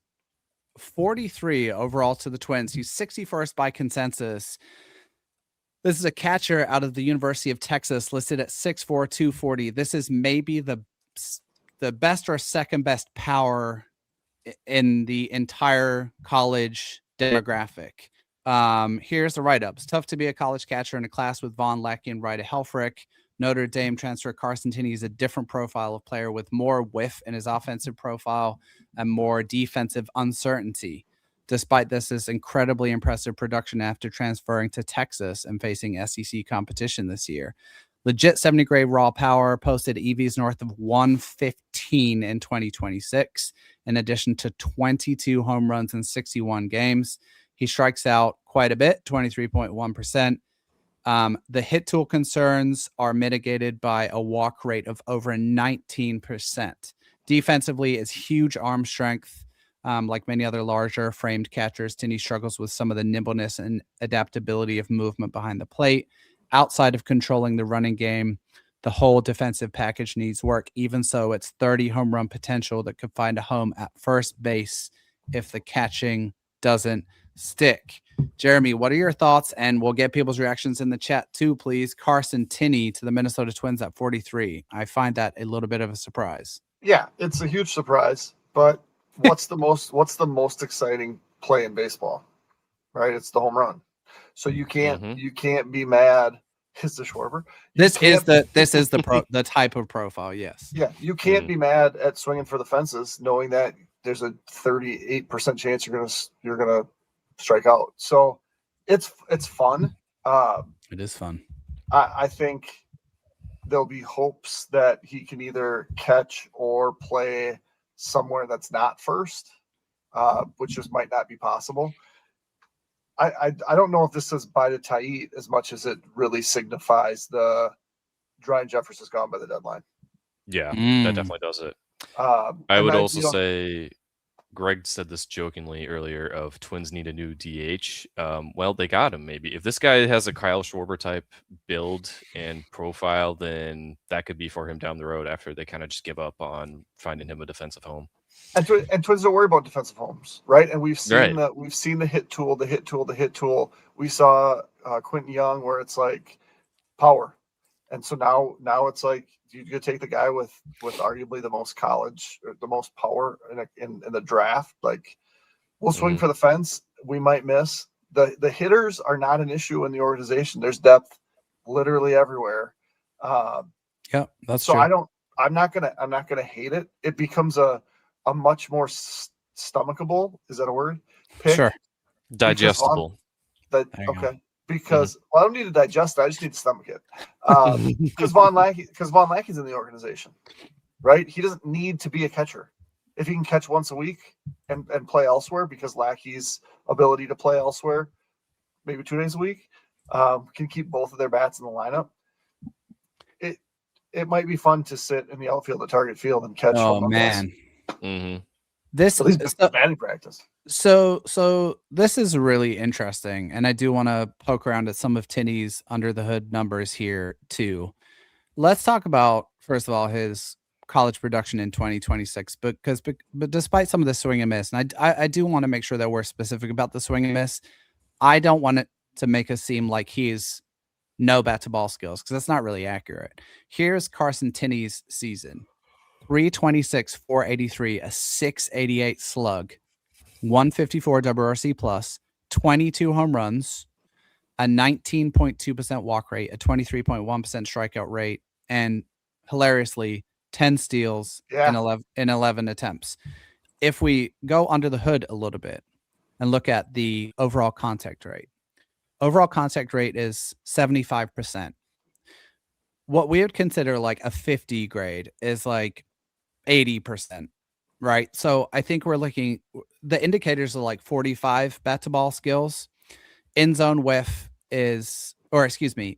43 overall to the Twins. He's 61st by consensus. This is a catcher out of the University of Texas, listed at 6'4", 240. This is maybe the best or second best power in the entire college demographic. Here's the write-ups. Tough to be a college catcher in a class with Von Lackey and Ryder Helfrich. Notre Dame transfer Carson Tinney is a different profile of player with more whiff in his offensive profile and more defensive uncertainty. Despite this, is incredibly impressive production after transferring to Texas and facing SEC competition this year. Legit 70 grade raw power, posted EVs north of 115 in 2026, in addition to 22 home runs in 61 games. He strikes out quite a bit, 23.1%. The hit tool concerns are mitigated by a walk rate of over 19%. Defensively, is huge arm strength. Like many other larger framed catchers, Tinney struggles with some of the nimbleness and adaptability of movement behind the plate. Outside of controlling the running game, the whole defensive package needs work. Even so, it's 30 home run potential that could find a home at first base if the catching doesn't stick. Jeremy, what are your thoughts? And we'll get people's reactions in the chat too, please. Carson Tinney to the Minnesota Twins at 43. I find that a little bit of a surprise. Yeah, it's a huge surprise, but what's the most exciting play in baseball? Right? It's the home run. So you can't be mad. Is the Schwarber? This is the type of profile, yes. Yeah, you can't be mad at swinging for the fences, knowing that there's a 38% chance you're gonna strike out. So it's fun. It is fun. I think there'll be hopes that he can either catch or play somewhere that's not first, which just might not be possible. I don't know if this says bye to Tait as much as it really signifies the Ryan Jeffers is gone by the deadline. Yeah, that definitely does it. I would also say, Greg said this jokingly earlier, of Twins need a new DH. Well, they got him, maybe. If this guy has a Kyle Schwarber type build and profile, then that could be for him down the road after they kind of just give up on finding him a defensive home. And Twins don't worry about defensive homes, right? And we've seen the hit tool. We saw Quentin Young, where it's like power, and so now it's like you could take the guy with arguably the most power in the draft. Like, we'll swing for the fence. We might miss. The hitters are not an issue in the organization. There's depth literally everywhere. Yeah, that's so true. I'm not gonna hate it. It becomes a much more stomachable, is that a word? Pick. Sure. Digestible. Okay. Because I don't need to digest it. I just need to stomach it. Because Von Lackey's in the organization, right? He doesn't need to be a catcher. If he can catch once a week and play elsewhere, because Lackey's ability to play elsewhere, maybe 2 days a week, can keep both of their bats in the lineup. It might be fun to sit in the outfield at Target Field and catch. Oh man. This is batting practice. So this is really interesting, and I do want to poke around at some of Tinney's under the hood numbers here too. Let's talk about, first of all, his college production in 2026, but despite some of the swing and miss, and I do want to make sure that we're specific about the swing and miss. I don't want it to make us seem like he's no bat to ball skills, because that's not really accurate. Here's Carson Tinney's season. 326, 483, a 688 slug, 154 WRC plus, 22 home runs, a 19.2% walk rate, a 23.1% strikeout rate, and hilariously 10 steals in 11 attempts. If we go under the hood a little bit and look at the overall contact rate is 75%. What we would consider like a 50 grade is like 80%, right? So I think we're looking, the indicators are like 45 bat to ball skills. In zone whiff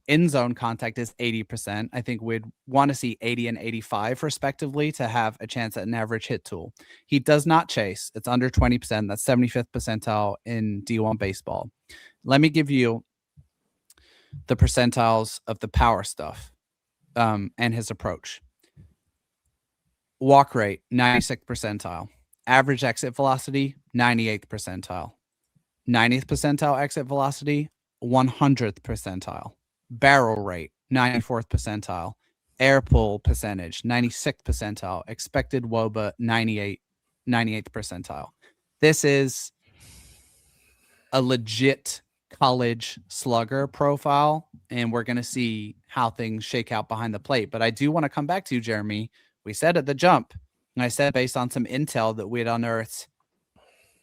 in zone contact is 80%. I think we'd want to see 80 and 85 respectively to have a chance at an average hit tool. He does not chase. It's under 20%. That's 75th percentile in D1 baseball. Let me give you the percentiles of the power stuff and his approach. Walk rate, 96th percentile. Average exit velocity, 98th percentile. 90th percentile exit velocity, 100th percentile. Barrel rate, 94th percentile. Air pull percentage, 96th percentile. Expected WOBA, 98th percentile. This is a legit college slugger profile, and we're going to see how things shake out behind the plate. But I do want to come back to you, Jeremy. We said at the jump, and I said based on some intel that we had unearthed,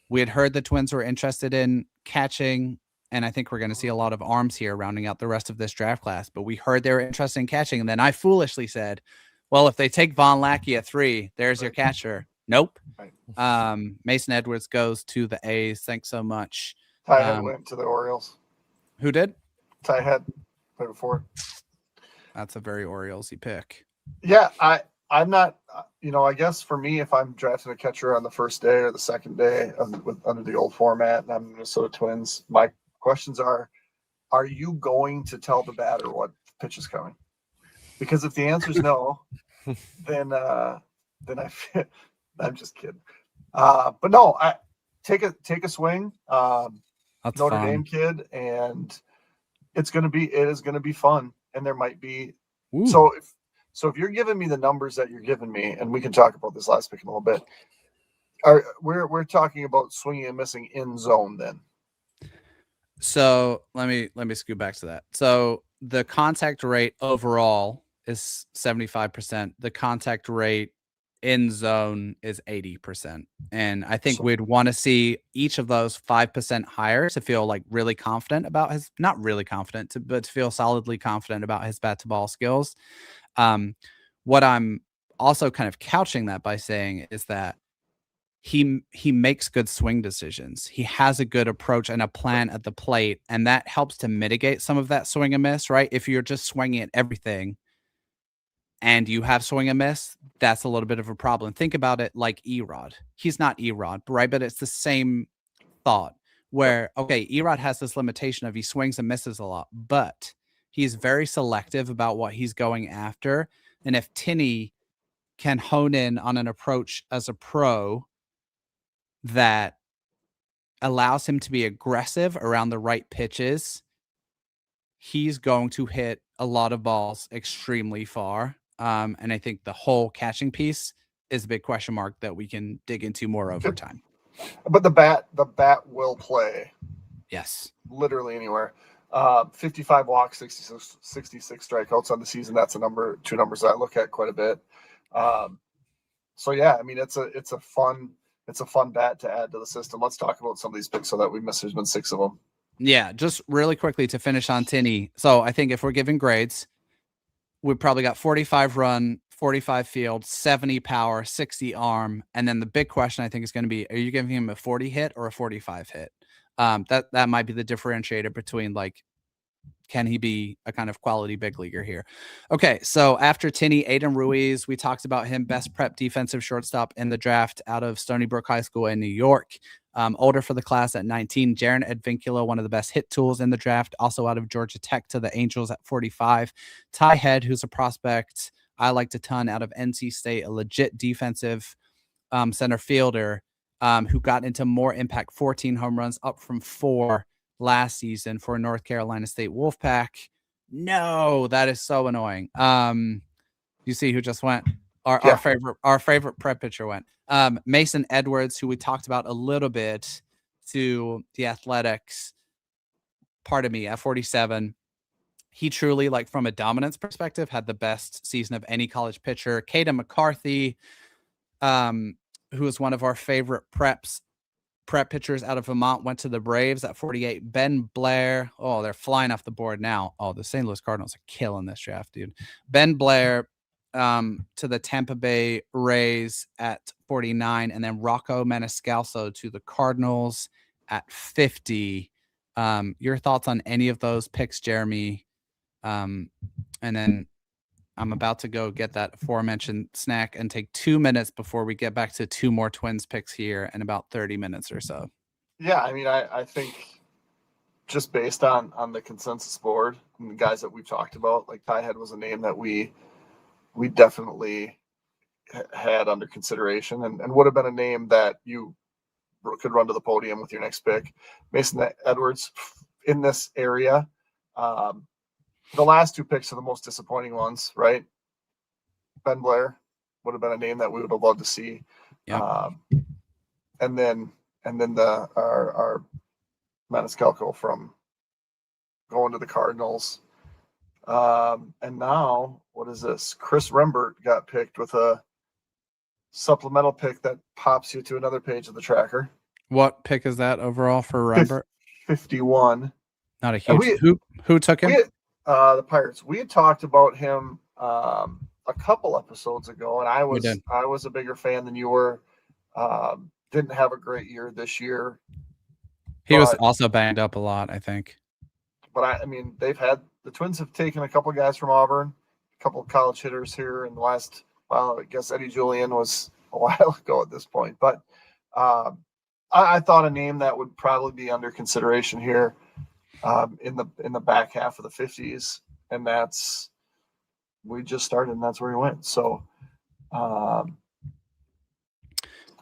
we had heard the Twins were interested in catching, and I think we're going to see a lot of arms here rounding out the rest of this draft class. But we heard they were interested in catching, and then I foolishly said, well, if they take Von Lackey at 3, there's your catcher. Nope. Mason Edwards goes to the A's. Thanks so much. Ty Head went to the Orioles. Who did? Ty Head played before. That's a very Orioles-y pick. Yeah, I'm not, I guess for me, if I'm drafting a catcher on the first day or the second day under the old format and I'm Minnesota Twins, my questions are you going to tell the batter what pitch is coming? Because if the answer is no, then I'm just kidding. But no, take a swing. That's Notre fun. Dame kid, and it is going to be fun. And there might be, so if you're giving me the numbers that you're giving me, and we can talk about this last pick in a little bit, we're talking about swinging and missing in zone then. So let me scoot back to that. So the contact rate overall is 75%. The contact rate in zone is 80%. And I think we'd want to see each of those 5% higher to feel like really confident about his, not really confident, but to feel solidly confident about his bat to ball skills. What I'm also kind of couching that by saying is that he makes good swing decisions. He has a good approach and a plan at the plate, and that helps to mitigate some of that swing and miss, right? If you're just swinging at everything and you have swing and miss, that's a little bit of a problem. Think about it like Erod. He's not Erod, right? But it's the same thought where, okay, Erod has this limitation of he swings and misses a lot, but he's very selective about what he's going after. And if Tinney can hone in on an approach as a pro that allows him to be aggressive around the right pitches, he's going to hit a lot of balls extremely far. And I think the whole catching piece is a big question mark that we can dig into more over time. But the bat will play. Yes. Literally anywhere. 55 walks, 66 strikeouts on the season. That's two numbers that I look at quite a bit. So yeah, I mean, it's a fun bat to add to the system. Let's talk about some of these picks so that we missed. There's been 6 of them. Yeah, just really quickly to finish on Tinney. So I think if we're giving grades, we probably got 45 run, 45 field, 70 power, 60 arm. And then the big question I think is going to be, are you giving him a 40 hit or a 45 hit? That might be the differentiator between like, can he be a kind of quality big leaguer here? Okay, so after Tinney, Aiden Ruiz, we talked about him, best prep defensive shortstop in the draft out of Stony Brook High School in New York. Older for the class at 19. Jaron Edvincula, one of the best hit tools in the draft, also out of Georgia Tech to the Angels at 45. Ty Head, who's a prospect I liked a ton out of NC State, a legit defensive center fielder who got into more impact, 14 home runs, up from 4 last season for North Carolina State Wolfpack. No, that is so annoying. You see who just went? Our favorite prep pitcher went. Mason Edwards, who we talked about a little bit, to the Athletics. Pardon me, at 47. He truly, like from a dominance perspective, had the best season of any college pitcher. Caden McCarthy, who is one of our favorite prep pitchers out of Vermont, went to the Braves at 48. Ben Blair. Oh, they're flying off the board now. Oh, the St. Louis Cardinals are killing this draft, dude. Ben Blair to the Tampa Bay Rays at 49. And then Rocco Maniscalco to the Cardinals at 50. Your thoughts on any of those picks, Jeremy? And then I'm about to go get that aforementioned snack and take 2 minutes before we get back to 2 more Twins picks here in about 30 minutes or so. Yeah, I mean, I think just based on the consensus board and the guys that we've talked about, like Tyhead was a name that we definitely had under consideration and would have been a name that you could run to the podium with your next pick. Mason Edwards in this area. The last 2 picks are the most disappointing ones, right? Ben Blair would have been a name that we would have loved to see. Yep. And then our Maniscalco from going to the Cardinals. And now, what is this? Chris Rembert got picked with a supplemental pick that pops you to another page of the tracker. What pick is that overall for Rembert? 51. Not a huge. Who took him? The Pirates. We had talked about him a couple episodes ago, and I was a bigger fan than you were. Didn't have a great year this year. He was also banged up a lot, I think. But I mean, the Twins have taken a couple of guys from Auburn, a couple of college hitters here in the last. Well, I guess Eddie Julian was a while ago at this point, but I thought a name that would probably be under consideration here in the back half of the 50s, and we just started, and that's where he went. So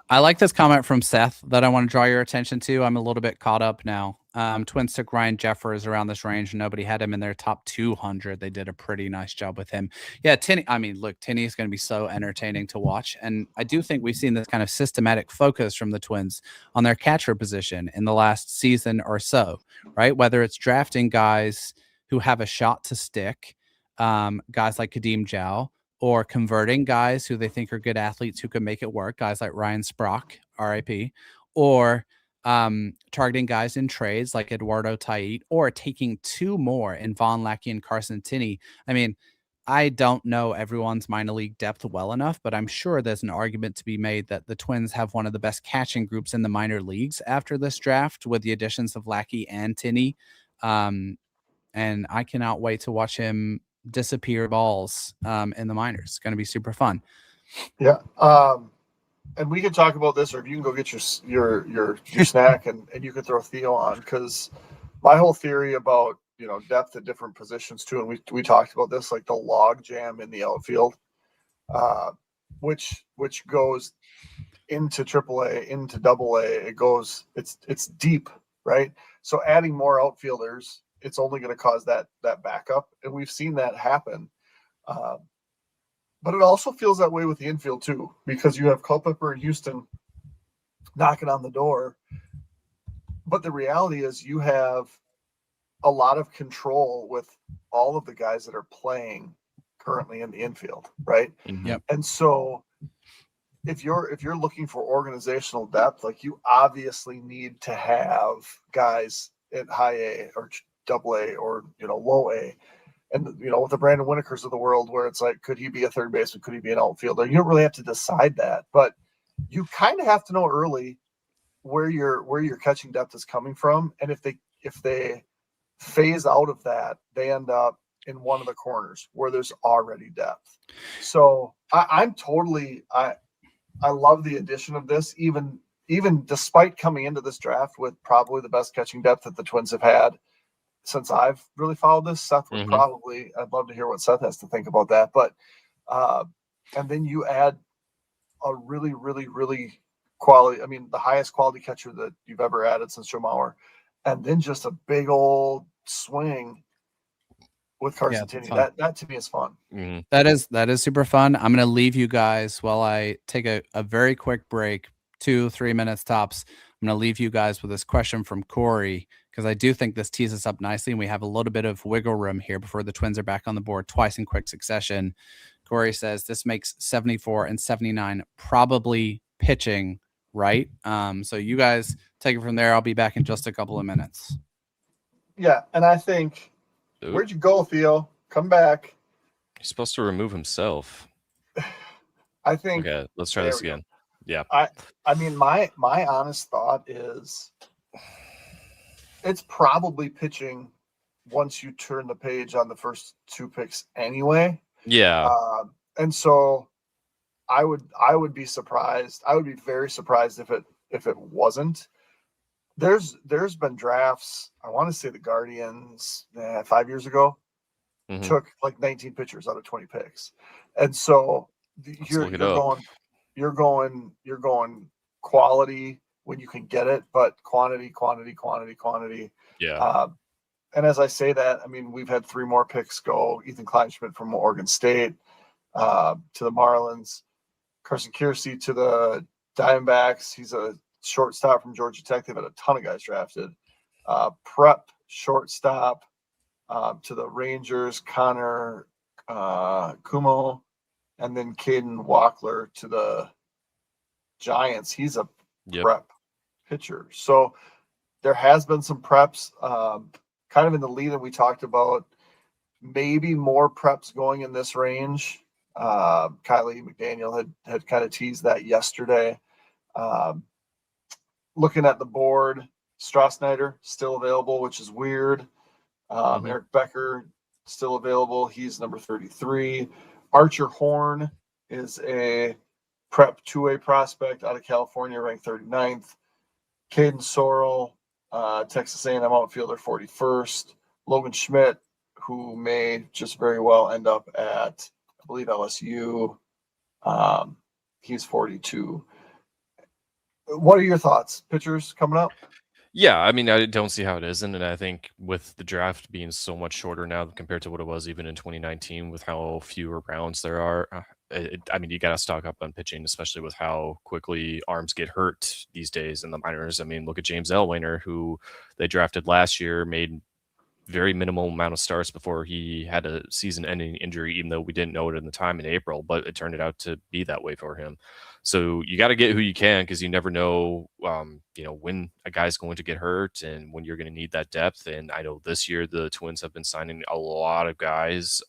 I like this comment from Seth that I want to draw your attention to. I'm a little bit caught up now. Twins took Ryan Jeffers around this range, and nobody had him in their top 200. They did a pretty nice job with him. Yeah, Tinney. I mean, look, Tinney is going to be so entertaining to watch, and I do think we've seen this kind of systematic focus from the Twins on their catcher position in the last season or so, right? Whether it's drafting guys who have a shot to stick, guys like Kadeem Jow, or converting guys who they think are good athletes who can make it work, guys like Ryan Sprock, RIP, or targeting guys in trades like Eduardo Tait, or taking 2 more in Von Lackey and Carson Tinney. I mean, I don't know everyone's minor league depth well enough, but I'm sure there's an argument to be made that the Twins have one of the best catching groups in the minor leagues after this draft with the additions of Lackey and Tinney. And I cannot wait to watch him disappear balls in the minors. It's going to be super fun. Yeah. And we can talk about this, or if you can go get your snack and you can throw Theo on, because my whole theory about depth at different positions too, and we talked about this, like the log jam in the outfield, which goes into AAA, into AA. It's deep, right? So adding more outfielders, it's only going to cause that backup, and we've seen that happen. But it also feels that way with the infield too, because you have Culpepper and Houston knocking on the door. But the reality is you have a lot of control with all of the guys that are playing currently in the infield, right? Yep. And so if you're looking for organizational depth, like you obviously need to have guys at high A or AA or low A. And with the Brandon Winnikers of the world, where it's like, could he be a third baseman? Could he be an outfielder? You don't really have to decide that, but you kind of have to know early where your catching depth is coming from. And if they phase out of that, they end up in one of the corners where there's already depth. So I love the addition of this, even despite coming into this draft with probably the best catching depth that the Twins have had since I've really followed this. Seth would I'd love to hear what Seth has to think about that. But and then you add a really, really, really quality, the highest quality catcher that you've ever added since Joe Mauer, and then just a big old swing with Carson Tinney. That to me is fun. Mm-hmm. That is super fun. I'm going to leave you guys while I take a very quick break, 2-3 minutes tops. I'm going to leave you guys with this question from Corey, because I do think this tees us up nicely, and we have a little bit of wiggle room here before the Twins are back on the board twice in quick succession. Corey says this makes 74 and 79 probably pitching, right? So you guys take it from there. I'll be back in just a couple of minutes. Yeah, and I think, where'd you go, Theo? Come back. He's supposed to remove himself. I think. Okay, let's try this again. Yeah. I mean, my honest thought is it's probably pitching once you turn the page on the first 2 picks anyway. Yeah. And so I would be surprised. I would be very surprised if it wasn't. There's been drafts. I want to say the Guardians 5 years ago took like 19 pitchers out of 20 picks, and so you're going quality when you can get it, but quantity. Yeah. And as I say that, I mean, we've had 3 more picks go. Ethan Kleinschmidt from Oregon State to the Marlins. Carson Kiersey to the Diamondbacks. He's a shortstop from Georgia Tech. They've had a ton of guys drafted. Prep shortstop to the Rangers, Connor Kumo, and then Caden Walkler to the Giants. He's a prep pitcher. So there has been some preps. Kind of in the lead that we talked about, maybe more preps going in this range. Kylie McDaniel had kind of teased that yesterday. Looking at the board, Strasnider still available, which is weird. Eric Becker still available. He's number 33. Archer Horn is a prep 2A prospect out of California, ranked 39th. Caden Sorrell, Texas A&M outfielder, 41st. Logan Schmidt, who may just very well end up at, I believe, LSU. He's 42. What are your thoughts? Pitchers coming up? Yeah, I mean, I don't see how it isn't, and I think with the draft being so much shorter now compared to what it was even in 2019, with how fewer rounds there are, I mean, you got to stock up on pitching, especially with how quickly arms get hurt these days in the minors. I mean, look at James Ellwanger, who they drafted last year, made very minimal amount of starts before he had a season-ending injury, even though we didn't know it in the time in April, but it turned out to be that way for him. So you got to get who you can, because you never know, when a guy's going to get hurt and when you're going to need that depth. And I know this year the Twins have been signing a lot of guys,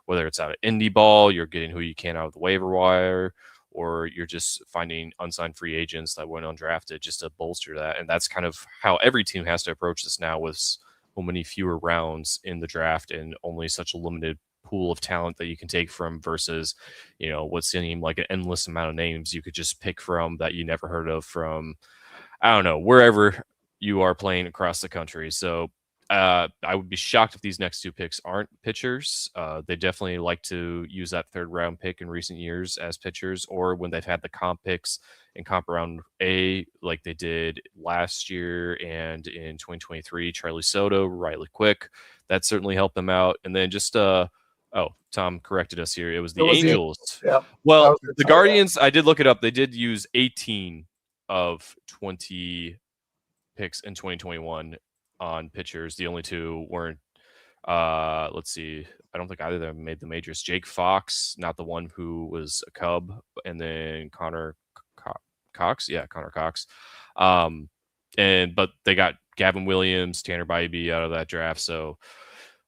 whether it's out of indie ball, you're getting who you can out of the waiver wire, or you're just finding unsigned free agents that went undrafted just to bolster that. And that's kind of how every team has to approach this now, with so many fewer rounds in the draft and only such a limited pool of talent that you can take from, versus, what seemed like an endless amount of names you could just pick from that you never heard of from, I don't know, wherever you are playing across the country. So I would be shocked if these next 2 picks aren't pitchers. They definitely like to use that 3rd round pick in recent years as pitchers, or when they've had the comp picks in comp round A, like they did last year and in 2023, Charlie Soto, Riley Quick, that certainly helped them out. And then just Tom corrected us here. It was the Angels. Yeah. Well, the Guardians, I did look it up. They did use 18 of 20 picks in 2021 on pitchers. The only 2 weren't, let's see, I don't think either of them made the majors. Jake Fox, not the one who was a Cub, and then Connor Cox. But they got Gavin Williams, Tanner Bybee out of that draft. So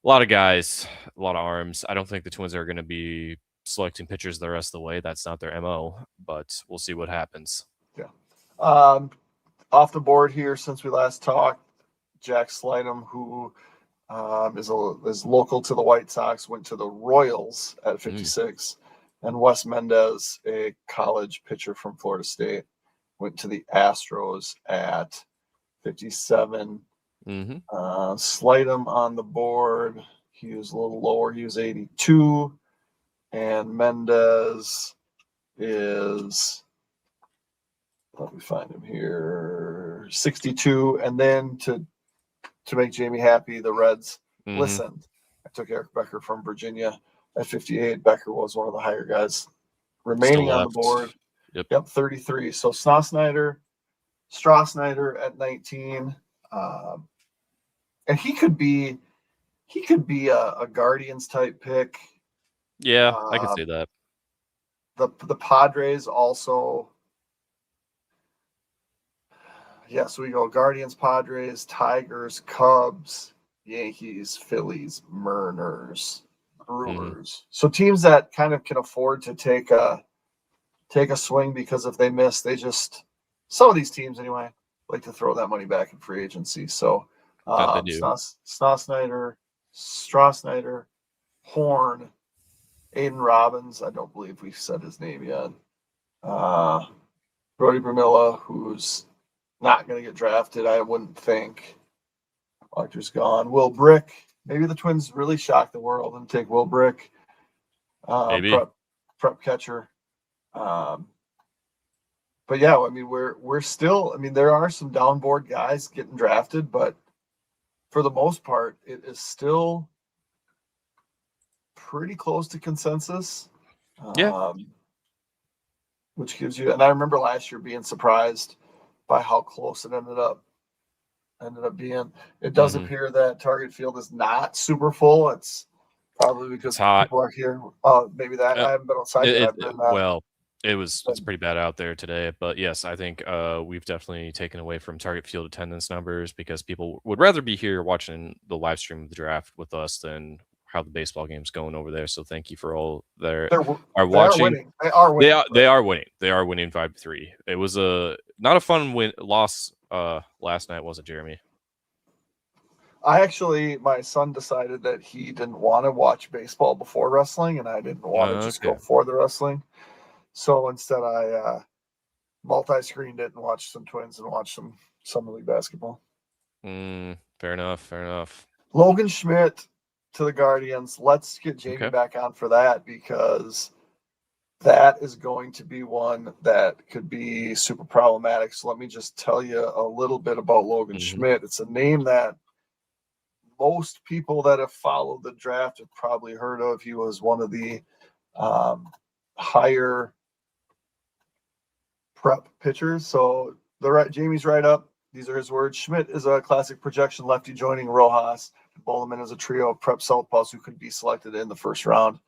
a lot of guys, a lot of arms. I don't think the Twins are going to be selecting pitchers the rest of the way. That's not their MO, but we'll see what happens. Yeah. Off the board here since we last talked, Jack Slidham, who is local to the White Sox, went to the Royals at 56. And Wes Mendez, a college pitcher from Florida State, went to the Astros at 57. Slidham on the board, he was a little lower. He was 82. And Mendez is, let me find him here, 62. And then to make Jamie happy, the Reds listened. I took Eric Becker from Virginia at 58. Becker was one of the higher guys remaining on the board. Yep, 33. So Strasnider at 19. And he could be a Guardians type pick. Yeah, I could say that. The Padres also. Yeah, so we go Guardians, Padres, Tigers, Cubs, Yankees, Phillies, Mariners, Brewers. So teams that kind of can afford to take a swing, because if they miss, some of these teams anyway like to throw that money back in free agency. So That they do. Snow-Snyder, Straw-Snyder, Horn, Aiden Robbins. I don't believe we've said his name yet. Brody Bramilla, who's not going to get drafted, I wouldn't think. Archer's gone. Will Brick. Maybe the Twins really shock the world and take Will Brick. Maybe. Prep catcher. But yeah, I mean, we're still, I mean, there are some downboard guys getting drafted, but for the most part, it is still pretty close to consensus. Yeah. Which gives you, and I remember last year being surprised by how close it ended up being. It does appear that Target Field is not super full. It's probably because people are here. Maybe that I haven't been outside yet. Well, it's pretty bad out there today. But yes, I think we've definitely taken away from Target Field attendance numbers because people would rather be here watching the live stream of the draft with us than how the baseball game's going over there. So thank you for all that are watching. They are winning. They are winning. They are winning 5-3. It was not a fun loss last night, was it, Jeremy? My son decided that he didn't want to watch baseball before wrestling, and I didn't want to just go for the wrestling. So instead, I multi-screened it and watched some Twins and watched some Summer League basketball. Fair enough. Logan Schmidt to the Guardians. Let's get Jamie back on for that because that is going to be one that could be super problematic. So let me just tell you a little bit about Logan Schmidt. It's a name that most people that have followed the draft have probably heard of. He was one of the higher prep pitchers. So Jamie's right up. These are his words. Schmidt is a classic projection lefty joining Rojas. Bowman is a trio of prep southpaws who could be selected in the first round.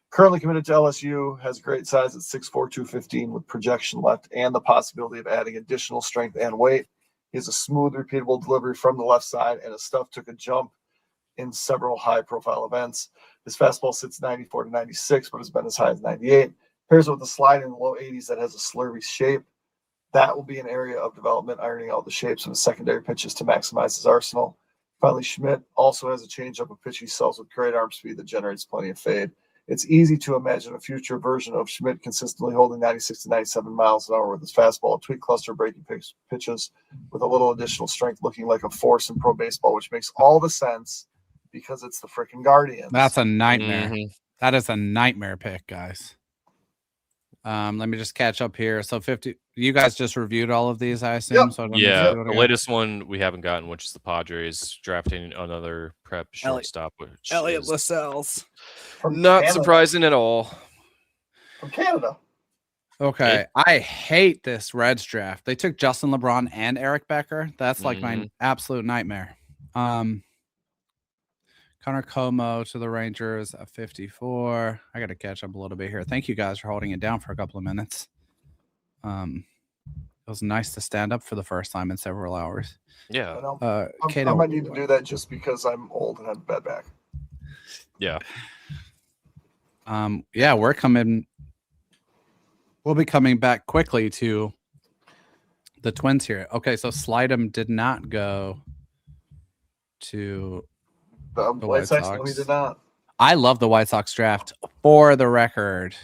Currently committed to LSU, has great size at 6'4", 215 with projection left and the possibility of adding additional strength and weight. He has a smooth, repeatable delivery from the left side, and his stuff took a jump in several high-profile events. His fastball sits 94 to 96, but has been as high as 98. Pairs with a slide in the low 80s that has a slurvy shape. That will be an area of development, ironing out the shapes of his secondary pitches to maximize his arsenal. Finally, Schmidt also has a changeup of pitch he sells with great arm speed that generates plenty of fade. It's easy to imagine a future version of Schmidt consistently holding 96 to 97 miles an hour with his fastball, a tweak cluster breaking pitches with a little additional strength, looking like a force in pro baseball, which makes all the sense because it's the freaking Guardians. That's a nightmare. That is a nightmare pick, guys. Let me just catch up here. So 50. You guys just reviewed all of these, I assume. Yep. So the latest one we haven't gotten, which is the Padres drafting another prep shortstop. Elliot Lascelles. Not surprising at all. From Canada. Okay, I hate this Reds draft. They took Justin LeBron and Eric Becker. That's like my absolute nightmare. Connor Como to the Rangers at 54. I got to catch up a little bit here. Thank you guys for holding it down for a couple of minutes. It was nice to stand up for the first time in several hours. Yeah. I might need to do that just because I'm old and have a bad back. Yeah. We'll be coming back quickly to the Twins here. Okay, so Slidem did not go to the White Sox. No, he did not. I love the White Sox draft. For the record,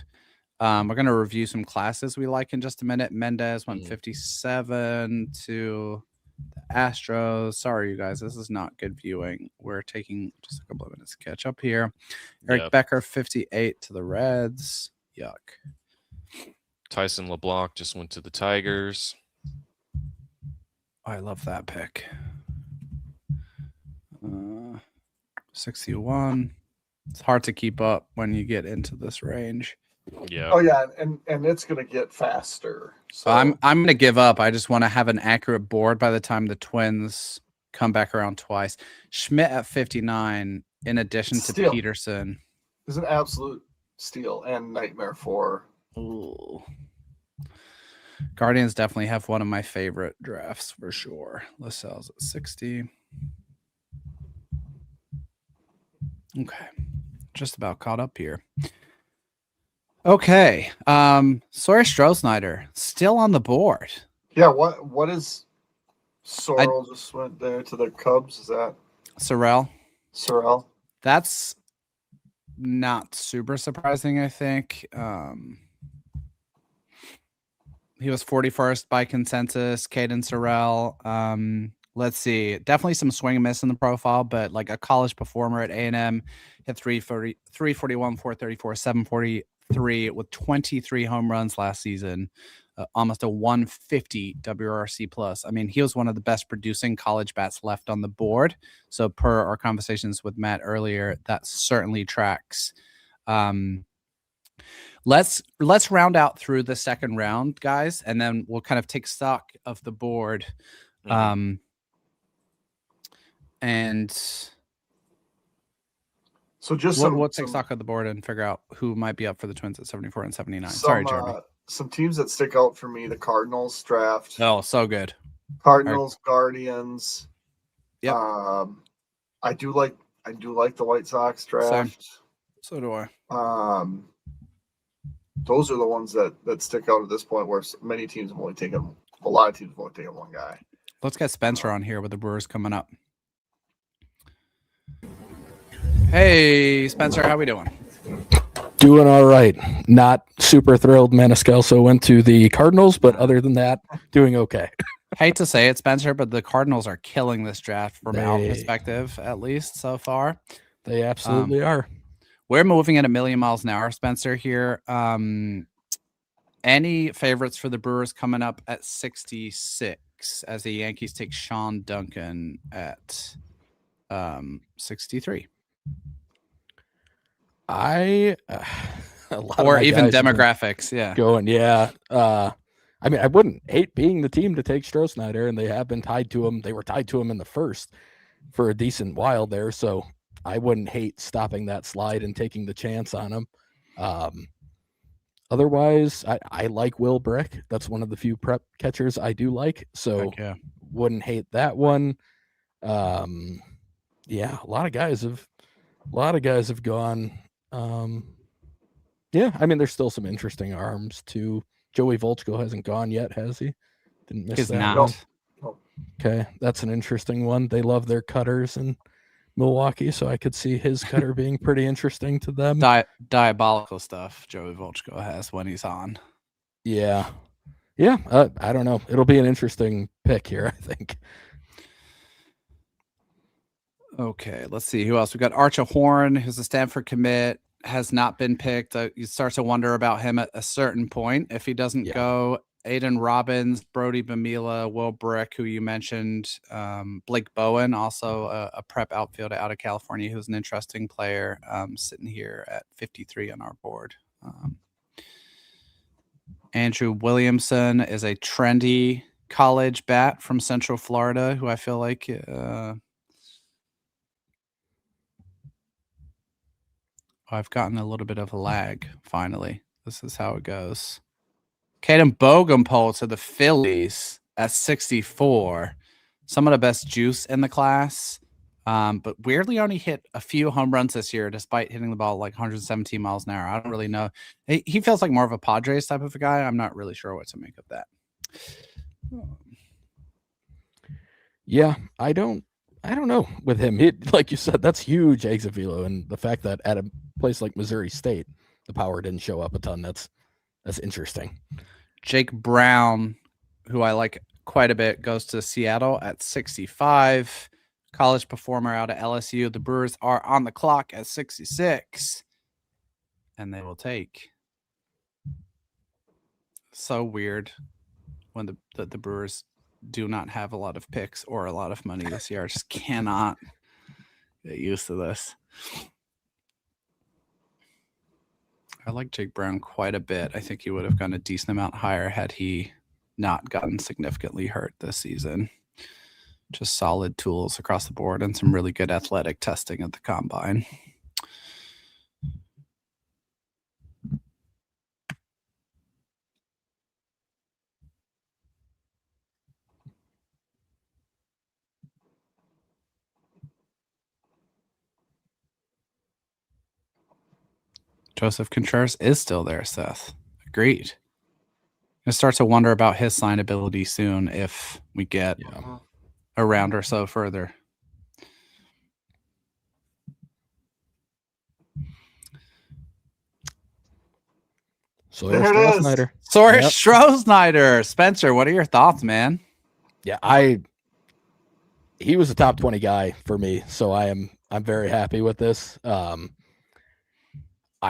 we're going to review some classes we like in just a minute. Mendez went 57 to the Astros. Sorry, you guys. This is not good viewing. We're taking just a couple of minutes to catch up here. Eric Becker, 58 to the Reds. Yuck. Tyson LeBlanc just went to the Tigers. I love that pick. 61. It's hard to keep up when you get into this range. Yeah. Oh yeah, and it's gonna get faster. So I'm gonna give up. I just want to have an accurate board by the time the Twins come back around twice. Schmidt at 59, in addition to Peterson, is an absolute steal and nightmare for. Ooh. Guardians definitely have one of my favorite drafts for sure. Lascelles at 60. Okay. Just about caught up here. Okay. Sawyer Strohsnyder still on the board. Yeah, what is Sorrell just went there to the Cubs. Is that Sorrell. That's not super surprising, I think. He was 41st by consensus, Caden Sorrell. Let's see. Definitely some swing and miss in the profile, but like a college performer at A&M, hit 341, 434, 743 with 23 home runs last season. Almost a 150 WRC plus. I mean, he was one of the best producing college bats left on the board. So per our conversations with Matt earlier, that certainly tracks. Let's round out through the second round, guys, and then we'll kind of take stock of the board. And so just we'll take stock of the board and figure out who might be up for the Twins at 74 and 79. Sorry, Jeremy. Some teams that stick out for me: the Cardinals draft. Oh, so good. Cardinals, Guardians. Yep. I do like the White Sox draft. Same. So do I. Those are the ones that stick out at this point, where many teams have only taken a lot of teams have only taken one guy. Let's get Spencer on here with the Brewers coming up. Hey, Spencer, how we doing? Doing all right. Not super thrilled Maniscalco went to the Cardinals, but other than that, doing okay. Hate to say it, Spencer, but the Cardinals are killing this draft from our perspective, at least so far. They absolutely are. We're moving at 1,000,000 miles an hour, Spencer, here. Any favorites for the Brewers coming up at 66 as the Yankees take Sean Duncan at 63? A lot or even demographics, yeah. Going, yeah. I mean, I wouldn't hate being the team to take Stroh-Snyder, and they have been tied to him. They were tied to him in the first for a decent while there, so I wouldn't hate stopping that slide and taking the chance on him. Otherwise, I like Will Brick. That's one of the few prep catchers I do like, so wouldn't hate that one. Yeah, a lot of guys have gone. Yeah, I mean, there's still some interesting arms too. Joey Volchko hasn't gone yet, has he? Didn't miss that one. Okay, that's an interesting one. They love their cutters in Milwaukee, so I could see his cutter being pretty interesting to them. Diabolical stuff Joey Volchko has when he's on. Yeah. I don't know. It'll be an interesting pick here, I think. Okay, let's see who else. We got Archer Horn, who's a Stanford commit, has not been picked. You start to wonder about him at a certain point if he doesn't go. Aiden Robbins, Brody Bamila, Will Brick, who you mentioned, Blake Bowen, also a prep outfielder out of California, who's an interesting player, sitting here at 53 on our board. Andrew Williamson is a trendy college bat from Central Florida, who I feel like I've gotten a little bit of a lag, finally. This is how it goes. Caden Bogenpol to the Phillies at 64. Some of the best juice in the class, but weirdly only hit a few home runs this year, despite hitting the ball like 117 miles an hour. I don't really know. He feels like more of a Padres type of a guy. I'm not really sure what to make of that. Yeah, I don't know with him. Like you said, that's huge exit velo, and the fact that at a place like Missouri State, the power didn't show up a ton. That's interesting. Jake Brown, who I like quite a bit, goes to Seattle at 65. College performer out of LSU. The Brewers are on the clock at 66, and they will take. So weird when the Brewers do not have a lot of picks or a lot of money this year. I just cannot get used to this. I like Jake Brown quite a bit. I think he would have gone a decent amount higher had he not gotten significantly hurt this season. Just solid tools across the board and some really good athletic testing at the combine. Joseph Contreras is still there, Seth. Agreed. I'm going to start to wonder about his signability soon if we get a round or so further. Sawyer There it is. Stroh-Snyder. Sawyer Yep. Stroh-Snyder. Spencer, what are your thoughts, man? Yeah, he was a top 20 guy for me, so I'm very happy with this. I'm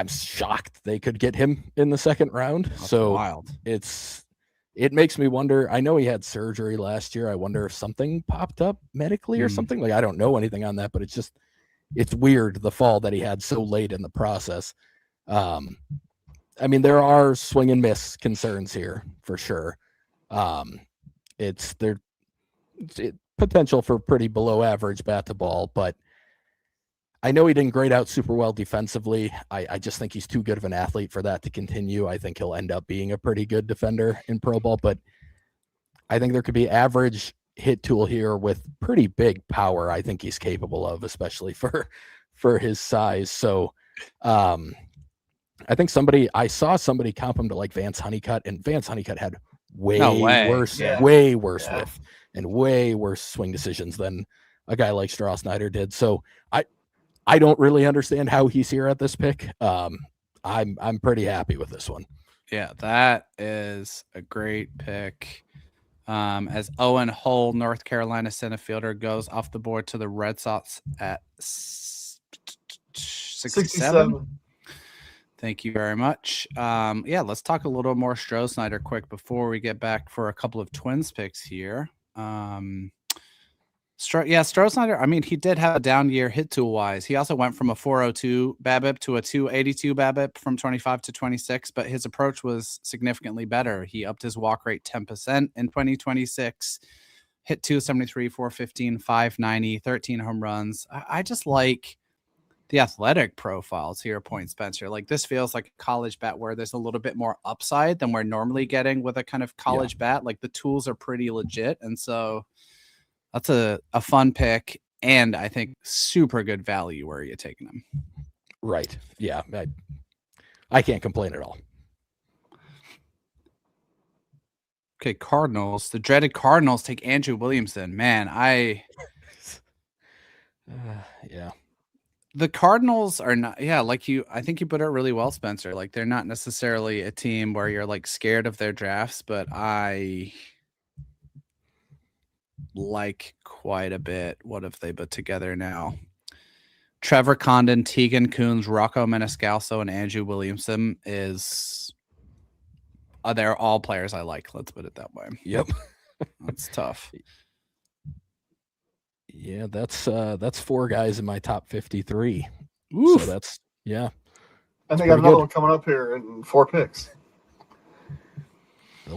shocked they could get him in the second round. That's so wild. It makes me wonder. I know he had surgery last year. I wonder if something popped up medically or something. Like, I don't know anything on that, but it's weird, the fall that he had so late in the process. I mean, there are swing and miss concerns here for sure. It's potential for pretty below average bat to ball, but I know he didn't grade out super well defensively. I just think he's too good of an athlete for that to continue. I think he'll end up being a pretty good defender in pro ball, but I think there could be average hit tool here with pretty big power. I think he's capable of, especially for his size. So I think I saw somebody comp him to like Vance Honeycutt, and Vance Honeycutt had way worse whiff and way worse swing decisions than a guy like Stroh-Snyder did. So I don't really understand how he's here at this pick. I'm pretty happy with this one. Yeah, that is a great pick. As Owen Hull, North Carolina center fielder, goes off the board to the Red Sox at 67. Thank you very much. Yeah, let's talk a little more Stroh-Snyder quick before we get back for a couple of Twins picks here. Stroh-Snyder, I mean, he did have a down year hit tool wise. He also went from a 402 BABIP to a 282 BABIP from 25 to 26, but his approach was significantly better. He upped his walk rate 10% in 2026, hit 273, 415, 590, 13 home runs. I just like the athletic profile, to your point, Spencer. Like, this feels like a college bat where there's a little bit more upside than we're normally getting with a kind of college bat. Like, the tools are pretty legit. And so that's a fun pick, and I think super good value where you're taking him. Right. Yeah. I can't complain at all. Okay, Cardinals. The dreaded Cardinals take Andrew Williamson. Man, yeah. The Cardinals are not, I think you put it really well, Spencer. Like, they're not necessarily a team where you're like scared of their drafts, but I like quite a bit. What have they put together now? Trevor Condon, Tegan Coons, Rocco Maniscalco, and Andrew Williamson they're all players I like. Let's put it that way. Yep. That's tough. Yeah, that's four guys in my top 53. Oof. So that's And they got another one coming up here in 4 picks.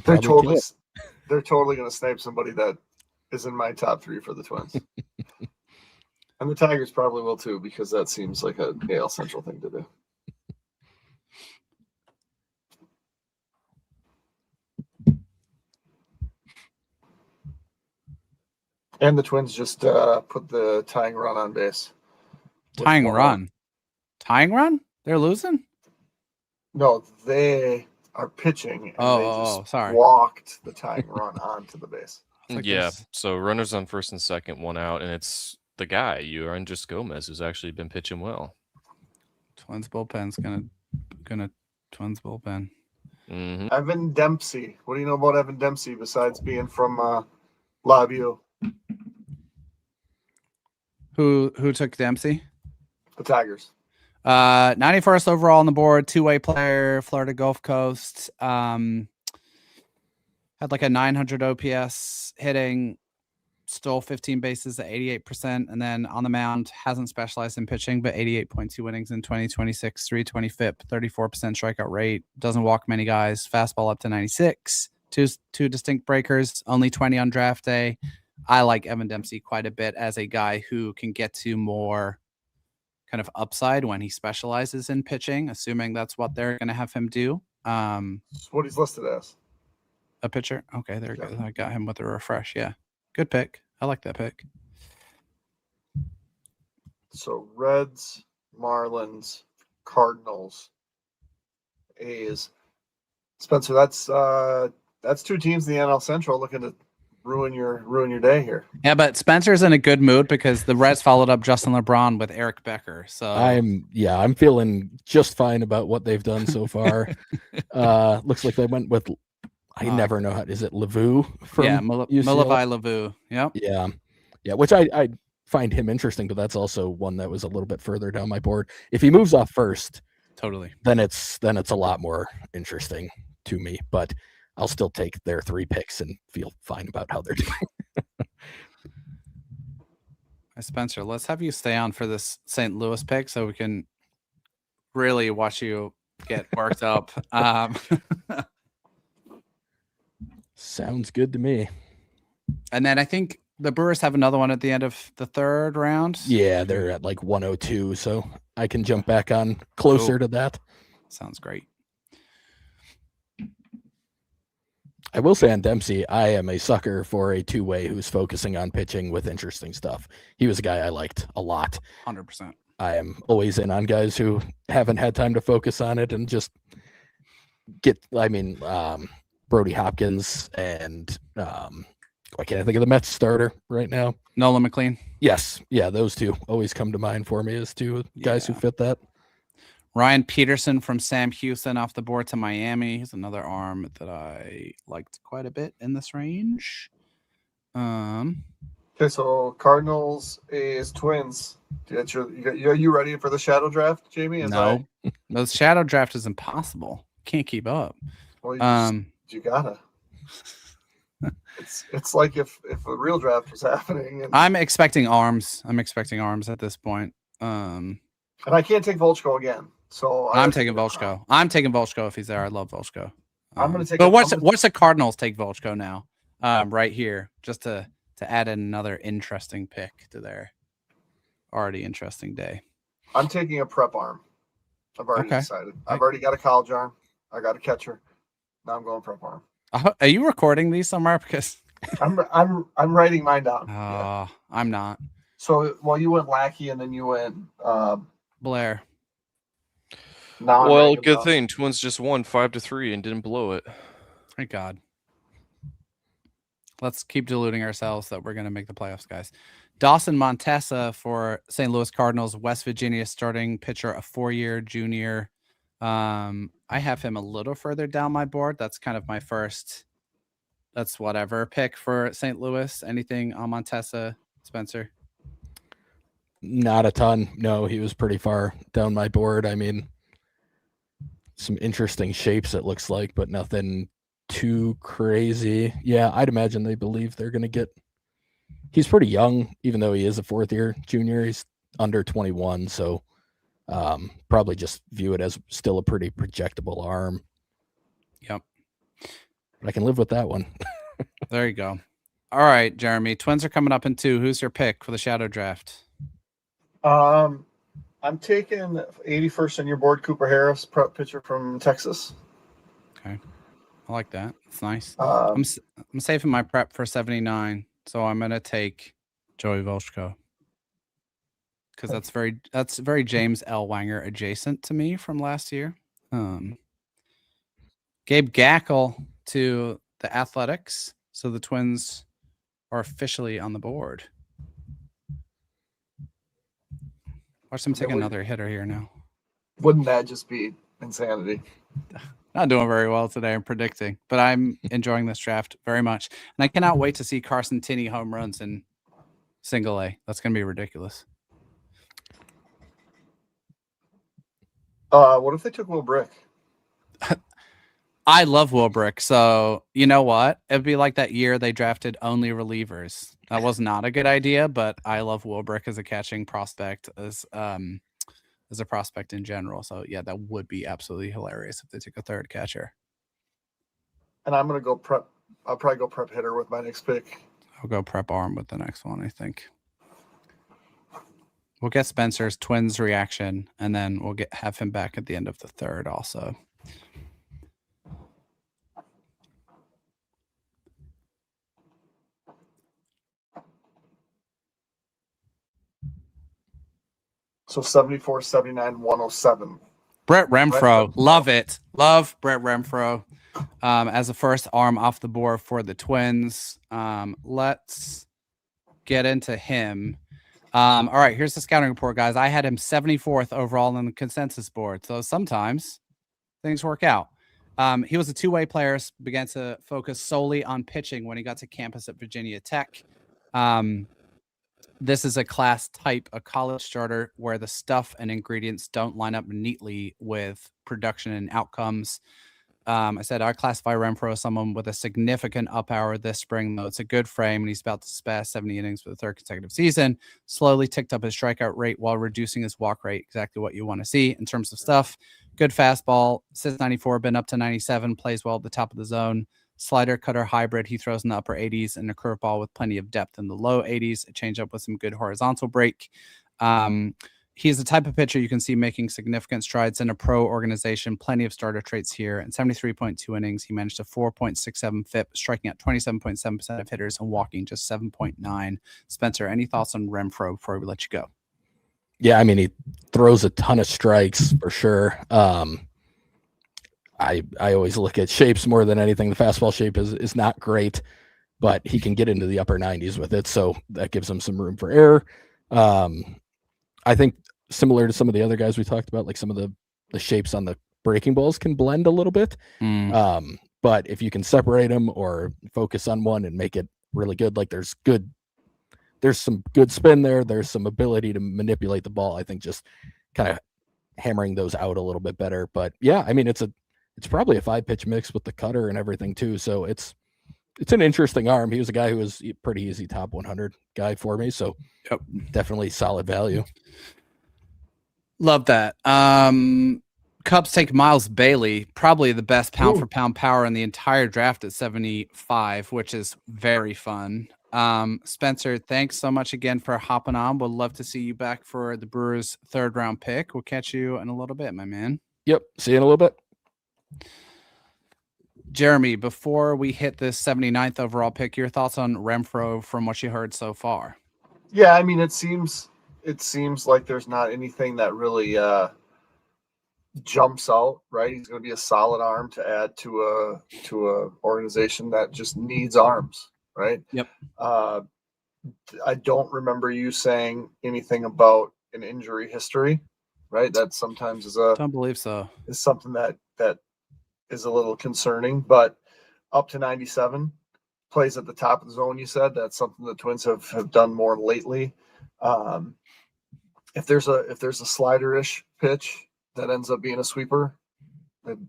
They're totally going to snipe somebody that is in my top 3 for the Twins. And the Tigers probably will too, because that seems like a AL Central thing to do. And the Twins just put the tying run on base. Tying run? They're losing? No, they are pitching. And they just walked the tying run onto the base. So runners on first and second, 1 out, and it's the guy, Yoendrys Gomez, who's actually been pitching well. Twins bullpen's gonna Twins bullpen. Mm-hmm. Evan Dempsey. What do you know about Evan Dempsey besides being from LaView? Who took Dempsey? The Tigers. 91st overall on the board, 2-way player, Florida Gulf Coast. Had like a 900 OPS hitting, stole 15 bases at 88%, and then on the mound hasn't specialized in pitching, but 88.2 innings in 2026, 320 FIP, 34% strikeout rate, doesn't walk many guys, fastball up to 96, two distinct breakers, only 20 on draft day. I like Evan Dempsey quite a bit as a guy who can get to more kind of upside when he specializes in pitching, assuming that's what they're going to have him do. That's what he's listed as. A pitcher? Okay, there we go. I got him with a refresh. Yeah. Good pick. I like that pick. So Reds, Marlins, Cardinals, A's. Spencer, that's 2 teams in the NL Central looking to ruin your day here. Yeah, but Spencer's in a good mood because the Reds followed up Justin LeBron with Eric Becker. So I'm feeling just fine about what they've done so far. Looks like they went with I never know how is it Lavu from Milavai Lavu. Yep. Yeah, which I find him interesting, but that's also one that was a little bit further down my board. If he moves off first, totally, then it's a lot more interesting to me. But I'll still take their 3 picks and feel fine about how they're doing. Spencer, let's have you stay on for this St. Louis pick so we can really watch you get worked up. Sounds good to me. And then I think the Brewers have another one at the end of the 3rd round. Yeah, they're at like 102, so I can jump back on closer to that. Sounds great. I will say on Dempsey, I am a sucker for a two-way who's focusing on pitching with interesting stuff. He was a guy I liked a lot. 100%. I am always in on guys who haven't had time to focus on it and just get, Brody Hopkins and I can't think of the Mets starter right now. Nolan McLean. Yes. Yeah, those two always come to mind for me as two guys who fit that. Ryan Peterson from Sam Houston off the board to Miami. He's another arm that I liked quite a bit in this range. Okay, so Cardinals is Twins. Are you ready for the shadow draft, Jamie? No. The shadow draft is impossible. Can't keep up. Well, you gotta. It's like if a real draft was happening. I'm expecting arms. At this point. And I can't take Volchko again. So I'm taking Volchko. I'm taking Volchko if he's there. I love Volchko. I'm going to take. But what's the Cardinals take Volchko now? Right here, just to add another interesting pick to their already interesting day. I'm taking a prep arm. I've already decided. I've already got a college arm. I got a catcher. Now I'm going prep arm. Are you recording these somewhere? Because I'm writing mine down. I'm not. So you went Lackey and then you went Blair. Well, good thing Twins just won 5-3 and didn't blow it. Thank God. Let's keep deluding ourselves that we're going to make the playoffs, guys. Dawson Montesa for St. Louis Cardinals, West Virginia starting pitcher, a 4-year junior. I have him a little further down my board. That's kind of my first, that's whatever pick for St. Louis. Anything on Montesa, Spencer? Not a ton. No, he was pretty far down my board. I mean, some interesting shapes it looks like, but nothing too crazy. Yeah, I'd imagine they believe they're going to get. He's pretty young, even though he is a 4th-year junior. He's under 21, so probably just view it as still a pretty projectable arm. Yep. But I can live with that one. There you go. All right, Jeremy. Twins are coming up in 2. Who's your pick for the shadow draft? I'm taking 81st on your board, Cooper Harris, prep pitcher from Texas. Okay. I like that. It's nice. I'm saving my prep for 79, so I'm going to take Joey Volchko. Because that's very James L. Wanger adjacent to me from last year. Gabe Gackle to the Athletics. So the Twins are officially on the board. Watch them take another hitter here now. Wouldn't that just be insanity? Not doing very well today, I'm predicting. But I'm enjoying this draft very much. And I cannot wait to see Carson Tinney home runs in single A. That's going to be ridiculous. What if they took Will Brick? I love Will Brick. So you know what? It'd be like that year they drafted only relievers. That was not a good idea, but I love Will Brick as a catching prospect, as a prospect in general. So yeah, that would be absolutely hilarious if they took a 3rd catcher. And I'm gonna go prep. I'll probably go prep hitter with my next pick. I'll go prep arm with the next one, I think. We'll get Spencer's Twins reaction, and then we'll have him back at the end of the 3rd also. So 74, 79, 107. Brett Renfroe. Love it. Love Brett Renfroe. as a first arm off the board for the Twins. Let's get into him. All right, here's the scouting report, guys. I had him 74th overall on the consensus board. So sometimes things work out. He was a two-way player, began to focus solely on pitching when he got to campus at Virginia Tech. This is a class type, a college starter, where the stuff and ingredients don't line up neatly with production and outcomes. I said I classify Renfroe as someone with a significant up hour this spring, though it's a good frame, and he's about to surpass 70 innings for the third consecutive season. Slowly ticked up his strikeout rate while reducing his walk rate. Exactly what you want to see in terms of stuff. Good fastball, since 94, been up to 97, plays well at the top of the zone. Slider, cutter, hybrid, he throws in the upper 80s, and a curveball with plenty of depth in the low 80s. A changeup with some good horizontal break. He is the type of pitcher you can see making significant strides in a pro organization. Plenty of starter traits here. In 73.2 innings, he managed a 4.67 FIP, striking out 27.7% of hitters and walking just 7.9. Spencer, any thoughts on Renfroe before we let you go? Yeah, I mean, he throws a ton of strikes for sure. I always look at shapes more than anything. The fastball shape is not great, but he can get into the upper 90s with it, so that gives him some room for error. I think similar to some of the other guys we talked about, like some of the shapes on the breaking balls can blend a little bit. But if you can separate them or focus on one and make it really good, like there's some good spin there. There's some ability to manipulate the ball. I think just kind of hammering those out a little bit better. But yeah, I mean, it's probably a 5-pitch mix with the cutter and everything too. So it's an interesting arm. He was a guy who was pretty easy top 100 guy for me. So yep, definitely solid value. Love that. Cubs take Miles Bailey, probably the best pound for pound power in the entire draft at 75, which is very fun. Spencer, thanks so much again for hopping on. We'd love to see you back for the Brewers' 3rd round pick. We'll catch you in a little bit, my man. Yep. See you in a little bit. Jeremy, before we hit this 79th overall pick, your thoughts on Renfroe from what you heard so far? Yeah, I mean, it seems like there's not anything that really jumps out, right? He's going to be a solid arm to add to a organization that just needs arms, right? Yep. I don't remember you saying anything about an injury history, right? That sometimes don't believe so. Is something that is a little concerning, but up to 97, plays at the top of the zone. You said that's something the Twins have done more lately. If there's a slider-ish pitch that ends up being a sweeper,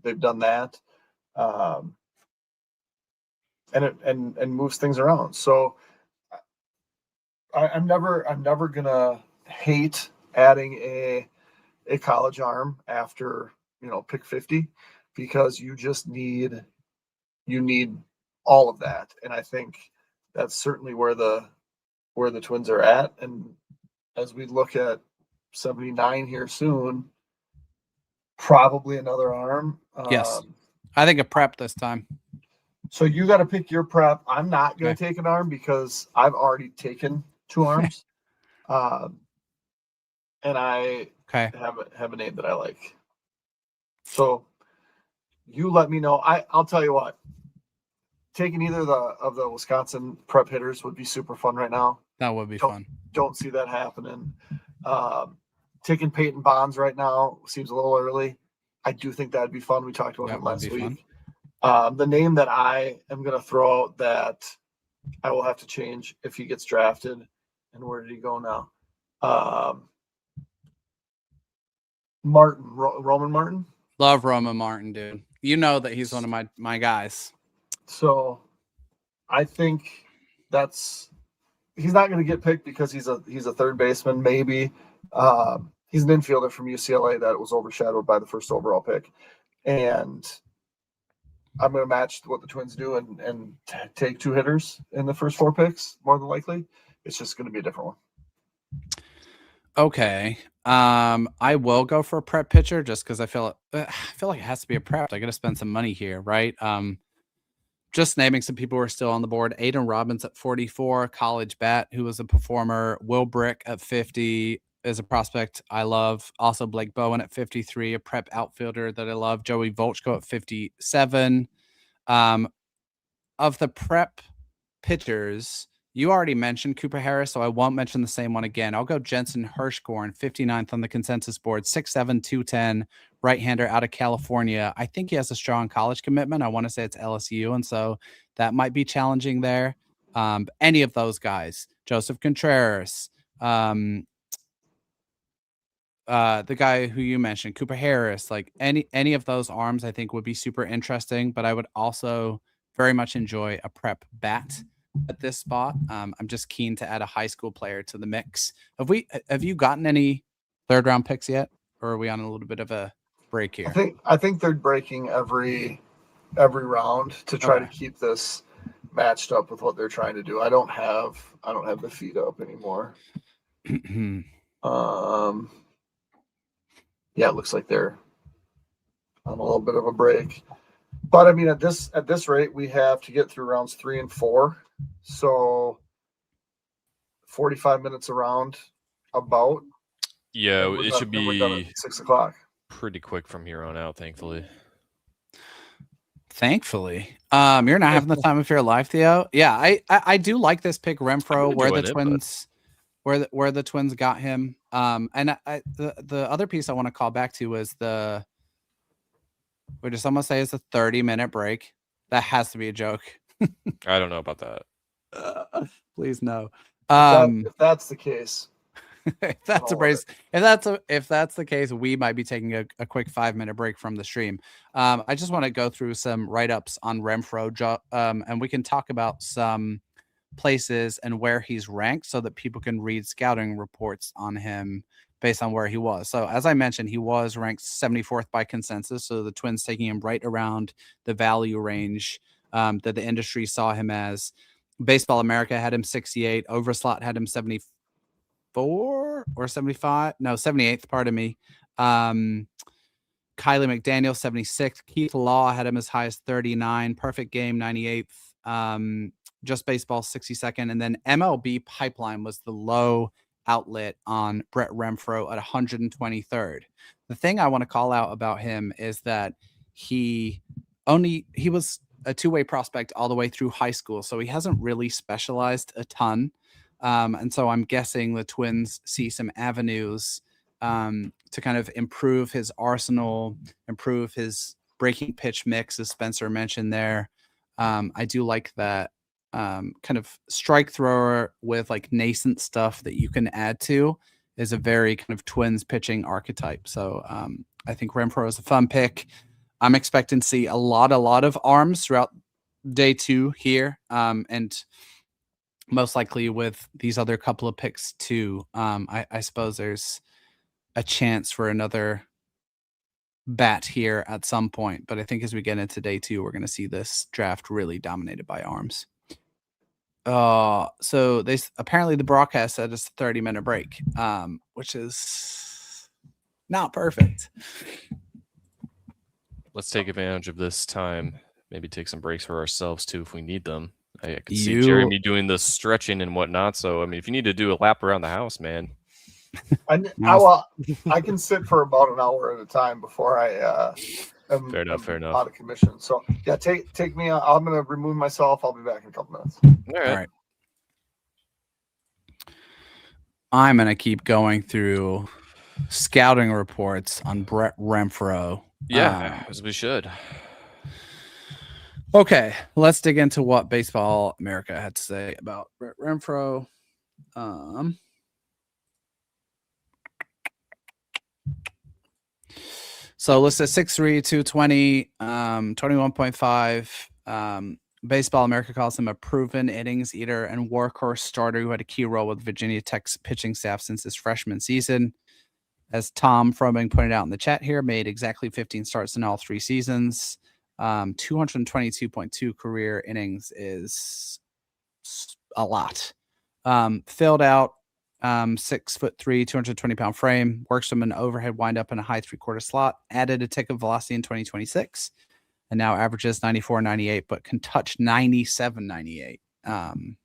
they've done that, and moves things around. So I'm never gonna hate adding a college arm after pick 50, because you need all of that, and I think that's certainly where the Twins are at. And as we look at 79 here soon, probably another arm. Yes, I think a prep this time. So you got to pick your prep. I'm not going to take an arm because I've already taken 2 arms, and I have a name that I like. So you let me know. I'll tell you what. Taking either of the Wisconsin prep hitters would be super fun right now. That would be fun. Don't see that happening. Taking Peyton Bonds right now seems a little early. I do think that'd be fun. We talked about him last week. The name that I am going to throw out that I will have to change if he gets drafted. And where did he go now? Martin, Roman Martin. Love Roman Martin, dude. You know that he's one of my guys. So I think he's not going to get picked because he's a third baseman. Maybe he's an infielder from UCLA that was overshadowed by the first overall pick. And I'm going to match what the Twins do and take 2 hitters in the first 4 picks, more than likely. It's just going to be a different one. Okay. I will go for a prep pitcher just because I feel like it has to be a prep. I got to spend some money here, right? Just naming some people who are still on the board. Aiden Robbins at 44, college bat, who was a performer. Will Brick at 50 is a prospect I love. Also Blake Bowen at 53, a prep outfielder that I love. Joey Volchko at 57. Of the prep pitchers, you already mentioned Cooper Harris, so I won't mention the same one again. I'll go Jensen Hirschgorn, 59th on the consensus board, 6'7", 210, right-hander out of California. I think he has a strong college commitment. I want to say it's LSU, and so that might be challenging there. Any of those guys, Joseph Contreras, the guy who you mentioned, Cooper Harris, like any of those arms, I think would be super interesting. But I would also very much enjoy a prep bat at this spot. I'm just keen to add a high school player to the mix. Have you gotten any third round picks yet, or are we on a little bit of a break here? I think they're breaking every round to try to keep this matched up with what they're trying to do. I don't have the feed up anymore. Yeah, it looks like they're on a little bit of a break. But I mean, at this rate, we have to get through rounds 3 and 4. So 45 minutes a round, about. Yeah, it should we're done be at 6 o'clock. pretty quick from here on out, thankfully. Thankfully. You're not having the time of your life, Theo. Yeah, I do like this pick, Renfroe, where the Twins where the Twins got him. And the other piece I want to call back to is would just almost say it's a 30-minute break. That has to be a joke. I don't know about that. Please no. If that's the case, if that's the case, we might be taking a quick 5-minute break from the stream. I just want to go through some write-ups on Renfroe, and we can talk about some places and where he's ranked so that people can read scouting reports on him based on where he was. So as I mentioned, he was ranked 74th by consensus. So the Twins taking him right around the value range that the industry saw him as. Baseball America had him 68. Overslot had him 74 or 75. No, 78th, pardon me. Kylie McDaniel, 76th. Keith Law had him as high as 39. Perfect Game, 98th. Just Baseball, 62nd. And then MLB Pipeline was the low outlet on Brett Renfroe at 123rd. The thing I want to call out about him is that he was a two-way prospect all the way through high school, so he hasn't really specialized a ton. And so I'm guessing the Twins see some avenues to kind of improve his arsenal, improve his breaking pitch mix, as Spencer mentioned there. I do like that kind of strike thrower with like nascent stuff that you can add to is a very kind of Twins pitching archetype. So I think Renfroe is a fun pick. I'm expecting to see a lot of arms throughout day 2 here. And most likely with these other couple of picks too. I suppose there's a chance for another bat here at some point. But I think as we get into day 2, we're going to see this draft really dominated by arms. So apparently the broadcast said it's a 30-minute break, which is not perfect. Let's take advantage of this time. Maybe take some breaks for ourselves too if we need them. I can see Jeremy doing the stretching and whatnot. So I mean, if you need to do a lap around the house, man. I can sit for about an hour at a time before I am fair enough. Out of commission. So yeah, take me. I'm gonna remove myself. I'll be back in a couple minutes. All right. I'm gonna keep going through scouting reports on Brett Renfroe. Yeah, as we should. Okay, let's dig into what Baseball America had to say about Brett Renfroe. So listed 6'3", 220, 21.5. Baseball America calls him a proven innings eater and workhorse starter who had a key role with Virginia Tech's pitching staff since his freshman season. As Tom Froming pointed out in the chat here, made exactly 15 starts in all 3 seasons. 222.2 career innings is a lot. Filled out 6'3", 220-pound frame, works from an overhead windup in a high 3/4 slot, added a tick of velocity in 2026, and now averages 94-98, but can touch 97-98 on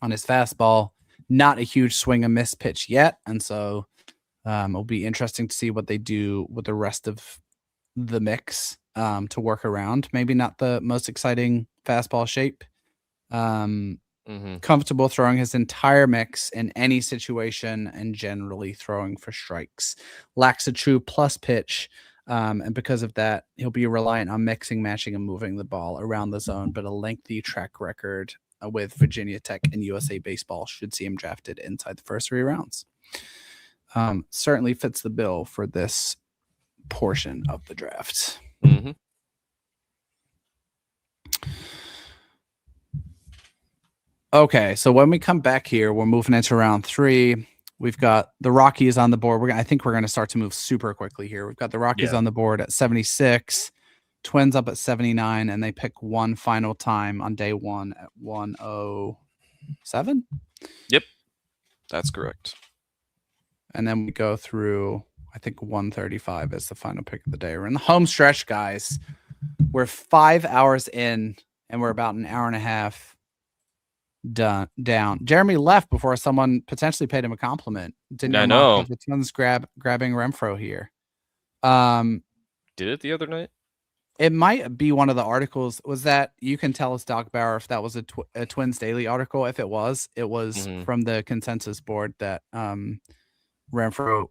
his fastball. Not a huge swing and miss pitch yet, and so it'll be interesting to see what they do with the rest of the mix to work around. Maybe not the most exciting fastball shape. Comfortable throwing his entire mix in any situation and generally throwing for strikes. Lacks a true plus pitch. And because of that, he'll be reliant on mixing, matching, and moving the ball around the zone, but a lengthy track record with Virginia Tech and USA Baseball should see him drafted inside the first 3 rounds. Certainly fits the bill for this portion of the draft. Okay, so when we come back here, we're moving into round 3. We've got the Rockies on the board. I think we're going to start to move super quickly here. We've got the Rockies on the board at 76, Twins up at 79, and they pick one final time on day 1 at 107. Yep, that's correct. And then we go through, I think 135 is the final pick of the day. We're in the home stretch, guys. We're 5 hours in, and we're about an hour and a half down. Jeremy left before someone potentially paid him a compliment. Didn't I know. The Twins grabbing Renfroe here. Did it the other night? It might be one of the articles. Was that, you can tell us, Doc Bauer, if that was a Twins Daily article. If it was from the consensus board that Renfroe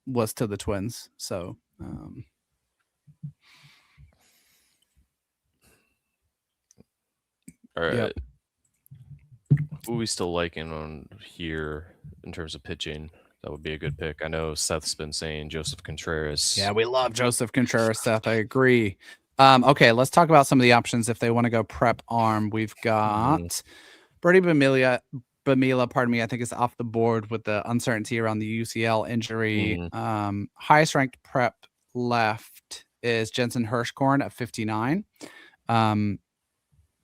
was to the Twins. So all right. Yep. Who are we still liking on here in terms of pitching? That would be a good pick. I know Seth's been saying Joseph Contreras. Yeah, we love Joseph Contreras, Seth. I agree. Okay, let's talk about some of the options if they want to go prep arm. We've got Brody Bamila, I think is off the board with the uncertainty around the UCL injury. Highest ranked prep left is Jensen Hirschkorn at 59.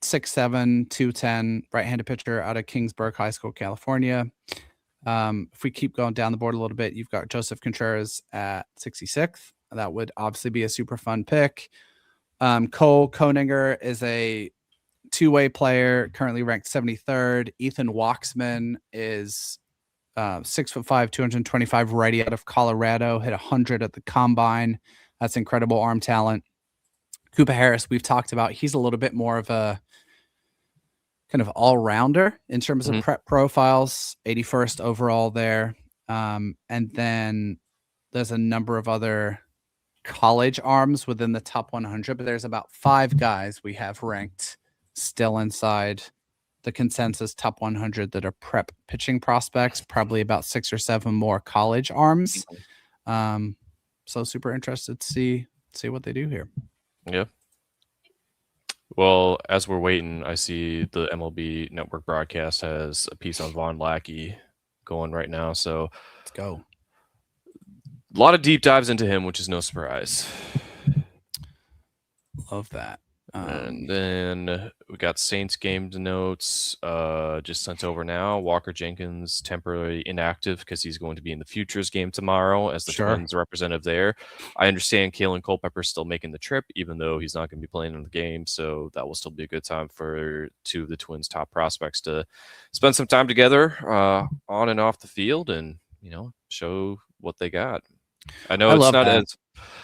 6'7", 210, right-handed pitcher out of Kingsburg High School, California. If we keep going down the board a little bit, you've got Joseph Contreras at 66th. That would obviously be a super fun pick. Cole Koninger is a two-way player, currently ranked 73rd. Ethan Waxman is 6'5", 225, righty out of Colorado, hit 100 at the combine. That's incredible arm talent. Cooper Harris, we've talked about. He's a little bit more of a kind of all-rounder in terms of prep profiles, 81st overall there. And then there's a number of other college arms within the top 100, but there's about 5 guys we have ranked still inside the consensus top 100 that are prep pitching prospects, probably about 6 or 7 more college arms. So super interested to see what they do here. Yeah. Well, as we're waiting, I see the MLB Network broadcast has a piece on Von Lackey going right now. So let's go. A lot of deep dives into him, which is no surprise. Love that. And then we got Saints game notes just sent over now. Walker Jenkins temporarily inactive because he's going to be in the Futures game tomorrow as the Twins representative there. I understand Kalen Culpepper is still making the trip, even though he's not going to be playing in the game. So that will still be a good time for 2 of the Twins' top prospects to spend some time together on and off the field and, show what they got. I know it's not as...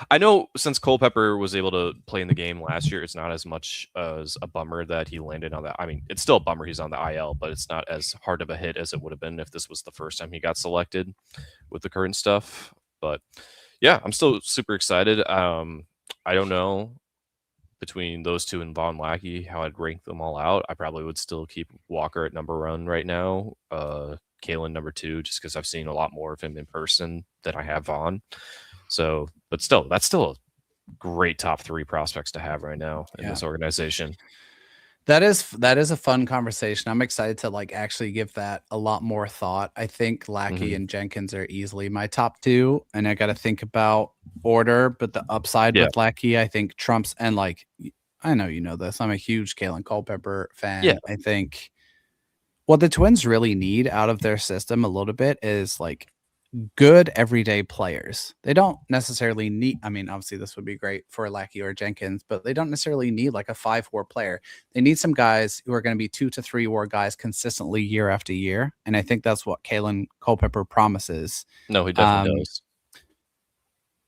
I know since Culpepper was able to play in the game last year, it's not as much as a bummer that he landed on that. I mean, it's still a bummer he's on the IL, but it's not as hard of a hit as it would have been if this was the first time he got selected with the current stuff. But yeah, I'm still super excited. I don't know between those 2 and Von Lackey how I'd rank them all out. I probably would still keep Walker at number 1 right now. Kalen number 2, just because I've seen a lot more of him in person than I have Von. So, but still, that's still a great top 3 prospects to have right now in this organization. That is a fun conversation. I'm excited to actually give that a lot more thought. I think Lackey and Jenkins are easily my top 2, and I got to think about order, but the upside with Lackey, I think trumps. And I know you know this. I'm a huge Kalen Culpepper fan. Yeah. I think what the Twins really need out of their system a little bit is good everyday players. They don't necessarily need, obviously this would be great for Lackey or Jenkins, but they don't necessarily need a 5-WAR player. They need some guys who are going to be 2 to 3 WAR guys consistently year after year. And I think that's what Kalen Culpepper promises. No, he definitely does.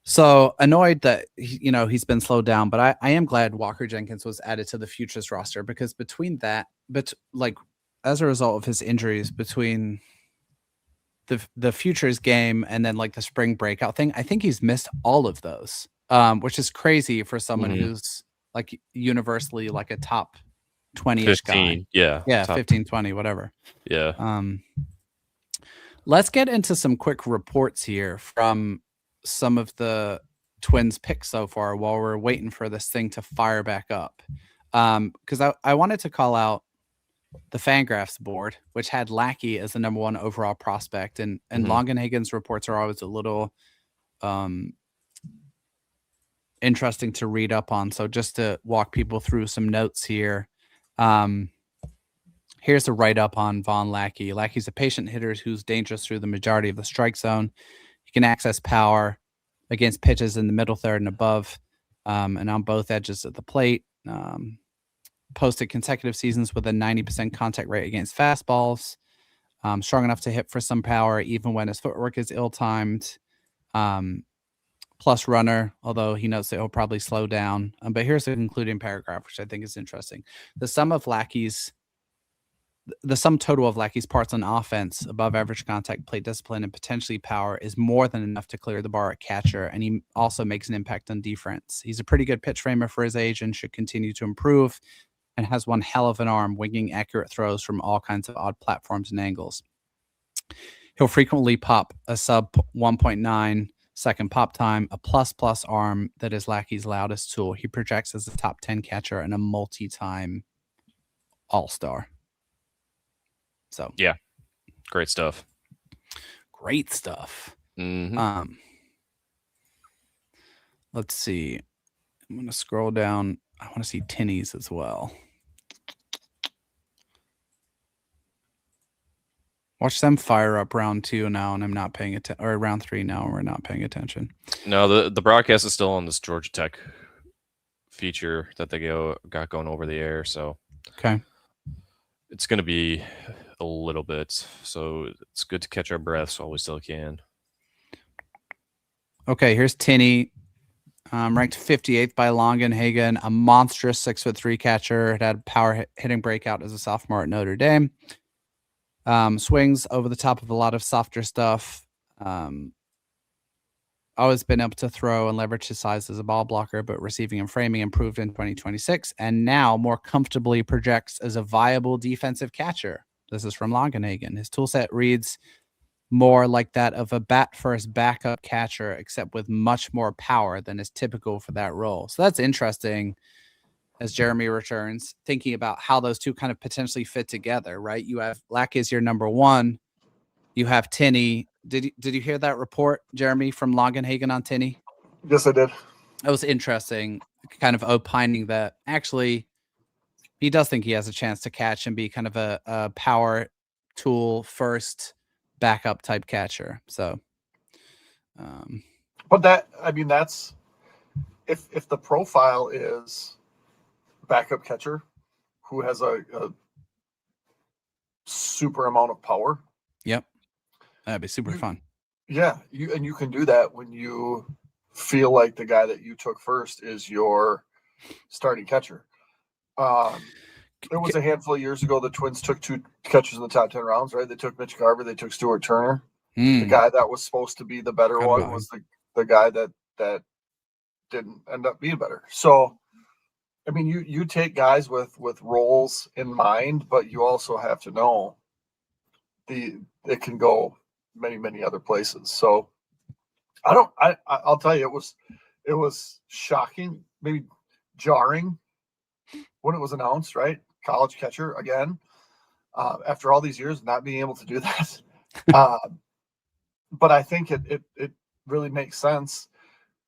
So annoyed that he's been slowed down, but I am glad Walker Jenkins was added to the futures roster, because between that, but like as a result of his injuries, between the futures game and then like the spring breakout thing, I think he's missed all of those, which is crazy for someone who's like universally like a top 20-ish guy. 15, yeah. Yeah, top 15, 20, whatever. Yeah. Let's get into some quick reports here from some of the Twins picks so far while we're waiting for this thing to fire back up. Because I wanted to call out the Fangraphs board, which had Lackey as the number 1 overall prospect, and Longenhagen's reports are always a little interesting to read up on. So just to walk people through some notes here. Here's a write-up on Von Lackey. Lackey's a patient hitter who's dangerous through the majority of the strike zone. He can access power against pitches in the middle third and above, and on both edges of the plate. Posted consecutive seasons with a 90% contact rate against fastballs. Strong enough to hit for some power, even when his footwork is ill-timed. Plus runner, although he notes that he'll probably slow down. But here's the concluding paragraph, which I think is interesting. The sum total of Lackey's parts on offense, above average contact, plate discipline, and potentially power, is more than enough to clear the bar at catcher, and he also makes an impact on defense. He's a pretty good pitch framer for his age and should continue to improve, and has one hell of an arm, winging accurate throws from all kinds of odd platforms and angles. He'll frequently pop a sub 1.9 second pop time, a plus arm that is Lackey's loudest tool. He projects as a top 10 catcher and a multi-time all-star. So yeah, great stuff. Great stuff. Let's see. I'm going to scroll down. I want to see Tinnies as well. Watch them fire up round 2 now, and I'm not paying attention, or round 3 now, and we're not paying attention. No, the broadcast is still on this Georgia Tech feature that they got going over the air. So okay, it's going to be a little bit. So it's good to catch our breaths while we still can. Okay, here's Tinney, ranked 58th by Longenhagen, a monstrous 6'3" catcher. It had power hitting breakout as a sophomore at Notre Dame. Swings over the top of a lot of softer stuff. Always been able to throw and leverage his size as a ball blocker, but receiving and framing improved in 2026, and now more comfortably projects as a viable defensive catcher. This is from Longenhagen. His toolset reads more like that of a bat-first backup catcher, except with much more power than is typical for that role. So that's interesting. As Jeremy returns, thinking about how those two kind of potentially fit together, right? You have Lack is your number 1. You have Tinney. Did you hear that report, Jeremy, from Longenhagen on Tinney? Yes, I did. That was interesting, kind of opining that actually he does think he has a chance to catch and be kind of a power tool first backup type catcher. So, but that's if the profile is backup catcher who has a super amount of power. Yep. That'd be super fun. Yeah. You can do that when you feel like the guy that you took first is your starting catcher. There was a handful of years ago, the Twins took 2 catchers in the top 10 rounds, right? They took Mitch Garver, they took Stuart Turner. The guy that was supposed to be the better one was the guy that didn't end up being better. So, I mean, you take guys with roles in mind, but you also have to know it can go many other places. So I'll tell you, it was shocking, maybe jarring when it was announced, right? College catcher again, after all these years, not being able to do that. But I think it really makes sense.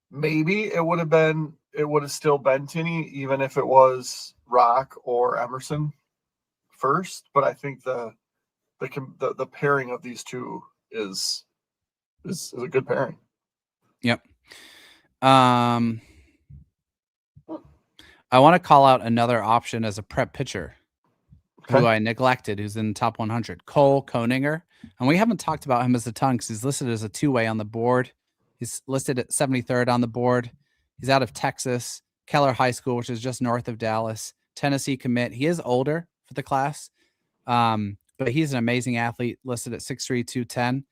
Maybe it would have still been Tinney, even if it was Rock or Emerson first. But I think the pairing of these two is a good pairing. Yep. I want to call out another option as a prep pitcher who I neglected, who's in the top 100, Cole Koninger. And we haven't talked about him as a ton because he's listed as a 2-way on the board. He's listed at 73rd on the board. He's out of Texas, Keller High School, which is just north of Dallas. Tennessee commit. He is older for the class, but he's an amazing athlete, listed at 6'3", 210.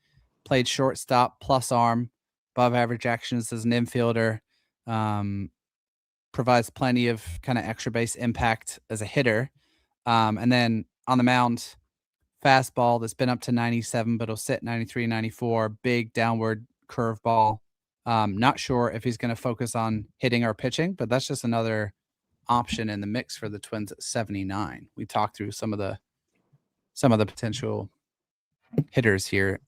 Played shortstop, plus arm, above average actions as an infielder. Provides plenty of kind of extra base impact as a hitter. And then on the mound, fastball that's been up to 97, but he'll sit 93, 94. Big downward curveball. Not sure if he's going to focus on hitting or pitching, but that's just another option in the mix for the Twins at 79. We talked through some of the potential hitters here,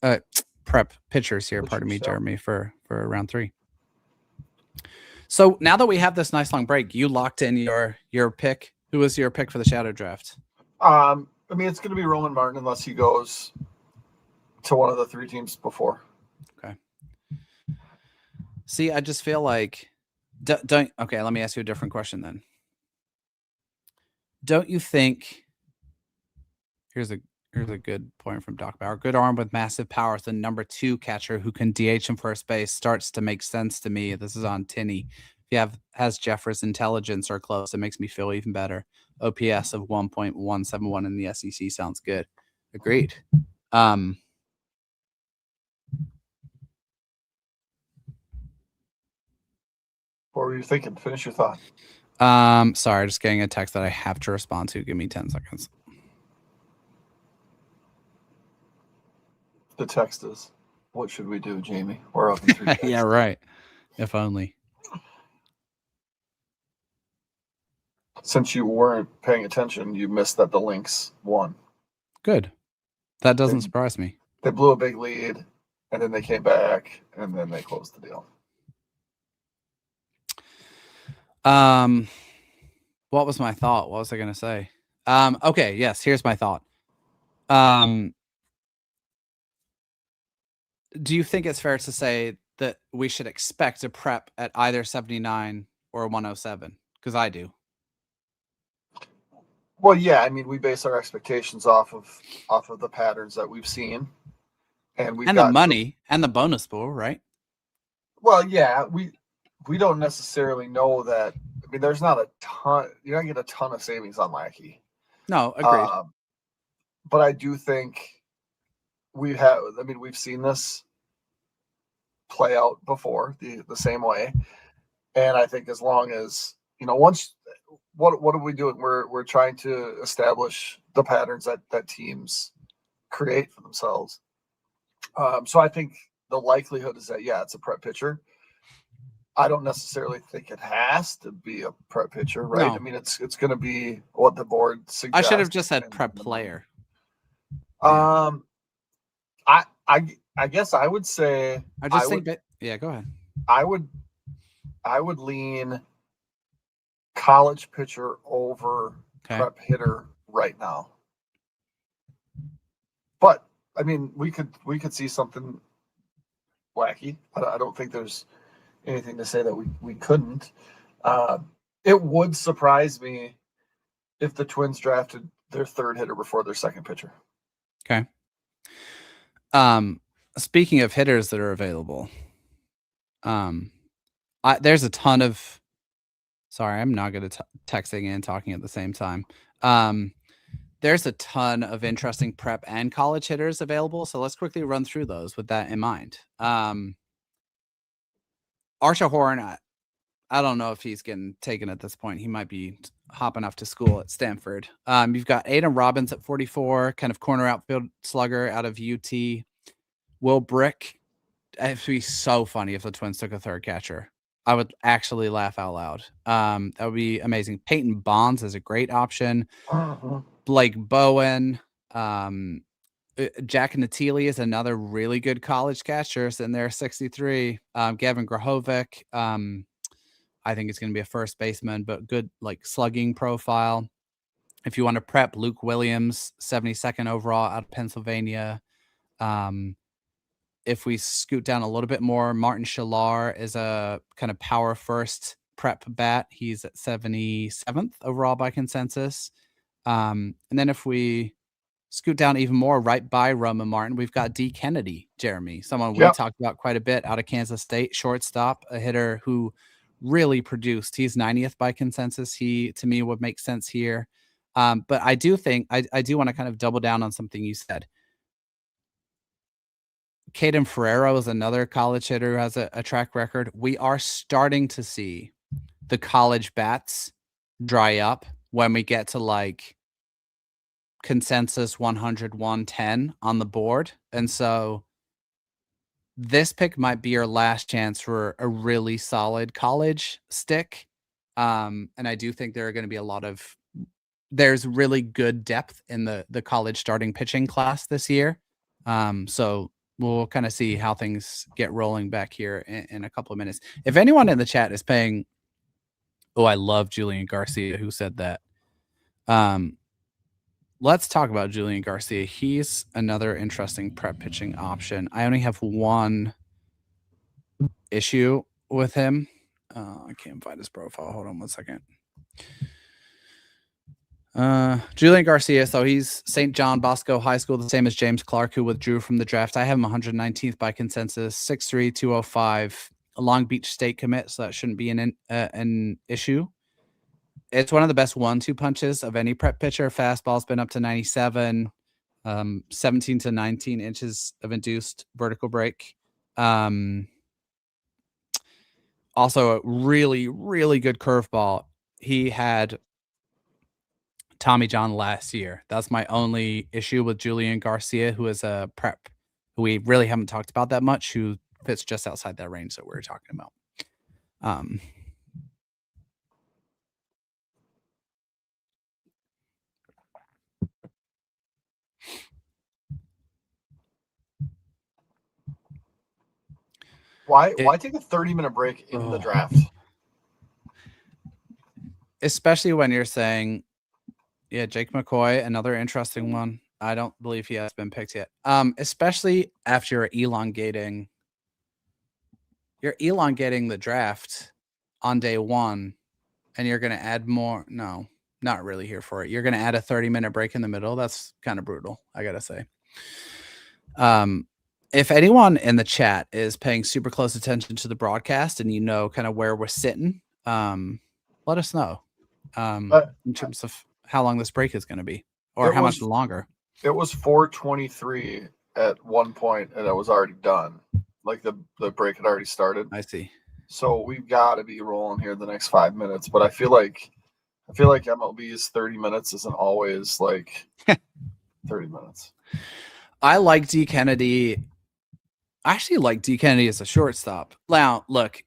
prep pitchers here. Pardon me, Jeremy, for round 3. So now that we have this nice long break, you locked in your pick. Who was your pick for the shadow draft? I mean, it's going to be Roman Martin unless he goes to one of the 3 teams before. Okay. See, I just feel like don't. Okay, let me ask you a different question then. Don't you think? Here's a good point from Doc Bauer. Good arm with massive power. The number 2 catcher who can DH in first base starts to make sense to me. This is on Tinney. If he has Jeffers' intelligence or close, it makes me feel even better. OPS of 1.171 in the SEC sounds good. Agreed. What were you thinking? Finish your thought. Sorry, just getting a text that I have to respond to. Give me 10 seconds. The text is, what should we do, Jamie? We're up in 3 texts. Yeah, right. If only. Since you weren't paying attention, you missed that the Lynx won. Good. That doesn't surprise me. They blew a big lead, and then they came back, and then they closed the deal. What was my thought? What was I going to say? Okay, yes, here's my thought. Do you think it's fair to say that we should expect a prep at either 79 or 107? Because I do. Well, yeah, I mean, we base our expectations off of the patterns that we've seen, and the money and the bonus pool, right? Well, yeah, we don't necessarily know that. I mean, there's not a ton. You're not getting a ton of savings on Lackey. No, agreed. But I do think we've seen this play out before the same way, and I think as long as once. What are we doing? We're trying to establish the patterns that teams create for themselves. So I think the likelihood is that, yeah, it's a prep pitcher. I don't necessarily think it has to be a prep pitcher, right? No. I mean, it's going to be what the board suggests. I should have just said prep player. I guess I would say. Yeah, go ahead. I would lean college pitcher over prep hitter right now. But I mean, we could see something wacky. I don't think there's anything to say that we couldn't. It would surprise me if the Twins drafted their 3rd hitter before their 2nd pitcher. Okay. Speaking of hitters that are available, there's a ton of. Sorry, I'm not good at texting and talking at the same time. There's a ton of interesting prep and college hitters available, so let's quickly run through those with that in mind. Archer Horn, I don't know if he's getting taken at this point. He might be hopping off to school at Stanford. You've got Aiden Robbins at 44, kind of corner outfield slugger out of UT. Will Brick. It would be so funny if the Twins took a 3rd catcher. I would actually laugh out loud. That would be amazing. Peyton Bonds is a great option. Blake Bowen. Jack Natili is another really good college catcher sitting there, 63. Gavin Grahovic. I think it's going to be a first baseman, but good slugging profile. If you want to prep, Luke Williams, 72nd overall out of Pennsylvania. If we scoot down a little bit more, Martin Schillar is a kind of power first prep bat. He's at 77th overall by consensus. And then if we scoot down even more right by Roman Martin. We've got D. Kennedy, Jeremy, someone we Yep. talked about quite a bit out of Kansas State, shortstop, a hitter who really produced. He's 90th by consensus. He, to me, would make sense here. But I do think I do want to kind of double down on something you said. Caden Ferrero is another college hitter who has a track record. We are starting to see the college bats dry up when we get to like consensus 100, 110 on the board. And so this pick might be your last chance for a really solid college stick. And I do think there are going to be there's really good depth in the college starting pitching class this year. So we'll kind of see how things get rolling back here in a couple of minutes. If anyone in the chat is paying, I love Julian Garcia who said that. Let's talk about Julian Garcia. He's another interesting prep pitching option. I only have one issue with him. I can't find his profile. Hold on one second. Julian Garcia. So he's St. John Bosco High School, the same as James Clark, who withdrew from the draft. I have him 119th by consensus, 6'3", 205, a Long Beach State commit. So that shouldn't be an issue. It's one of the best 1-2 punches of any prep pitcher. Fastball's been up to 97, 17 to 19 inches of induced vertical break. Also a really, really good curveball. He had Tommy John last year. That's my only issue with Julian Garcia, who is a prep who we really haven't talked about that much, who fits just outside that range that we're talking about. Why take a 30-minute break in the draft? Especially when you're saying, yeah, Jake McCoy, another interesting one. I don't believe he has been picked yet. Especially after you're elongating the draft on day one, and you're going to add more. No, not really here for it. You're going to add a 30-minute break in the middle. That's kind of brutal, I got to say. If anyone in the chat is paying super close attention to the broadcast and you know kind of where we're sitting, let us know in terms of how long this break is going to be or how much longer. It was 4:23 at one point, and it was already done. Like the break had already started. I see. So we've got to be rolling here the next 5 minutes. But I feel like MLB's 30 minutes isn't always like 30 minutes. I like D. Kennedy. I actually like D. Kennedy as a shortstop. Now, look,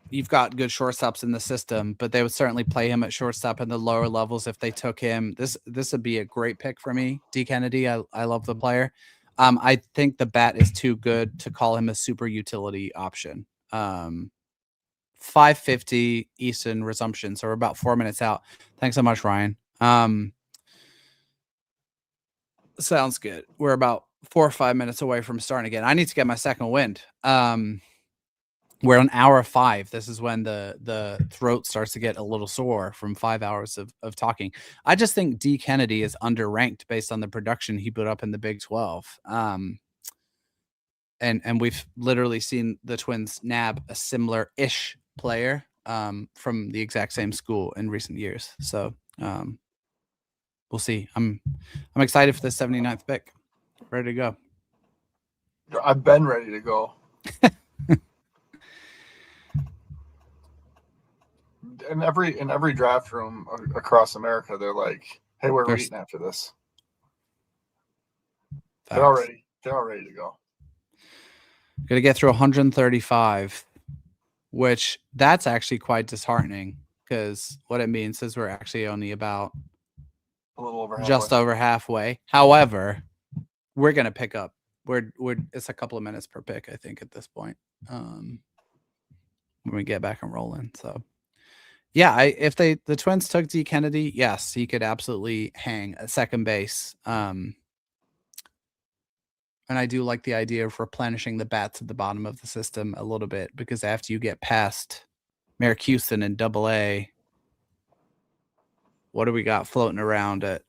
you've got good shortstops in the system, but they would certainly play him at shortstop in the lower levels if they took him. This would be a great pick for me, D. Kennedy. I love the player. I think the bat is too good to call him a super utility option. 5:50 Eastern resumption, so we're about 4 minutes out. Thanks so much, Ryan. Sounds good. We're about 4 or 5 minutes away from starting again. I need to get my second wind. We're on hour 5. This is when the throat starts to get a little sore from 5 hours of talking. I just think D. Kennedy is underranked based on the production he put up in the Big 12. And we've literally seen the Twins nab a similar-ish player from the exact same school in recent years. So we'll see. I'm excited for the 79th pick. Ready to go. I've been ready to go. In every draft room across America, they're like, "Hey, where are we eating after this?" They're all ready to go. Gonna get through 135, which that's actually quite disheartening because what it means is we're actually only about a little over halfway. Just over halfway. However, we're gonna pick up. It's a couple of minutes per pick, I think, at this point. When we get back and rolling. So yeah, if the Twins took D. Kennedy, yes, he could absolutely hang at second base. And I do like the idea of replenishing the bats at the bottom of the system a little bit because after you get past Merrick Houston in Double-A, what do we got floating around at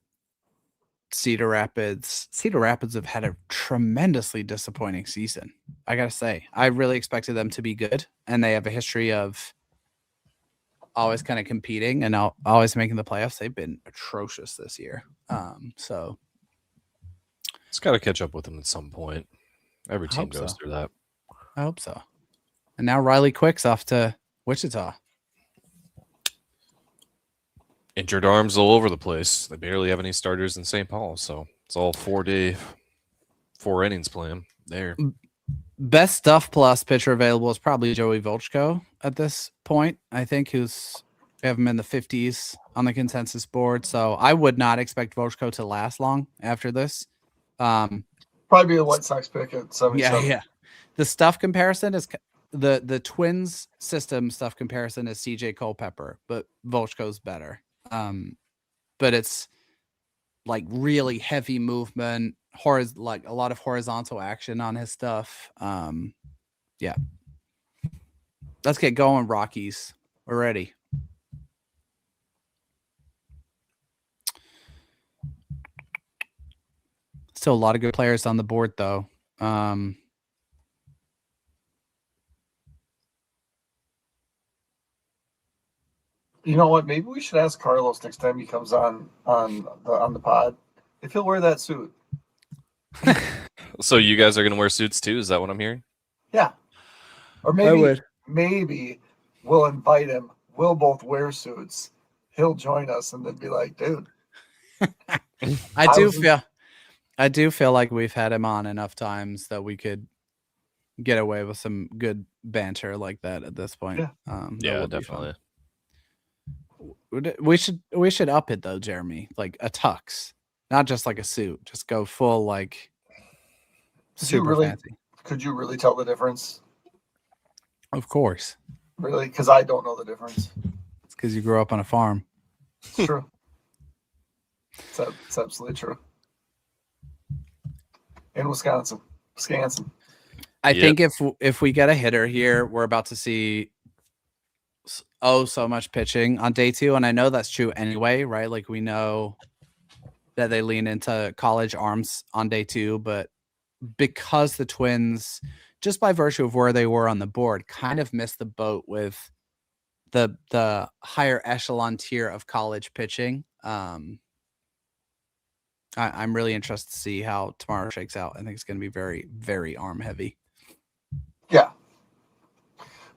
Cedar Rapids. Cedar Rapids have had a tremendously disappointing season. I gotta say, I really expected them to be good, and they have a history of always kind of competing and always making the playoffs. They've been atrocious this year. So It's got to catch up with them at some point. Every I team hope goes so. through that. I hope so. And now Riley Quick's off to Wichita. Injured arms all over the place. They barely have any starters in St. Paul, so it's all 4 innings plan there. Best stuff plus pitcher available is probably Joey Volchko at this point. I think we have him in the 50s on the consensus board. So I would not expect Volchko to last long after this. Probably be a White Sox pick at 77. Yeah. The stuff comparison is the Twins system stuff comparison is CJ Culpepper, but Volchko's better. But it's like really heavy movement, like a lot of horizontal action on his stuff. Yeah. Let's get going, Rockies. We're ready. Still a lot of good players on the board, though. You know what? Maybe we should ask Carlos next time he comes on the pod if he'll wear that suit. So you guys are going to wear suits too? Is that what I'm hearing? Yeah. Or maybe we'll invite him. We'll both wear suits. He'll join us and then be like, dude. I do feel like we've had him on enough times that we could get away with some good banter like that at this point. Yeah, Yeah, definitely. We should up it though, Jeremy. Like a tux, not just like a suit. Just go full like super fancy. Could you really tell the difference? Of course. Really? Because I don't know the difference. It's because you grew up on a farm. It's true. It's absolutely true. In Wisconsin. I think if we get a hitter here, we're about to see so much pitching on day 2, and I know that's true anyway, right? Like we know that they lean into college arms on day 2, but because the Twins, just by virtue of where they were on the board, kind of missed the boat with the higher echelon tier of college pitching. I'm really interested to see how tomorrow shakes out. I think it's going to be very, very arm heavy. Yeah.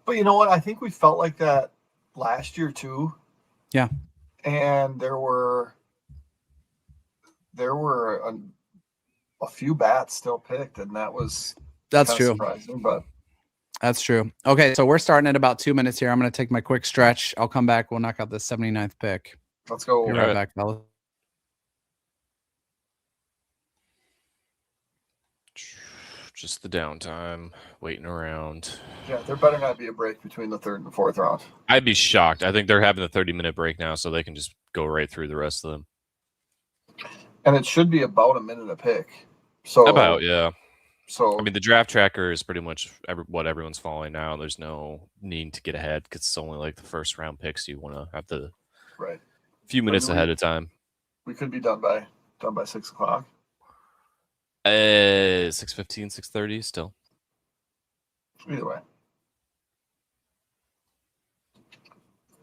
But you know what? I think we felt like that last year too. Yeah. And there were a few bats still picked, and that's true. Surprising, but that's true. Okay, so we're starting at about 2 minutes here. I'm going to take my quick stretch. I'll come back. We'll knock out the 79th pick. Let's go. Be right back, fellas. Just the downtime, waiting around. Yeah, there better not be a break between the 3rd and the 4th round. I'd be shocked. I think they're having a 30-minute break now, so they can just go right through the rest of them. And it should be about a minute a pick. So yeah. So I mean, the draft tracker is pretty much what everyone's following now. There's no need to get ahead because it's only like the first round picks. You want to have the few minutes ahead of time. We could be done by 6 o'clock. 6:15, 6:30 still.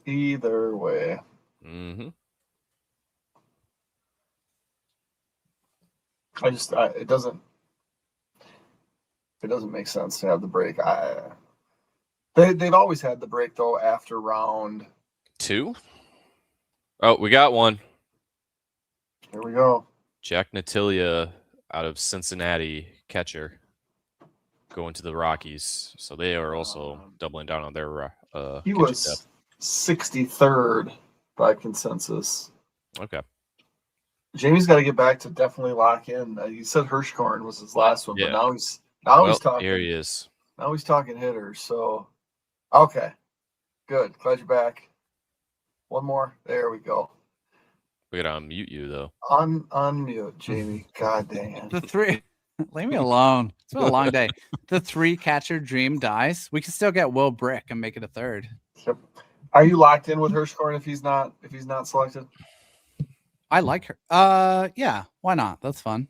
Either way. Mm-hmm. It doesn't make sense to have the break. They've always had the break though after round 2. Oh, we got one. Here we go. Jack Natilia out of Cincinnati, catcher, going to the Rockies. So they are also doubling down on their he was depth. 63rd by consensus. Okay. Jamie's got to get back to definitely lock in. He said Hirschkorn was his last one, but now he's talking. Here he is. Now he's talking hitters. So, okay, good. Glad you're back. One more. There we go. We gotta unmute you though. Unmute, Jamie. God dang it. The 3. Leave me alone. It's been a long day. The 3 catcher dream dies. We can still get Will Brick and make it a 3rd. Yep. Are you locked in with Hirschkorn if he's not selected? I like her. Yeah, why not? That's fun.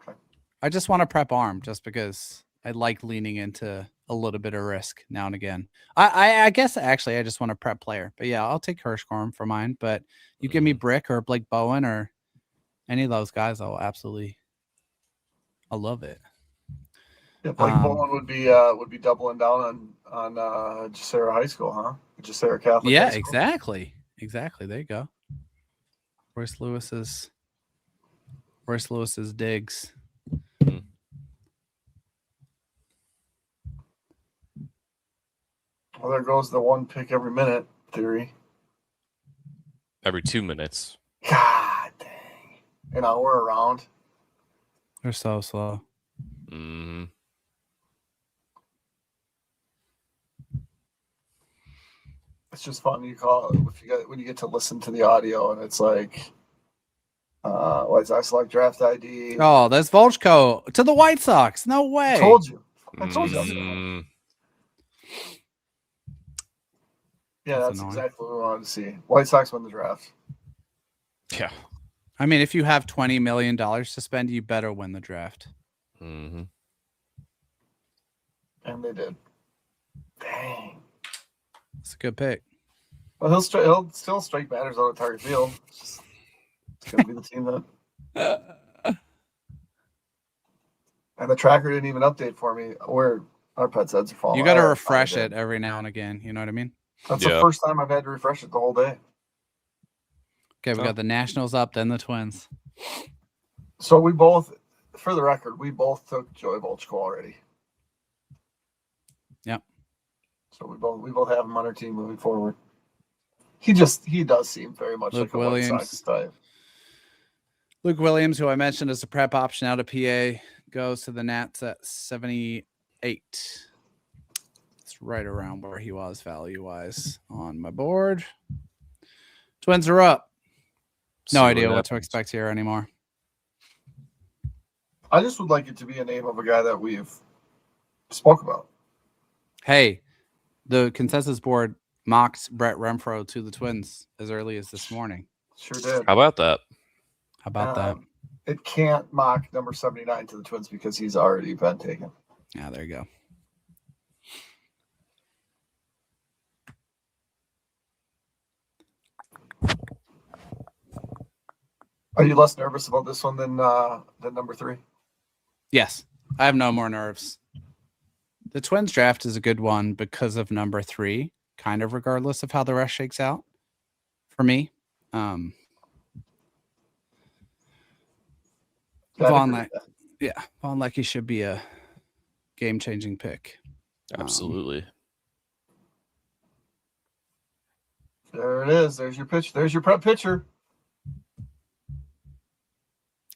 Okay. I just want to prep arm just because I like leaning into a little bit of risk now and again. I guess actually I just want to prep player, but yeah, I'll take Hirschhorn for mine. But you give me Brick or Blake Bowen or any of those guys, I'll love it. Yeah, Blake Bowen would be doubling down on Jacera High School, huh? Jacera Catholic. Yeah, High School. exactly. There you go. Royce Lewis's digs. Well, there goes the one pick every minute theory. Every 2 minutes. God dang. An hour around. They're so slow. Mm-hmm. It's just fun. You call it when you get to listen to the audio and it's like, White Sox select draft ID. Oh, that's Volchko to the White Sox. No way. I told you. Mm-hmm. Yeah, that's annoying. exactly what we wanted to see. White Sox win the draft. Yeah. I mean, if you have $20 million to spend, you better win the draft. Mm-hmm. And they did. Dang. It's a good pick. Well, he'll still strike batters out at Target Field. It's going to be the team that. And the tracker didn't even update for me where our pets' heads are falling. You got to refresh it every now and again. You know what I mean? That's the first time I've had to refresh it the whole day. Okay, we got the Nationals up, then the Twins. So we both, for the record, we both took Joey Volchko already. Yep. So we both have him on our team moving forward. He does seem very much Luke like a Williams. White Sox type. Luke Williams, who I mentioned as a prep option out of PA, goes to the Nats at 78. It's right around where he was value-wise on my board. Twins are up. No idea what to expect here anymore. I just would like it to be a name of a guy that we've spoke about. Hey, the consensus board mocked Brett Renfroe to the Twins as early as this morning. Sure did. How about that? How about that? It can't mock number 79 to the Twins because he's already been taken. Yeah, there you go. Are you less nervous about this one than number 3? Yes, I have no more nerves. The Twins draft is a good one because of number 3, kind of regardless of how the rest shakes out for me. Vaughn Leckie should be a game-changing pick. Absolutely. There it is. There's your pitch. There's your prep pitcher.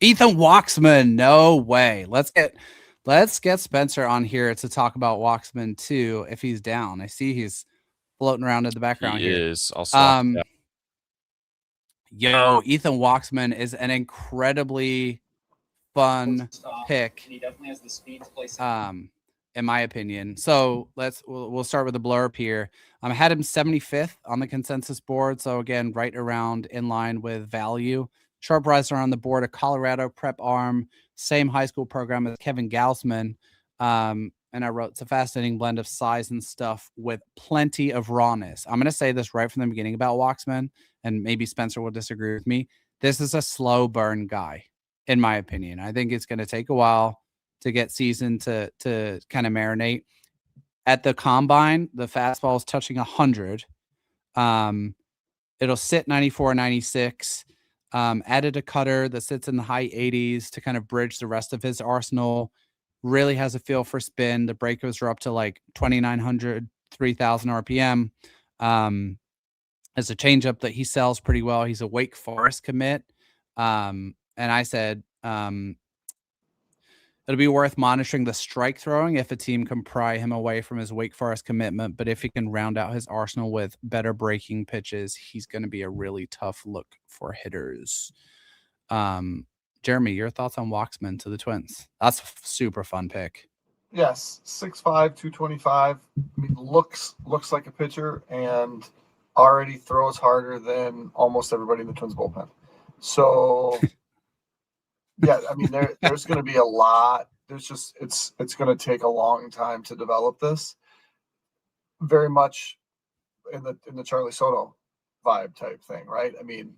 Ethan Waxman, no way. Let's get Spencer on here to talk about Waxman too if he's down. I see he's floating around in the background He here. is. Also, Ethan Waxman is an incredibly fun pick. And he definitely has the speed to play. In my opinion. So we'll start with the blurb here. I had him 75th on the consensus board. So again, right around in line with value. Sharp riser on the board, a Colorado prep arm, same high school program as Kevin Gausman. And I wrote, it's a fascinating blend of size and stuff with plenty of rawness. I'm going to say this right from the beginning about Waxman, and maybe Spencer will disagree with me. This is a slow burn guy, in my opinion. I think it's going to take a while to get seasoned to kind of marinate. At the combine, the fastball is touching 100. It'll sit 94, 96. Added a cutter that sits in the high 80s to kind of bridge the rest of his arsenal. Really has a feel for spin. The breakers are up to like 2,900, 3,000 RPM. As a changeup that he sells pretty well. He's a Wake Forest commit. And I said, it'll be worth monitoring the strike throwing if a team can pry him away from his Wake Forest commitment. But if he can round out his arsenal with better breaking pitches, he's going to be a really tough look for hitters. Jeremy, your thoughts on Waxman to the Twins? That's a super fun pick. Yes, 6'5", 225. I mean, looks like a pitcher and already throws harder than almost everybody in the Twins bullpen. So yeah, I mean there's going to be a lot. There's just it's going to take a long time to develop this. Very much in the Charlie Soto vibe type thing, right? I mean,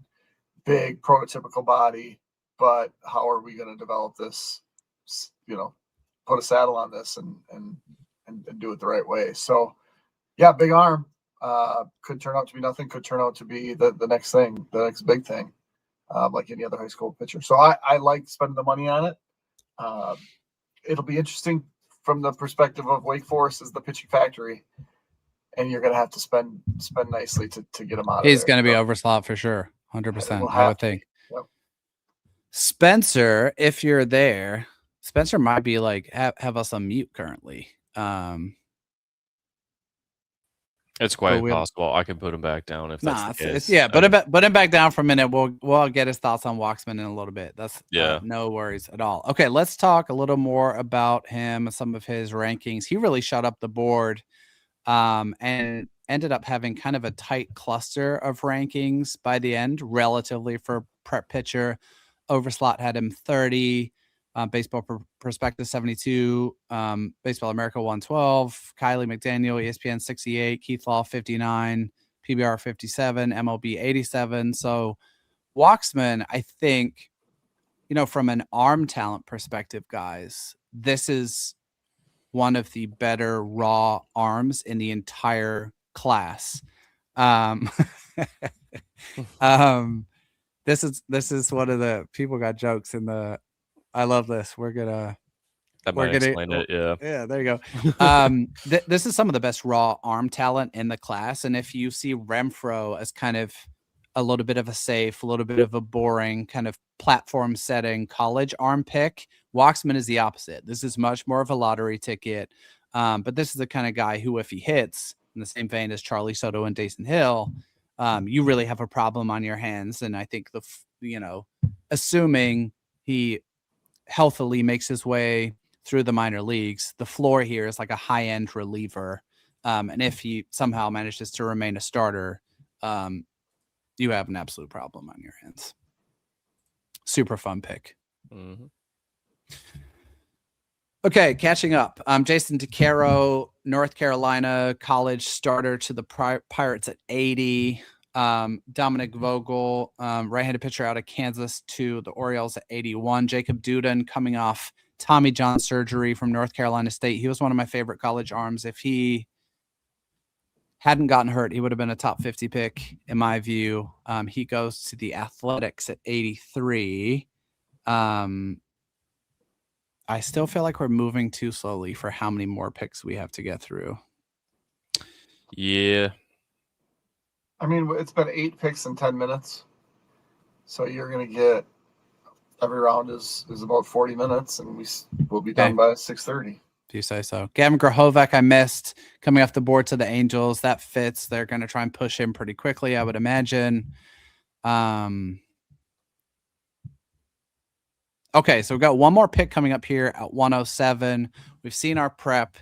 big prototypical body, but how are we going to develop this? You know, put a saddle on this and do it the right way. So yeah, big arm. Could turn out to be nothing. Could turn out to be the next thing, the next big thing, like any other high school pitcher. So I like spending the money on it. It'll be interesting from the perspective of Wake Forest as the pitching factory, and you're going to have to spend nicely to get him out. He's of there. going to be over slot for sure, 100%. I would think. Yep. Spencer, if you're there, Spencer might be like have us on mute currently. It's quite possible. I can put him back down if that's the case. Put him back down for a minute. We'll get his thoughts on Walksman in a little bit. That's no worries at all. Okay, let's talk a little more about him, some of his rankings. He really shot up the board, and ended up having kind of a tight cluster of rankings by the end, relatively for prep pitcher. Overslot had him 30. Baseball Prospectus 72, Baseball America 112, Kylie McDaniel, ESPN 68, Keith Law 59, PBR 57, MLB 87. So Walksman, I think, from an arm talent perspective, guys, this is one of the better raw arms in the entire class. This is one of the people got jokes in the. I love this. We're gonna explain it. Yeah, there you go. This is some of the best raw arm talent in the class. And if you see Renfroe as kind of a little bit of a safe, a little bit of a boring kind of platform setting college arm pick, Walksman is the opposite. This is much more of a lottery ticket. But this is the kind of guy who, if he hits in the same vein as Charlie Soto and Dason Hill, you really have a problem on your hands. And I think assuming he healthily makes his way through the minor leagues, the floor here is like a high-end reliever. And if he somehow manages to remain a starter, you have an absolute problem on your hands. Super fun pick. Mm-hmm. Okay, catching up. Jason DeCaro, North Carolina college starter to the Pirates at 80. Dominic Vogel, right-handed pitcher out of Kansas to the Orioles at 81. Jacob Duden coming off Tommy John surgery from North Carolina State. He was one of my favorite college arms. If he hadn't gotten hurt, he would have been a top 50 pick in my view. He goes to the Athletics at 83. I still feel like we're moving too slowly for how many more picks we have to get through. Yeah. I mean, it's been 8 picks in 10 minutes. So you're going to get every round is about 40 minutes, and we'll be done by 6:30. If you say so. Gavin Grahovac, I missed coming off the board to the Angels. That fits. They're going to try and push him pretty quickly, I would imagine. Okay, so we've got one more pick coming up here at 107. We've seen our prep.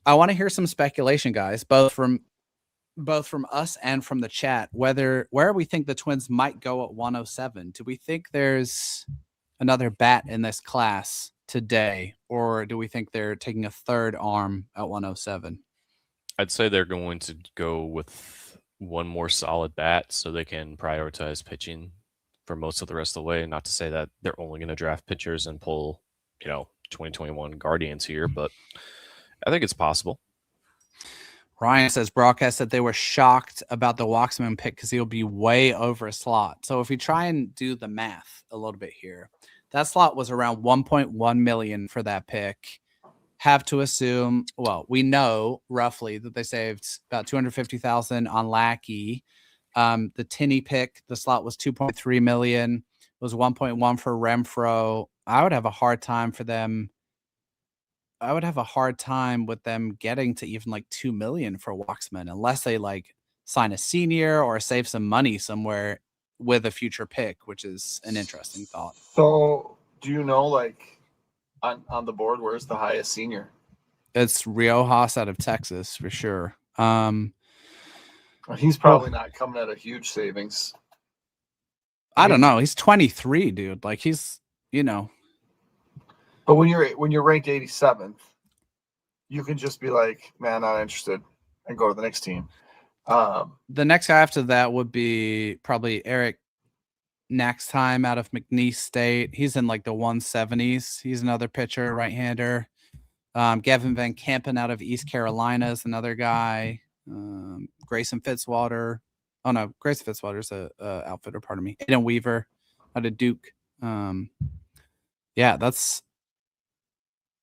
I want to hear some speculation, guys, both from us and from the chat, where we think the Twins might go at 107. Do we think there's another bat in this class today, or do we think they're taking a third arm at 107? I'd say they're going to go with one more solid bat so they can prioritize pitching for most of the rest of the way. Not to say that they're only going to draft pitchers and pull, 2021 Guardians here, but I think it's possible. Ryan says broadcast said they were shocked about the Walksman pick because he'll be way over a slot. So if we try and do the math a little bit here, that slot was around 1.1 million for that pick. Have to assume, well, we know roughly that they saved about 250,000 on Lackey. The Tinney pick, the slot was 2.3 million, was 1.1 for Renfroe. I would have a hard time with them getting to even like 2 million for Walksman unless they like sign a senior or save some money somewhere with a future pick, which is an interesting thought. So do you know, like on the board, where's the highest senior? It's Riojas out of Texas for sure. He's probably not coming at a huge savings. I don't know. He's 23, dude. Like he's, But when you're ranked 87th, you can just be like, man, not interested, and go to the next team. The next guy after that would be probably Eric next time out of McNeese State. He's in like the 170s. He's another pitcher, right-hander. Gavin Van Kampen out of East Carolina is another guy. Grayson Fitzwater. Oh no, Grayson Fitzwater's a outfitter. Pardon me. Aiden Weaver out of Duke. Yeah, that's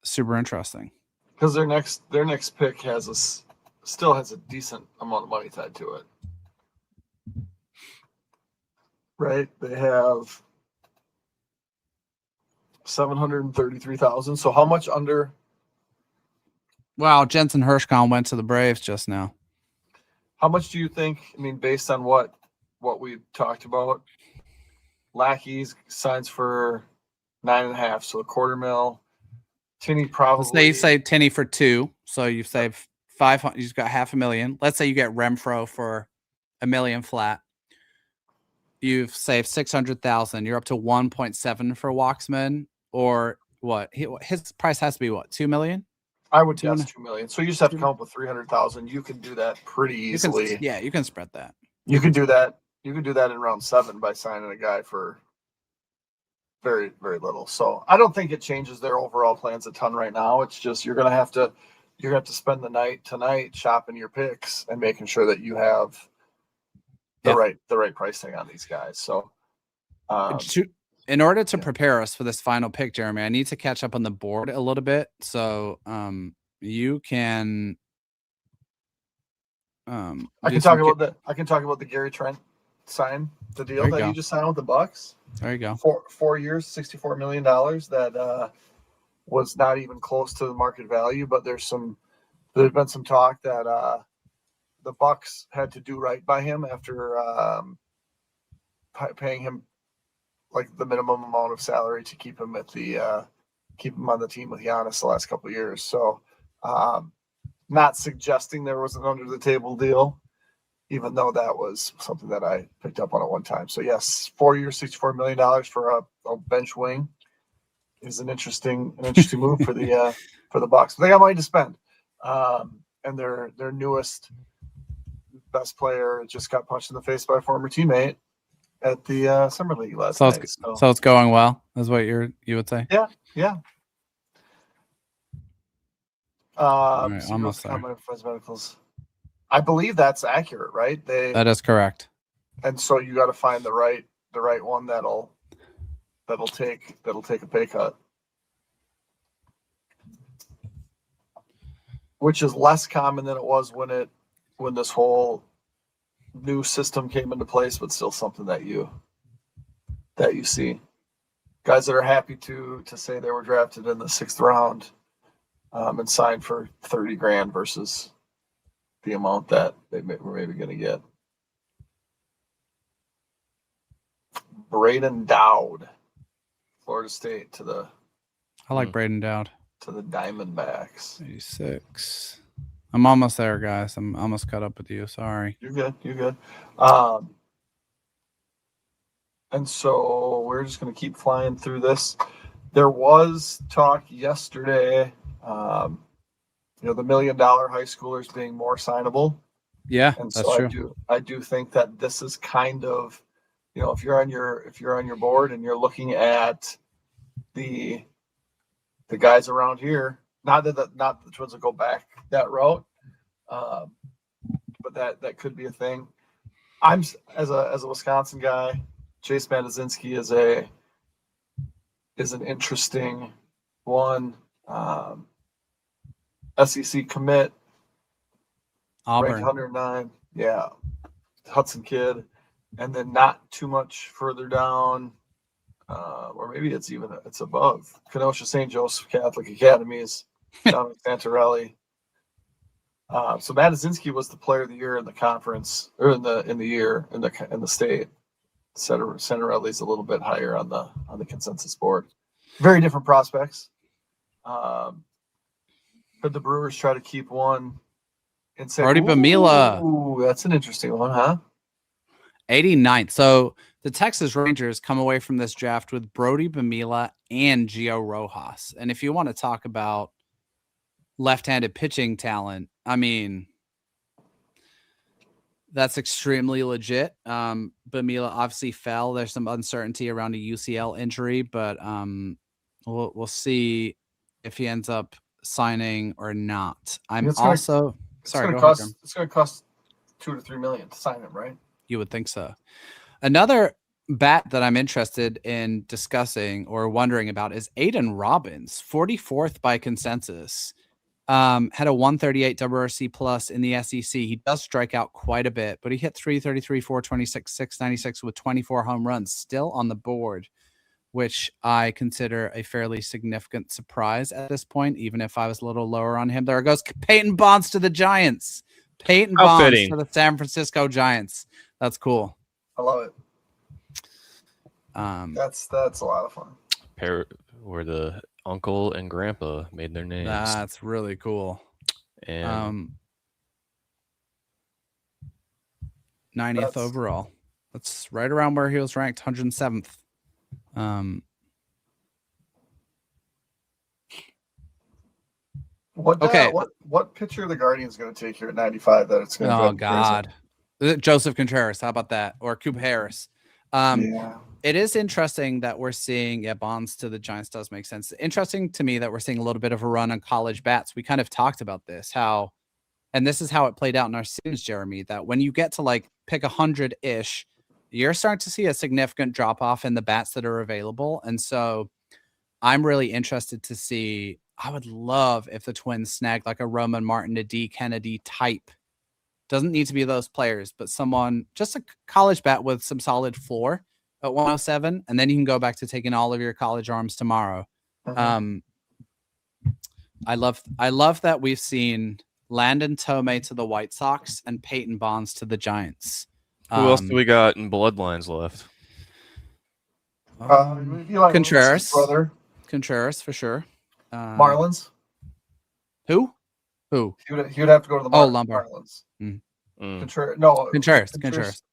super interesting. Because their next pick still has a decent amount of money tied to it. Right? They have $733,000. So how much under? Wow, Jensen Hirschkon went to the Braves just now. How much do you think? I mean, based on what we talked about, Lackey's signs for 9.5, so $250,000. Tinney probably. Let's say you say Tinney for 2, so you've saved 500. You've got $500,000. Let's say you get Renfro for $1 million flat. You've saved 600,000. You're up to 1.7 for Walksman, or what? His price has to be what? 2 million. I would guess 2 million. So you just have to come up with 300,000. You can do that pretty easily. You can spread that. You can do that. You can do that in round 7 by signing a guy for very, very little. So I don't think it changes their overall plans a ton right now. It's just you're gonna have to spend the night tonight shopping your picks and making sure that you have the right pricing on these guys. So in order to prepare us for this final pick, Jeremy, I need to catch up on the board a little bit. So you can I can talk about the Gary Trent the deal that he just signed with the Bucks. There you go. 4 years, $64 million. That was not even close to the market value. But there's been some talk that the Bucks had to do right by him after paying him like the minimum amount of salary to keep him on the team with Giannis the last couple of years. So, not suggesting there was an under the table deal, even though that was something that I picked up on at one time. So yes, 4 years, $64 million for a bench wing is an interesting move for the Bucks. But they got money to spend, and their newest best player just got punched in the face by a former teammate at the summer league last night. So it's going well, is what you would say. Yeah. Right, almost there. I believe that's accurate, right? That is correct. And so you got to find the right one that'll take a pay cut, which is less common than it was when this whole new system came into place, but still something that you see. Guys that are happy to say they were drafted in the 6th round and signed for $30,000 versus the amount that they were maybe going to get. Braden Dowd, Florida State I like Braden Dowd to the Diamondbacks. 86. I'm almost there, guys. I'm almost caught up with you. Sorry. You're good. And so we're just going to keep flying through this. There was talk yesterday, the $1 million high schoolers being more signable. Yeah, and that's so true. I do think that this is kind of, if you're on your board and you're looking at the guys around here, not that the Twins will go back that route, but that could be a thing. I'm as a Wisconsin guy, Chase Madazinski is an interesting one. SEC commit, Auburn. ranked 109. Yeah, Hudson kid, and then not too much further down, or maybe it's above. Kenosha St. Joseph Catholic Academy is down at Santarelli. So Madazinski was the player of the year in the conference, or in the state. Santarelli's a little bit higher on the consensus board. Very different prospects. Could the Brewers try to keep one and say, Brody Bamila? Ooh, that's an interesting one, huh? 89th. So the Texas Rangers come away from this draft with Brody Bamila and Gio Rojas. And if you want to talk about left-handed pitching talent, I mean, that's extremely legit. Bamila obviously fell. There's some uncertainty around a UCL injury, but we'll see if he ends up signing or not. It's going to cost $2 to $3 million to sign him, right? You would think so. Another bat that I'm interested in discussing or wondering about is Aiden Robbins, 44th by consensus. Had a 138 WRC plus in the SEC. He does strike out quite a bit, but he hit 333, 426, 696 with 24 home runs still on the board, which I consider a fairly significant surprise at this point, even if I was a little lower on him. There goes Peyton Bonds to the Giants. Peyton Bonds to the San Francisco Giants. That's cool. I love it. That's a lot of fun. Where the uncle and grandpa made their names. That's really cool. And 90th overall. That's right around where he was ranked, 107th. What pitcher are the Guardians going to take here at 95 that it's going to Oh God. Joseph Contreras, how about that? Or Coop Harris. Yeah. It is interesting that we're seeing Bonds to the Giants does make sense. Interesting to me that we're seeing a little bit of a run on college bats. We kind of talked about this, and this is how it played out in our seasons, Jeremy, that when you get to like pick 100-ish, you're starting to see a significant drop off in the bats that are available. And so I'm really interested to see. I would love if the Twins snagged like a Roman Martin, a D Kennedy type. Doesn't need to be those players, but someone, just a college bat with some solid floor at 107, and then you can go back to taking all of your college arms tomorrow. I love that we've seen Landon Tomei to the White Sox and Peyton Bonds to the Giants. Who else do we got in bloodlines left? Contreras, brother. Contreras for sure. Marlins. Who? He would have to go to the Lombard. Marlins. Contreras.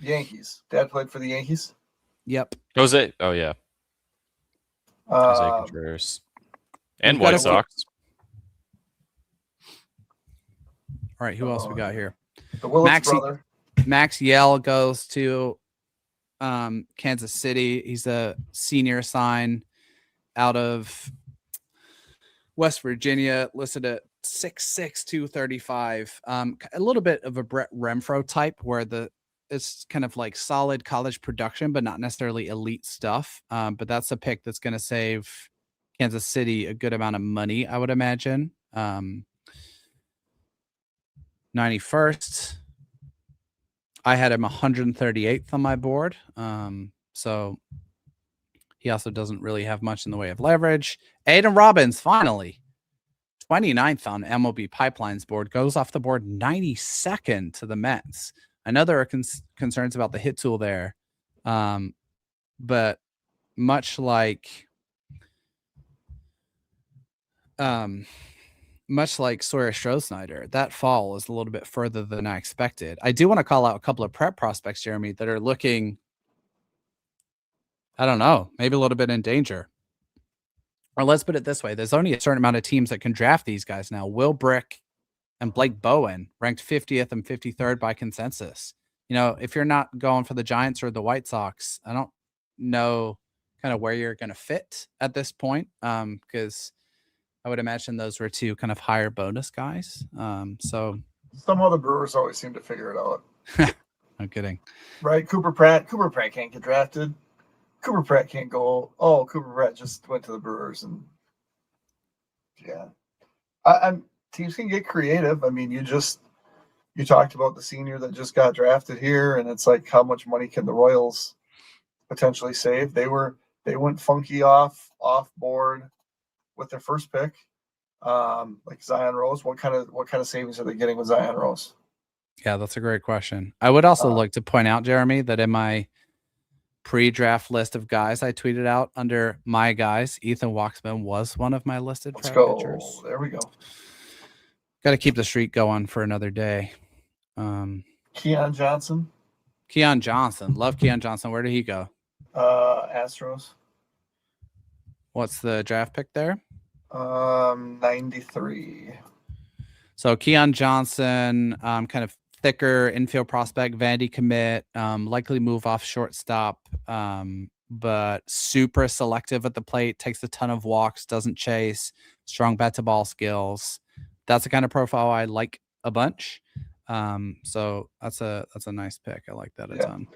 Yankees. Dad played for the Yankees. Yep. Jose. Oh yeah. Jose Contreras. And White Sox. All right. Who else we got here? The Willits brother. Max Yell goes to Kansas City. He's a senior sign out of West Virginia, listed at 6'6", 235. A little bit of a Brett Renfroe type, where it's kind of like solid college production, but not necessarily elite stuff. But that's a pick that's going to save Kansas City a good amount of money, I would imagine. 91st. I had him 138th on my board. So he also doesn't really have much in the way of leverage. Aiden Robbins, finally. 29th on MLB Pipeline's board, goes off the board 92nd to the Mets. I know there are concerns about the hit tool there. But much like Sawyer Stroh-Snyder, that fall is a little bit further than I expected. I do want to call out a couple of prep prospects, Jeremy, that are looking, I don't know, maybe a little bit in danger. Or let's put it this way. There's only a certain amount of teams that can draft these guys now. Will Brick and Blake Bowen ranked 50th and 53rd by consensus. You know, if you're not going for the Giants or the White Sox, I don't know kind of where you're going to fit at this point, because I would imagine those were two kind of higher bonus guys. So somehow the Brewers always seem to figure it out. No kidding. Right? Cooper Pratt can't get drafted. Cooper Pratt can't go. Oh, Cooper Pratt just went to the Brewers, and yeah, teams can get creative. I mean, you talked about the senior that just got drafted here, and it's like, how much money can the Royals potentially save? They went funky off board with their first pick, like Zion Rose. What kind of savings are they getting with Zion Rose? Yeah, that's a great question. I would also like to point out, Jeremy, that in my pre-draft list of guys I tweeted out under my guys, Ethan Waxman was one of my listed pitchers. There we go. Got to keep the streak going for another day. Keon Johnson. Keon Johnson. Love Keon Johnson. Where did he go? Astros. What's the draft pick there? 93. So Keon Johnson, kind of thicker infield prospect, Vandy commit, likely move off shortstop, but super selective at the plate, takes a ton of walks, doesn't chase, strong bat to ball skills. That's the kind of profile I like a bunch. So that's a nice pick. I like that a ton.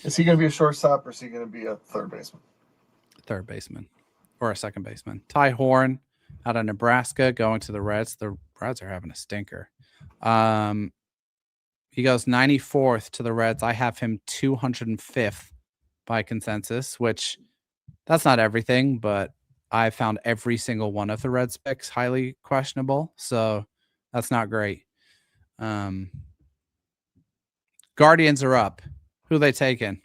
Is he going to be a shortstop or is he going to be a third baseman? Third baseman or a second baseman. Ty Horn out of Nebraska going to the Reds. The Reds are having a stinker. He goes 94th to the Reds. I have him 205th by consensus, which that's not everything, but I found every single one of the Reds picks highly questionable. So that's not great. Guardians are up. Who they taking?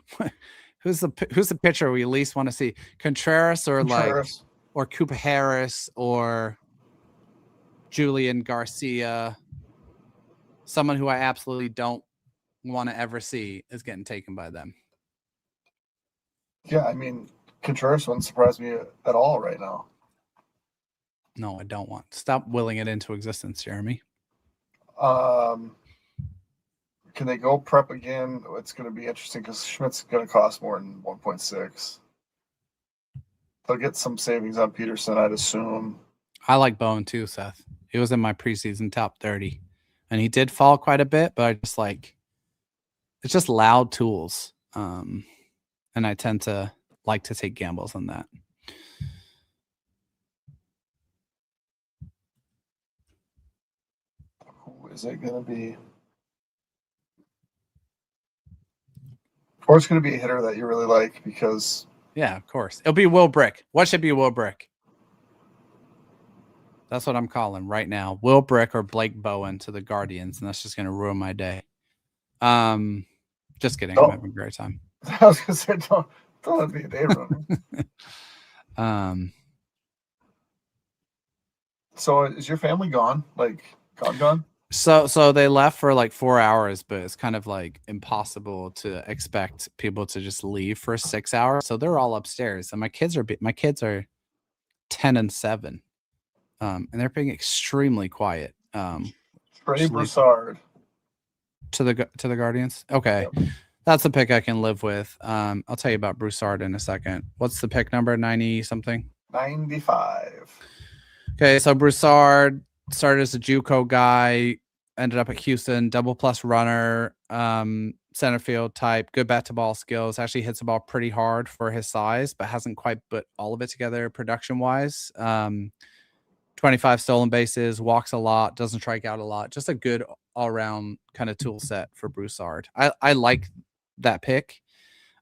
Who's the pitcher we least want to see? Contreras or Cooper Harris or Julian Garcia? Someone who I absolutely don't want to ever see is getting taken by them. Yeah, I mean, Contreras wouldn't surprise me at all right now. No, I don't want. Stop willing it into existence, Jeremy. Can they go prep again? It's going to be interesting because Schmidt's going to cost more than 1.6. They'll get some savings on Peterson, I'd assume. I like Bowen too, Seth. He was in my preseason top 30. And he did fall quite a bit, but I just like it's just loud tools. And I tend to like to take gambles on that. Who is it going to be? Or it's going to be a hitter that you really like because. Yeah, of course. It'll be Will Brick. What should be Will Brick? That's what I'm calling right now. Will Brick or Blake Bowen to the Guardians, and that's just going to ruin my day. Just kidding. I'm having a great time. I was going to say, don't let me a day run. So is your family gone? Like gone? So they left for like 4 hours, but it's kind of like impossible to expect people to just leave for 6 hours. So they're all upstairs, and my kids are 10 and 7. And they're being extremely quiet. Trey Broussard to the Guardians. Okay, yep. That's a pick I can live with. I'll tell you about Broussard in a second. What's the pick number? 90 something. 95. Okay, so Broussard started as a JUCO guy, ended up at Houston, double plus runner, center field type, good bat to ball skills. Actually hits the ball pretty hard for his size, but hasn't quite put all of it together production wise. 25 stolen bases, walks a lot, doesn't strike out a lot. Just a good all-around kind of tool set for Broussard. I like that pick.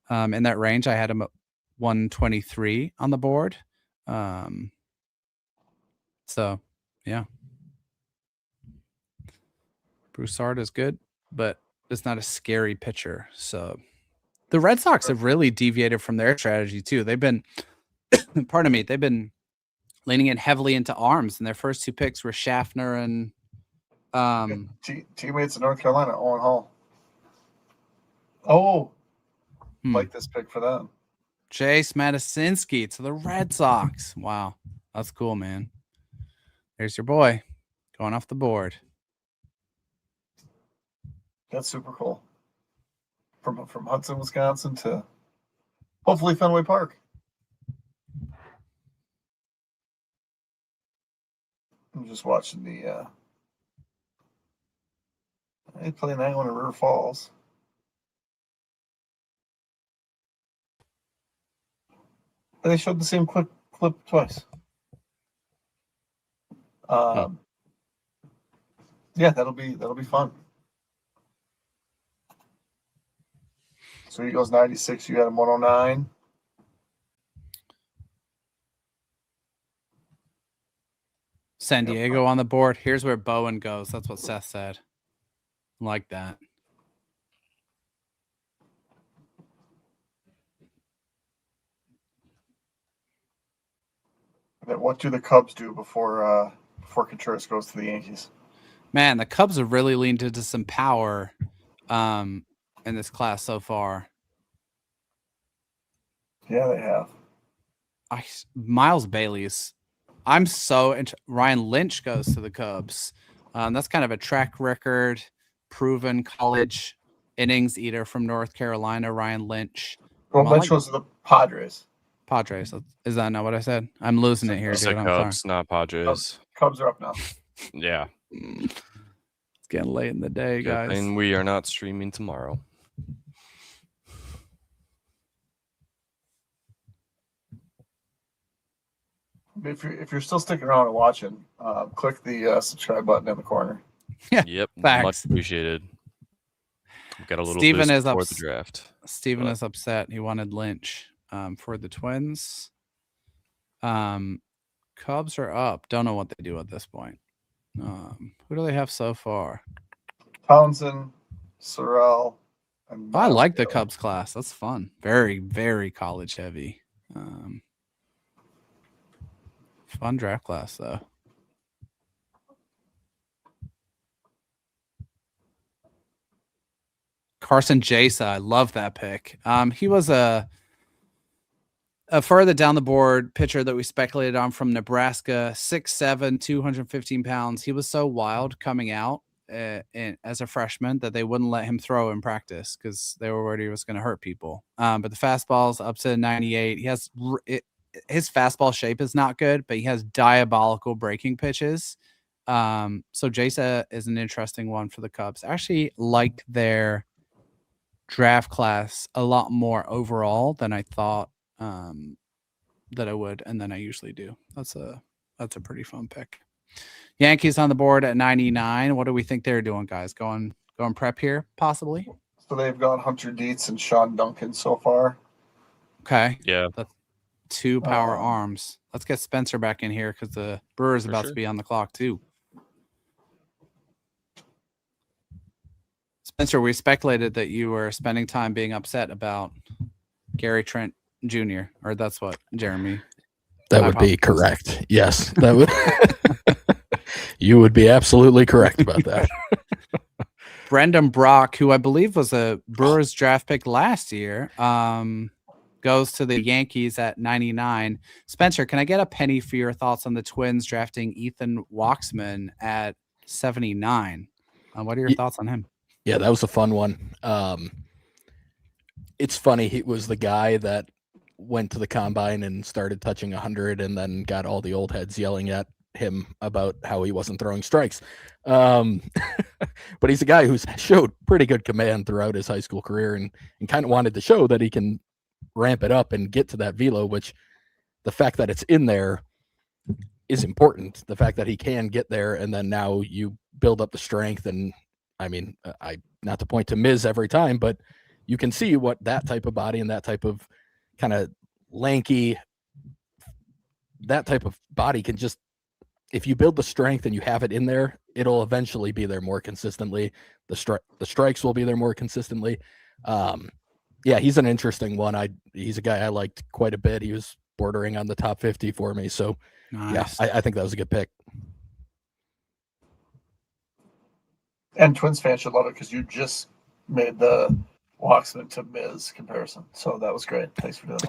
In that range, I had him at 123 on the board. So, yeah. Broussard is good, but it's not a scary pitcher. So, the Red Sox have really deviated from their strategy, too. They've been, pardon me, they've been leaning in heavily into arms, and their first two picks were Schaffner and teammates in North Carolina, Owen Hall. Oh, like this pick for them. Chase Matisinski to the Red Sox. Wow, that's cool, man. There's your boy going off the board. That's super cool. From Hudson, Wisconsin to hopefully Fenway Park. I'm just watching the they play that one in River Falls. And they showed the same clip twice. Yeah, that'll be fun. So he goes 96, you got him 109. San Diego on the board. Here's where Bowen goes. That's what Seth said. Like that. What do the Cubs do before Contreras goes to the Yankees? Man, the Cubs have really leaned into some power. in this class so far. Yeah, they have. Miles Bailey's. I'm so Ryan Lynch goes to the Cubs. That's kind of a track record, proven college innings eater from North Carolina. Ryan Lynch. Well, Lynch was the Padres. Padres. Is that not what I said? I'm losing it here, It's dude. the I'm Cubs, sorry. not Padres. Cubs are up now. Yeah. It's getting late in the day, guys. And we are not streaming tomorrow. If you're still sticking around and watching, click the subscribe button in the corner. Yep. Facts. Much appreciated. We've got a little Steven boost is before the draft. Steven is upset. He wanted Lynch for the Twins. Cubs are up. Don't know what they do at this point. Who do they have so far? Townsend, Sorrell. And I like the Cubs class. That's fun. Very, very college heavy. Fun draft class, though. Carson Jasa, I love that pick. He was a further down the board pitcher that we speculated on from Nebraska, 6'7", 215 pounds. He was so wild coming out as a freshman that they wouldn't let him throw in practice because they were worried he was going to hurt people. But the fastball's up to 98. He has his fastball shape is not good, but he has diabolical breaking pitches. So Jasa is an interesting one for the Cubs. I actually like their draft class a lot more overall than I thought that I would, and then I usually do. That's a pretty fun pick. Yankees on the board at 99. What do we think they're doing, guys? Going prep here, possibly? So they've got Hunter Dietz and Sean Duncan so far. Okay. Yeah. That's 2 power arms. Let's get Spencer back in here because the Brewers about to be on the clock too. Spencer, we speculated that you were spending time being upset about Gary Trent Jr., or that's what Jeremy. That would be correct. Yes, that would. You would be absolutely correct about that. Brendan Brock, who I believe was a Brewers draft pick last year, goes to the Yankees at 99. Spencer, can I get a penny for your thoughts on the Twins drafting Ethan Waxman at 79? What are your thoughts on him? Yeah, that was a fun one. It's funny. He was the guy that went to the combine and started touching 100 and then got all the old heads yelling at him about how he wasn't throwing strikes. But he's a guy who's showed pretty good command throughout his high school career and kind of wanted to show that he can ramp it up and get to that velo, which the fact that it's in there is important. The fact that he can get there and then now you build up the strength. And I mean, I not to point to Miz every time, but you can see what that type of body and that type of kind of lanky, that type of body can just, if you build the strength and you have it in there, it'll eventually be there more consistently. The strikes will be there more consistently. Yeah, he's an interesting one. He's a guy I liked quite a bit. He was bordering on the top 50 for me. So nice. Yeah, I think that was a good pick. And Twins fans should love it because you just made the Waxman to Miz comparison. So that was great. Thanks for doing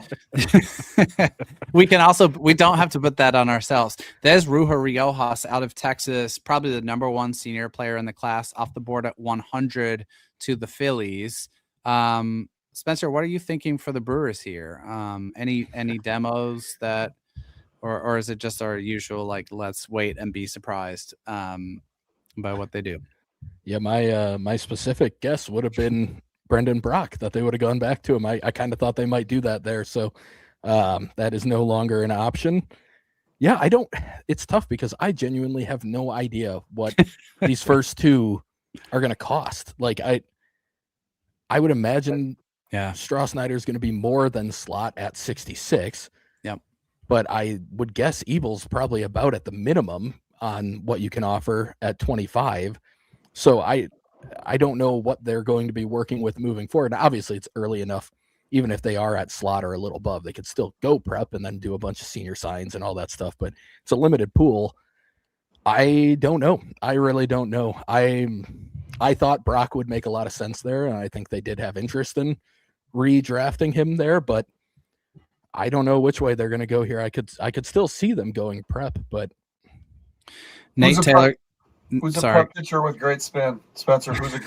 that. We don't have to put that on ourselves. There's Ruja Riojas out of Texas, probably the number one senior player in the class, off the board at 100 to the Phillies. Spencer, what are you thinking for the Brewers here? Any demos that, or is it just our usual, like, let's wait and be surprised by what they do? Yeah, my specific guess would have been Brendan Brock, that they would have gone back to him. I kind of thought they might do that there. So that is no longer an option. Yeah, it's tough because I genuinely have no idea what these first two are going to cost. Like I would imagine Strauss Snyder is going to be more than Slot at 66. Yep. But I would guess Ebel's probably about at the minimum on what you can offer at 25. So I don't know what they're going to be working with moving forward. Now, obviously, it's early enough. Even if they are at Slot or a little above, they could still go prep and then do a bunch of senior signs and all that stuff. But it's a limited pool. I don't know. I really don't know. I thought Brock would make a lot of sense there, and I think they did have interest in redrafting him there, but I don't know which way they're going to go here. I could still see them going prep, but Nate Who's a Taylor. Who's a Sorry. prep pitcher with great spin? Spencer, who's a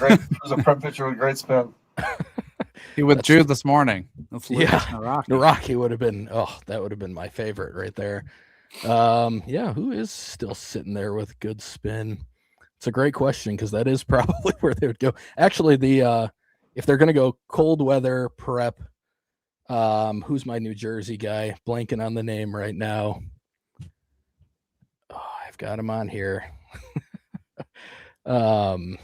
prep pitcher with great spin? He withdrew this morning. That's Lucas yeah, Naraki. Naraki would have been. Oh, that would have been my favorite right there. Yeah, who is still sitting there with good spin? It's a great question because that is probably where they would go. Actually, if they're going to go cold weather prep, who's my New Jersey guy? Blanking on the name right now. Oh, I've got him on here. Hunter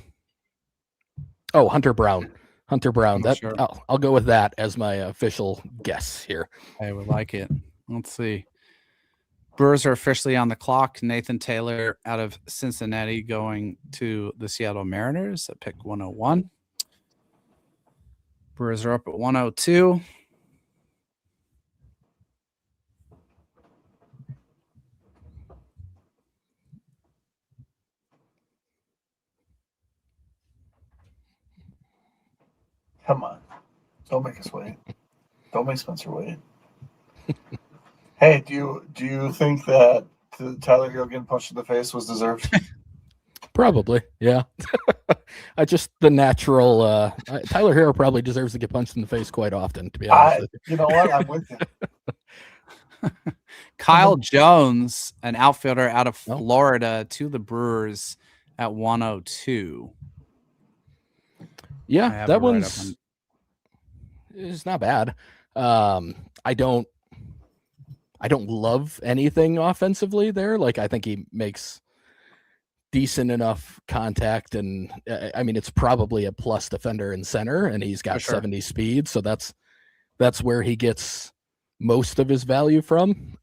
Brown. Hunter Brown. Oh, sure. I'll go with that as my official guess here. I would like it. Let's see. Brewers are officially on the clock. Nathan Taylor out of Cincinnati going to the Seattle Mariners at pick 101. Brewers are up at 102. Come on. Don't make us wait. Don't make Spencer wait. Hey, do you think that Tyler Hill getting punched in the face was deserved? Probably, yeah. The natural Tyler Hero probably deserves to get punched in the face quite often, to be honest with you. You know what? I'm with you. Kyle Jones, an outfielder out of Florida, to the Brewers at 102. Yeah, that one's is not bad. I don't love anything offensively there. Like, I think he makes decent enough contact, and I mean, it's probably a plus defender in center, and he's got 70 speed, so that's where he gets most of his value from.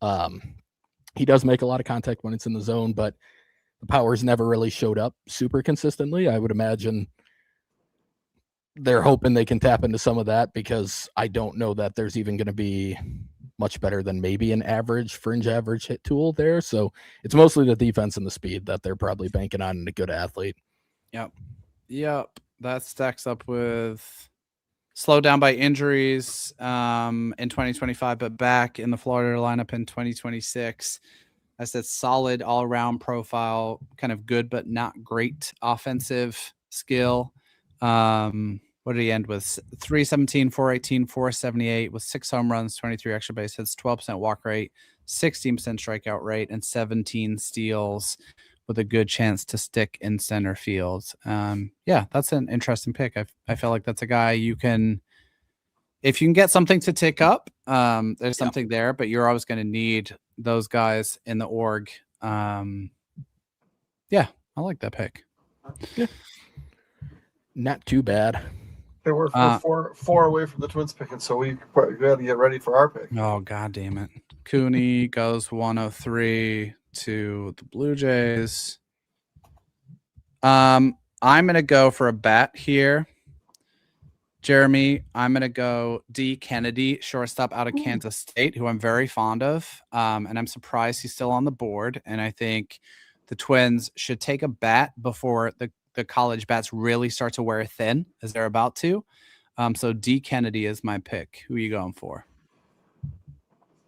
He does make a lot of contact when it's in the zone, but the power's never really showed up super consistently. I would imagine they're hoping they can tap into some of that, because I don't know that there's even going to be much better than maybe an fringe average hit tool there. So it's mostly the defense and the speed that they're probably banking on, and a good athlete. Yep. That stacks up with slowed down by injuries in 2025, but back in the Florida lineup in 2026. I said solid all-around profile, kind of good but not great offensive skill. What did he end with? 317, 418, 478 with 6 home runs, 23 extra base hits, 12% walk rate, 16% strikeout rate, and 17 steals with a good chance to stick in center field. Yeah, that's an interesting pick. I feel like that's a guy you can, if you can get something to tick up, there's something there, but you're always going to need those guys in the org. Yeah, I like that pick. Yeah. Not too bad. They were four away from the Twins picking, so we got to get ready for our pick. Oh, God damn it. Cooney goes 103 to the Blue Jays. I'm going to go for a bat here. Jeremy, I'm going to go D. Kennedy, shortstop out of Kansas State, who I'm very fond of. And I'm surprised he's still on the board. And I think the Twins should take a bat before the college bats really start to wear thin, as they're about to. So D. Kennedy is my pick. Who are you going for?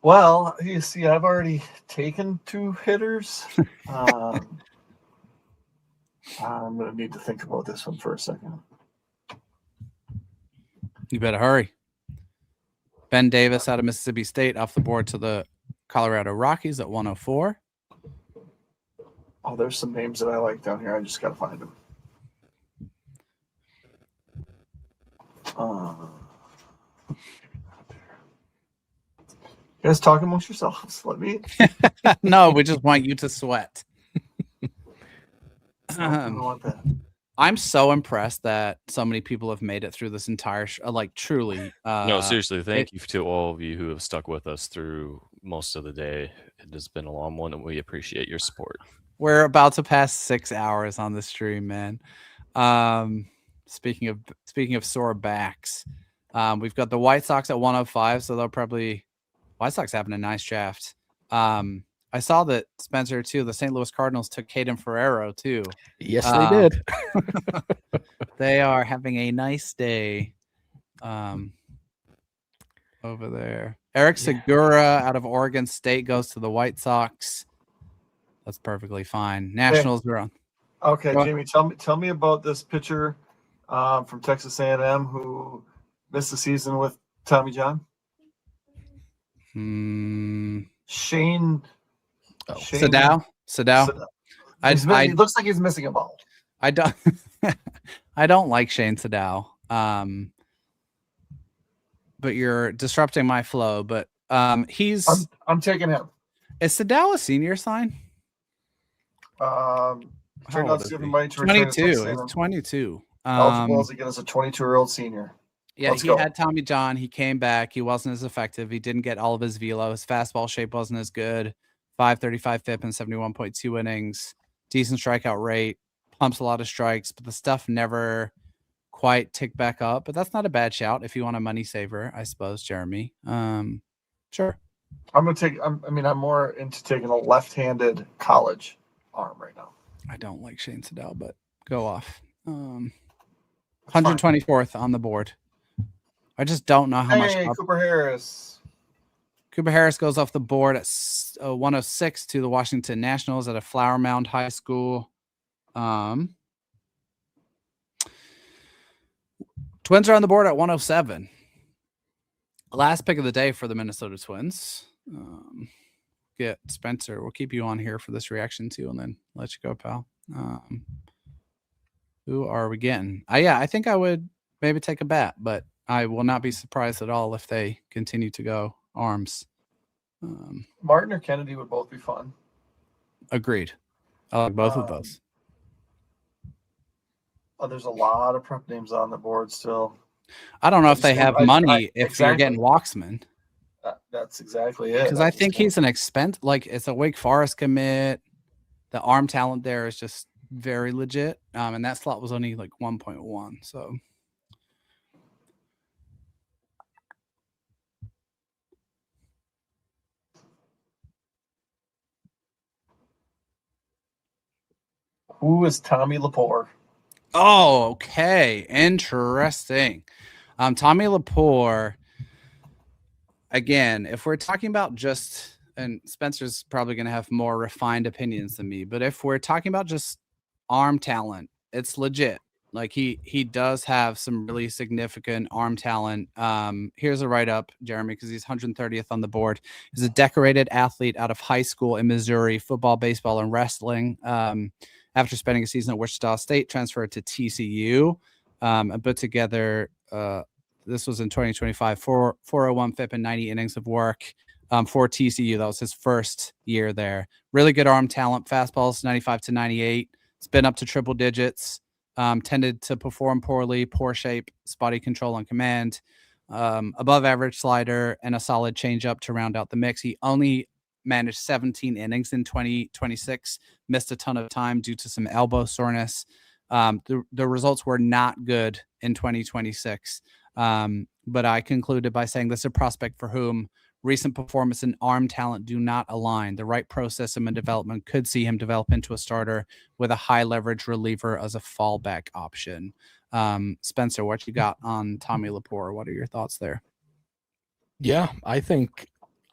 Well, you see, I've already taken 2 hitters. I'm going to need to think about this one for a second. You better hurry. Ben Davis out of Mississippi State off the board to the Colorado Rockies at 104. Oh, there's some names that I like down here. I just got to find them. You guys talk amongst yourselves. Let me. No, we just want you to sweat. I don't want that. I'm so impressed that so many people have made it through this entire truly. No, seriously, thank you to all of you who have stuck with us through most of the day. It has been a long one, and we appreciate your support. We're about to pass 6 hours on the stream, man. Speaking of sore backs, we've got the White Sox at 105, so they'll probably White Sox having a nice draft. I I saw that Spencer too. The St. Louis Cardinals took Caden Ferrero too. Yes, they did. They are having a nice day over there. Eric Segura out of Oregon State goes to the White Sox. That's perfectly fine. Nationals are on. Okay, Jamie, tell me about this pitcher from Texas A&M who missed the season with Tommy John. Shane Sadow. He looks like he's missing a ball. I don't. I don't like Shane Sadow. But you're disrupting my flow. But he's. I'm taking him. Is Sadow a senior sign? Turned out to 22. He's 22. Eligible as again as a 22-year-old senior. Yeah, he had Tommy John. He came back. He wasn't as effective. He didn't get all of his velo. His fastball shape wasn't as good. 535 FIP and 71.2 innings. Decent strikeout rate. Pumps a lot of strikes, but the stuff never quite ticked back up. But that's not a bad shout if you want a money saver, I suppose, Jeremy. Sure. I'm more into taking a left-handed college arm right now. I don't like Shane Sadow, but go off. 124th on the board. I just don't know how much. Cooper Harris. Cooper Harris goes off the board at 106 to the Washington Nationals at a Flower Mound High School. Twins are on the board at 107. Last pick of the day for the Minnesota Twins. Get Spencer. We'll keep you on here for this reaction too, and then let you go, pal. Who are we getting? I think I would maybe take a bat, but I will not be surprised at all if they continue to go arms. Martin or Kennedy would both be fun. Agreed. I like both of those. There's a lot of prep names on the board still. I don't know if they have money if you're getting Walksman. That's exactly it. Because I think he's an expense. Like, it's a Wake Forest commit. The arm talent there is just very legit. And that slot was only like 1.1. So. Who is Tommy Lepore? Oh, okay. Interesting. Tommy Lepore, again, if we're talking about just, and Spencer's probably going to have more refined opinions than me, but if we're talking about just arm talent, it's legit. Like he does have some really significant arm talent. Here's a write-up, Jeremy, because he's 130th on the board. He's a decorated athlete out of high school in Missouri, football, baseball, and wrestling. After spending a season at Wichita State, transferred to TCU, and put together, this was in 2025, 401 FIP and 90 innings of work for TCU. That was his first year there. Really good arm talent, fastballs 95 to 98. It's been up to triple digits, tended to perform poorly, poor shape, spotty control and command, above average slider, and a solid changeup to round out the mix. He only managed 17 innings in 2026, missed a ton of time due to some elbow soreness. The results were not good in 2026. But I concluded by saying this is a prospect for whom recent performance and arm talent do not align. The right process and development could see him develop into a starter with a high leverage reliever as a fallback option. Spencer, what you got on Tommy Lepore? What are your thoughts there? Yeah,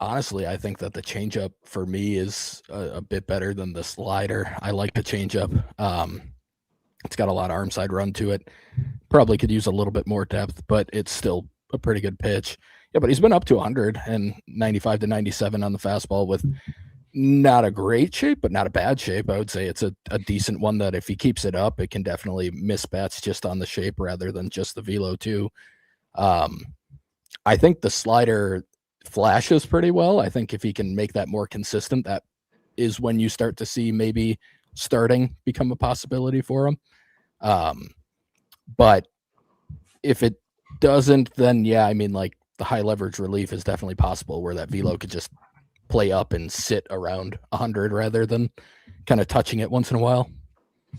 honestly, I think that the changeup for me is a bit better than the slider. I like the changeup. It's got a lot of arm side run to it. Probably could use a little bit more depth, but it's still a pretty good pitch. Yeah, but he's been up to 100 and 95 to 97 on the fastball with not a great shape, but not a bad shape. I would say it's a decent one that if he keeps it up, it can definitely miss bats just on the shape rather than just the velo too. I think the slider flashes pretty well. I think if he can make that more consistent, that is when you start to see maybe starting become a possibility for him. But if it doesn't, then yeah, I mean, like the high leverage relief is definitely possible where that velo could just play up and sit around 100 rather than kind of touching it once in a while.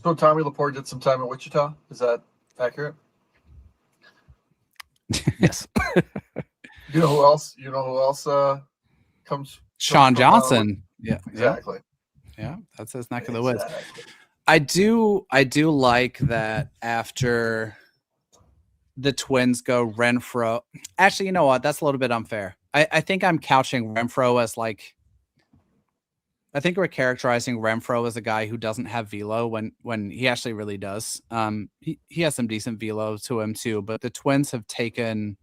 So Tommy Lepore did some time at Wichita. Is that accurate? Yes. You know who else? Comes? Sean Johnson. Yeah. exactly. Yeah. That's his neck of the woods. Exactly. I do like that after the Twins go Renfroe. Actually, you know what? That's a little bit unfair. I think I'm couching Renfroe as like, I think we're characterizing Renfroe as a guy who doesn't have velo when he actually really does. He has some decent velo to him too, but the Twins have taken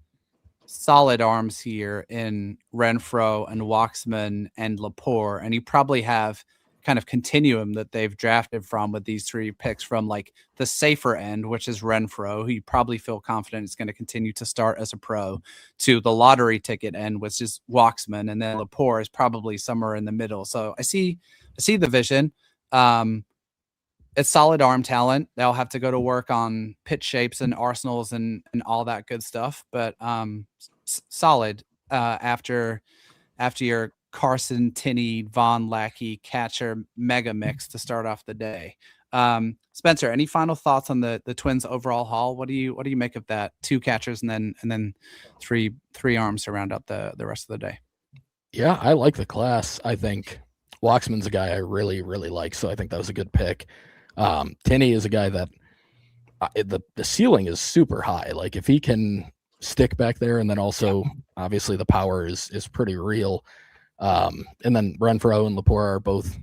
solid arms here in Renfroe and Waxman and Lepore, and you probably have kind of continuum that they've drafted from with these 3 picks from like the safer end, which is Renfroe, who you probably feel confident is going to continue to start as a pro, to the lottery ticket end, which is Waxman, and then Lepore is probably somewhere in the middle. So I see the vision. It's solid arm talent. They'll have to go to work on pitch shapes and arsenals and all that good stuff, but solid after your Carson, Tinney, Von Lackey catcher mega mix to start off the day. Spencer, any final thoughts on the Twins overall haul? What do you make of that? 2 catchers and then three arms to round out the rest of the day. Yeah, I like the class. I think Waxman's a guy I really, really like, so I think that was a good pick. Tinney is a guy that the ceiling is super high. Like if he can stick back there, and then also obviously the power is pretty real. And then Renfroe and Lepore are both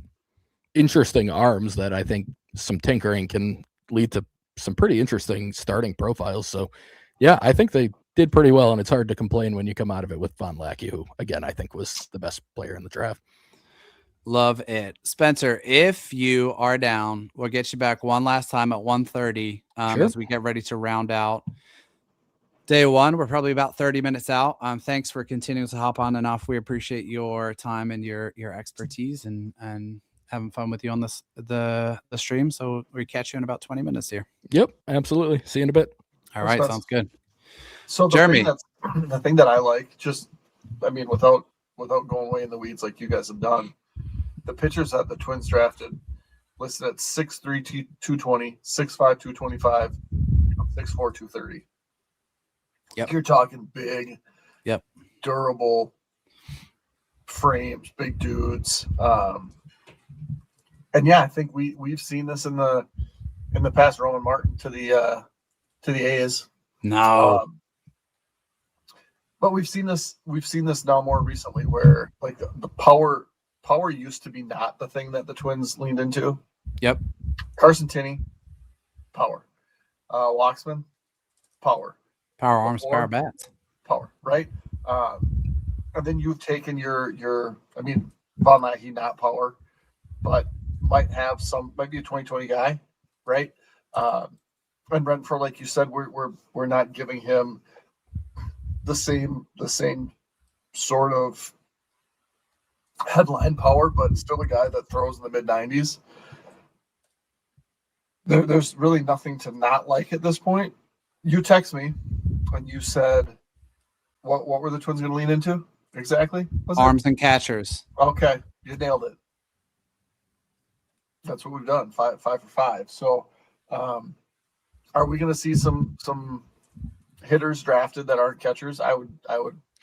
interesting arms that I think some tinkering can lead to some pretty interesting starting profiles. So yeah, I think they did pretty well, and it's hard to complain when you come out of it with Von Lackey, who again I think was the best player in the draft. Love it. Spencer, if you are down, we'll get you back one last time at 1:30 Sure. as we get ready to round out day 1. We're probably about 30 minutes out. Thanks for continuing to hop on and off. We appreciate your time and your expertise and having fun with you on the stream. So we catch you in about 20 minutes here. Yep, absolutely. See you in a bit. All right, sounds good. So Jeremy, the thing that I like, just I mean, without going way in the weeds like you guys have done, the pitchers that the Twins drafted listed at 6'3", 220, 6'5", 225, 6'4", 230. Yep. You're talking big, yep, durable frames, big dudes. And yeah, I think we've seen this in the past. Roman Martin to the A's. No. But we've seen this now more recently, where like the power used to be not the thing that the Twins leaned into. Yep. Carson Tinney, power. Waxman, power. Power arms, power bats. Power, right? And then you've taken your I mean, Von Lackey, not power, but might be a 2020 guy, right? And Renfroe, like you said, we're not giving him the same sort of headline power, but still a guy that throws in the mid-90s. There's really nothing to not like at this point. You text me and you said, what were the Twins going to lean into exactly? Arms and catchers. Okay, you nailed it. That's what we've done. 5 for 5. So, are we going to see some hitters drafted that aren't catchers? I would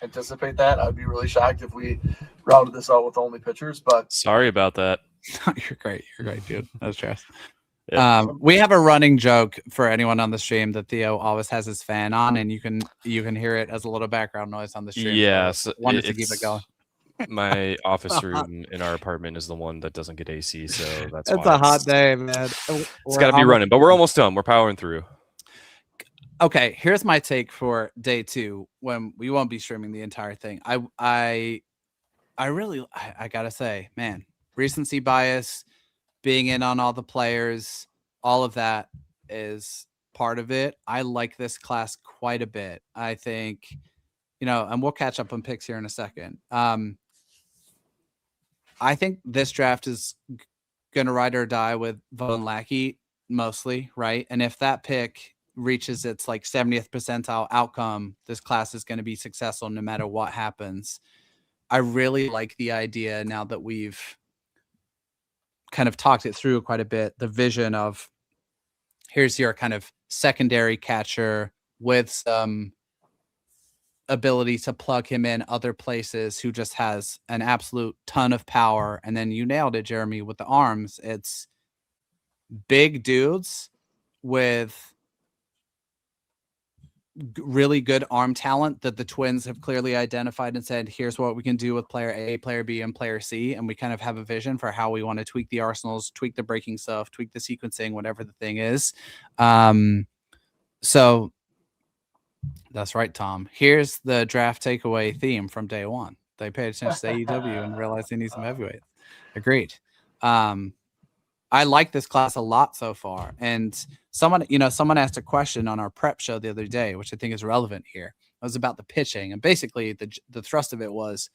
anticipate that. I'd be really shocked if we rounded this out with only pitchers. But sorry about that. You're great, dude. That's trash. Yeah. We have a running joke for anyone on the stream that Theo always has his fan on, and you can hear it as a little background noise on the stream. Yes, so wanted to keep it going. My office room in our apartment is the one that doesn't get AC, so that's It's why a hot day, man. It's got to be running, but we're almost done. We're powering through. Okay, here's my take for day 2 when we won't be streaming the entire thing. I gotta say, man, recency bias, being in on all the players, all of that is part of it. I like this class quite a bit. I think, and we'll catch up on picks here in a second. I think this draft is going to ride or die with Von Lackey mostly, right? And if that pick reaches its like 70th percentile outcome, this class is going to be successful no matter what happens. I really like the idea now that we've kind of talked it through quite a bit, the vision of here's your kind of secondary catcher with some ability to plug him in other places, who just has an absolute ton of power. And then you nailed it, Jeremy, with the arms. It's big dudes with really good arm talent that the Twins have clearly identified and said, here's what we can do with player A, player B, and player C. And we kind of have a vision for how we want to tweak the arsenals, tweak the breaking stuff, tweak the sequencing, whatever the thing is. So that's right, Tom. Here's the draft takeaway theme from day one. They paid attention to AEW and realized they need some heavyweights. Agreed. I like this class a lot so far. And someone asked a question on our prep show the other day, which I think is relevant here. It was about the pitching. And basically the thrust of it was,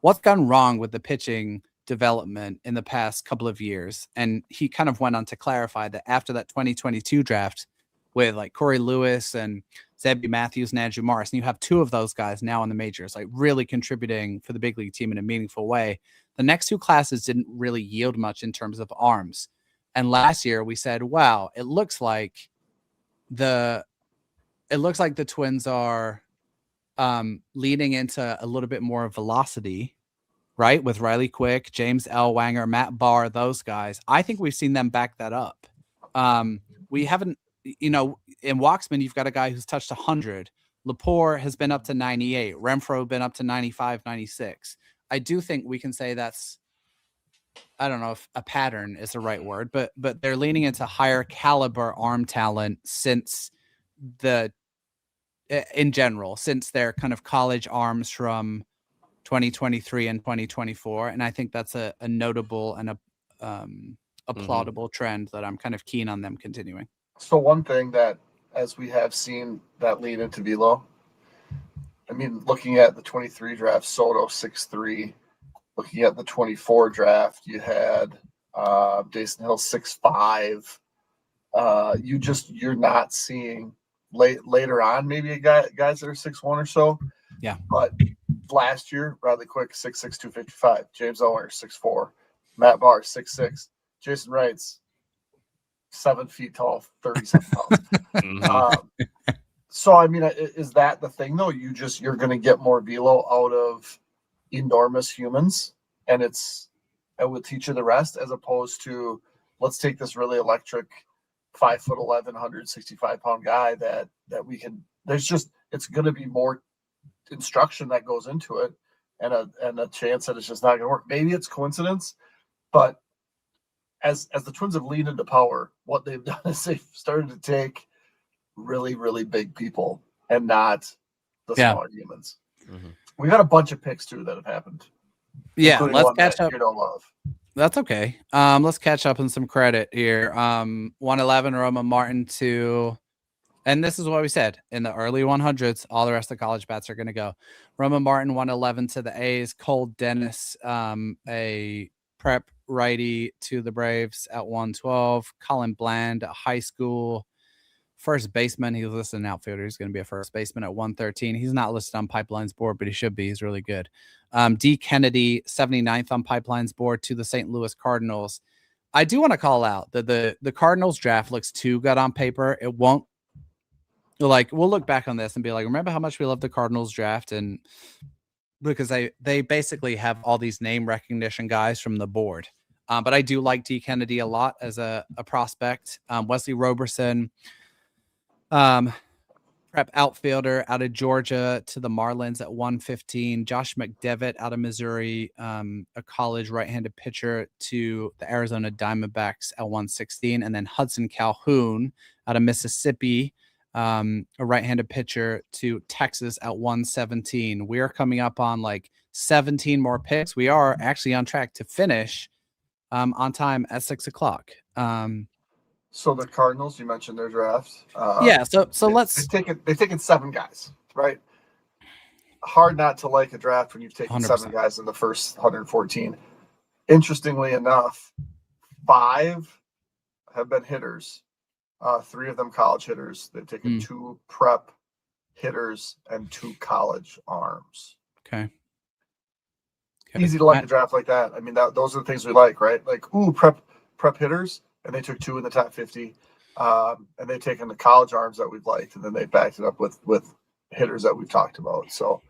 what's gone wrong with the pitching development in the past couple of years? And he kind of went on to clarify that after that 2022 draft with like Corey Lewis and Zebby Matthews and Andrew Morris, and you have two of those guys now in the majors, like really contributing for the big league team in a meaningful way. The next two classes didn't really yield much in terms of arms. And last year we said, wow, it looks like the Twins are leading into a little bit more velocity, right? With Riley Quick, James Ellwanger, Matt Barr, those guys. I think we've seen them back that up. We haven't, in Walksman, you've got a guy who's touched 100. Lepore has been up to 98. Renfroe been up to 95, 96. I do think we can say that's, I don't know if a pattern is the right word, but they're leaning into higher caliber arm talent since in general, since their kind of college arms from 2023 and 2024. And I think that's a notable and a plaudable trend that I'm kind of keen on them continuing. So one thing that, as we have seen that lead into velo, I mean, looking at the 23 draft, Soto 6'3". Looking at the 24 draft, you had Jason Hill 6'5". You're not seeing later on maybe guys that are 6'1" or so. Yeah. But last year, Riley Quick 6'6", 255. James Ellwanger 6'4". Matt Barr 6'6". Jason Wright's 7 feet tall, 37 pounds. So I mean, is that the thing though? You're going to get more velo out of enormous humans, and it will teach you the rest, as opposed to, let's take this really electric 5'11", 165-pound guy that we can. It's going to be more instruction that goes into it, and a chance that it's just not going to work. Maybe it's coincidence, but as the Twins have leaned into power, what they've done is they've started to take really, really big people and not the smaller humans. Mm-hmm. We've had a bunch of picks too that have happened. Yeah, let's catch up. You don't love. That's okay. Let's catch up on some credit here. 111 Roma Martin to, and this is what we said in the early 100s. All the rest of the college bats are going to go. Roma Martin 111 to the A's. Cole Dennis, a prep righty to the Braves at 112. Colin Bland, a high school first baseman. He was listed an outfielder. He's going to be a first baseman at 113. He's not listed on Pipeline's board, but he should be. He's really good. D. Kennedy, 79th on Pipeline's board to the St. Louis Cardinals. I do want to call out that the Cardinals draft looks too good on paper. It won't, like, we'll look back on this and be like, remember how much we love the Cardinals draft? And because they basically have all these name recognition guys from the board. But I do like D. Kennedy a lot as a prospect. Wesley Roberson, prep outfielder out of Georgia to the Marlins at 115. Josh McDevitt out of Missouri, a college right-handed pitcher to the Arizona Diamondbacks at 116. And then Hudson Calhoun out of Mississippi, a right-handed pitcher to Texas at 117. We are coming up on like 17 more picks. We are actually on track to finish on time at 6:00. So the Cardinals, you mentioned their draft. Yeah, so let's. They've taken 7 guys, right? Hard not to like a draft when you've taken 100%. 7 guys in the first 114. Interestingly enough, 5 have been hitters. 3 of them college hitters. They've taken 2 prep hitters and 2 college arms. Okay. Easy to like a draft like that. I mean, those are the things we like, right? Like, prep hitters. And they took 2 in the top 50, and they've taken the college arms that we've liked, and then they backed it up with hitters that we've talked about. So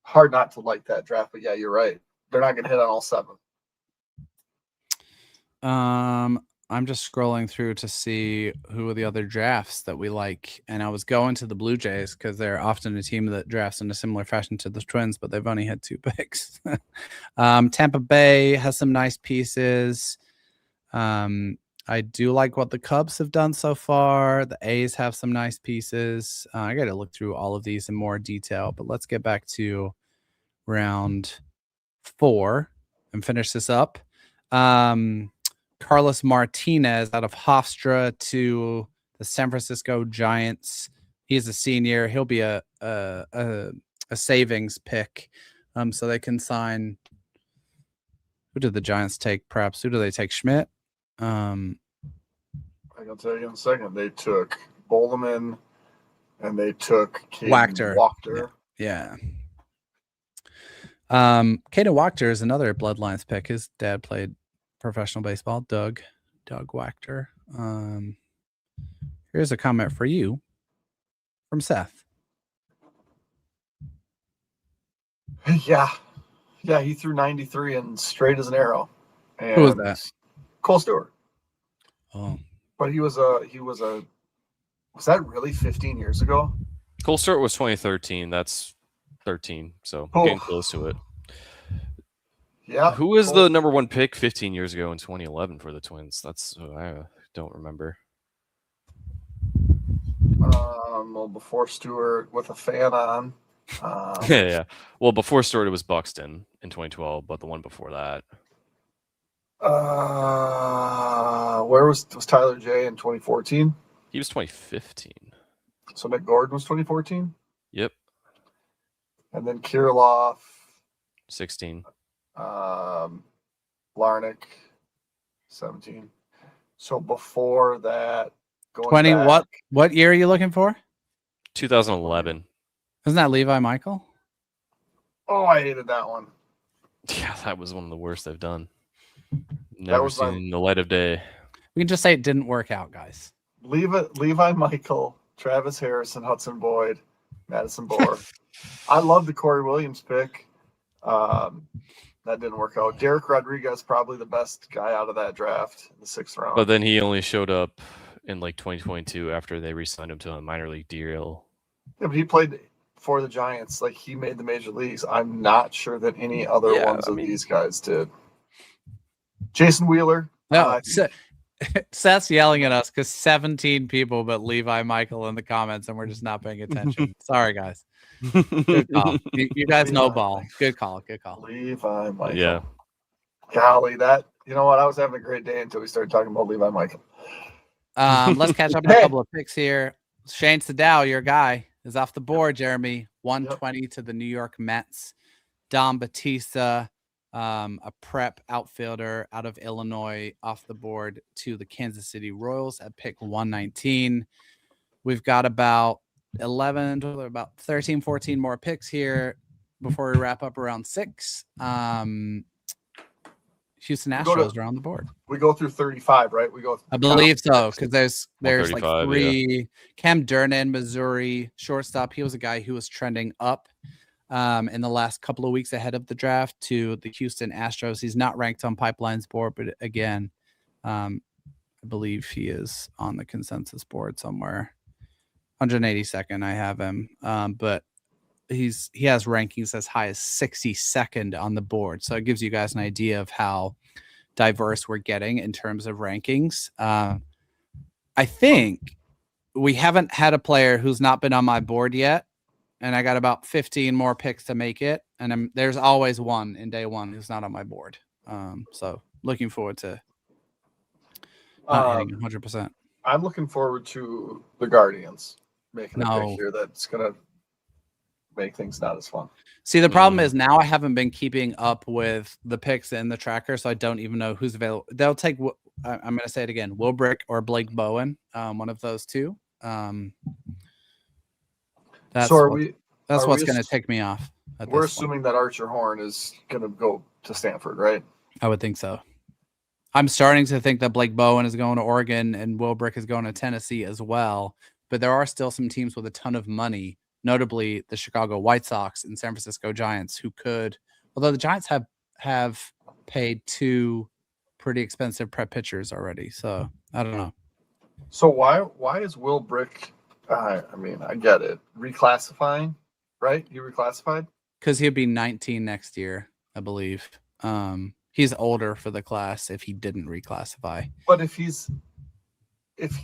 hard not to like that draft. But yeah, you're right. They're not going to hit on all 7. I'm just scrolling through to see who are the other drafts that we like, and I was going to the Blue Jays because they're often a team that drafts in a similar fashion to the Twins, but they've only had 2 picks. Tampa Bay has some nice pieces. I do like what the Cubs have done so far. The A's have some nice pieces. I got to look through all of these in more detail, but let's get back to round 4 and finish this up. Carlos Martinez out of Hofstra to the San Francisco Giants. He's a senior. He'll be a savings pick. So they can sign. Who did the Giants take? Perhaps who do they take? Schmidt. I can tell you in a second. They took Boldeman and they took Wachter. Yeah. Caden Wachter is another Bloodlines pick. His dad played professional baseball. Doug Wachter. Here's a comment for you from Seth. Yeah, he threw 93 and straight as an arrow. And Who was that? Cole Stewart. Oh, But was that really 15 years ago? Cole Stewart was 2013. That's 13. So getting close to it. Yeah. Who was the number 1 pick 15 years ago in 2011 for the Twins? That's I don't remember. Well, before Stewart with a fan on. Yeah. Well, before Stewart it was Buxton in 2012, but the one before that. Where was Tyler J in 2014? He was 2015. So Nick Gordon was 2014? Yep. And then Kirilloff. 16. Larnick, 17. So before that, 20. Back, what year are you looking for? 2011. Isn't that Levi Michael? Oh, I hated that one. Yeah, that was one of the worst they've done. Never seen the light of day. We can just say it didn't work out, guys. Levi Michael, Travis Harrison, Hudson Boyd, Madison Bohr. I love the Corey Williams pick. That didn't work out. Derek Rodriguez, probably the best guy out of that draft in the 6th round. But then he only showed up in like 2022 after they re-signed him to a minor league deal. Yeah, but he played for the Giants. Like, he made the major leagues. I'm not sure that any other these guys did. Jason Wheeler. No, Seth's yelling at us because 17 people but Levi Michael in the comments, and we're just not paying attention. Sorry, guys. Good call. You guys know ball. Good call. Levi Michael. Yeah. Golly, you know what? I was having a great day until we started talking about Levi Michael. Let's catch up on a couple of picks here. Shane Sadow, your guy, is off the board, Jeremy. 120 to the New York Mets. Dom Batista, a prep outfielder out of Illinois, off the board to the Kansas City Royals at pick 119. We've got about 13, 14 more picks here before we wrap up around 6. Houston Astros are on the board. We go through 35, right? I believe so, because there's like 3. Yeah. Cam Durnan, Missouri shortstop. He was a guy who was trending up in the last couple of weeks ahead of the draft to the Houston Astros. He's not ranked on Pipeline's board, but again, I believe he is on the consensus board somewhere. 182nd, I have him, but he has rankings as high as 62nd on the board. So it gives you guys an idea of how diverse we're getting in terms of rankings. I think we haven't had a player who's not been on my board yet, and I got about 15 more picks to make it. And there's always one in day one who's not on my board. So looking forward to hitting 100%. I'm looking forward to the Guardians making a pick here that's going to make things not as fun. See, the problem is now I haven't been keeping up with the picks in the tracker, so I don't even know who's available. They'll take, I'm going to say it again, Will Brick or Blake Bowen, one of those two. That's what's going to take me off. We're assuming that Archer Horn is going to go to Stanford, right? I would think so. I'm starting to think that Blake Bowen is going to Oregon and Will Brick is going to Tennessee as well. But there are still some teams with a ton of money notably the Chicago White Sox and San Francisco Giants, who could, although the Giants have paid 2 pretty expensive prep pitchers already. So I don't know. So why is Will Brick? I mean, I get it. Reclassifying, right? He reclassified. Because he'll be 19 next year, I believe. He's older for the class if he didn't reclassify. But if he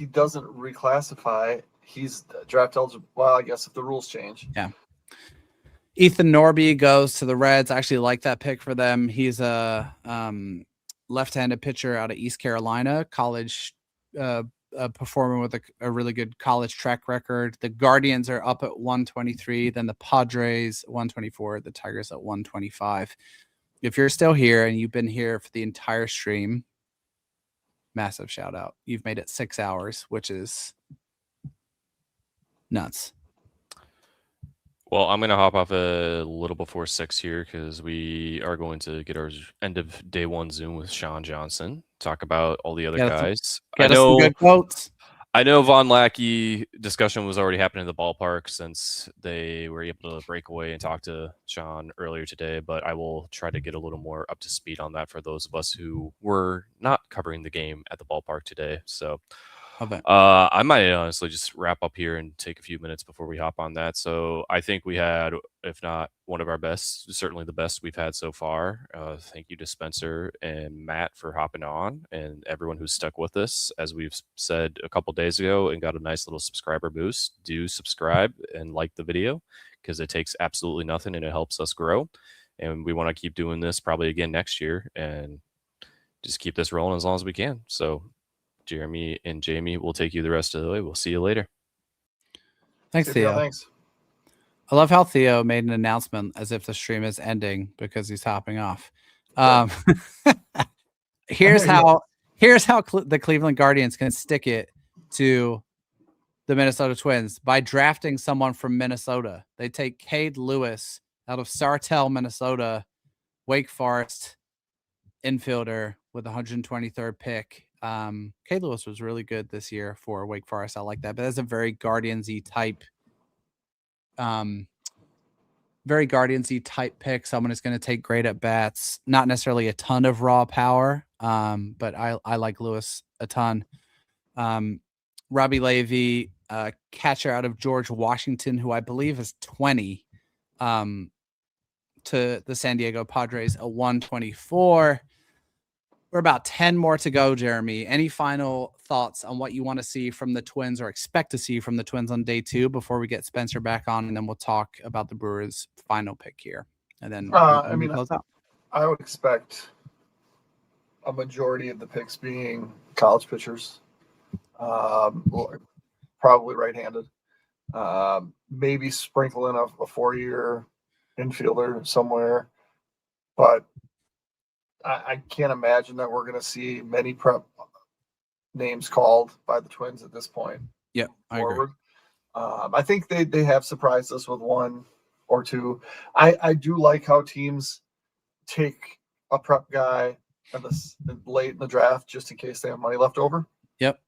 doesn't reclassify, he's draft eligible. Well, I guess if the rules change. Yeah. Ethan Norby goes to the Reds. I actually like that pick for them. He's a left-handed pitcher out of East Carolina, college performing with a really good college track record. The Guardians are up at 123, then the Padres 124, the Tigers at 125. If you're still here and you've been here for the entire stream, massive shout out. You've made it 6 hours, which is nuts. Well, I'm going to hop off a little before 6 here because we are going to get our end of day 1 Zoom with Sean Johnson, talk about all the other guys. Get us some good quotes. I know Von Lackey discussion was already happening in the ballpark since they were able to break away and talk to Sean earlier today, but I will try to get a little more up to speed on that for those of us who were not covering the game at the ballpark today. So I might honestly just wrap up here and take a few minutes before we hop on that. So I think we had, if not one of our best, certainly the best we've had so far. Thank you to Spencer and Matt for hopping on and everyone who's stuck with us. As we've said a couple days ago and got a nice little subscriber boost, do subscribe and like the video because it takes absolutely nothing and it helps us grow. And we want to keep doing this probably again next year and just keep this rolling as long as we can. So Jeremy and Jamie will take you the rest of the way. We'll see you later. Thanks, Theo. Thanks. I love how Theo made an announcement as if the stream is ending because he's hopping off. Here's how the Cleveland Guardians can stick it to the Minnesota Twins by drafting someone from Minnesota. They take Cade Lewis out of Sartell, Minnesota, Wake Forest infielder with the 123rd pick. Cade Lewis was really good this year for Wake Forest. I like that, but that's a very Guardians-y type pick. Someone is going to take great at bats, not necessarily a ton of raw power, but I like Lewis a ton. Robbie Levy, catcher out of George Washington, who I believe is 20, to the San Diego Padres, a 124. We're about 10 more to go, Jeremy. Any final thoughts on what you want to see from the Twins or expect to see from the Twins on day 2 before we get Spencer back on, and then we'll talk about the Brewers' final pick here. And then close out. I would expect a majority of the picks being college pitchers, probably right-handed. Maybe sprinkle in a 4-year infielder somewhere, but I can't imagine that we're going to see many prep names called by the Twins at this point. Yeah, I agree. I think they have surprised us with 1 or 2. I do like how teams take a prep guy late in the draft just in case they have money left over. Yep.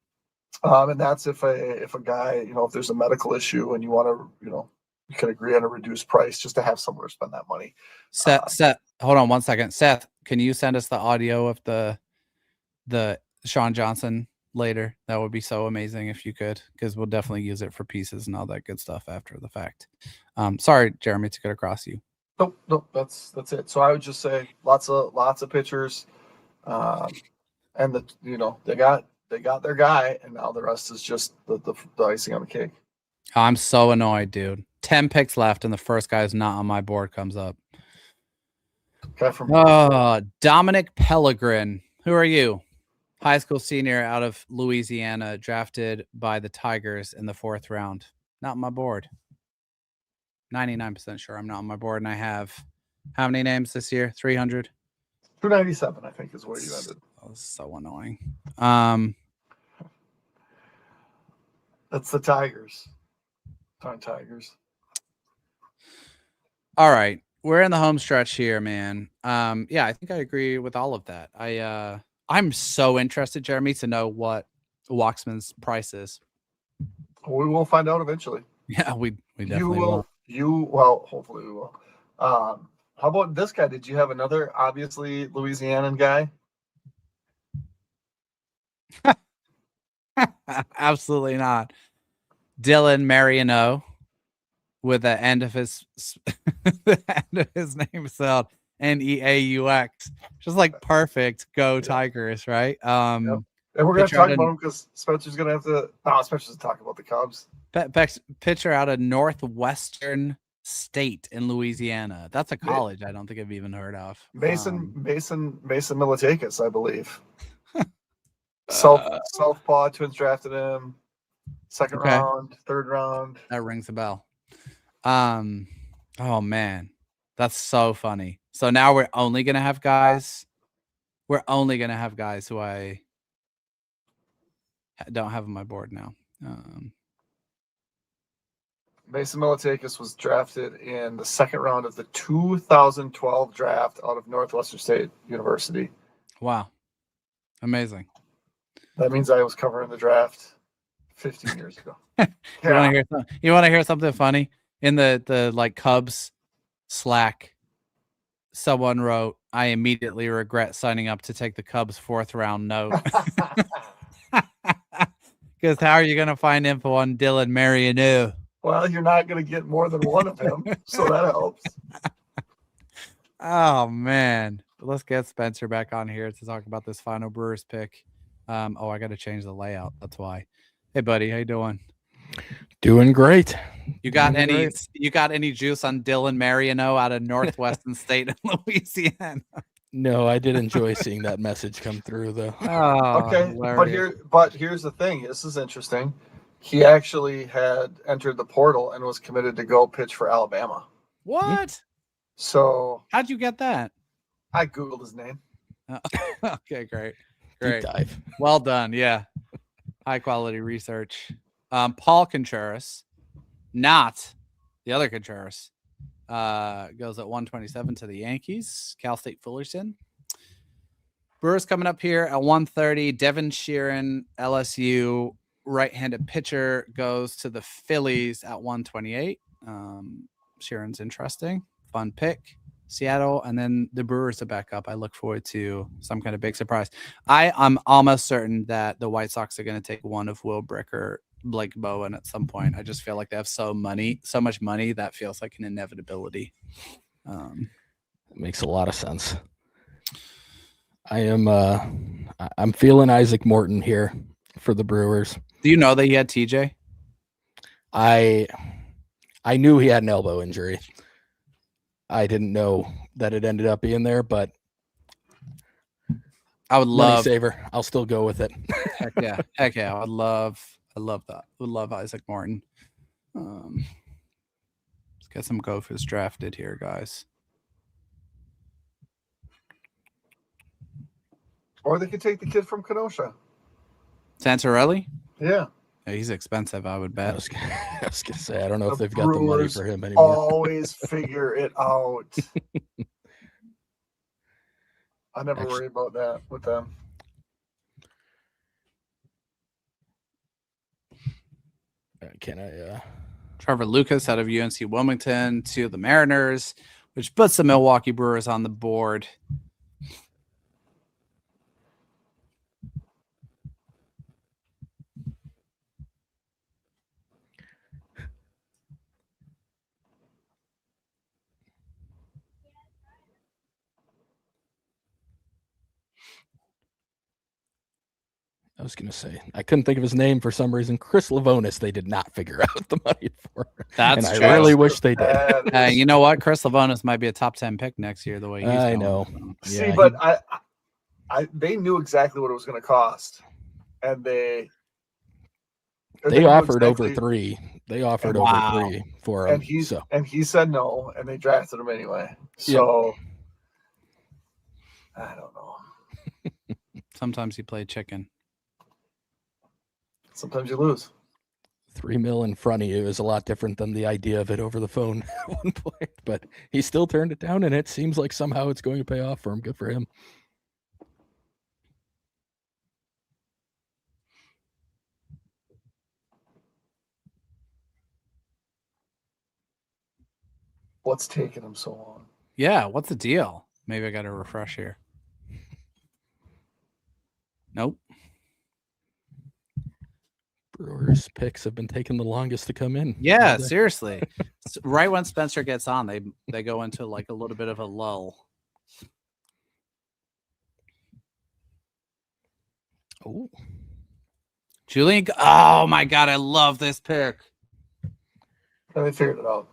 And that's if a guy, if there's a medical issue and you want to, you can agree on a reduced price just to have somewhere to spend that money. Seth, hold on 1 second. Seth, can you send us the audio of the Sean Johnson later? That would be so amazing if you could, because we'll definitely use it for pieces and all that good stuff after the fact. Sorry, Jeremy, to get across you. Nope, that's it. So I would just say lots of pitchers, and they got their guy, and now the rest is just the icing on the cake. I'm so annoyed, dude. 10 picks left, and the first guy who's not on my board comes up. Dominic Pellegrin. Who are you? High school senior out of Louisiana, drafted by the Tigers in the 4th round. Not on my board. 99% sure I'm not on my board, and I have how many names this year? 300? 297, I think, is where you ended. That was so annoying. That's the Tigers. Tigers. All right. We're in the home stretch here, man. Yeah, I think I agree with all of that. I'm so interested, Jeremy, to know what Walksman's price is. We will find out eventually. Yeah, we You definitely will. will. Well, hopefully we will. How about this guy? Did you have another obviously Louisianan guy? Absolutely not. Dylan Marino with the end of his the end of his name spelled Neaux. Just like perfect. Go Tigers, right? Yep. And we're going to talk about him because Spencer's going to have to. No, Spencer's talking about the Cubs. Pitcher out of Northwestern State in Louisiana. That's a college I don't think I've even heard of. Mason Militakis, I believe. Southpaw Twins drafted him. Second round, third round. That rings a bell. Oh man, that's so funny. So now we're only gonna have guys. We're only gonna have guys who I don't have on my board now. Mason Militakis was drafted in the second round of the 2012 draft out of Northwestern State University. Wow, amazing. That means I was covering the draft 15 years ago. You want to hear something funny? In the like Cubs Slack, someone wrote, "I immediately regret signing up to take the Cubs 4th round note." Because how are you going to find info on Dylan Marino? Well, you're not going to get more than one of him, so that helps. Oh man, let's get Spencer back on here to talk about this final Brewers pick. I got to change the layout. That's why. Hey, buddy, how you doing? Doing great. You got any juice on Dylan Marino out of Northwestern State in Louisiana? No, I did enjoy seeing that message come through, though. Oh, okay, hilarious. but here's the thing. This is interesting. He actually had entered the portal and was committed to go pitch for Alabama. What? So how'd you get that? I Googled his name. Okay, great. Deep dive. Well done. Yeah. High quality research. Paul Contreras, not the other Contreras, goes at 127 to the Yankees. Cal State Fullerton. Brewers coming up here at 130. Devin Sheeran, LSU right-handed pitcher, goes to the Phillies at 128. Sheeran's interesting. Fun pick. Seattle, and then the Brewers to back up. I look forward to some kind of big surprise. I'm almost certain that the White Sox are going to take one of Will Brick or Blake Bowen at some point. I just feel like they have so much money that feels like an inevitability. It makes a lot of sense. I'm feeling Isaac Morton here for the Brewers. Do you know that he had TJ? I knew he had an elbow injury. I didn't know that it ended up being there, but I would love saver. I'll still go with it. Heck yeah. I love that. Would love Isaac Morton. Let's get some Gophers drafted here, guys. Or they could take the kid from Kenosha. Santorelli? Yeah. He's expensive, I would bet. I was gonna say, I don't know if they've got the money for him anymore. Always figure it out. I never worry about that with them. Trevor Lucas out of UNC Wilmington to the Mariners, which puts the Milwaukee Brewers on the board. I was going to say, I couldn't think of his name for some reason. Chris Lavonis, they did not figure out the money for. That's and I really wish they did. You know what? Chris Lavonis might be a top 10 pick next year, the way he's going. I know. See, but they knew exactly what it was going to cost. And they offered over $3. They offered over $3 for him. And he said no, and they drafted him anyway. So, I don't know. Sometimes you play chicken. Sometimes you lose. $3 million in front of you is a lot different than the idea of it over the phone at one point. But he still turned it down, and it seems like somehow it's going to pay off for him. Good for him. What's taking him so long? Yeah, what's the deal? Maybe I got to refresh here. Nope. Brewers picks have been taking the longest to come in. Yeah, all day. seriously. Right when Spencer gets on, they go into like a little bit of a lull. Oh, Julian, oh my God, I love this pick. They figured it out.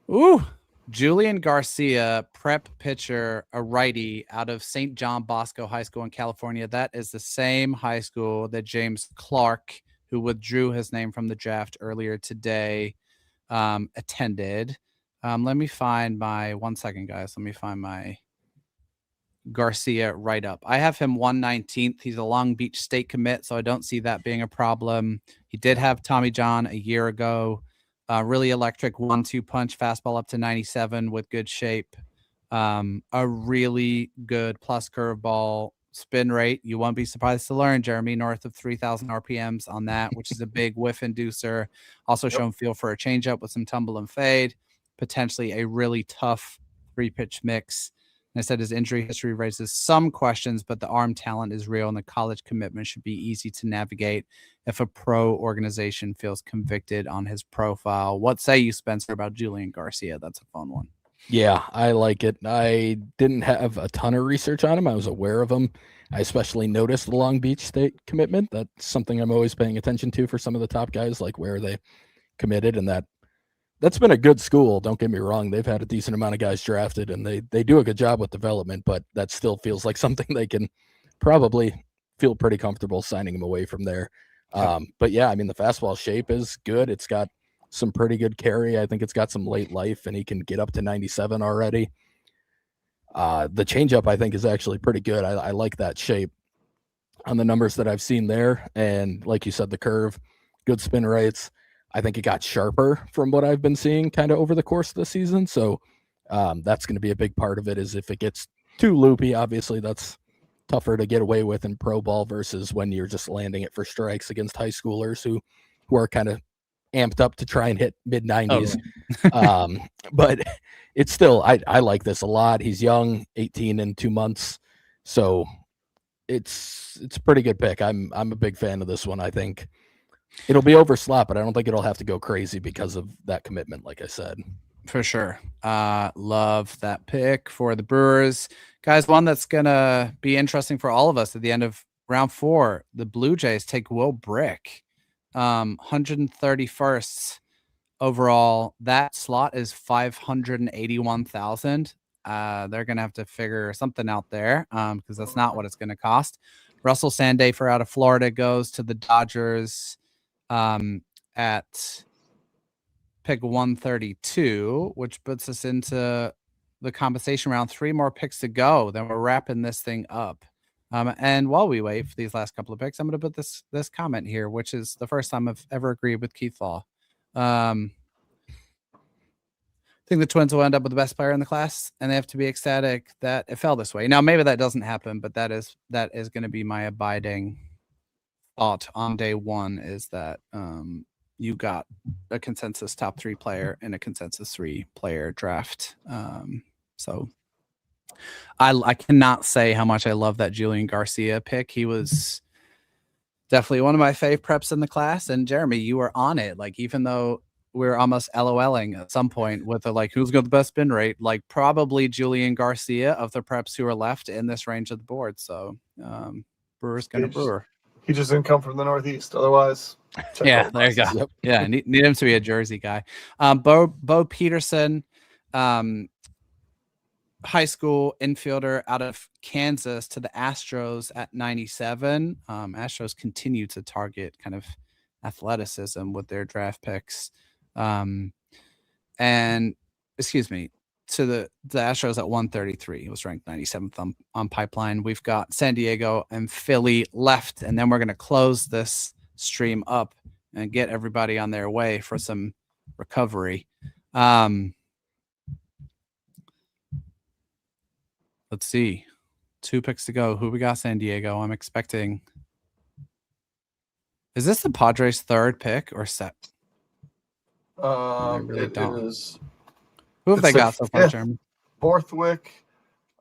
Ooh, Julian Garcia, prep pitcher, a righty out of St. John Bosco High School in California. That is the same high school that James Clark, who withdrew his name from the draft earlier today, attended. Let me find my 1 second, guys. Let me find my Garcia write-up. I have him 119th. He's a Long Beach State commit, so I don't see that being a problem. He did have Tommy John a year ago. Really electric 1-2 punch, fastball up to 97 with good shape. A really good plus curveball spin rate. You won't be surprised to learn, Jeremy, north of 3,000 RPMs on that, which is a big whiff inducer. Also shown feel for a changeup with some tumble and fade. Potentially a really tough 3-pitch mix. And I said his injury history raises some questions, but the arm talent is real and the college commitment should be easy to navigate if a pro organization feels convicted on his profile. What say you, Spencer, about Julian Garcia? That's a fun one. yeah, I like it. I didn't have a ton of research on him. I was aware of him. I especially noticed the Long Beach State commitment. That's something I'm always paying attention to for some of the top guys, like where they committed, and that's been a good school. Don't get me wrong. They've had a decent amount of guys drafted and they do a good job with development, but that still feels like something they can probably feel pretty comfortable signing him away from there. But yeah, I mean, the fastball shape is good. It's got some pretty good carry. I think it's got some late life and he can get up to 97 already. The changeup I think is actually pretty good. I like that shape on the numbers that I've seen there. And like you said, the curve, good spin rates. I think it got sharper from what I've been seeing kind of over the course of the season. So that's going to be a big part of it is if it gets too loopy, obviously that's tougher to get away with in pro ball versus when you're just landing it for strikes against high schoolers who are kind of amped up to try and hit mid 90s. But it's still, I like this a lot. He's young, 18 and 2 months. So it's a pretty good pick. I'm a big fan of this one. I think it'll be over slot, but I don't think it'll have to go crazy because of that commitment, like I said. For sure. Love that pick for the Brewers. Guys, one that's going to be interesting for all of us at the end of round 4. The Blue Jays take Will Brick, 131st overall. That slot is 581,000. They're going to have to figure something out there because that's not what it's going to cost. Russell Sandafer out of Florida goes to the Dodgers at pick 132, which puts us into the compensation round. 3 more picks to go. Then we're wrapping this thing up. And while we wait for these last couple of picks, I'm going to put this comment here, which is the first time I've ever agreed with Keith Law. I think the Twins will end up with the best player in the class, and they have to be ecstatic that it fell this way. Now, maybe that doesn't happen, but that is going to be my abiding thought on day 1 is that you got a consensus top 3 player in a consensus 3 player draft. So I cannot say how much I love that Julian Garcia pick. He was definitely one of my fave preps in the class. And Jeremy, you were on it. Like, even though we're almost LOLing at some point with who's got the best spin rate, like probably Julian Garcia of the preps who are left in this range of the board. So Brewer's going to Brewer. He just didn't come from the Northeast. Otherwise, yeah, there you go. Yep. Yeah, need him to be a Jersey guy. Bo Peterson, high school infielder out of Kansas to the Astros at 97. Astros continue to target kind of athleticism with their draft picks. And excuse me, to the Astros at 133. He was ranked 97th on Pipeline. We've got San Diego and Philly left, and then we're going to close this stream up and get everybody on their way for some recovery. Let's see. 2 picks to go. Who we got? San Diego. I'm expecting. Is this the Padres' 3rd pick or set? It is. Who have they It's a got so far, fifth. Jeremy? Borthwick.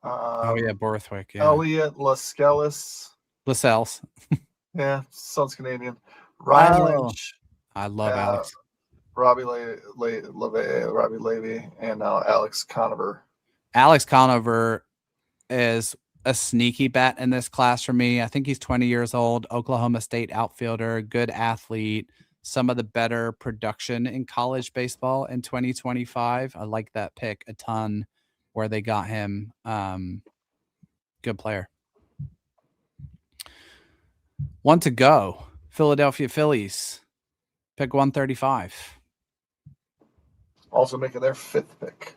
Oh yeah, Borthwick. Yeah, Elliot Lascelles. Lascelles. Yeah, sounds Canadian. Ryan Oh. Lynch. I love Alex. Robbie Levy, and Alex Conover. Alex Conover is a sneaky bet in this class for me. I think he's 20 years old, Oklahoma State outfielder, good athlete, some of the better production in college baseball in 2025. I like that pick a ton where they got him. Good player. One to go. Philadelphia Phillies. Pick 135. Also making their 5th pick.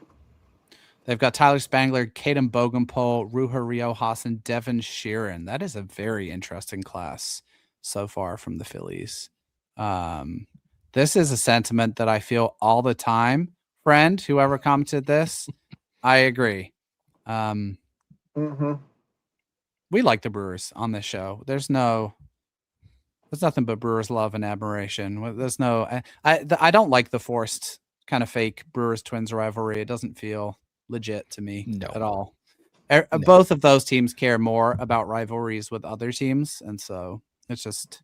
They've got Tyler Spangler, Caden Bogenpole, Ruger Riojas, and Devin Sheeran. That is a very interesting class so far from the Phillies. This is a sentiment that I feel all the time. Friend, whoever commented this, I agree. We like the Brewers on this show. There's nothing but Brewers love and admiration. There's no, I don't like the forced kind of fake Brewers Twins rivalry. It doesn't feel legit to me at all. Both of those teams care more about rivalries with other teams, and so it's just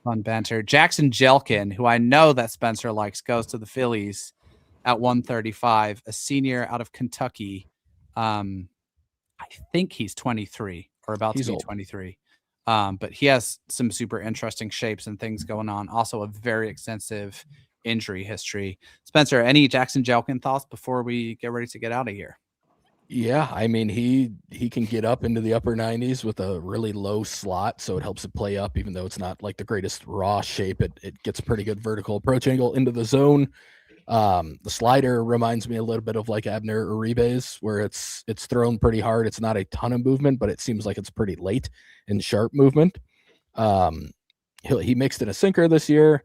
fun banter. Jackson Jelkin, who I know that Spencer likes, goes to the Phillies at 135, a senior out of Kentucky. I think he's 23 or about to be 23. But he has some super interesting shapes and things going on. Also a very extensive injury history. Spencer, any Jackson Jelkin thoughts before we get ready to get out of here? Yeah, I mean, he can get up into the upper 90s with a really low slot, so it helps it play up, even though it's not like the greatest raw shape. It gets a pretty good vertical approach angle into the zone. The slider reminds me a little bit of like Abner Uribe's, where it's thrown pretty hard. It's not a ton of movement, but it seems like it's pretty late and sharp movement. He mixed in a sinker this year.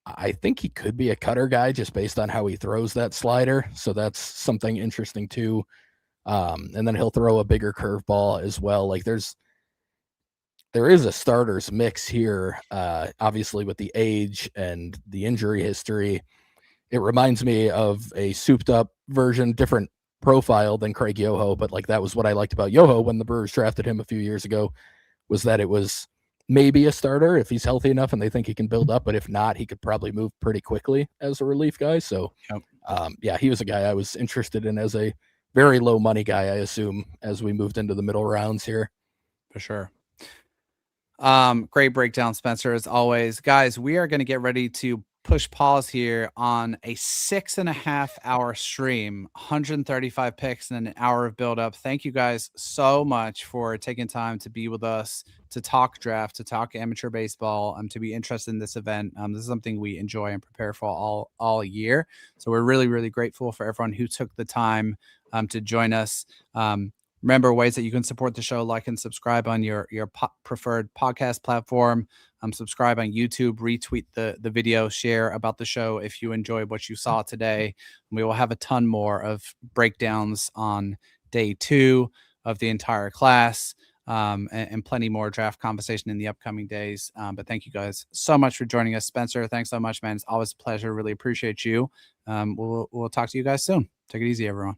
I think he could be a cutter guy just based on how he throws that slider. So that's something interesting too. And then he'll throw a bigger curveball as well. Like there is a starters mix here. Obviously with the age and the injury history, it reminds me of a souped up version, different profile than Craig Yoho. But like, that was what I liked about Yoho when the Brewers drafted him a few years ago, was that it was maybe a starter if he's healthy enough and they think he can build up, but if not, he could probably move pretty quickly as a relief guy. So yeah, he was a guy I was interested in as a very low money guy, I assume, as we moved into the middle rounds here. For sure. Great breakdown, Spencer, as always. Guys, we are going to get ready to push pause here on a 6.5 hour stream, 135 picks and an hour of build up. Thank you guys so much for taking time to be with us, to talk draft, to talk amateur baseball, to be interested in this event. This is something we enjoy and prepare for all year. So we're really, really grateful for everyone who took the time to join us. Remember ways that you can support the show: like and subscribe on your preferred podcast platform. Subscribe on YouTube, retweet the video, share about the show if you enjoyed what you saw today. We will have a ton more of breakdowns on day 2 of the entire class, and plenty more draft conversation in the upcoming days. But thank you guys so much for joining us. Spencer, thanks so much, man. It's always a pleasure. Really appreciate you. We'll talk to you guys soon. Take it easy, everyone.